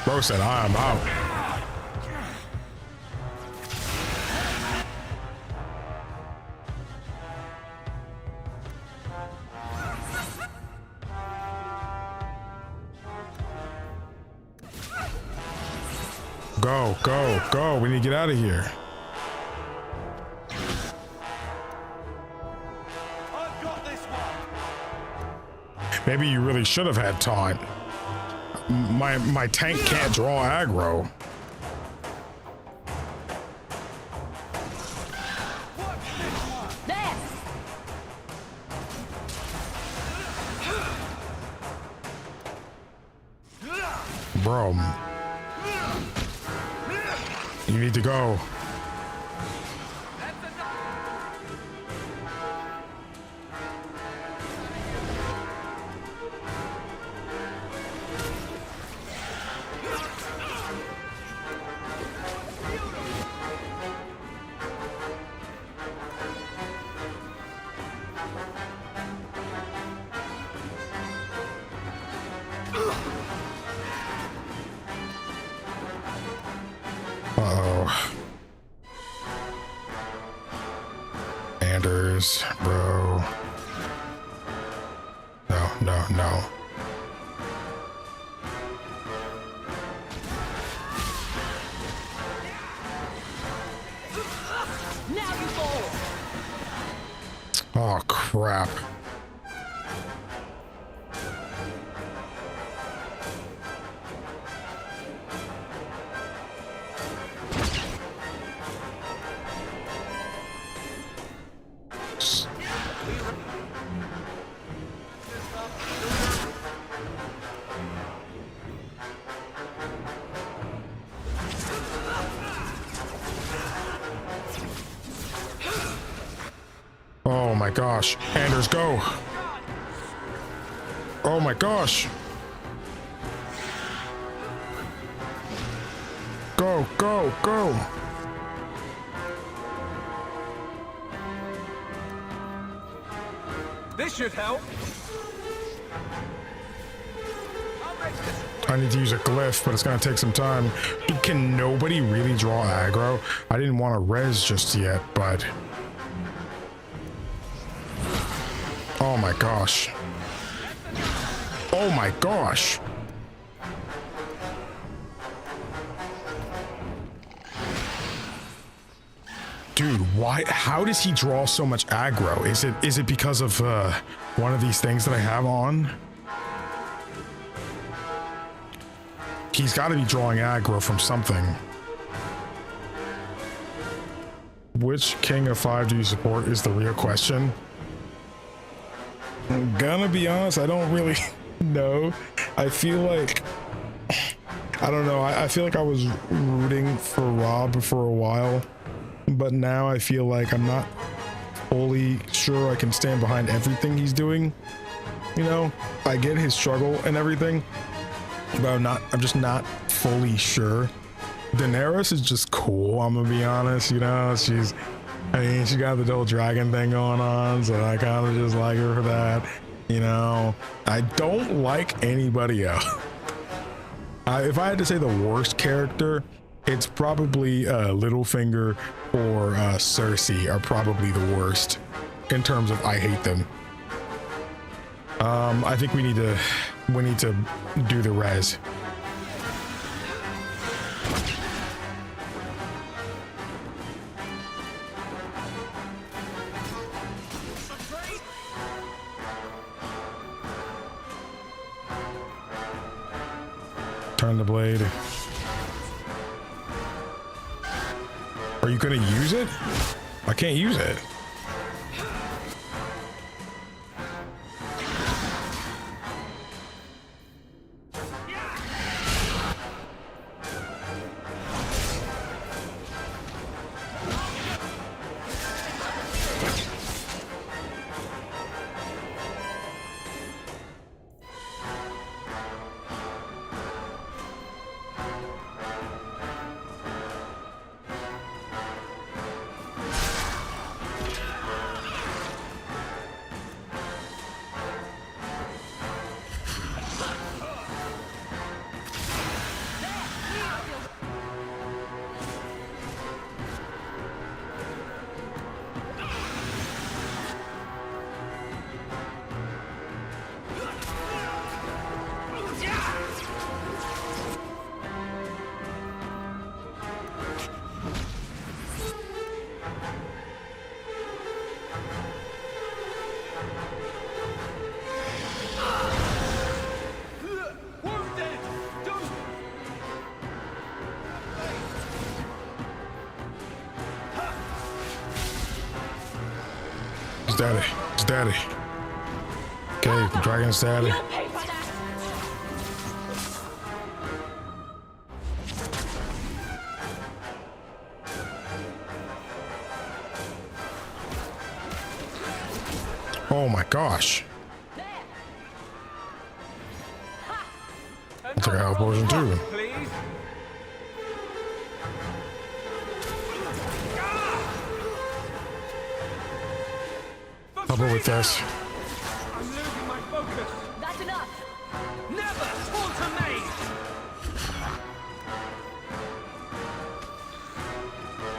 Bro said, I am out. Go, go, go. We need to get out of here. Maybe you really should have had taunt. My tank can't draw aggro. There. Bro. You need to go. Anders, bro. No, no, no. Now you fall. Oh, crap. Oh my gosh. Anders, go. Oh my gosh. Go, go, go. This should help. I need to use a glyph, but it's gonna take some time. Can nobody really draw aggro? I didn't want to res just yet, but... Oh my gosh. Oh my gosh. Dude, why? How does he draw so much aggro? Is it because of one of these things that I have on? He's got to be drawing aggro from something. Which King of 5 do you support is the real question. I'm gonna be honest, I don't really know. I feel like, I don't know, I feel like I was rooting for Rob for a while, but now I feel like I'm not fully sure I can stand behind everything he's doing. You know, I get his struggle and everything, but I'm just not fully sure. Daenerys is just cool, I'm gonna be honest, you know, she got the whole dragon thing going on, so I kind of just like her for that, you know. I don't like anybody else. If I had to say the worst character, it's probably Littlefinger or Cersei are probably the worst in terms of I hate them. I think we need to do the res. Turn the blade. Are you gonna use it? I can't use it. It's daddy. Okay, dragon's daddy. Oh my gosh. I'll take a health potion too. Help her with this. I'm losing my focus. That's enough. Never taunt a mage.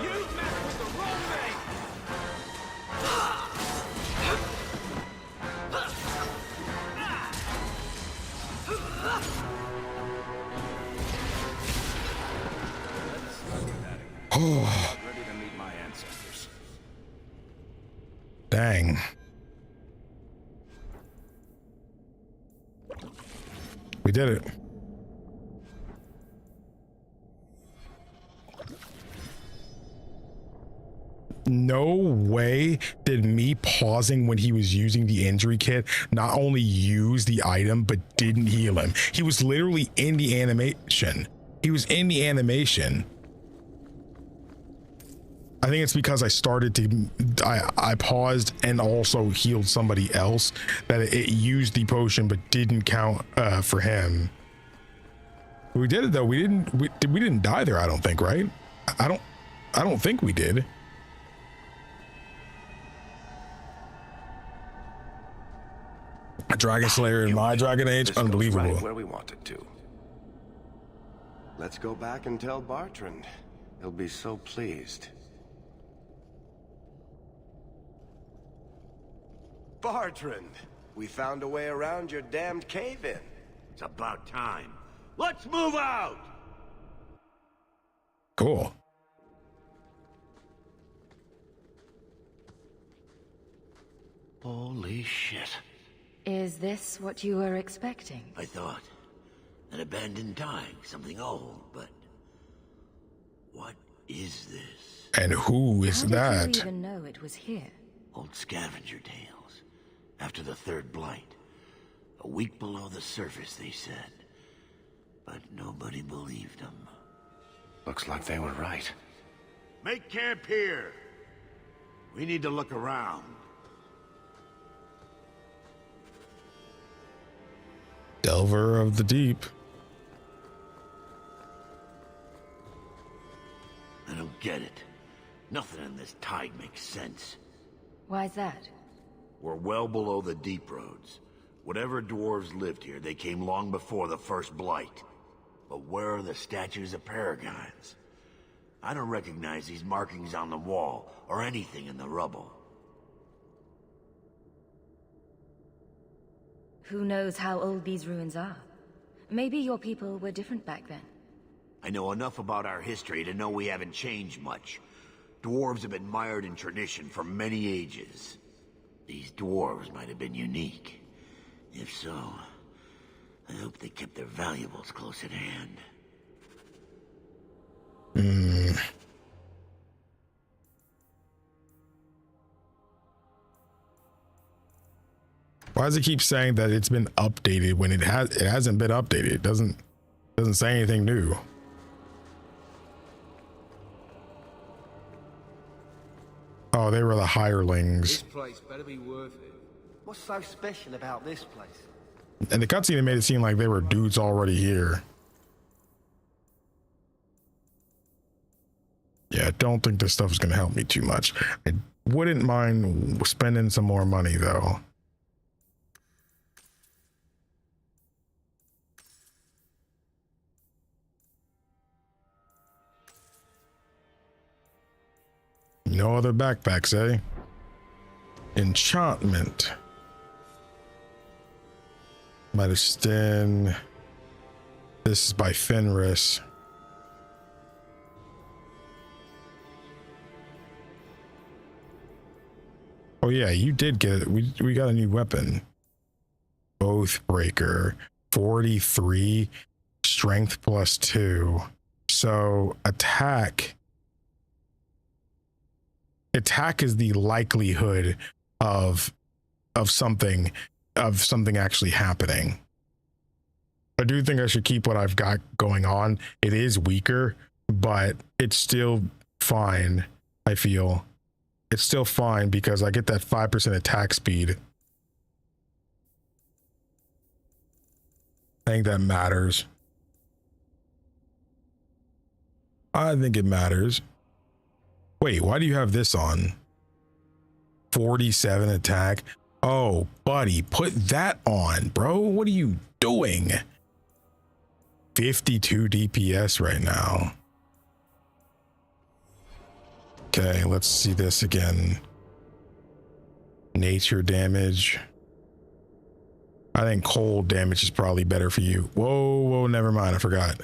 You've messed with the wrong mage. Oh. Ready to meet my ancestors. Dang. We did it. No way did me pausing when he was using the injury kit not only use the item, but didn't heal him. He was literally in the animation. He was in the animation. I think it's because I started to, I paused and also healed somebody else that it used the potion, but didn't count for him. We did it though. We didn't die there. I don't think, right? I don't think we did. A Dragon Slayer in my Dragon Age, unbelievable. Right where we wanted to. Let's go back and tell Bartrand. He'll be so pleased. Bartrand! We found a way around your damned cave-in. It's about time. Let's move out! Cool. Holy shit. Is this what you were expecting? I thought. An abandoned tide, something old, but... what is this? And who is How that? did you even know it was here? Old scavenger tales. After the third blight. A week below the surface, they said. But nobody believed them. Looks like they were right. Make camp here! We need to look around. Delver of the Deep. I don't get it. Nothing in this tide makes sense. Why's that? We're well below the deep roads. Whatever dwarves lived here, they came long before the first blight. But where are the statues of paragons? I don't recognize these markings on the wall, or anything in the rubble. Who knows how old these ruins are? Maybe your people were different back then. I know enough about our history to know we haven't changed much. Dwarves have been mired in tradition for many ages. These dwarves might have been unique. If so, I hope they kept their valuables close at hand. Why does it keep saying that it's been updated when it hasn't been updated? It doesn't say anything new. Oh, they were the hirelings. This place better be worth it. What's so special about this place? And the cutscene made it seem like they were dudes already here. Yeah, I don't think this stuff is going to help me too much. I wouldn't mind spending some more money, though. No other backpacks, eh? Enchantment. Medicine. This is by Fenris. Oh yeah, you did get it. We got a new weapon. Oathbreaker. 43. Strength +2. So attack is the likelihood of something actually happening. I do think I should keep what I've got going on. It is weaker, but it's still fine. I feel it's still fine because I get that 5% attack speed. I think that matters. I think it matters. Wait, why do you have this on? 47 attack. Oh, buddy, put that on, bro. What are you doing? 52 DPS right now. Okay, let's see this again. Nature damage. I think cold damage is probably better for you. Whoa, never mind. I forgot.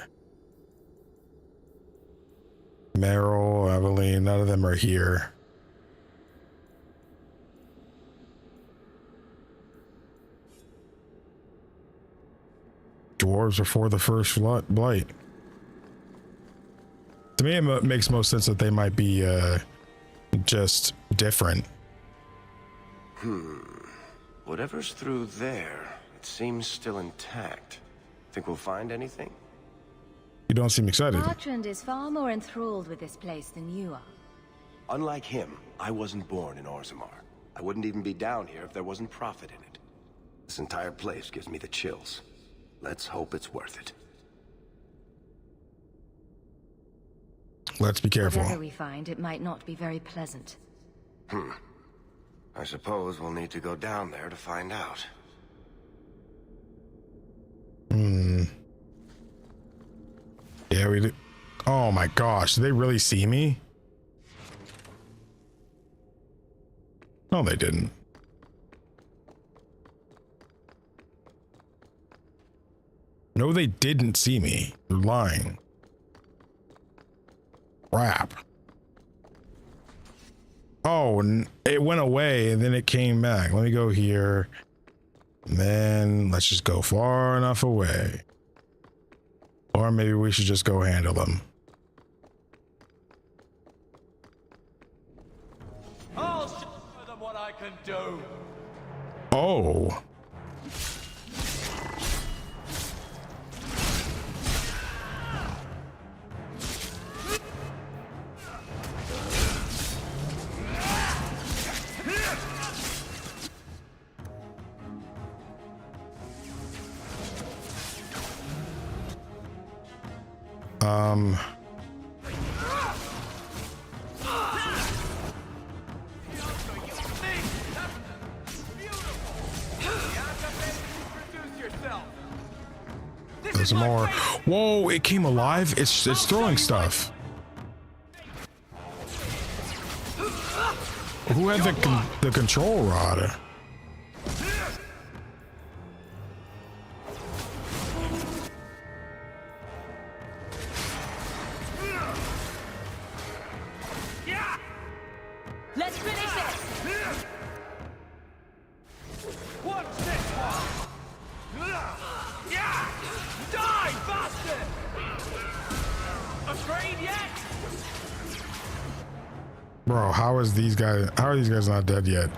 Meryl, Evelyn, none of them are here. Dwarves before the first blight. To me, it makes most sense that they might be just different. Whatever's through there, it seems still intact. Think we'll find anything? You don't seem excited. Bartrand is far more enthralled with this place than you are. Unlike him, I wasn't born in Orzammar. I wouldn't even be down here if there wasn't profit in it. This entire place gives me the chills. Let's hope it's worth it. Let's be careful. Whatever we find, it might not be very pleasant. I suppose we'll need to go down there to find out. Yeah, we do. Oh my gosh, did they really see me? No, they didn't. No, they didn't see me. They're lying. Crap. Oh, it went away and then it came back. Let me go here. And then let's just go far enough away. Or maybe we should just go handle them. I'll show them what I can do. Oh. There's more. Whoa, it came alive. It's throwing stuff. Who had the control rod? Let's finish this! What's this one? Yeah! Die, bastard! Afraid yet? Bro, how are these guys not dead yet?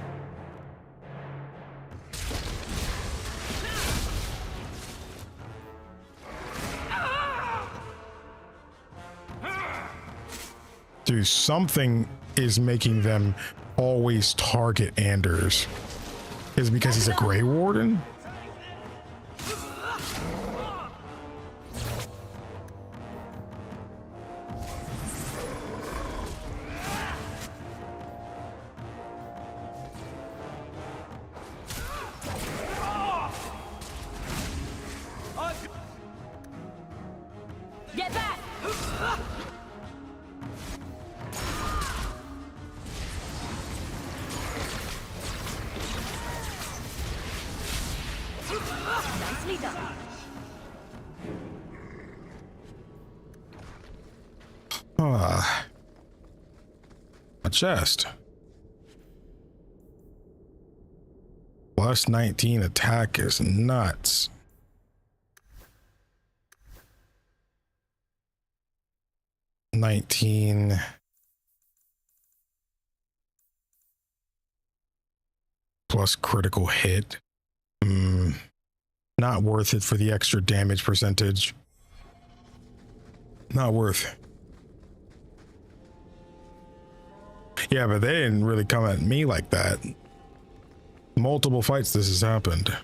Dude, something is making them always target Anders. Is it because he's a Grey Warden? Get back! Nicely done. A chest. Plus 19 attack is nuts. $19 plus critical hit. Not worth it for the extra damage percentage. Not worth. Yeah, but they didn't really come at me like that. Multiple fights this has happened.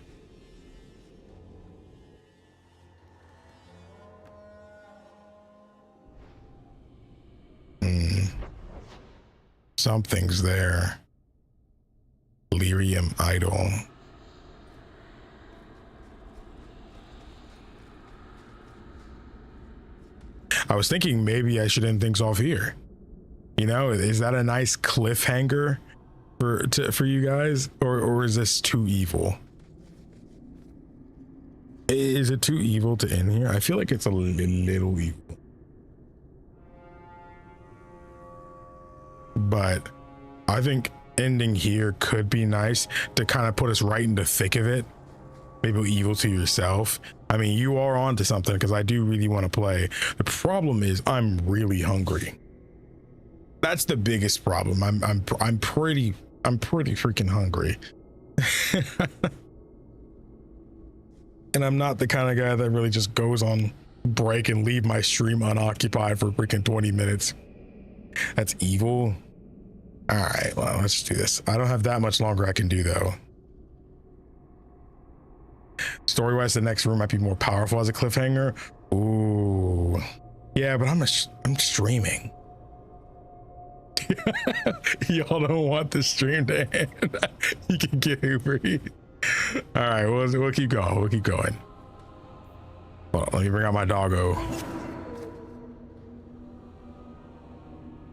Something's there. Lyrium idol. I was thinking maybe I should end things off here. You know, is that a nice cliffhanger for you guys, or is this too evil? Is it too evil to end here? I feel like it's a little evil. But I think ending here could be nice to kind of put us right in the thick of it. Maybe evil to yourself. I mean, you are onto something, because I do really want to play. The problem is I'm really hungry. That's the biggest problem. I'm pretty freaking hungry. And I'm not the kind of guy that really just goes on break and leave my stream unoccupied for freaking 20 minutes. That's evil. All right, well, let's do this. I don't have that much longer I can do, though. Story-wise, the next room might be more powerful as a cliffhanger. Ooh, yeah, but I'm streaming. Y'all don't want the stream to end. You can get Uber. All right, we'll keep going. We'll keep going. Well, let me bring out my doggo.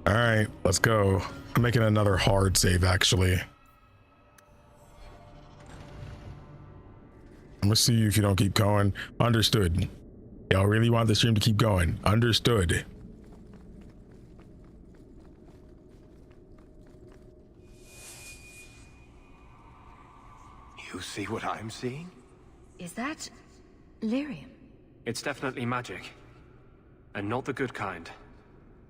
All right, let's go. I'm making another hard save, actually. I'm gonna see you if you don't keep going. Understood. Y'all really want the stream to keep going. Understood. You see what I'm seeing? Is that lyrium? It's definitely magic. And not the good kind.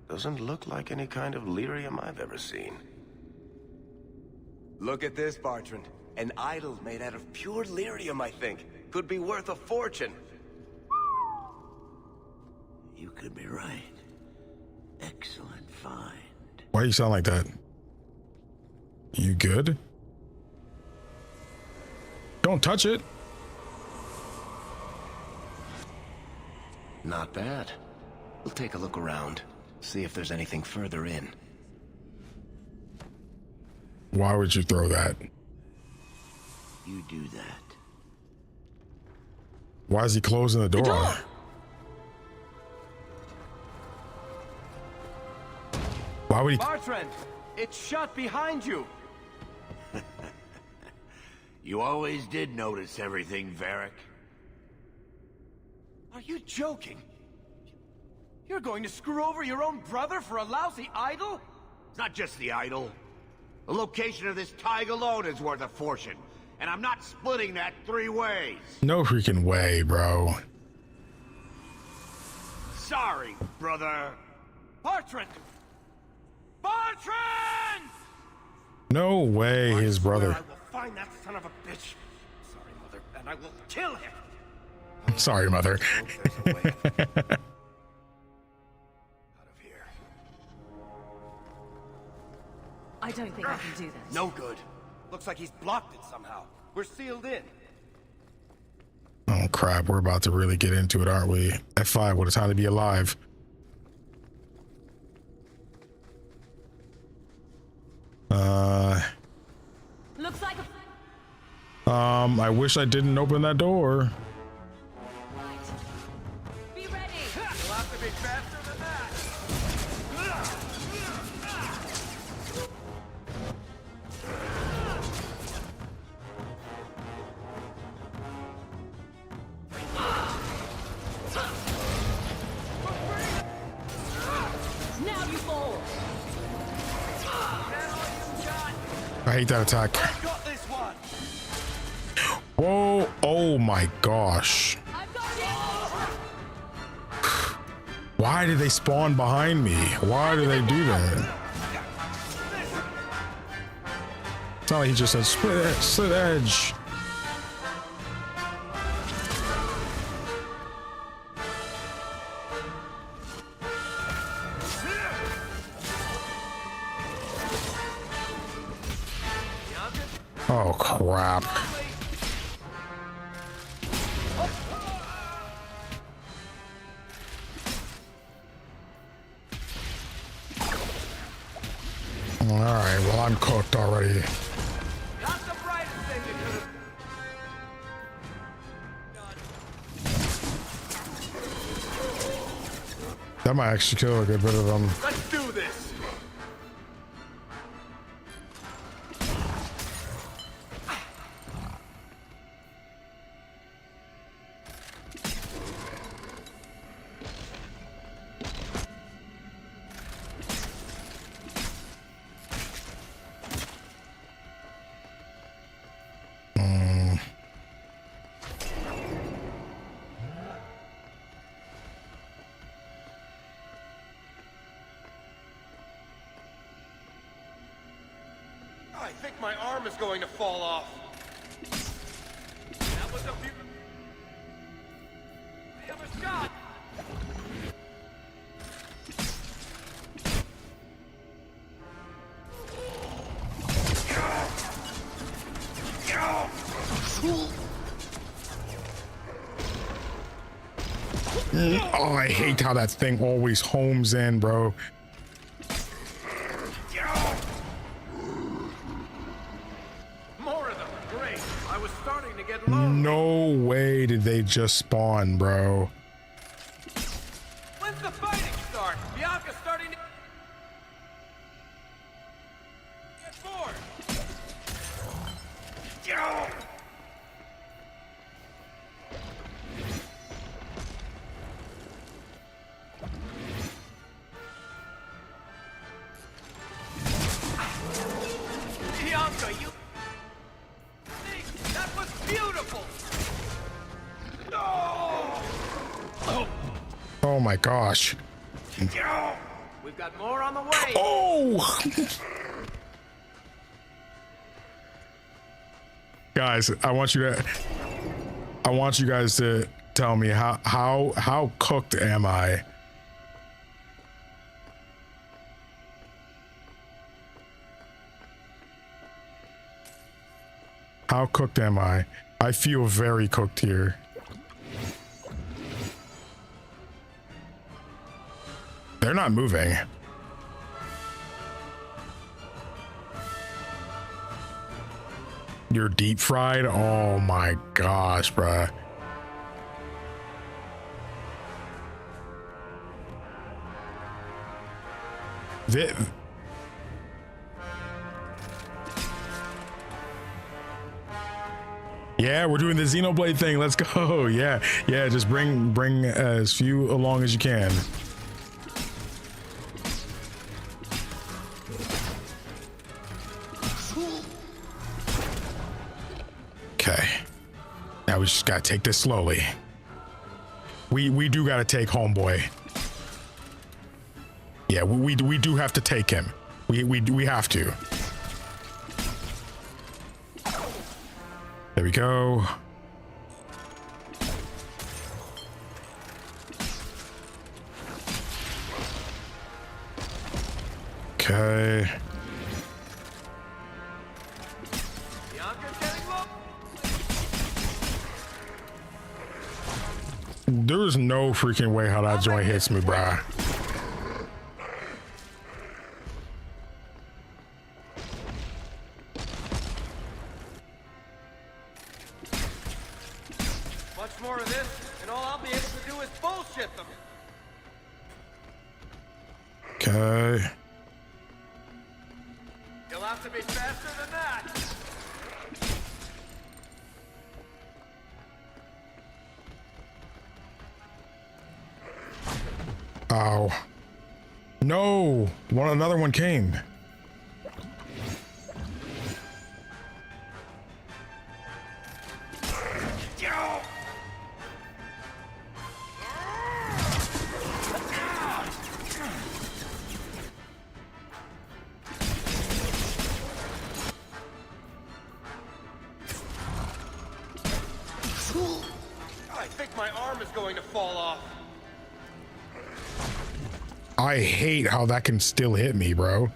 Doesn't look like any kind of lyrium I've ever seen. Look at this, Bartrand. An idol made out of pure lyrium, I think. Could be worth a fortune. You could be right. Excellent find. Why you sound like that? You good? Don't touch it. Not bad. We'll take a look around. See if there's anything further in. Why would you throw that? You do that. Why is he closing the door? Why would he? Bartrand, it's shut behind you. You always did notice everything, Varric. Are you joking? You're going to screw over your own brother for a lousy idol? It's not just the idol. The location of this tag alone is worth a fortune. And I'm not splitting that 3 ways. No freaking way, bro. Sorry, brother. Bartrand! Bartrand! No way, his brother. I will find that son of a bitch. Sorry, Mother, and I will kill him. Sorry, Mother. I don't think I can do that. No good. Looks like he's blocked it somehow. We're sealed in. Oh crap, we're about to really get into it, aren't we? F5, what a time to be alive. Looks like I wish I didn't open that door. Be ready. You'll have to be faster than that. Now you fall. I hate that attack. I've got this one. Whoa, oh my gosh. Why did they spawn behind me? Why do they do that? It's not like he just said split edge. Oh crap. All right, well, I'm cooked already. Not the brightest thing you could have done. That might actually kill a good bit of them. Let's do this. I think my arm is going to fall off. That was a few... The other shot! Oh, I hate how that thing always homes in, bro. More of them. Great. I was starting to get low. No way did they just spawn, bro. When's the fighting start? Bianca's starting to... more! Bianca, you... That was beautiful! No! Oh my gosh. We've got more on the way! Oh! Guys, I want you guys to tell me how cooked am I? How cooked am I? I feel very cooked here. They're not moving. You're deep fried? Oh my gosh, bruh. Yeah, we're doing the Xenoblade thing. Let's go. Yeah, just bring as few along as you can. Okay. Now we just gotta take this slowly. We do gotta take homeboy. Yeah, we do have to take him. We have to. There we go. Okay. There's no freaking way how that joint hits me, bruh. Much more of this, and all I'll be able to do is bullshit them. Okay. You'll have to be faster than that. Ow. No! Another one came. I think my arm is going to fall off. I hate how that can still hit me, bro.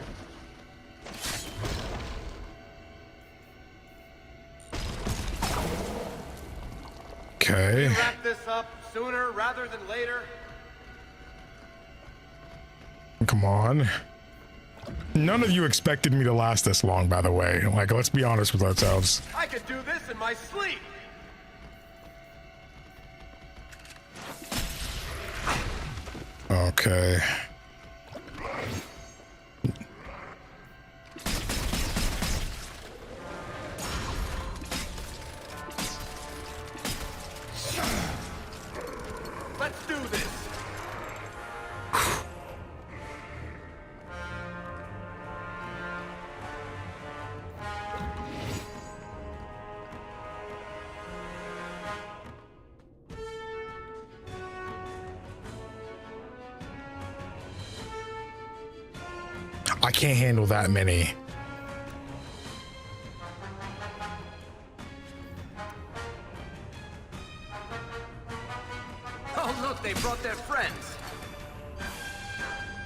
Okay. Wrap this up sooner rather than later. Come on. None of you expected me to last this long, by the way. Like, let's be honest with ourselves. I could do this in my sleep. Okay. Let's do this. I can't handle that many. Oh, look, they brought their friends.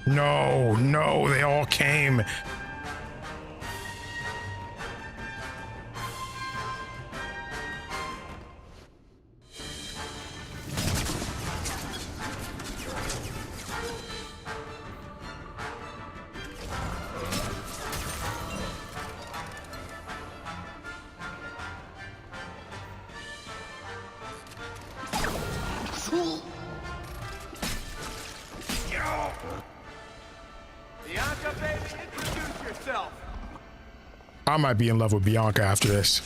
No, they all came. Bianca, baby, introduce yourself. I might be in love with Bianca after this.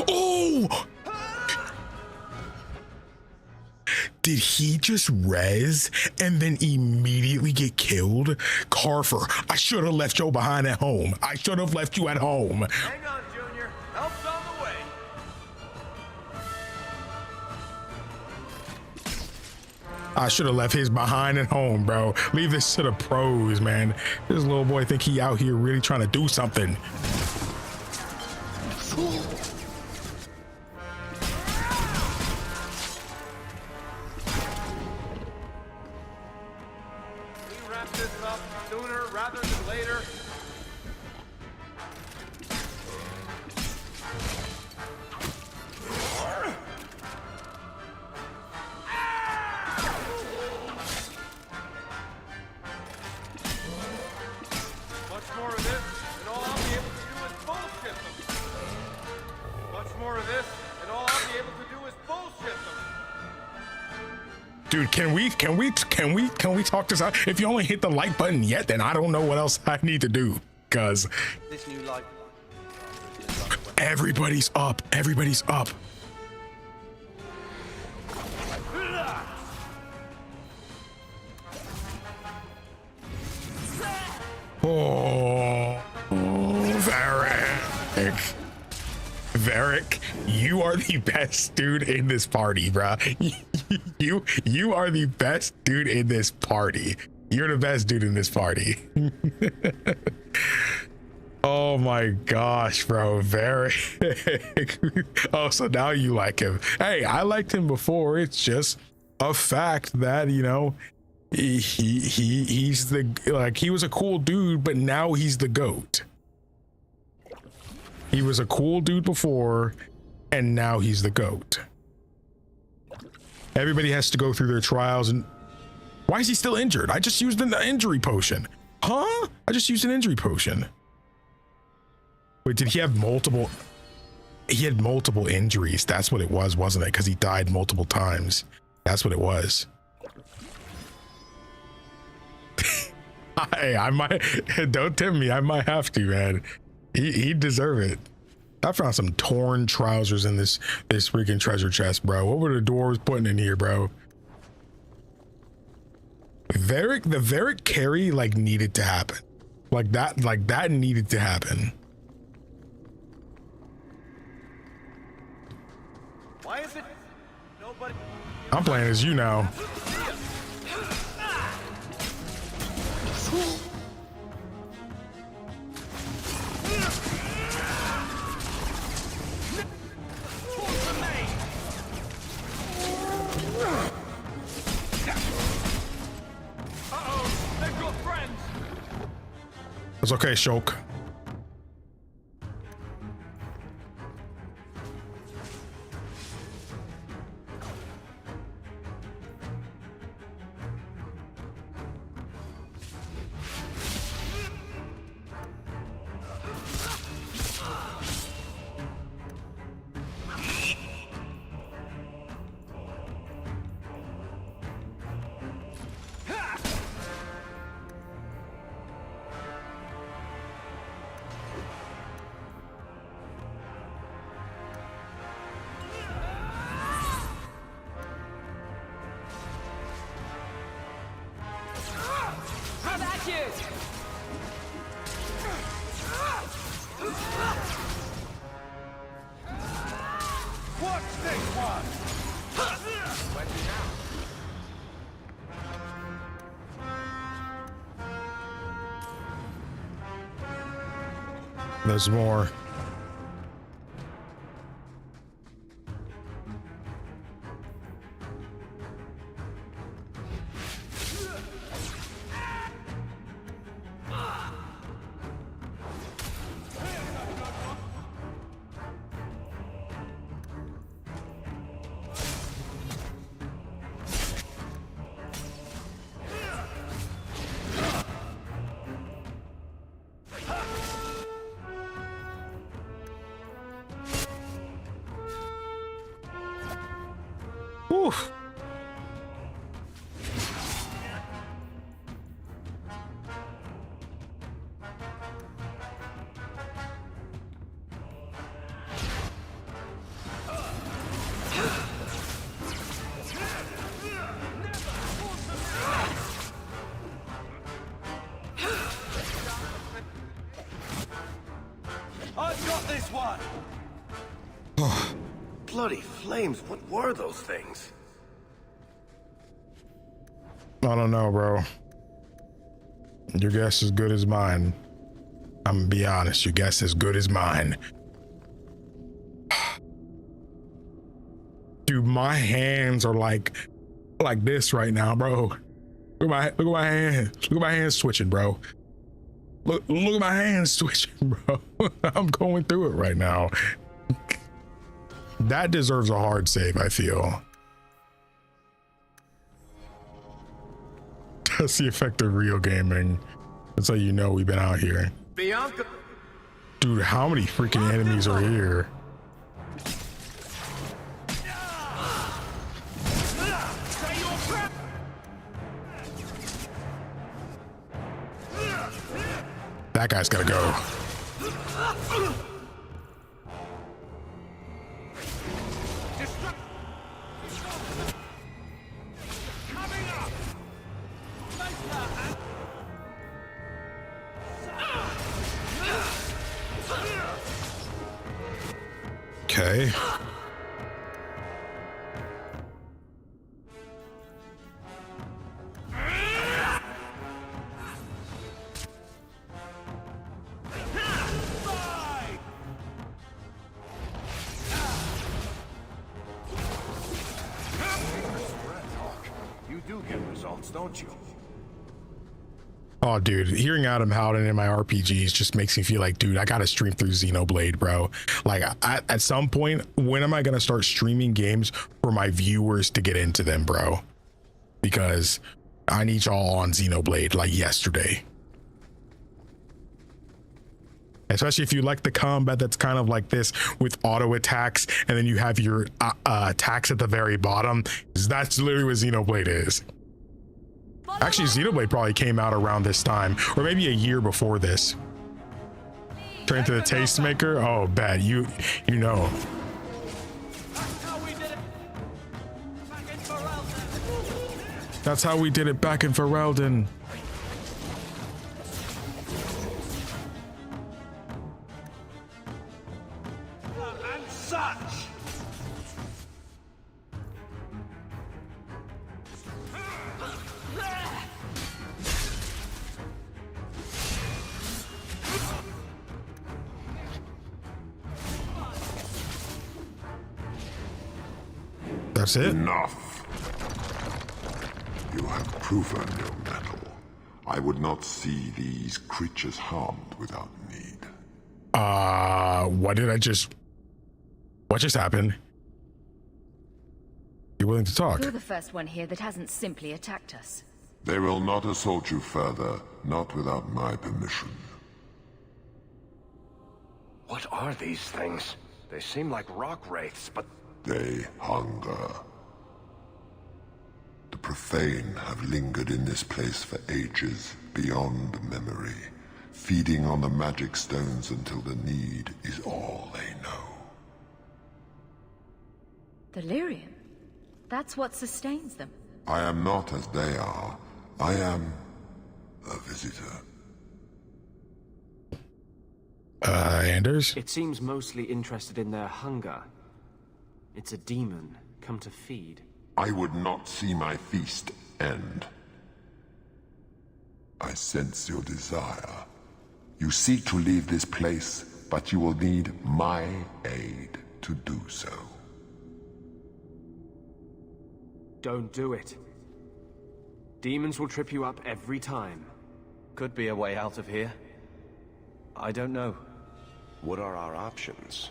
Oh! Did he just res and then immediately get killed? Carver, I should have left you behind at home. I should have left you at home. Hang on, Junior. Help's on the way. I should have left his behind at home, bro. Leave this to the pros, man. This little boy think he out here really trying to do something. Dude, can we talk this out? If you only hit the like button yet, then I don't know what else I need to do. Cause this new light. Everybody's up. Everybody's up. Oh, Varric. Varric, you are the best dude in this party, bruh. You are the best dude in this party. You're the best dude in this party. Oh my gosh, bro. Varric. Oh, so now you like him. Hey, I liked him before. It's just a fact that, you know, he's the, like, he was a cool dude, but now he's the GOAT. He was a cool dude before, and now he's the GOAT. Everybody has to go through their trials. And why is he still injured? I just used an injury potion. Huh? I just used an injury potion. Wait, did he have multiple? He had multiple injuries. That's what it was, wasn't it? Because he died multiple times. That's what it was. Hey, I might, don't tempt me. I might have to, man. He'd deserve it. I found some torn trousers in this freaking treasure chest, bro. What were the dwarves putting in here, bro? The Varric carry like needed to happen. Like that needed to happen. Why is it nobody? I'm playing as you now. It's okay, Shulk. There's more. I've got this one! Bloody flames, what were those things? I don't know, bro. Your guess is as good as mine. I'm gonna be honest, your guess is as good as mine. Dude, my hands are like this right now, bro. Look at my hands. Look at my hands switching, bro. Look at my hands switching, bro. I'm going through it right now. That deserves a hard save, I feel. That's the effect of real gaming. That's how you know we've been out here. Bianca. Dude, how many freaking enemies are here? That guy's gotta go. Okay. You do get results, don't you? Oh, dude, hearing Adam Howden in my RPGs just makes me feel like, dude, I gotta stream through Xenoblade, bro. Like, at some point, when am I gonna start streaming games for my viewers to get into them, bro? Because I need y'all on Xenoblade like yesterday. Especially if you like the combat that's kind of like this with auto attacks, and then you have your attacks at the very bottom. That's literally what Xenoblade is. Actually, Xenoblade probably came out around this time, or maybe a year before this. Turn into the Tastemaker. Oh, bad. You know. That's how we did it back in Ferelden. And such. That's it? Enough. You have proven your mettle. I would not see these creatures harmed without need. What just happened? You willing to talk? You're the first one here that hasn't simply attacked us. They will not assault you further, not without my permission. What are these things? They seem like rock wraiths, but... They hunger. The profane have lingered in this place for ages, beyond memory, feeding on the magic stones until the need is all they know. Delirium? That's what sustains them. I am not as they are. I am a visitor. Anders? It seems mostly interested in their hunger. It's a demon, come to feed. I would not see my feast end. I sense your desire. You seek to leave this place, but you will need my aid to do so. Don't do it. Demons will trip you up every time. Could be a way out of here. I don't know. What are our options?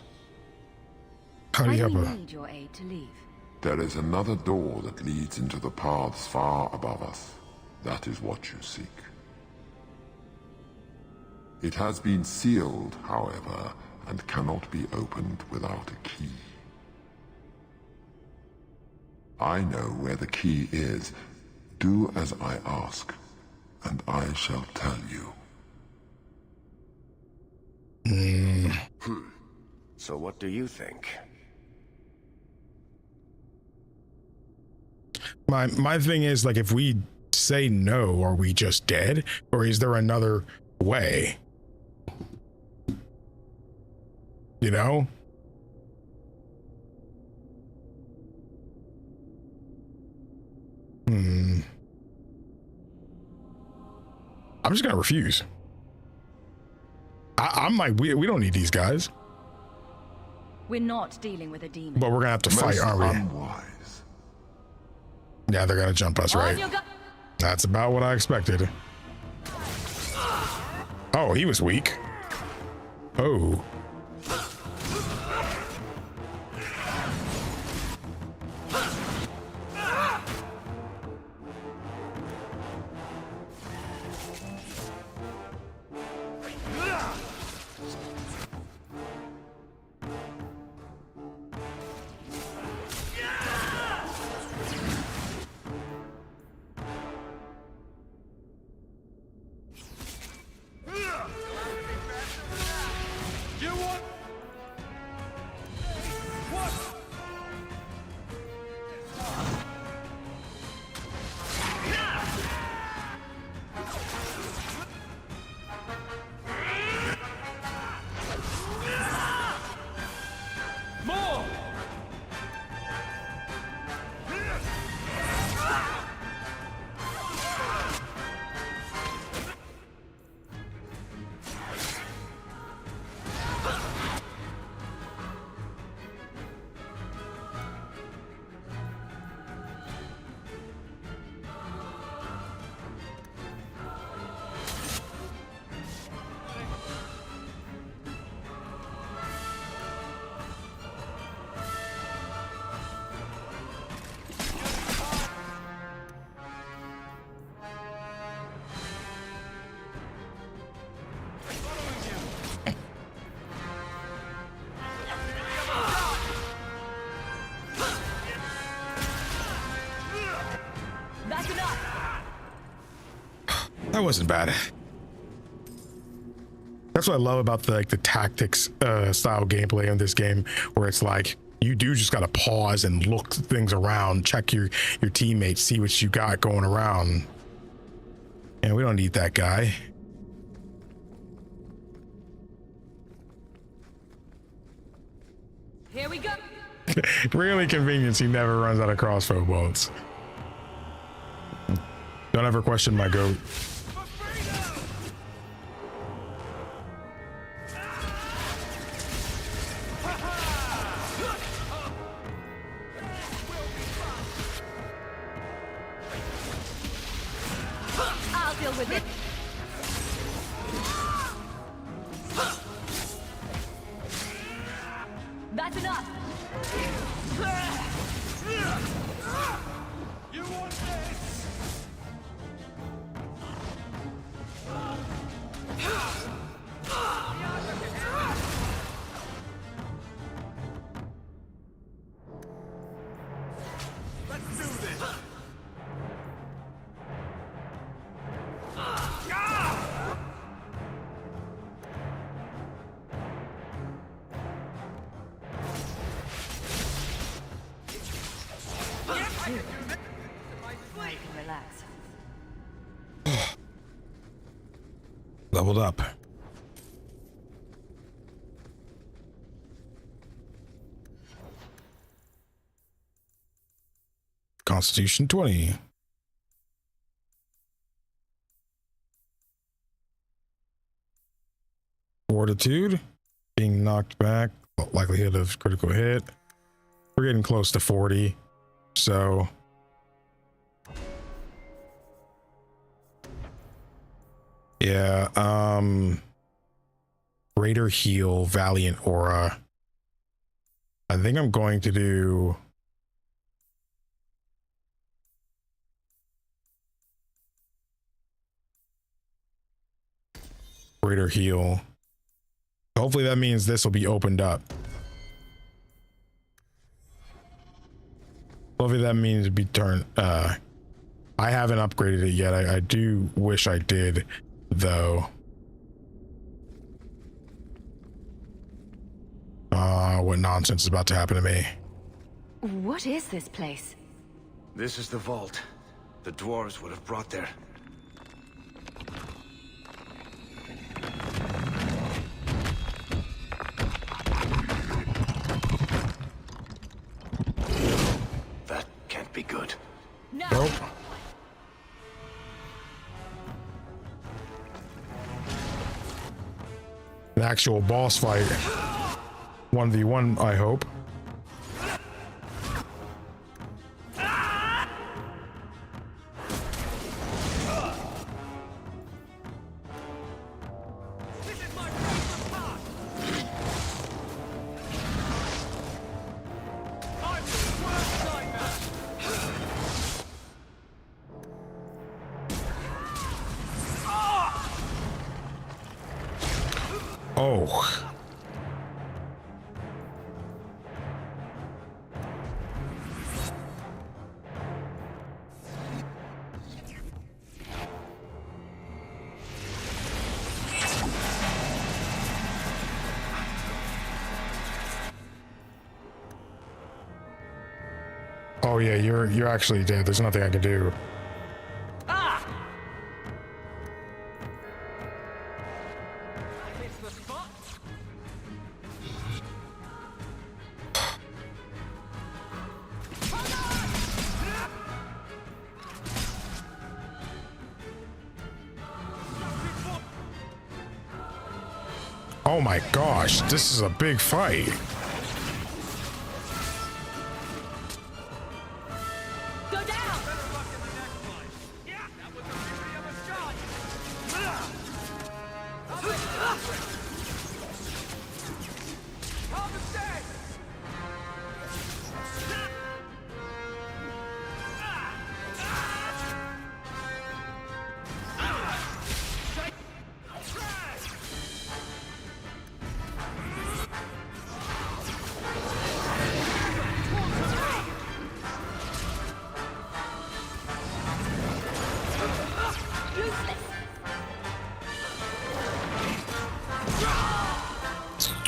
Why do we need your aid to leave? There is another door that leads into the paths far above us. That is what you seek. It has been sealed, however, and cannot be opened without a key. I know where the key is. Do as I ask, and I shall tell you. So what do you think? My thing is, like, if we say no, are we just dead? Or is there another way? you know? I'm just gonna refuse. I'm like, we don't need these guys. We're not dealing with a demon. But we're gonna have to fight, aren't we? Unwise. Yeah, they're gonna jump us, right? That's about what I expected. Oh, he was weak. Oh. That wasn't bad. That's what I love about the tactics style gameplay in this game, where it's like you do just gotta pause and look things around, check your teammates, see what you got going around. And we don't need that guy. Here we go. Really convenient, he never runs out of crossbow bolts. Don't ever question my goat. I'll deal with it. That's enough. You want this? Let's do this. I can relax. Leveled up. Constitution 20. Fortitude. Being knocked back. Likelihood of critical hit. We're getting close to 40. So yeah, greater heal, valiant aura. I think I'm going to do greater heal. Hopefully that means this will be opened up. Hopefully that means it'll be turned. I haven't upgraded it yet. I do wish I did, though. What nonsense is about to happen to me? What is this place? This is the vault. The dwarves would have brought their... actual boss fight. 1v1, I hope. Oh. Oh yeah, you're actually dead. There's nothing I can do. Oh my gosh, this is a big fight.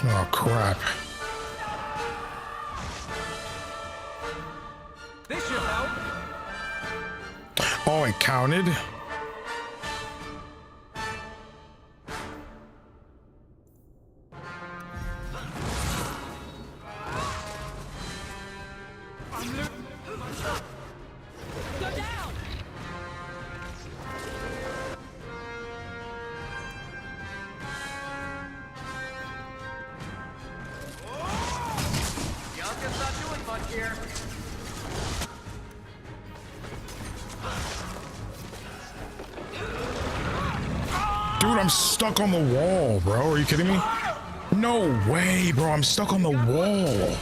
Oh crap. This should help. Oh, it counted. Dude, I'm stuck on the wall, bro. Are you kidding me? No way, bro. I'm stuck on the wall.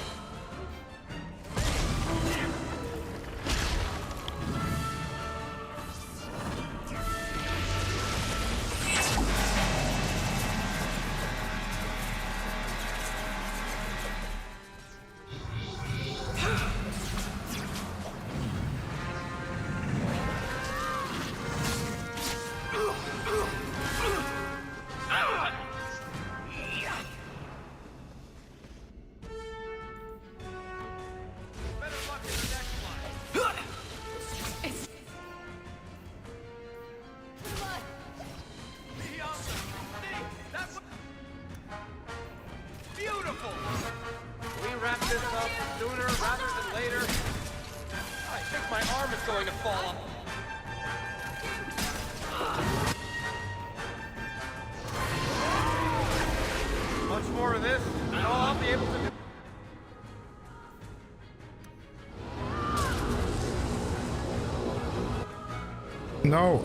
No.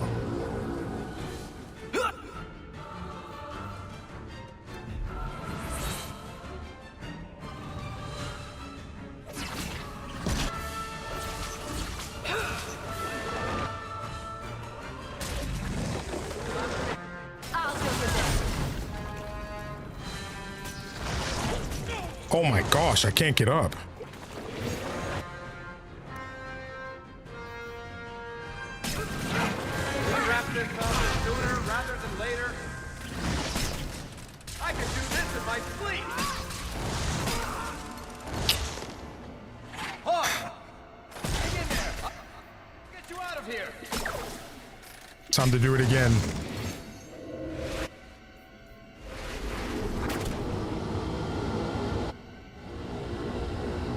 Oh my gosh, I can't get up. Time to do it again.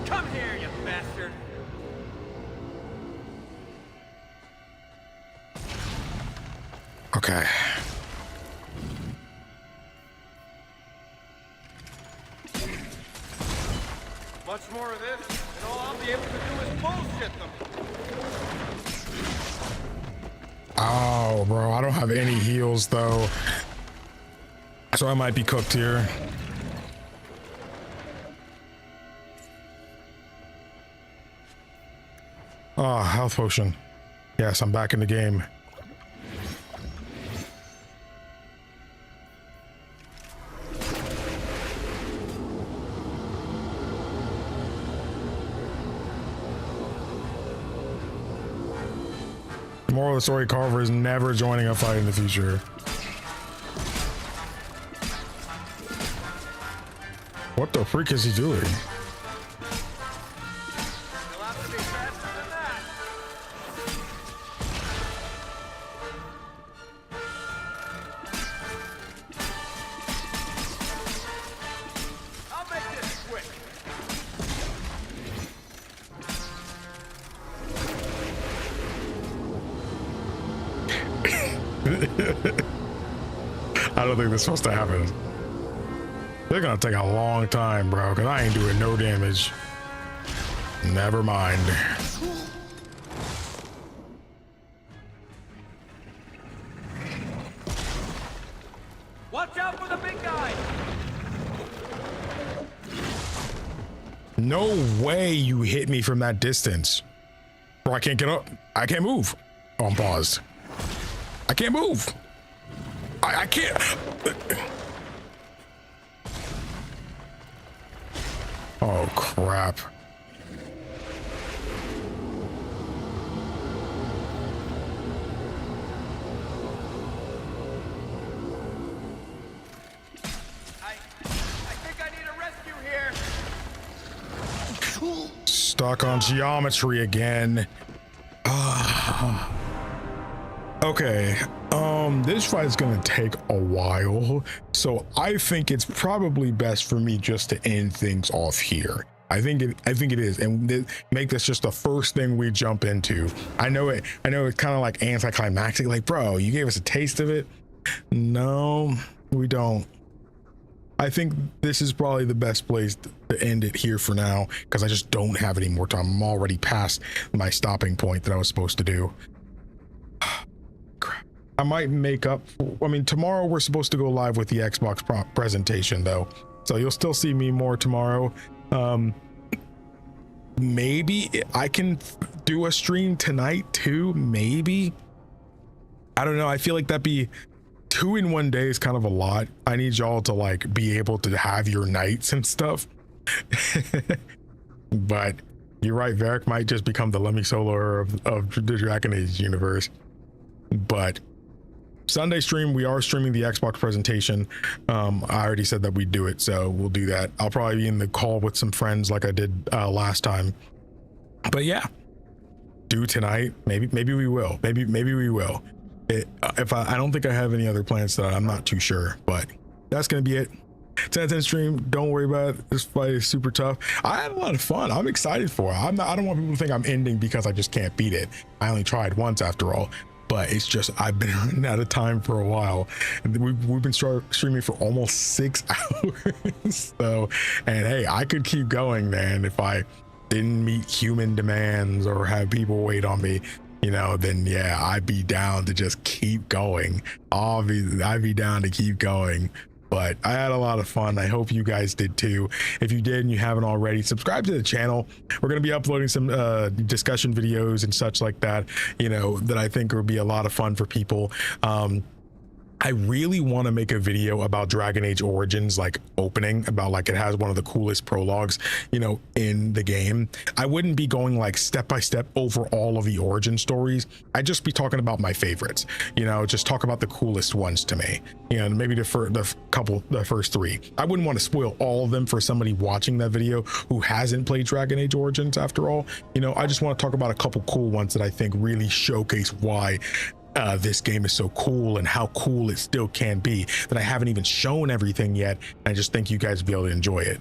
Come here, you bastard. Okay. Much more of this, and all I'll be able to do is bullshit them. Oh, bro, I don't have any heals though, so I might be cooked here. Oh, health potion. Yes, I'm back in the game. The moral of the story, Carver is never joining a fight in the future. What the freak is he doing? I don't think that's supposed to happen. They're gonna take a long time, bro, because I ain't doing no damage. Never mind. Watch out for the big guy! No way you hit me from that distance. Bro, I can't get up. I can't move. Oh, I'm paused. I can't move. I can't. Oh, crap. I think I need a rescue here. Stuck on geometry again. Okay, this fight is gonna take a while, so I think it's probably best for me just to end things off here. I think it is, and make this just the first thing we jump into. I know it's kind of like anticlimactic, like, bro, you gave us a taste of it. No, we don't. I think this is probably the best place to end it here for now, because I just don't have any more time. I'm already past my stopping point that I was supposed to do. Crap. I might make up I mean, tomorrow we're supposed to go live with the Xbox presentation though, so you'll still see me more tomorrow. Maybe I can do a stream tonight too, maybe. I don't know, I feel like that'd be 2 in 1 day is kind of a lot. I need y'all to like be able to have your nights and stuff. But you're right, Varric might just become the Lemmy Solar of the Dragon Age universe. But Sunday stream, we are streaming the Xbox presentation. I already said that we'd do it, so we'll do that. I'll probably be in the call with some friends like I did last time. But yeah, do tonight. Maybe we will. Maybe we will. If I don't think I have any other plans tonight. I'm not too sure, but that's gonna be it. 10/10 stream. Don't worry about it. This fight is super tough. I had a lot of fun. I'm excited for it. I don't want people to think I'm ending because I just can't beat it. I only tried once after all. But it's just I've been running out of time for a while. We've been streaming for almost 6 hours. So, and hey, I could keep going, man, if I didn't meet human demands or have people wait on me, you know, then yeah, I'd be down to just keep going. I'd be down to keep going. But I had a lot of fun. I hope you guys did too. If you did and you haven't already, subscribe to the channel. We're going to be uploading some discussion videos and such like that, you know, that I think will be a lot of fun for people. I really want to make a video about Dragon Age Origins, like opening, about like it has one of the coolest prologues, you know, in the game. I wouldn't be going like step by step over all of the origin stories. I'd just be talking about my favorites, you know, just talk about the coolest ones to me, you know, maybe the first 3. I wouldn't want to spoil all of them for somebody watching that video who hasn't played Dragon Age Origins after all. You know, I just want to talk about a couple cool ones that I think really showcase why this game is so cool and how cool it still can be, that I haven't even shown everything yet. I just think you guys will be able to enjoy it.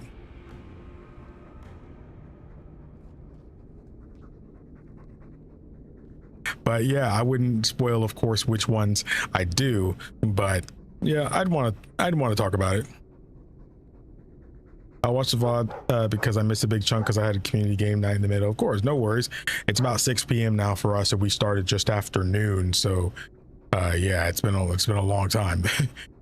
But yeah, I wouldn't spoil, of course, which ones I do, but yeah, I'd want to talk about it. I watched the VOD because I missed a big chunk because I had a community game night in the middle. Of course, no worries. It's about 6 p.m. now for us, and we started just after noon. So yeah, it's been a long time.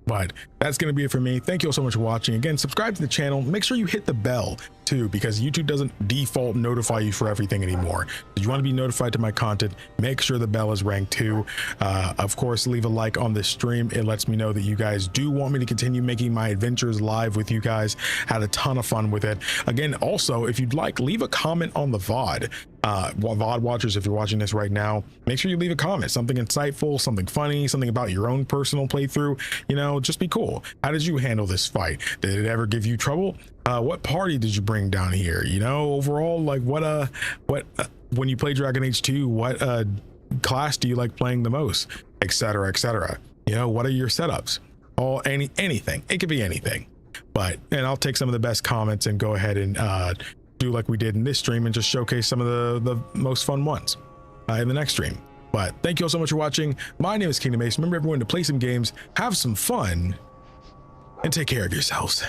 But that's going to be it for me. Thank you all so much for watching. Again, subscribe to the channel. Make sure you hit the bell too, because YouTube doesn't default notify you for everything anymore. If you want to be notified to my content, make sure the bell is ranked too. Of course, leave a like on this stream. It lets me know that you guys do want me to continue making my adventures live with you guys. Had a ton of fun with it. Again, also, if you'd like, leave a comment on the VOD. VOD watchers, if you're watching this right now, make sure you leave a comment, something insightful, something funny, something about your own personal playthrough. You know, just be cool. How did you handle this fight? Did it ever give you trouble? What party did you bring down here? You know, overall, like what when you play Dragon Age 2, what class do you like playing the most, etc., etc. You know, what are your setups? Anything. It could be anything. And I'll take some of the best comments and go ahead and do like we did in this stream and just showcase some of the most fun ones in the next stream. But thank you all so much for watching. My name is KingdomAce. Remember, everyone, to play some games, have some fun, and take care of yourselves.